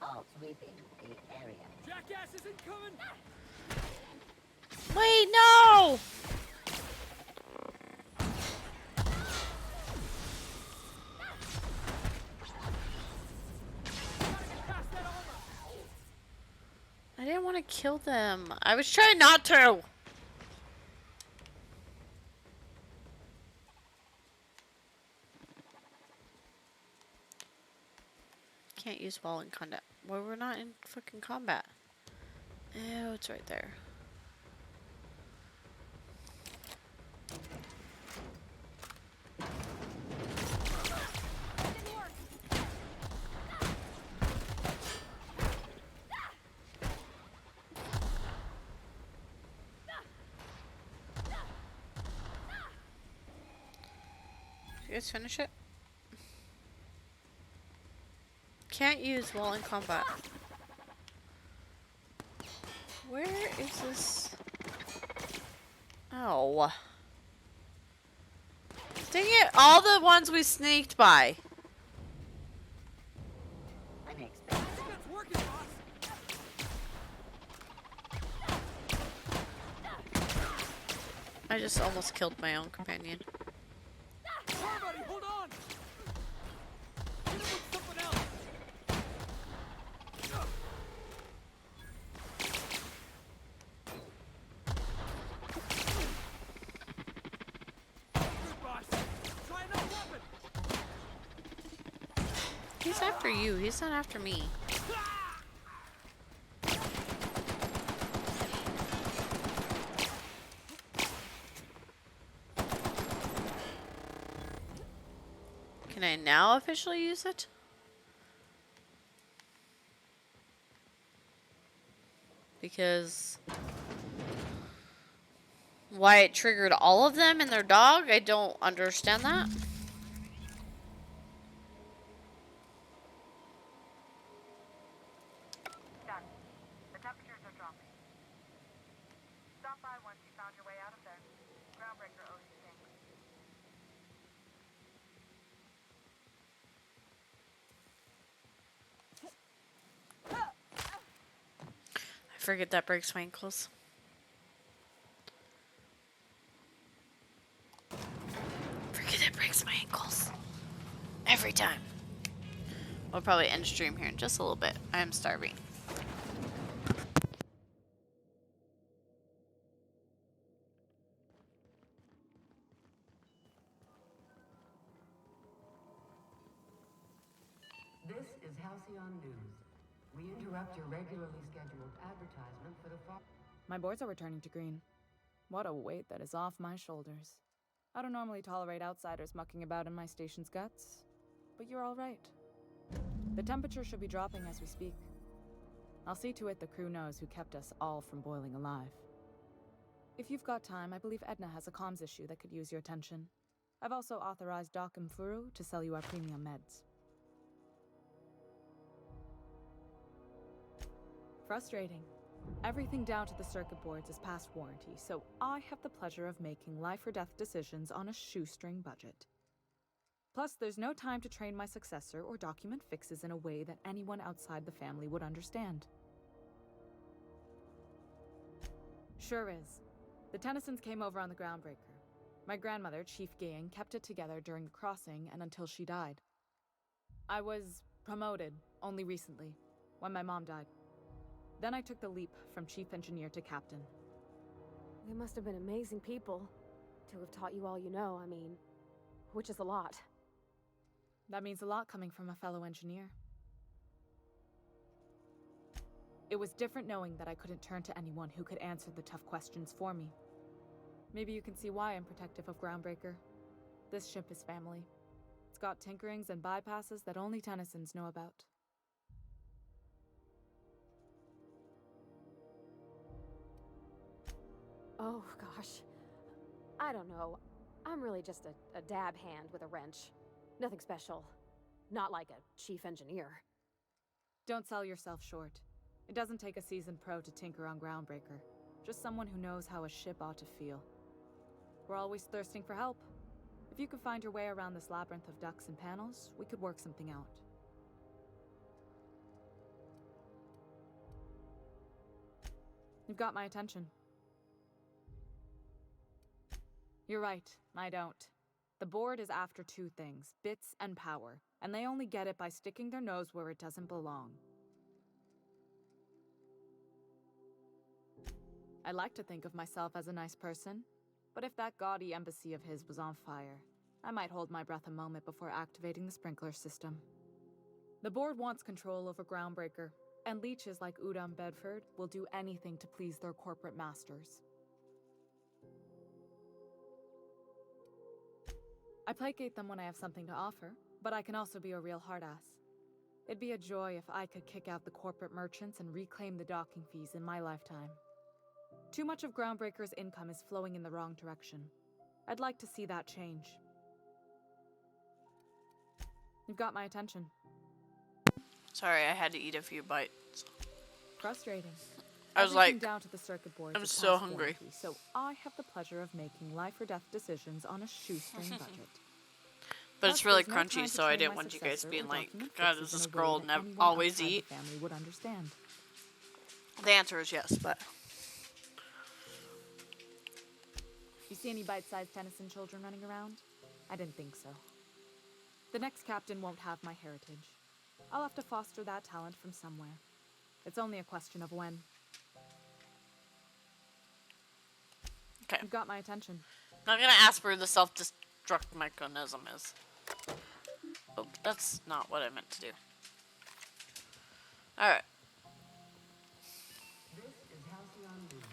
All sweeping the area. Jackass isn't coming! Wait, no! I didn't want to kill them. I was trying not to. Can't use wall in combat. Well, we're not in fucking combat. Oh, it's right there. Did you guys finish it? Can't use wall in combat. Where is this? Oh. Dang it, all the ones we sneaked by. Unexpected. I just almost killed my own companion. Somebody, hold on! Hit him with something else! Good, boss. Try another weapon! He's after you, he's not after me. Can I now officially use it? Because Why it triggered all of them and their dog? I don't understand that. Done. The temperatures are dropping. Stop by once you found your way out of there. Groundbreaker owes you things. I forget that breaks my ankles. Forget it breaks my ankles. Every time. We'll probably end stream here in just a little bit. I am starving. This is Halcyon News. We interrupt your regularly scheduled advertisement for the fall. My boards are returning to green. What a weight that is off my shoulders. I don't normally tolerate outsiders mucking about in my station's guts, but you're all right. The temperature should be dropping as we speak. I'll see to it the crew knows who kept us all from boiling alive. If you've got time, I believe Edna has a comms issue that could use your attention. I've also authorized Doc and Furu to sell you our premium meds. Frustrating. Everything down to the circuit boards is past warranty, so I have the pleasure of making life or death decisions on a shoestring budget. Plus, there's no time to train my successor or document fixes in a way that anyone outside the family would understand. Sure is. The Tennysons came over on the Groundbreaker. My grandmother, Chief Gayan, kept it together during the crossing and until she died. I was promoted only recently, when my mom died. Then I took the leap from chief engineer to captain. They must have been amazing people to have taught you all you know, I mean, which is a lot. That means a lot coming from a fellow engineer. It was different knowing that I couldn't turn to anyone who could answer the tough questions for me. Maybe you can see why I'm protective of Groundbreaker. This ship is family. It's got tinkerings and bypasses that only Tennysons know about. Oh, gosh. I don't know. I'm really just a dab hand with a wrench. Nothing special. Not like a chief engineer. Don't sell yourself short. It doesn't take a seasoned pro to tinker on Groundbreaker. Just someone who knows how a ship ought to feel. We're always thirsting for help. If you could find your way around this labyrinth of ducts and panels, we could work something out. You've got my attention. You're right, I don't. The board is after two things, bits and power, and they only get it by sticking their nose where it doesn't belong. I like to think of myself as a nice person, but if that gaudy embassy of his was on fire, I might hold my breath a moment before activating the sprinkler system. The board wants control over Groundbreaker, and leeches like Udom Bedford will do anything to please their corporate masters. I placate them when I have something to offer, but I can also be a real hard-ass. It'd be a joy if I could kick out the corporate merchants and reclaim the docking fees in my lifetime. Too much of Groundbreaker's income is flowing in the wrong direction. I'd like to see that change. You've got my attention. Sorry, I had to eat a few bites. Frustrating. I was Everything like, down to the circuit boards I'm is so past hungry. warranty, so I have the pleasure of making life or death decisions on a shoestring budget. But Plus, it's really there's no time crunchy, to so I train didn't my want you guys successor being or like, document God, fixes does this in a way girl that never anyone always outside eat? the family would understand. The answer is yes, but You see any bite-sized Tennyson children running around? I didn't think so. The next captain won't have my heritage. I'll have to foster that talent from somewhere. It's only a question of when. okay. You've got my attention. I'm not gonna ask where the self-destruct mechanism is. Oh, that's not what I meant to do. Alright. This is Halcyon News.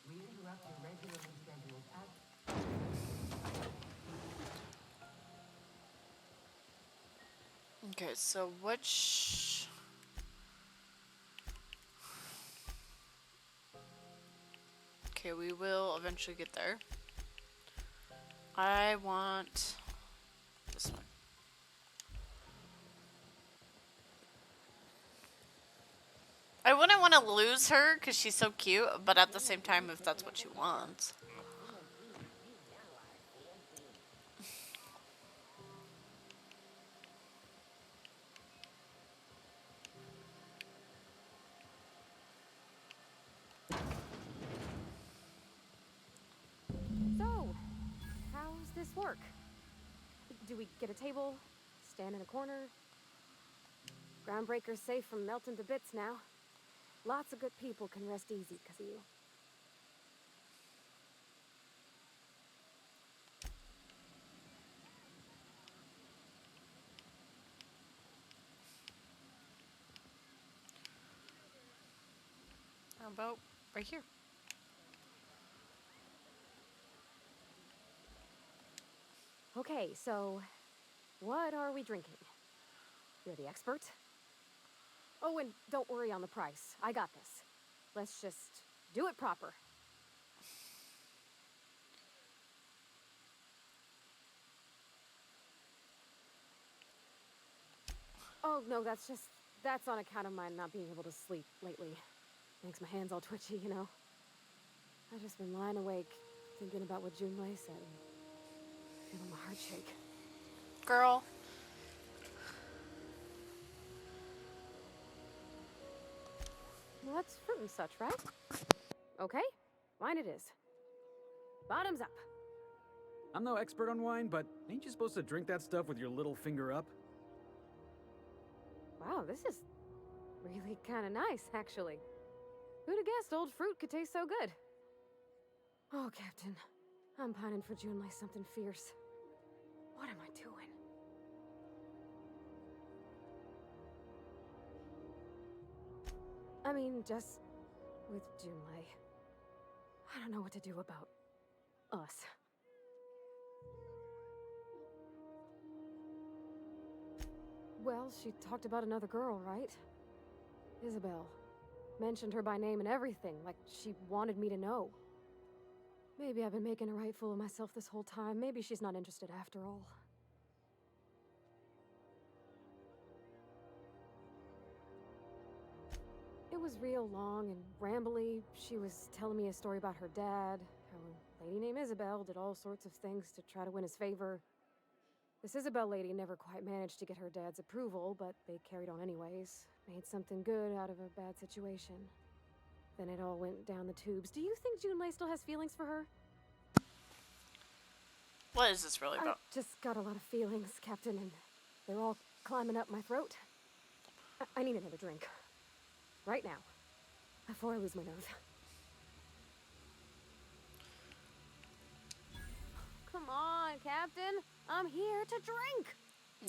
We interrupt your regularly scheduled Okay, so which... Okay, we will eventually get there. I want this one. I wouldn't want to lose her because she's so cute, but at the same time, if that's what she wants. So, how's this work? Do we get a table? Stand in a corner? Groundbreaker's safe from melting to bits now. Lots of good people can rest easy because of you. How about right here? Okay, so what are we drinking? You're the expert. Oh, and don't worry on the price. I got this. Let's just do it proper. Oh, no, that's on account of my not being able to sleep lately. Makes my hands all twitchy, you know. I've just been lying awake, thinking about what Junlei said, and feeling my heart shake. Girl. Well, that's fruit and such, right? Okay, wine it is. Bottoms up. I'm no expert on wine, but ain't you supposed to drink that stuff with your little finger up? Wow, this is really kind of nice, actually. Who'd have guessed old fruit could taste so good? Oh, Captain, I'm pining for Junlei something fierce. What am I doing? I mean, just with Junlei. I don't know what to do about us. Well, she talked about another girl, right? Isabel. Mentioned her by name and everything, like she wanted me to know. Maybe I've been making a right fool of myself this whole time. Maybe she's not interested after all. It was real long and rambly. She was telling me a story about her dad, how a lady named Isabel did all sorts of things to try to win his favor. This Isabel lady never quite managed to get her dad's approval, but they carried on anyways. Made something good out of a bad situation. Then it all went down the tubes. Do you think Junlei still has feelings for her? What is this really about? I just got a lot of feelings, Captain, and they're all climbing up my throat. I need another drink. Right now. Before I lose my nerve. Come on, Captain. I'm here to drink.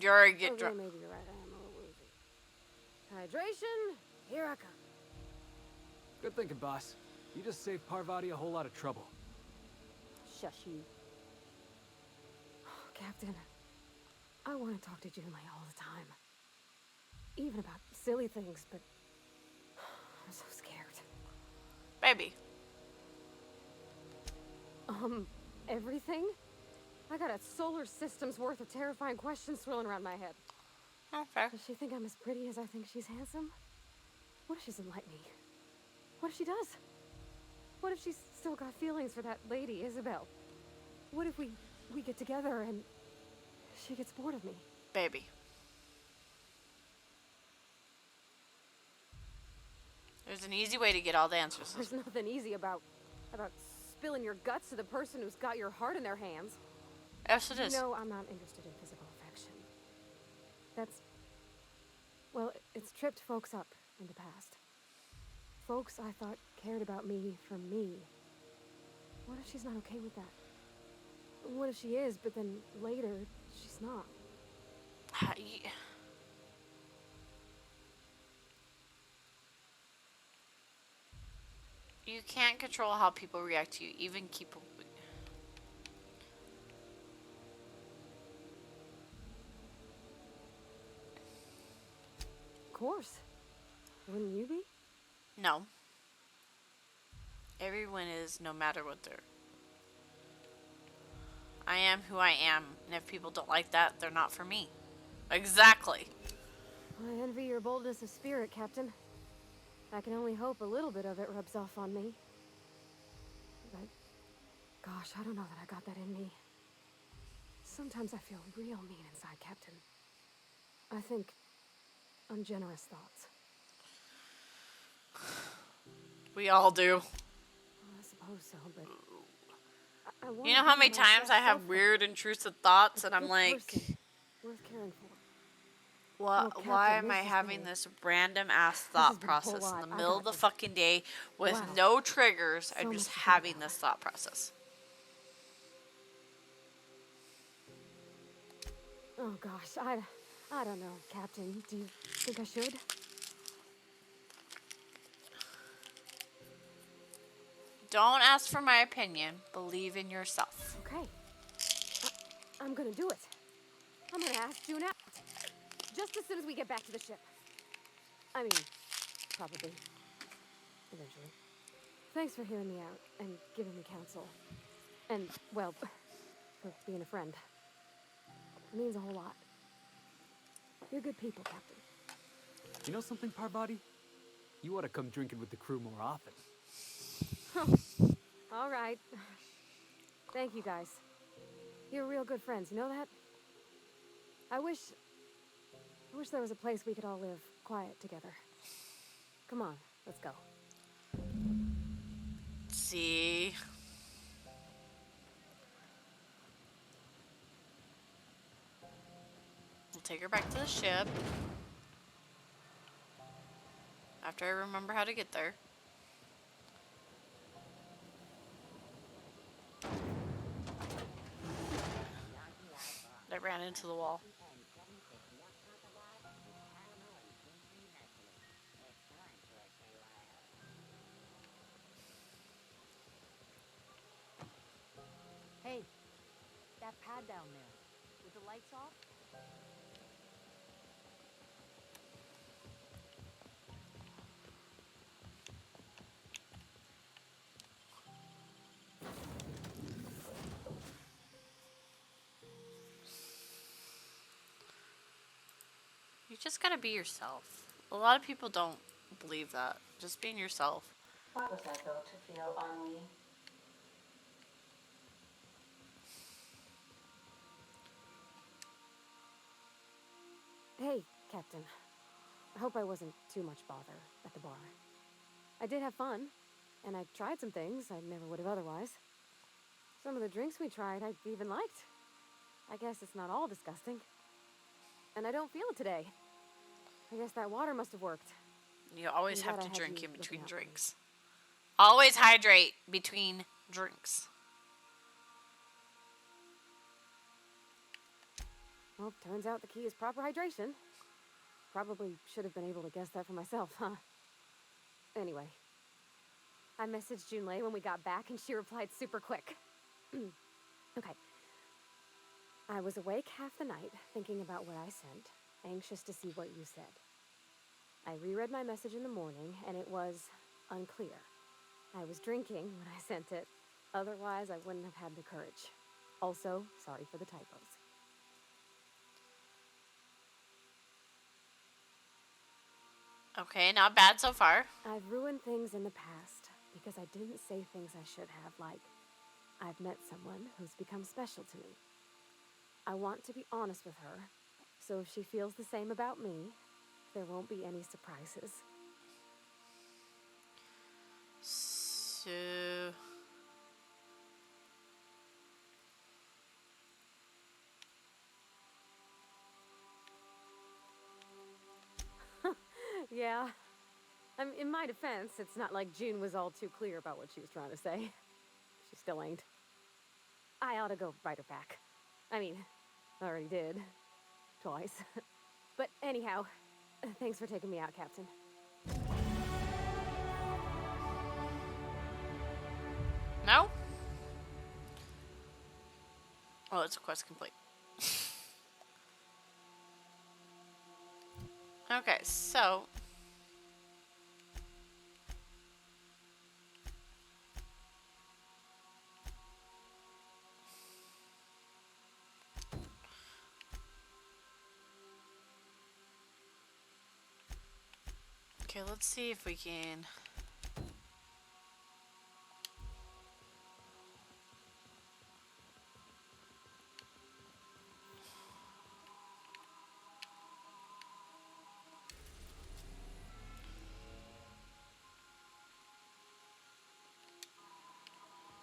You already get drunk. Maybe you're right. I am a little woozy. Hydration. Here I come. Good thinking, boss. You just saved Parvati a whole lot of trouble. Shush you. Captain, I want to talk to Junlei all the time. Even about silly things, but I'm so scared. Baby. Everything? I got a solar system's worth of terrifying questions swirling around my head. Okay. Does she think I'm as pretty as I think she's handsome? What if she doesn't like me? What if she does? What if she's still got feelings for that lady, Isabel? What if we get together and she gets bored of me? Baby. There's an easy way to get all the answers. There's nothing easy about spilling your guts to the person who's got your heart in their hands. Yes, it is. You know, I'm not interested in physical affection. Well, it's tripped folks up in the past. Folks I thought cared about me for me. What if she's not okay with that? What if she is, but then later, she's not? You can't control how people react to you, even keep. Of course. Wouldn't you be? No. Everyone is, no matter what they're. I am who I am, and if people don't like that, they're not for me. Exactly. I envy your boldness of spirit, Captain. I can only hope a little bit of it rubs off on me. But, gosh, I don't know that I got that in me. Sometimes I feel real mean inside, Captain. I think ungenerous thoughts. We all do. I suppose so, but I You know how many times I have weird, intrusive thoughts, and I'm like, worth caring for. why am I having this random ass thought process in the middle of the fucking day with no triggers? I'm just having this thought process. Oh gosh, I don't know, Captain. Do you think I should? Don't ask for my opinion. Believe in yourself. Okay. I'm gonna do it. I'm gonna ask June out. Just as soon as we get back to the ship. I mean, probably. Eventually. Thanks for hearing me out and giving me counsel. And, well, for being a friend. It means a whole lot. You're good people, Captain. You know something, Parvati? You ought to come drinking with the crew more often. All right. Thank you, guys. You're real good friends, you know that? I wish there was a place we could all live quiet together. Come on, let's go. See? We'll take her back to the ship. After I remember how to get there. I ran into the wall. Hey, that pad down there, with the lights off? You just gotta be yourself. A lot of people don't believe that. Just being yourself. Why was I built to feel ennui? Hey, Captain. I hope I wasn't too much bother at the bar. I did have fun, and I tried some things I never would have otherwise. Some of the drinks we tried I even liked. I guess it's not all disgusting. And I don't feel it today. I guess that water must have worked. You always I'm have glad to I had drink you in looking between out for me. drinks. Always hydrate between drinks. Well, turns out the key is proper hydration. Probably should have been able to guess that for myself, huh? Anyway. I messaged Junlei when we got back and she replied super quick. Okay. I was awake half the night, thinking about what I sent, anxious to see what you said. I reread my message in the morning, and it was unclear. I was drinking when I sent it. Otherwise, I wouldn't have had the courage. Also, sorry for the typos. Okay, not bad so far. I've ruined things in the past because I didn't say things I should have, like, I've met someone who's become special to me. I want to be honest with her, so if she feels the same about me, there won't be any surprises. So... Yeah. In my defense, it's not like June was all too clear about what she was trying to say. She still ain't. I ought to go write her back. I mean, I already did. Twice. But anyhow, thanks for taking me out, Captain. No? Oh, it's a quest complete. Okay, so... Okay, let's see if we can.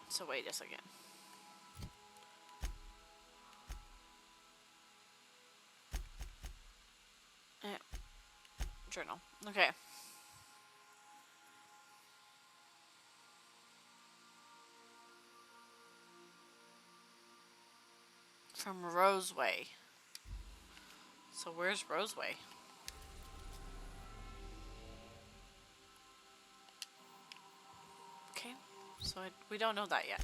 So wait a second. Journal. Okay. From Roseway. So where's Roseway? Okay. So we don't know that yet.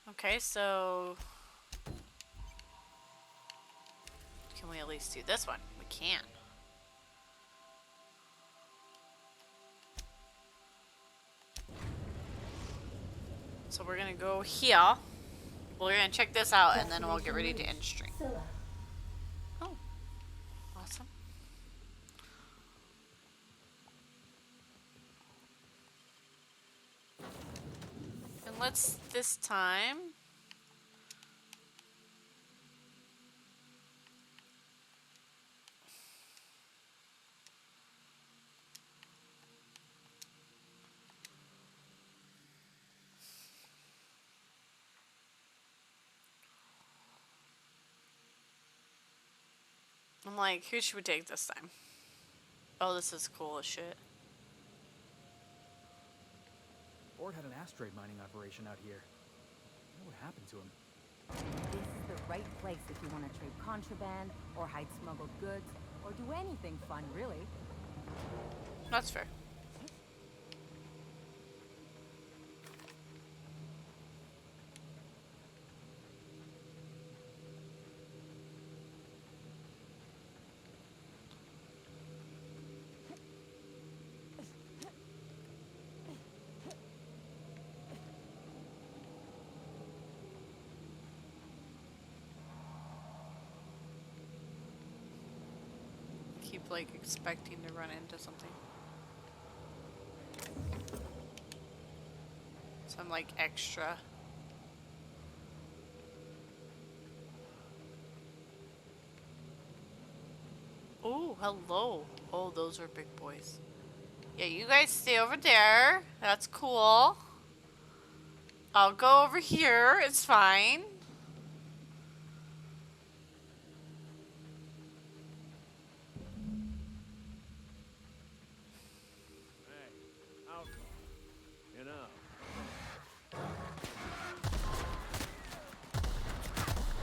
Okay, so can we at least do this one? We can. So we're gonna go here. We're gonna check this out and then we'll get ready to end stream. Oh, awesome. And let's this time. I'm like, who should we take this time? Oh, this is cool as shit. Ford had an asteroid mining operation out here. I wonder what happened to him. This is the right place if you want to trade contraband, or hide smuggled goods, or do anything fun, really. That's fair. Keep like expecting to run into something. So I'm like extra. Oh, hello. Oh, those are big boys. Yeah, you guys stay over there. That's cool. I'll go over here. It's fine.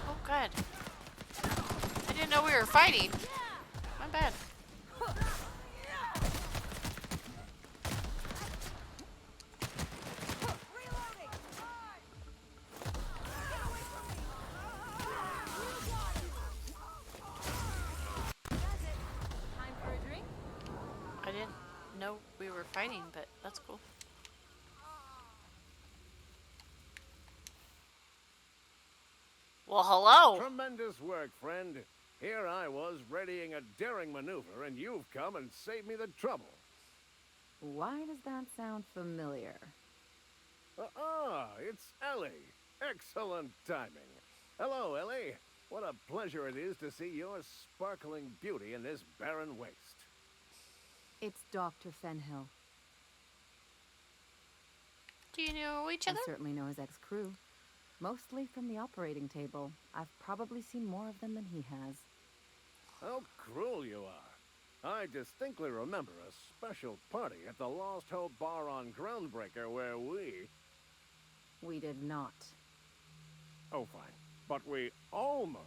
Oh, good. I didn't know we were fighting. My bad. Time for a drink? I didn't know we were fighting, but that's cool. Well, hello. Tremendous work, friend. Here I was readying a daring maneuver, and you've come and saved me the trouble. Why does that sound familiar? It's Ellie. Excellent timing. Hello, Ellie. What a pleasure it is to see your sparkling beauty in this barren waste. It's Dr. Fenhill. Do you know each I other? certainly know his ex-crew. Mostly from the operating table. I've probably seen more of them than he has. How cruel you are. I distinctly remember a special party at the Lost Hope Bar on Groundbreaker where We did not. Oh, fine. But we almost...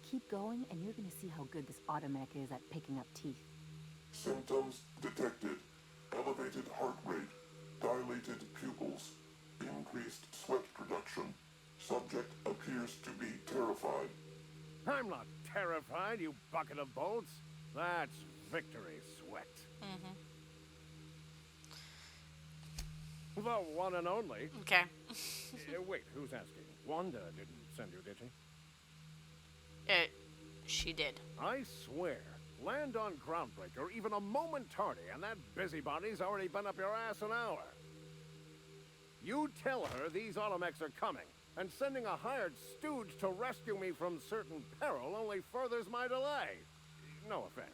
Keep going, and you're gonna see how good this automech is at picking up teeth. Symptoms detected. Elevated heart rate, dilated pupils, increased sweat production. Subject appears to be terrified. I'm not terrified, you bucket of bolts. That's victory sweat. The one and only. Okay. Wait, who's asking? Wanda didn't send you, did she? She did. I swear, Land on Groundbreaker even a moment tardy, and that busybody's already been up your ass an hour. You tell her these automechs are coming, and sending a hired stooge to rescue me from certain peril only furthers my delay. No offense.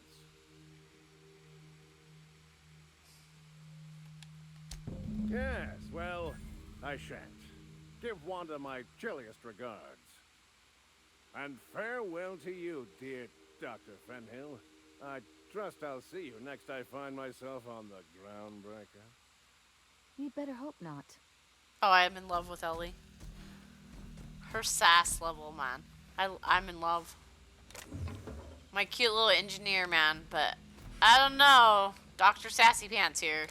Yes, well, I shan't. Give Wanda my chilliest regards. And farewell to you, dear Dr. Fenhill. I trust I'll see you next I find myself on the Groundbreaker. You'd better hope not. Oh, I am in love with Ellie. Her sass level, man. I'm in love. My cute little engineer, man, but I don't know. Dr. Sassy Pants here.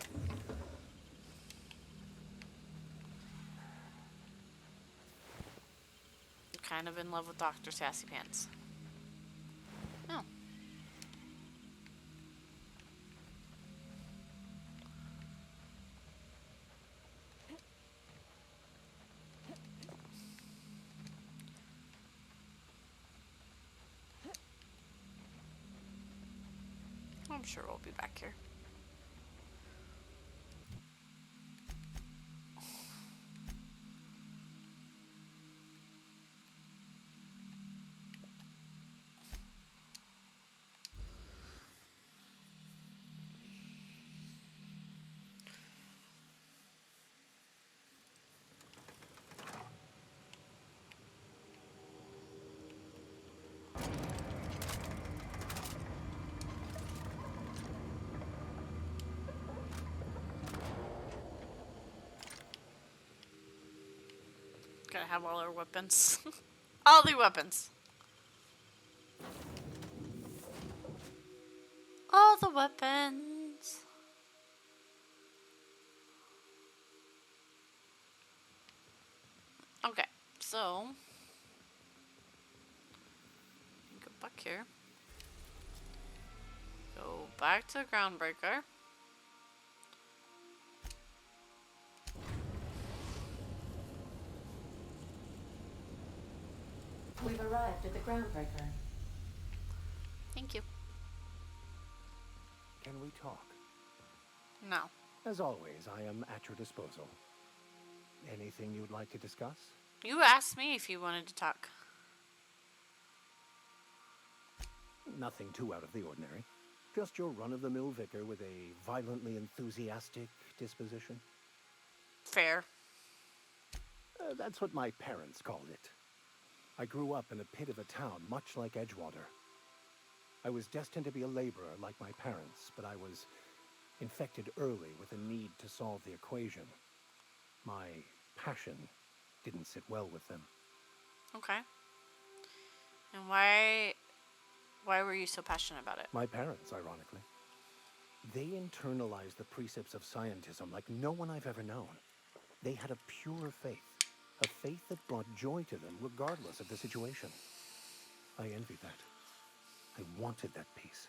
I'm kind of in love with Dr. Sassy Pants. Oh. I'm sure we'll be back here. Gotta have all our weapons. All the weapons. All the weapons. Okay, so go back here. Go back to the Groundbreaker. We've arrived at the Groundbreaker. Thank you. Can we talk? No. As always, I am at your disposal. Anything you'd like to discuss? You asked me if you wanted to talk. Nothing too out of the ordinary. Just your run-of-the-mill vicar with a violently enthusiastic disposition. Fair. That's what my parents called it. I grew up in a pit of a town, much like Edgewater. I was destined to be a laborer like my parents, but I was infected early with a need to solve the equation. My passion didn't sit well with them. Okay. And why were you so passionate about it? My parents, ironically. They internalized the precepts of scientism like no one I've ever known. They had a pure faith. A faith that brought joy to them regardless of the situation. I envied that. I wanted that peace.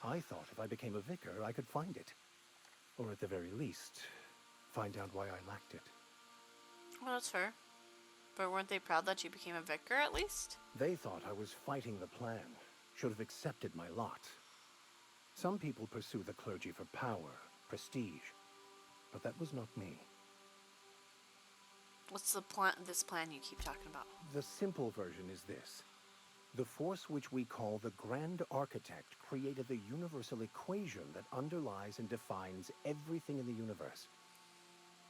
I thought if I became a vicar, I could find it. Or at the very least, find out why I lacked it. Well, that's fair. But weren't they proud that you became a vicar at least? They thought I was fighting the plan, should have accepted my lot. Some people pursue the clergy for power, prestige, but that was not me. What's the plan? This plan you keep talking about? The simple version is this. The force which we call the Grand Architect created the universal equation that underlies and defines everything in the universe.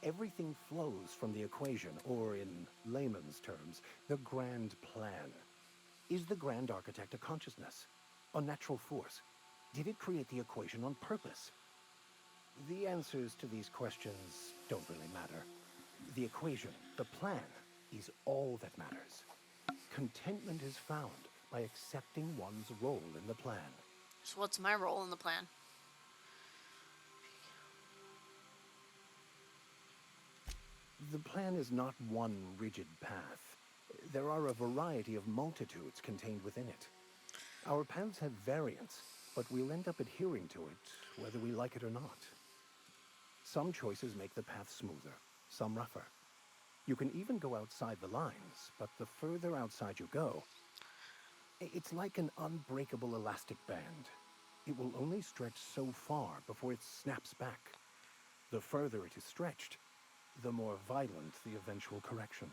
Everything flows from the equation, or in layman's terms, the grand plan. Is the Grand Architect a consciousness? A natural force? Did it create the equation on purpose? The answers to these questions don't really matter. The equation, the plan, is all that matters. Contentment is found by accepting one's role in the plan. So what's my role in the plan? The plan is not one rigid path. There are a variety of multitudes contained within it. Our paths have variance, but we'll end up adhering to it, whether we like it or not. Some choices make the path smoother, some rougher. You can even go outside the lines, but the further outside you go, It's like an unbreakable elastic band. It will only stretch so far before it snaps back. The further it is stretched, the more violent the eventual correction.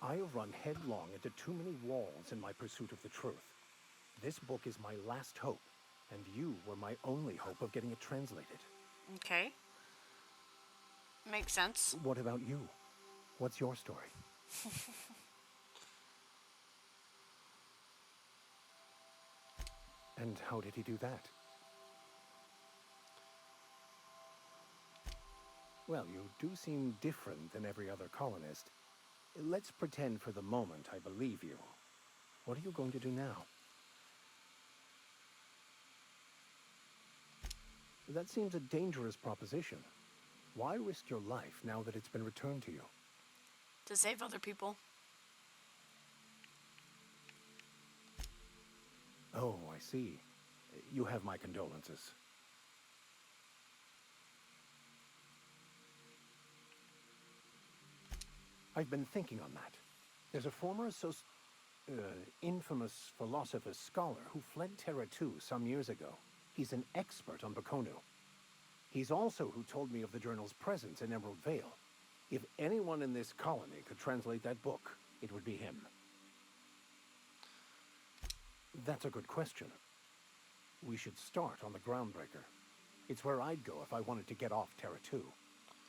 I have run headlong into too many walls in my pursuit of the truth. This book is my last hope, and you were my only hope of getting it translated. Okay. Makes sense. What about you? What's your story? And how did he do that? Well, you do seem different than every other colonist. Let's pretend for the moment I believe you. What are you going to do now? That seems a dangerous proposition. Why risk your life now that it's been returned to you? To save other people. Oh, I see. You have my condolences. I've been thinking on that. There's a former infamous philosopher scholar who fled Terra 2 some years ago. He's an expert on Bakonu. He's also who told me of the journal's presence in Emerald Vale. If anyone in this colony could translate that book, it would be him. That's a good question. We should start on the Groundbreaker. It's where I'd go if I wanted to get off Terra 2.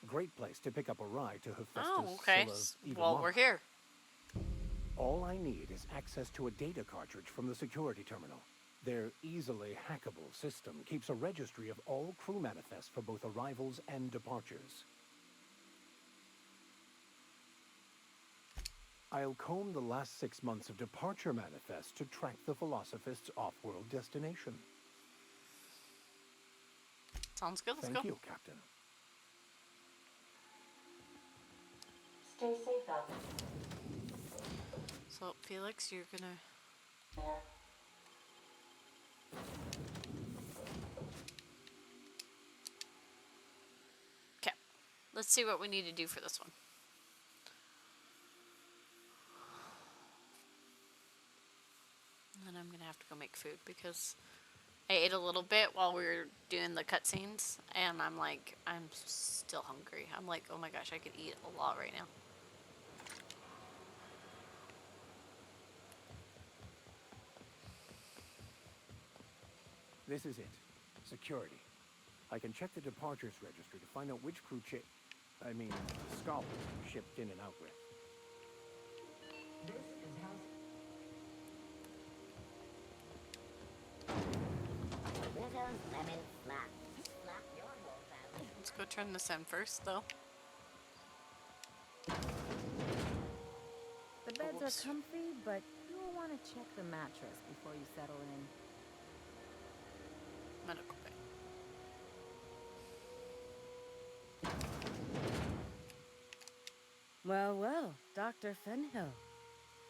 Great place to pick up a ride to Hephaestus. Oh, okay. Scylla, Well, we're here. All I need is access to a data cartridge from the security terminal. Their easily hackable system keeps a registry of all crew manifests for both arrivals and departures. I'll comb the last 6 months of departure manifests to track the Philosophist's off-world destination. Sounds good. Let's go. Thank you, Captain. Stay safe out there. So, Felix, you're gonna... Okay. Let's see what we need to do for this one. And then I'm gonna have to go make food because I ate a little bit while we were doing the cutscenes, and I'm like, I'm still hungry. I'm like, oh my gosh, I could eat a lot right now. This is it. Security. I can check the departures registry to find out which crew scholars shipped in and out with. This is house. Widow's lemon flap. Flap your whole family. Let's go turn this in first, though. The beds Oops. are comfy, but you'll want to check the mattress before you settle in. Medical bay. Well, well, Dr. Fenhill.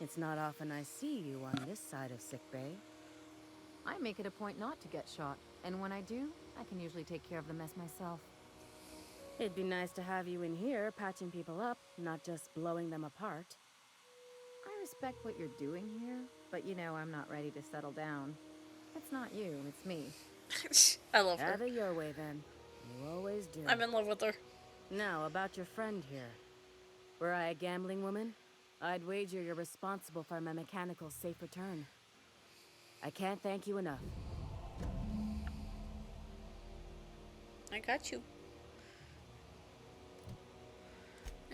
It's not often I see you on this side of sickbay. I make it a point not to get shot, and when I do, I can usually take care of the mess myself. It'd be nice to have you in here patching people up, not just blowing them apart. I respect what you're doing here, but you know I'm not ready to settle down. It's not you, it's me. I love her. Have it your way, then. You always do. I'm in love with her. Now, about your friend here. Were I a gambling woman, I'd wager you're responsible for my mechanical safe return. I can't thank you enough. I got you.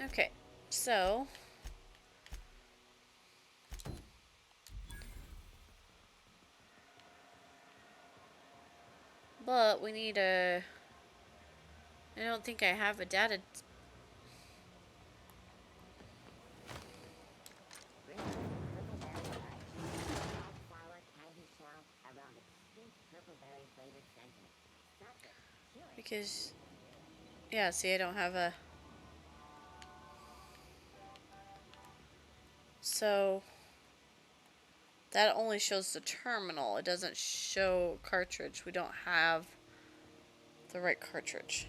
Okay, so... But we need a... I don't think I have a data... Because... Yeah, see, I don't have a... So... That only shows the terminal. It doesn't show cartridge. We don't have the right cartridge.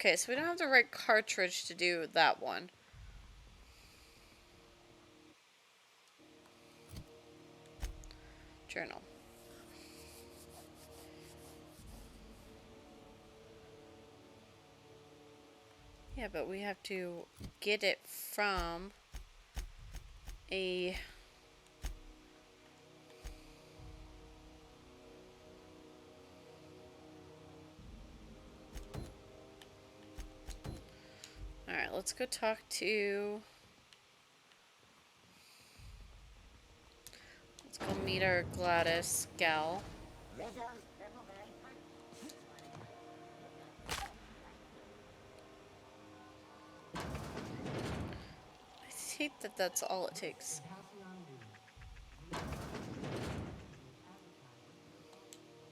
Okay, so we don't have the right cartridge to do that one. Journal. Yeah, but we have to get it from a... Alright, let's go talk to... Let's go meet our Gladys gal. I hate that that's all it takes.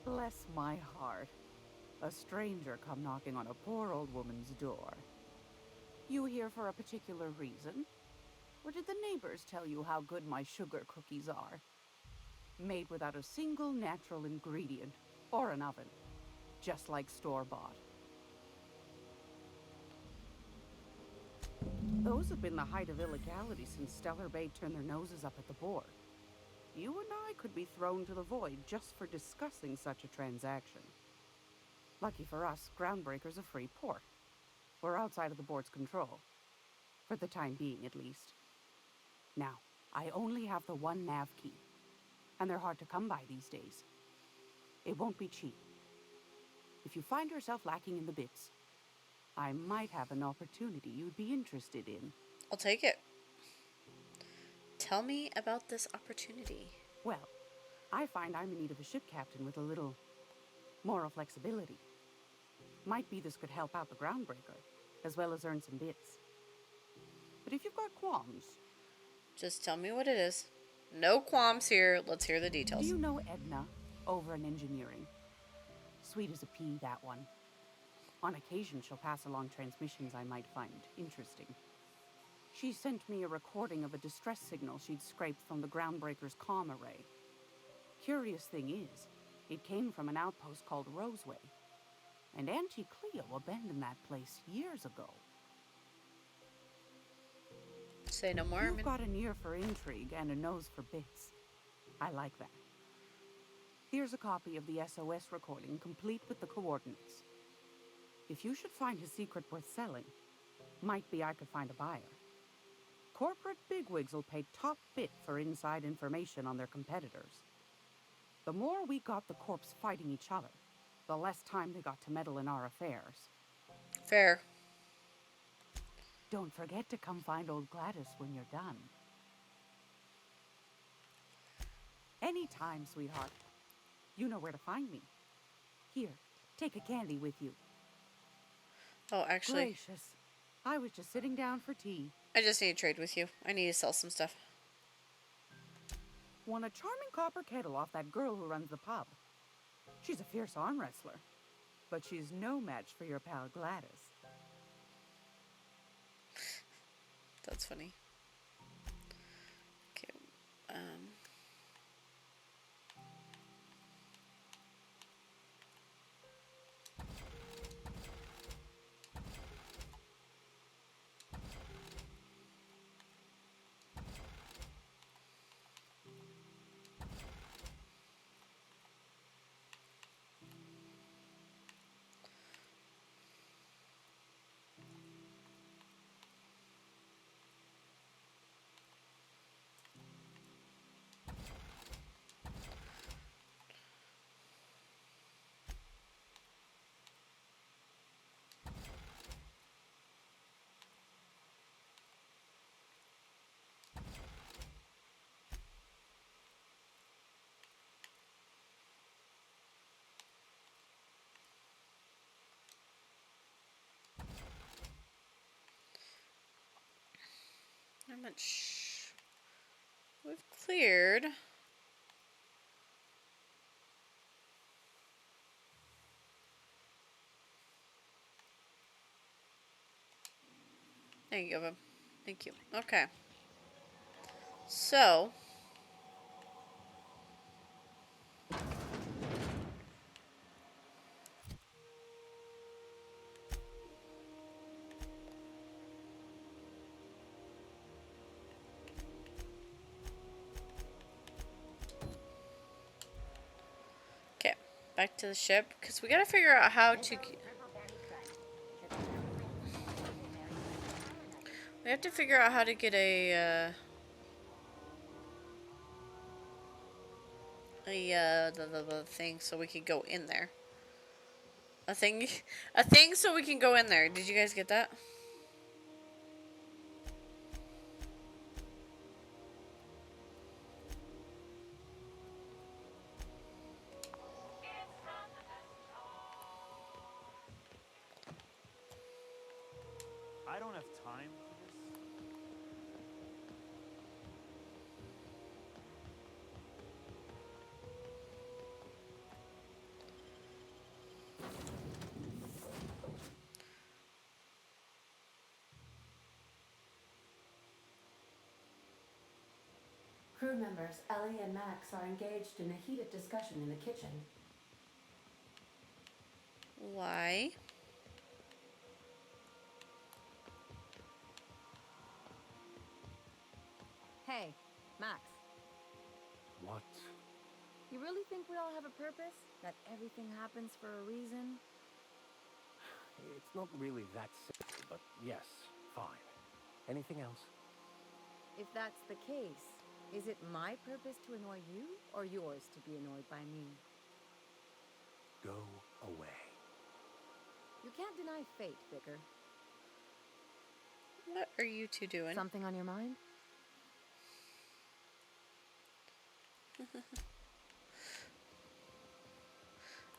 Bless my heart. A stranger come knocking on a poor old woman's door. You here for a particular reason? Or did the neighbors tell you how good my sugar cookies are? Made without a single natural ingredient or an oven. Just like store-bought. Those have been the height of illegality since Stellar Bay turned their noses up at the board. You and I could be thrown to the void just for discussing such a transaction. Lucky for us, Groundbreaker's a free port. We're outside of the board's control. For the time being, at least. Now, I only have the one nav key. And they're hard to come by these days. It won't be cheap. If you find yourself lacking in the bits, I might have an opportunity you'd be interested in. I'll take it. Tell me about this opportunity. Well, I find I'm in need of a ship captain with a little moral flexibility. Might be this could help out the Groundbreaker, as well as earn some bits. But if you've got qualms... Just tell me what it is. No qualms here. Let's hear the details. Do you know Edna, over in engineering? Sweet as a pea, that one. On occasion, she'll pass along transmissions I might find interesting. She sent me a recording of a distress signal she'd scraped from the Groundbreaker's comm array. Curious thing is, it came from an outpost called Roseway. And Auntie Cleo abandoned that place years ago. Say no more. You've got an ear for intrigue and a nose for bits. I like that. Here's a copy of the SOS recording, complete with the coordinates. If you should find his secret worth selling, might be I could find a buyer. Corporate bigwigs will pay top bit for inside information on their competitors. The more we got the corps fighting each other, the less time they got to meddle in our affairs. Fair. Don't forget to come find old Gladys when you're done. Anytime, sweetheart. You know where to find me. Here, take a candy with you. Oh, actually... Gracious. I was just sitting down for tea. I just need to trade with you. I need to sell some stuff. Won a charming copper kettle off that girl who runs the pub. She's a fierce arm wrestler. But she's no match for your pal Gladys. That's funny. Okay. How much we've cleared? There you go. Thank you. Okay. So. back to the ship because we gotta figure out how to. We have to figure out how to get a the thing so we can go in there. A thing so we can go in there. Did you guys get that? I don't have time for this. Crew members Ellie and Max are engaged in a heated discussion in the kitchen. Why? Hey, Max. What? You really think we all have a purpose? That everything happens for a reason? It's not really that simple, but yes, fine. Anything else? If that's the case, is it my purpose to annoy you, or yours to be annoyed by me? Go away. You can't deny fate, Vicar. What are you two doing? Something on your mind?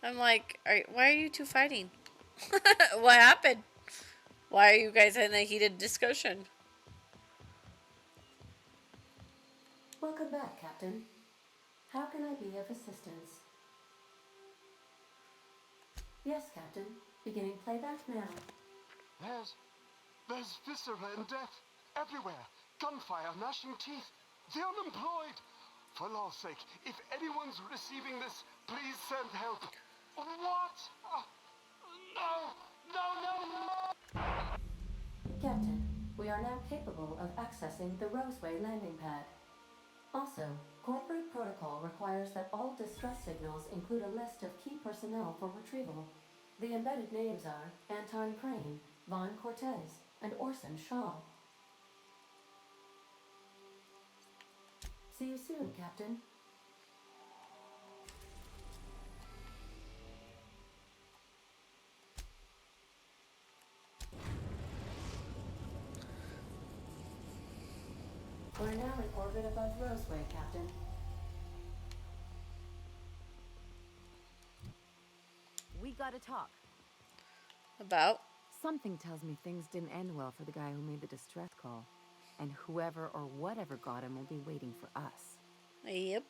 I'm like, why are you two fighting? What happened? Why are you guys in a heated discussion? Welcome back, Captain. How can I be of assistance? Yes, Captain. Beginning playback now. There's viscera and death everywhere. Gunfire, gnashing teeth. The unemployed. For law's sake, if anyone's receiving this, please send help. What? No! Captain, we are now capable of accessing the Roseway landing pad. Also, corporate protocol requires that all distress signals include a list of key personnel for retrieval. The embedded names are Anton Crane, Vaughn Cortez, and Orson Shaw. See you soon, Captain. We're now in orbit above Roseway, Captain. We gotta talk. About? Something tells me things didn't end well for the guy who made the distress call. And whoever or whatever got him will be waiting for us. Yep.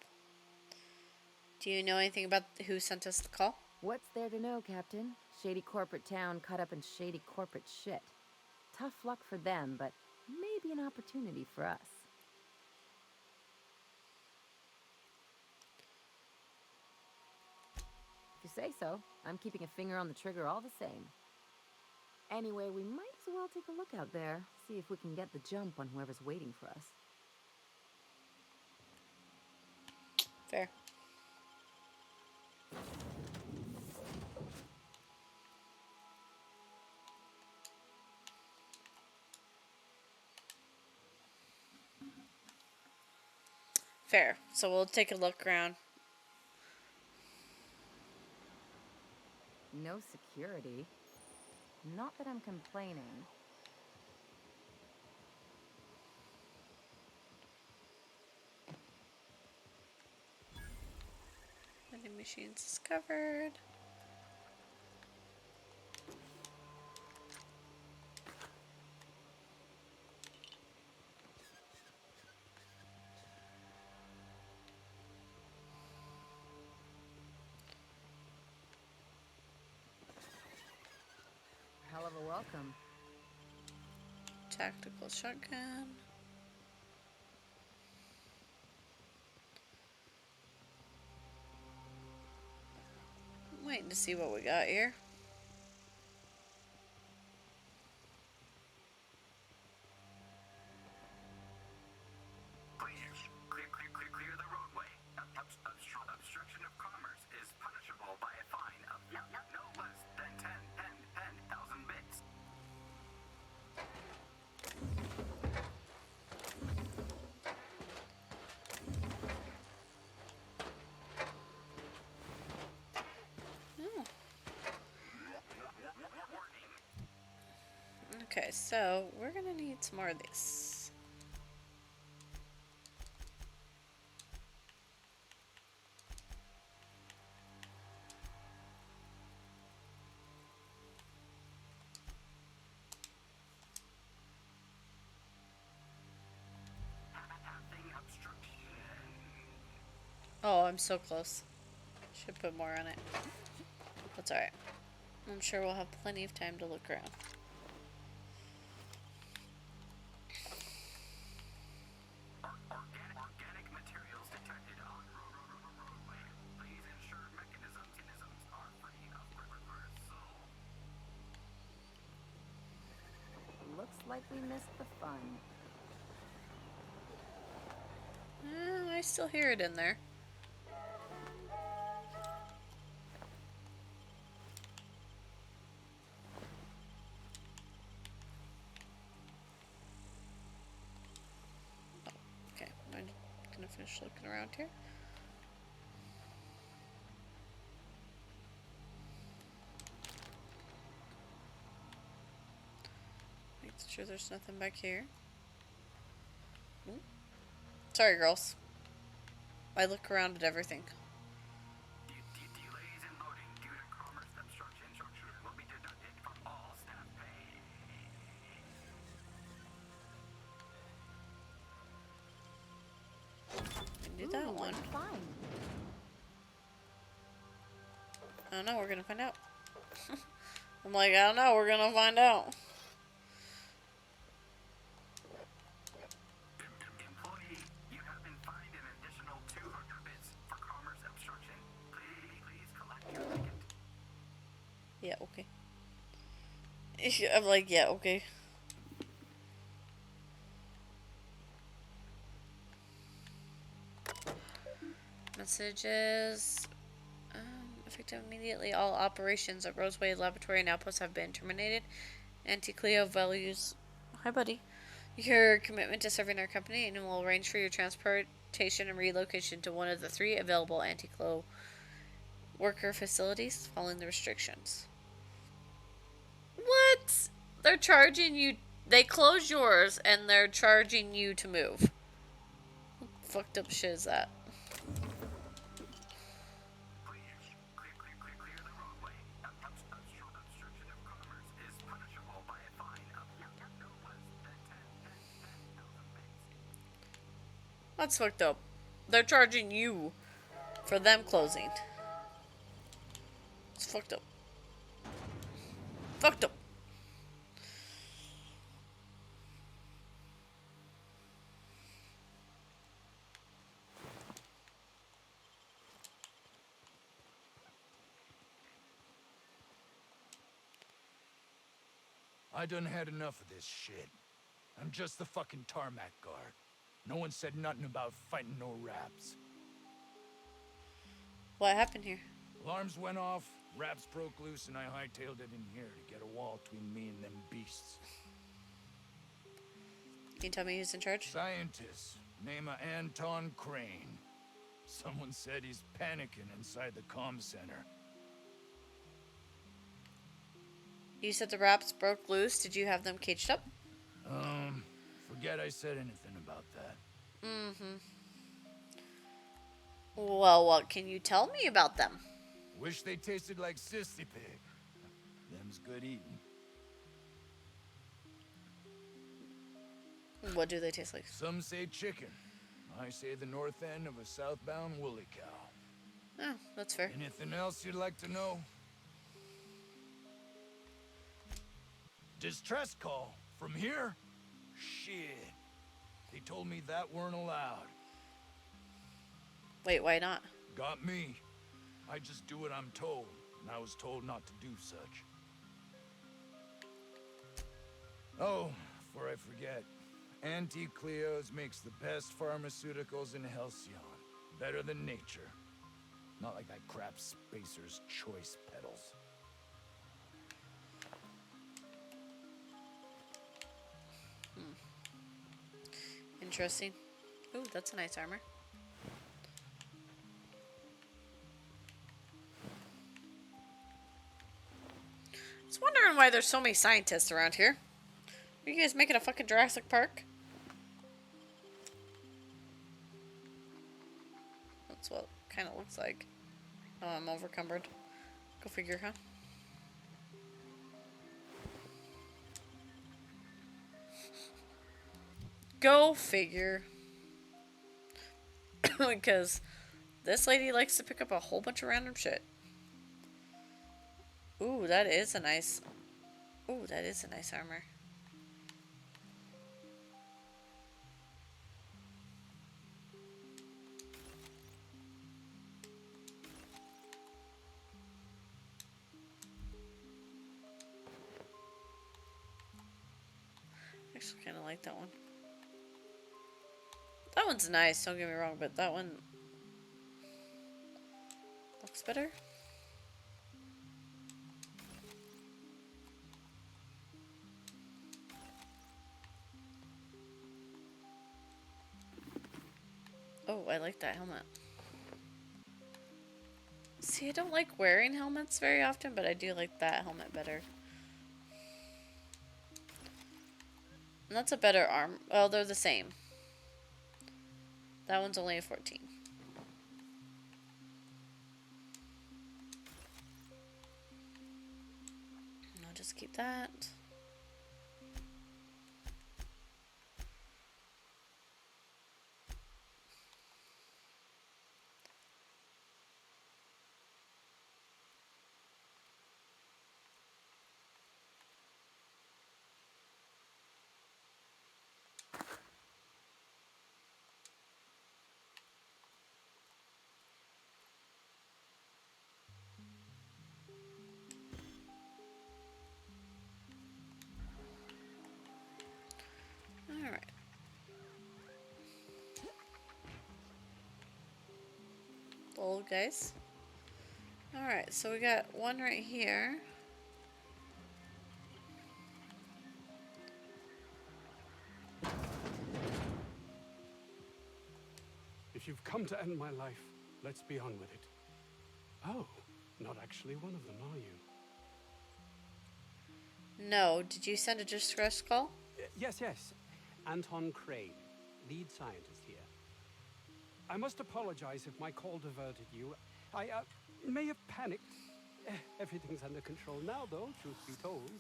Do you know anything about who sent us the call? What's there to know, Captain? Shady corporate town caught up in shady corporate shit. Tough luck for them, but maybe an opportunity for us. If you say so, I'm keeping a finger on the trigger all the same. Anyway, we might as well take a look out there, see if we can get the jump on whoever's waiting for us. Fair. Fair. So we'll take a look around. No security. Not that I'm complaining. Vending machines discovered. Hell of a welcome. Tactical shotgun. I'm waiting to see what we got here. Clear the roadway. Obstruction of commerce is punishable by a Okay, so we're gonna need some more of these. Oh, I'm so close. Should put more on it. That's alright. I'm sure we'll have plenty of time to look around. Organic materials detected on roadway. Please ensure mechanisms are free of reversal. Looks like we missed the fun. I still hear it in there. Okay, I'm gonna finish looking around here. Make sure there's nothing back here. Ooh. Sorry, girls. I look around at everything. Delays in loading due to commerce obstruction will be deducted from all staff pay. Can do that one. Fine. I don't know, we're gonna find out. I'm like, I don't know, we're gonna find out. Employee, you have been fined an additional 200 bits for commerce obstruction. Please collect your ticket. Yeah, okay. I'm like, yeah, okay. Messages. Effective immediately. All operations at Roseway Laboratory and Outposts have been terminated. Anti-Cleo values. Hi, buddy. Your commitment to serving our company and will arrange for your transportation and relocation to one of the 3 available Anti-Cleo worker facilities following the restrictions. What? They're charging you. They closed yours and they're charging you to move. What fucked up shit is that? That's fucked up. They're charging you for them closing. It's fucked up. Fucked up. I done had enough of this shit. I'm just the fucking tarmac guard. No one said nothing about fighting no raps. What happened here? Alarms went off, raps broke loose, and I hightailed it in here to get a wall between me and them beasts. Can you tell me who's in charge? Scientist, name of Anton Crane. Someone said he's panicking inside the comm center. You said the raps broke loose. Did you have them caged up? Forget I said anything about that. Mm-hmm. Well, what can you tell me about them? Wish they tasted like Sissy Pig. Them's good eating. What do they taste like? Some say chicken. I say the north end of a southbound woolly cow. Oh, that's fair. Anything else you'd like to know? Distress call. From here? Shit. They told me that weren't allowed. Wait, why not? Got me. I just do what I'm told, and I was told not to do such. Oh, before I forget, Anti-Cleo's makes the best pharmaceuticals in Halcyon. Better than nature. Not like that crap Spacer's Choice pedals. Interesting. Ooh, that's a nice armor. I was wondering why there's so many scientists around here. Are you guys making a fucking Jurassic Park? That's what it kind of looks like. Oh, I'm overcumbered. Go figure, huh? Go figure. Because this lady likes to pick up a whole bunch of random shit. Ooh, that is a nice... Ooh, that is a nice armor. I actually kind of like that one. That one's nice, don't get me wrong, but that one looks better. Oh, I like that helmet. See, I don't like wearing helmets very often, but I do like that helmet better. And that's a better arm. Well, they're the same. That one's only a 14. I'll just keep that. Alright. Old guys. Alright, so we got one right here. If you've come to end my life, let's be on with it. Oh, not actually one of them, are you? No, did you send a distress call? Yes. Anton Crane, lead scientist here. I must apologize if my call diverted you. I may have panicked. Everything's under control now, though, truth be told.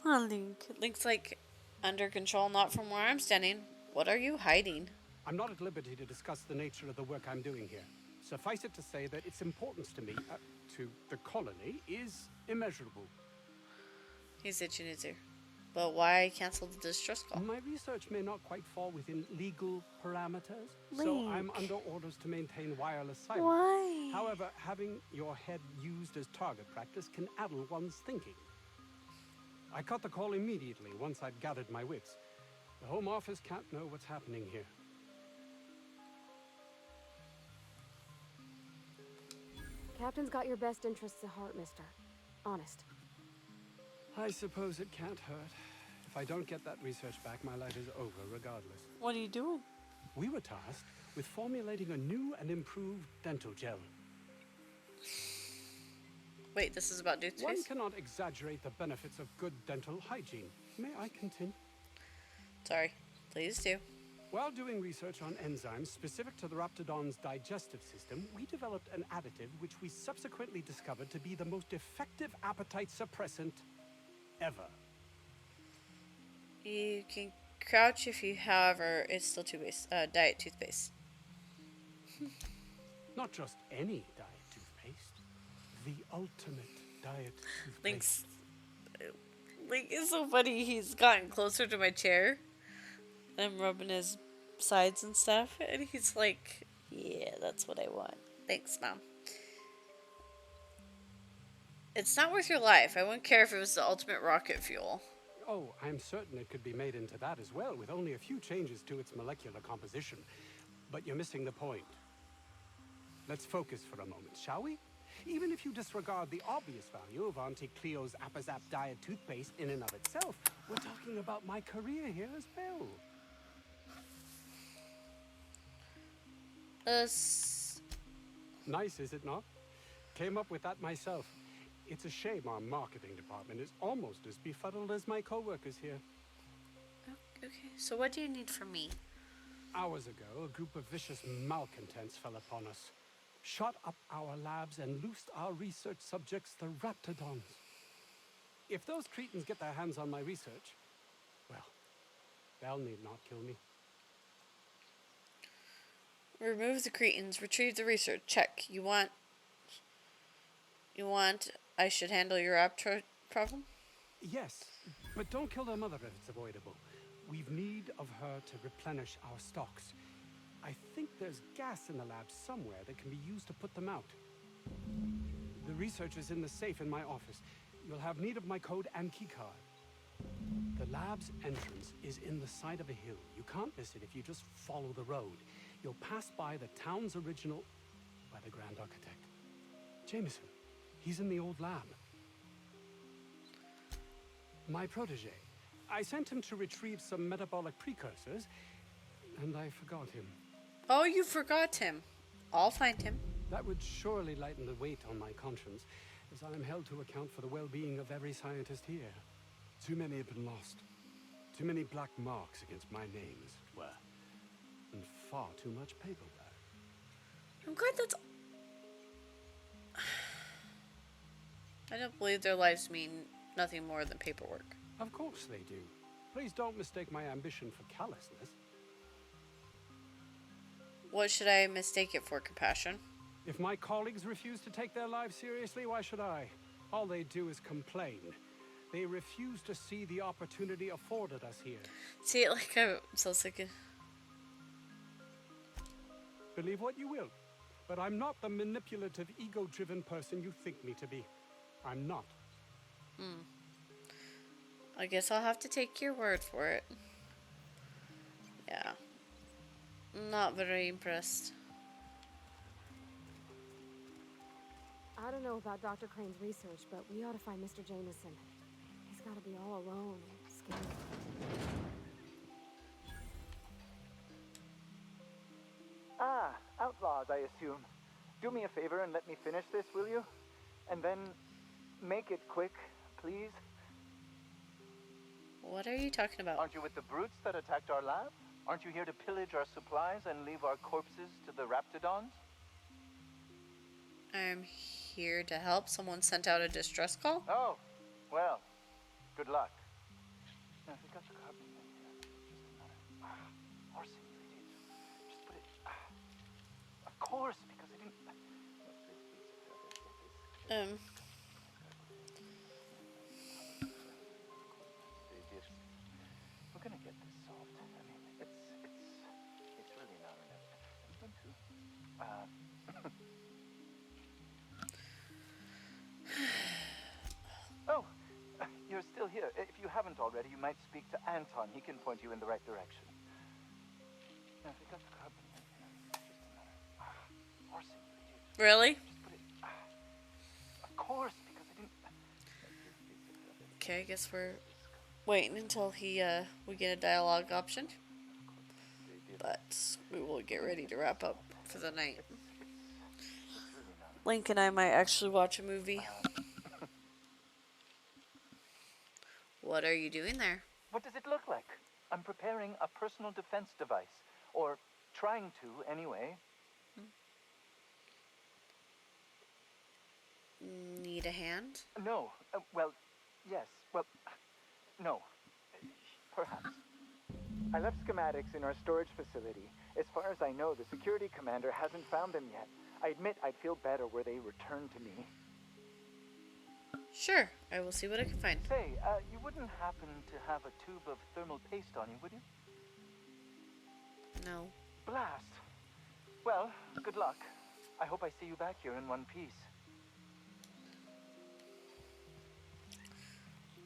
Oh, Link. Link's like, under control, not from where I'm standing. What are you hiding? I'm not at liberty to discuss the nature of the work I'm doing here. Suffice it to say that its importance to me, to the colony, is immeasurable. He's itching his ear. But why cancel the distress call? My research may not quite fall within legal parameters, so I'm under orders to maintain wireless silence. Why? However, having your head used as target practice can addle one's thinking. I cut the call immediately once I'd gathered my wits. The Home Office can't know what's happening here. Captain's got your best interests at heart, mister. Honest. I suppose it can't hurt. If I don't get that research back, my life is over regardless. What are you doing? We were tasked with formulating a new and improved dental gel. Wait, this is about toothpaste? One cannot exaggerate the benefits of good dental hygiene. May I continue? Sorry. Please do. While doing research on enzymes specific to the Raptidon's digestive system, we developed an additive which we subsequently discovered to be the most effective appetite suppressant ever. You can crouch if you, however, it's still toothpaste, diet toothpaste. Not just any diet toothpaste, the ultimate diet toothpaste. Link is so funny. He's gotten closer to my chair. I'm rubbing his sides and stuff, and he's like, yeah, that's what I want. Thanks, Mom. It's not worth your life. I wouldn't care if it was the ultimate rocket fuel. Oh, I'm certain it could be made into that as well, with only a few changes to its molecular composition. But you're missing the point. Let's focus for a moment, shall we? Even if you disregard the obvious value of Auntie Cleo's Appazap diet toothpaste in and of itself, we're talking about my career here as well. Nice, is it not? Came up with that myself. It's a shame our marketing department is almost as befuddled as my co-workers here. So what do you need from me? Hours ago, a group of vicious malcontents fell upon us, shot up our labs, and loosed our research subjects, the Raptidons. If those cretins get their hands on my research, well, they'll need not kill me. Remove the cretins. Retrieve the research. Check. You want I should handle your raptor problem? Yes, but don't kill their mother if it's avoidable. We've need of her to replenish our stocks. I think there's gas in the lab somewhere that can be used to put them out. The research is in the safe in my office. You'll have need of my code and keycard. The lab's entrance is in the side of a hill. You can't miss it if you just follow the road. You'll pass by the town's original by the Grand Architect. Jameson, he's in the old lab. My protege. I sent him to retrieve some metabolic precursors, and I forgot him. Oh, you forgot him. I'll find him. That would surely lighten the weight on my conscience, as I am held to account for the well-being of every scientist here. Too many have been lost. Too many black marks against my name, as it were. And far too much paperwork. I'm glad that's... I don't believe their lives mean nothing more than paperwork. Of course they do. Please don't mistake my ambition for callousness. What should I mistake it for, compassion? If my colleagues refuse to take their lives seriously, why should I? All they do is complain. They refuse to see the opportunity afforded us here. See it like I'm so sick of... Believe what you will, but I'm not the manipulative, ego-driven person you think me to be. I'm not. I guess I'll have to take your word for it. Yeah. Not very impressed. I don't know about Dr. Crane's research, but we ought to find Mr. Jameson. He's got to be all alone and scared. Ah, outlaws, I assume. Do me a favor and let me finish this, will you? And then make it quick, please. What are you talking about? Aren't you with the brutes that attacked our lab? Aren't you here to pillage our supplies and leave our corpses to the Raptidons? I'm here to help. Someone sent out a distress call? Oh, well, good luck. Now, we got the carbon in here. Just another horse ingredients. Just put it. Of course, because I didn't. We're gonna get this solved. I mean, it's really not enough. I'm going to. Oh, you're still here. If you haven't already, you might speak to Anton. He can point you in the right direction. Now, we got the carbon in here. Just another horse ingredient. Really? Just put it. Of course, because I didn't. Okay, I guess we're waiting until we get a dialogue option. But we will get ready to wrap up for the night. Link and I might actually watch a movie. What are you doing there? What does it look like? I'm preparing a personal defense device. Or trying to, anyway. Need a hand? No. Well, yes. Well, no. Perhaps. I left schematics in our storage facility. As far as I know, the security commander hasn't found them yet. I admit I'd feel better were they returned to me. Sure, I will see what I can find. Say, you wouldn't happen to have a tube of thermal paste on you, would you? No. Blast. Well, good luck. I hope I see you back here in one piece.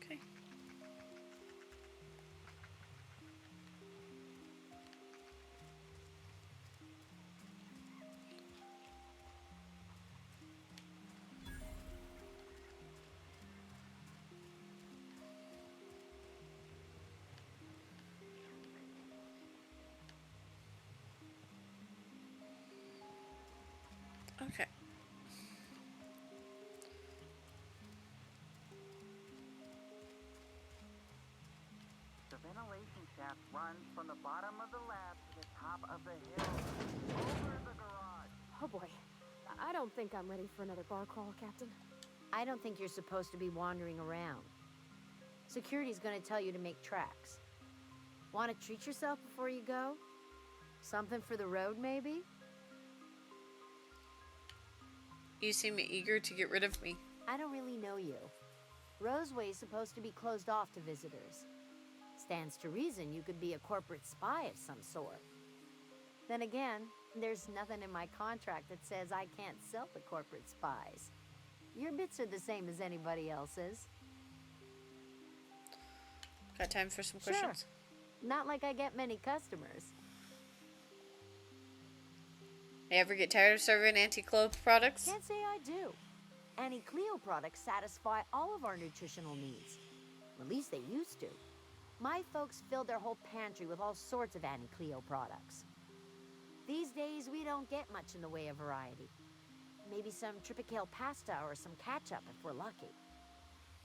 Okay. Okay. The ventilation shaft runs from the bottom of the lab to the top of the hill, over the garage. Oh boy. I don't think I'm ready for another bar crawl, Captain. I don't think you're supposed to be wandering around. Security's gonna tell you to make tracks. Want to treat yourself before you go? Something for the road, maybe? You seem eager to get rid of me. I don't really know you. Roseway's supposed to be closed off to visitors. Stands to reason you could be a corporate spy of some sort. Then again, there's nothing in my contract that says I can't sell to corporate spies. Your bits are the same as anybody else's. Got time for some Sure. questions? Not like I get many customers. You ever get tired of serving anti-Cleo products? Can't say I do. Anti-Cleo products satisfy all of our nutritional needs. At least they used to. My folks filled their whole pantry with all sorts of anti-Cleo products. These days, we don't get much in the way of variety. Maybe some Tripicale pasta or some ketchup if we're lucky.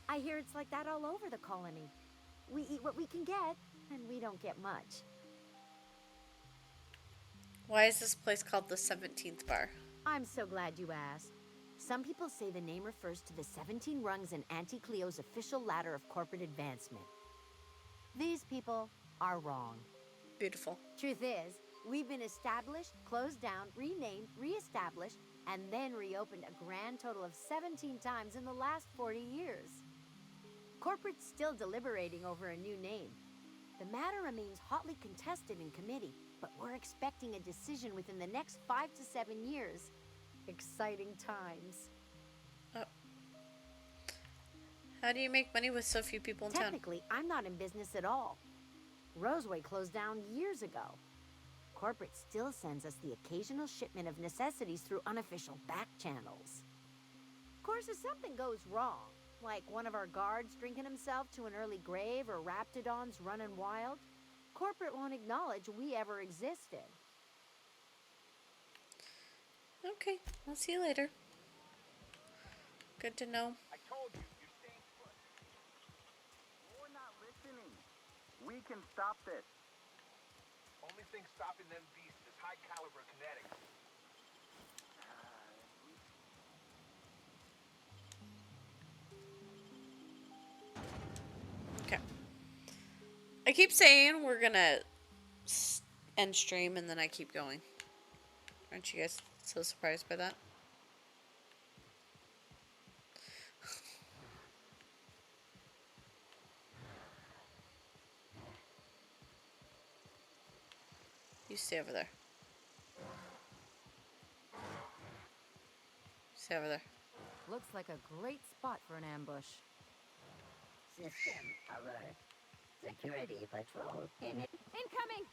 I hear it's like that all over the colony. We eat what we can get, and we don't get much. Why is this place called the 17th Bar? I'm so glad you asked. Some people say the name refers to the 17 rungs in Auntie Cleo's official ladder of corporate advancement. These people are wrong. Beautiful. Truth is, we've been established, closed down, renamed, reestablished, and then reopened a grand total of 17 times in the last 40 years. Corporate's still deliberating over a new name. The matter remains hotly contested in committee, but we're expecting a decision within the next 5 to 7 years. Exciting times. How do you make money with so few people in town? Technically, I'm not in business at all. Roseway closed down years ago. Corporate still sends us the occasional shipment of necessities through unofficial back channels. Of course, if something goes wrong, like one of our guards drinking himself to an early grave or raptidons running wild, corporate won't acknowledge we ever existed. Okay, I'll see you later. Good to know. I told you, you're staying put. You're not listening. We can stop this. Only thing stopping them beasts is high caliber kinetics. Okay. I keep saying we're gonna end stream and then I keep going. Aren't you guys so surprised by that? You stay over there. Stay over there. Looks like a great spot for an ambush. System alert. Security patrol in it. Incoming!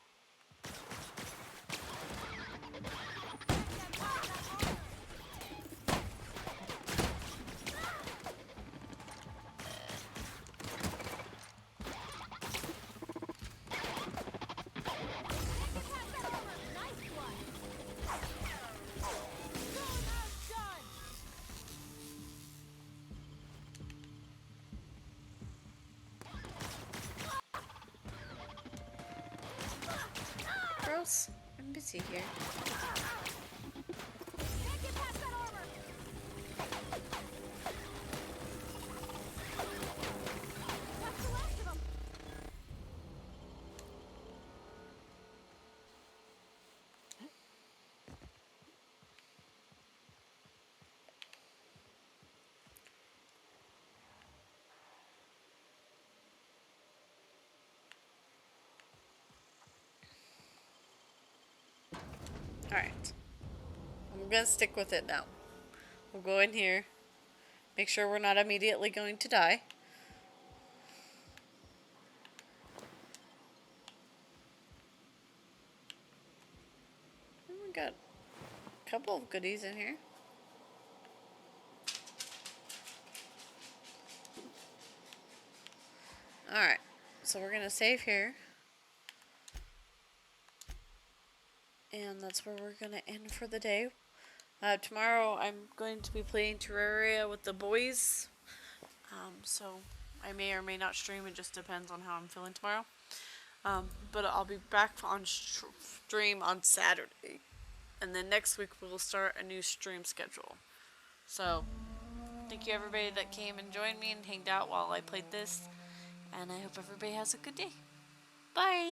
Girls, I'm busy here. Alright. I'm gonna stick with it now. We'll go in here. Make sure we're not immediately going to die. Oh, we got a couple of goodies in here. Alright. So we're gonna save here. And that's where we're going to end for the day. Tomorrow I'm going to be playing Terraria with the boys. So I may or may not stream. It just depends on how I'm feeling tomorrow. But I'll be back on stream on Saturday. And then next week we'll start a new stream schedule. So, thank you everybody that came and joined me and hanged out while I played this. And I hope everybody has a good day. Bye!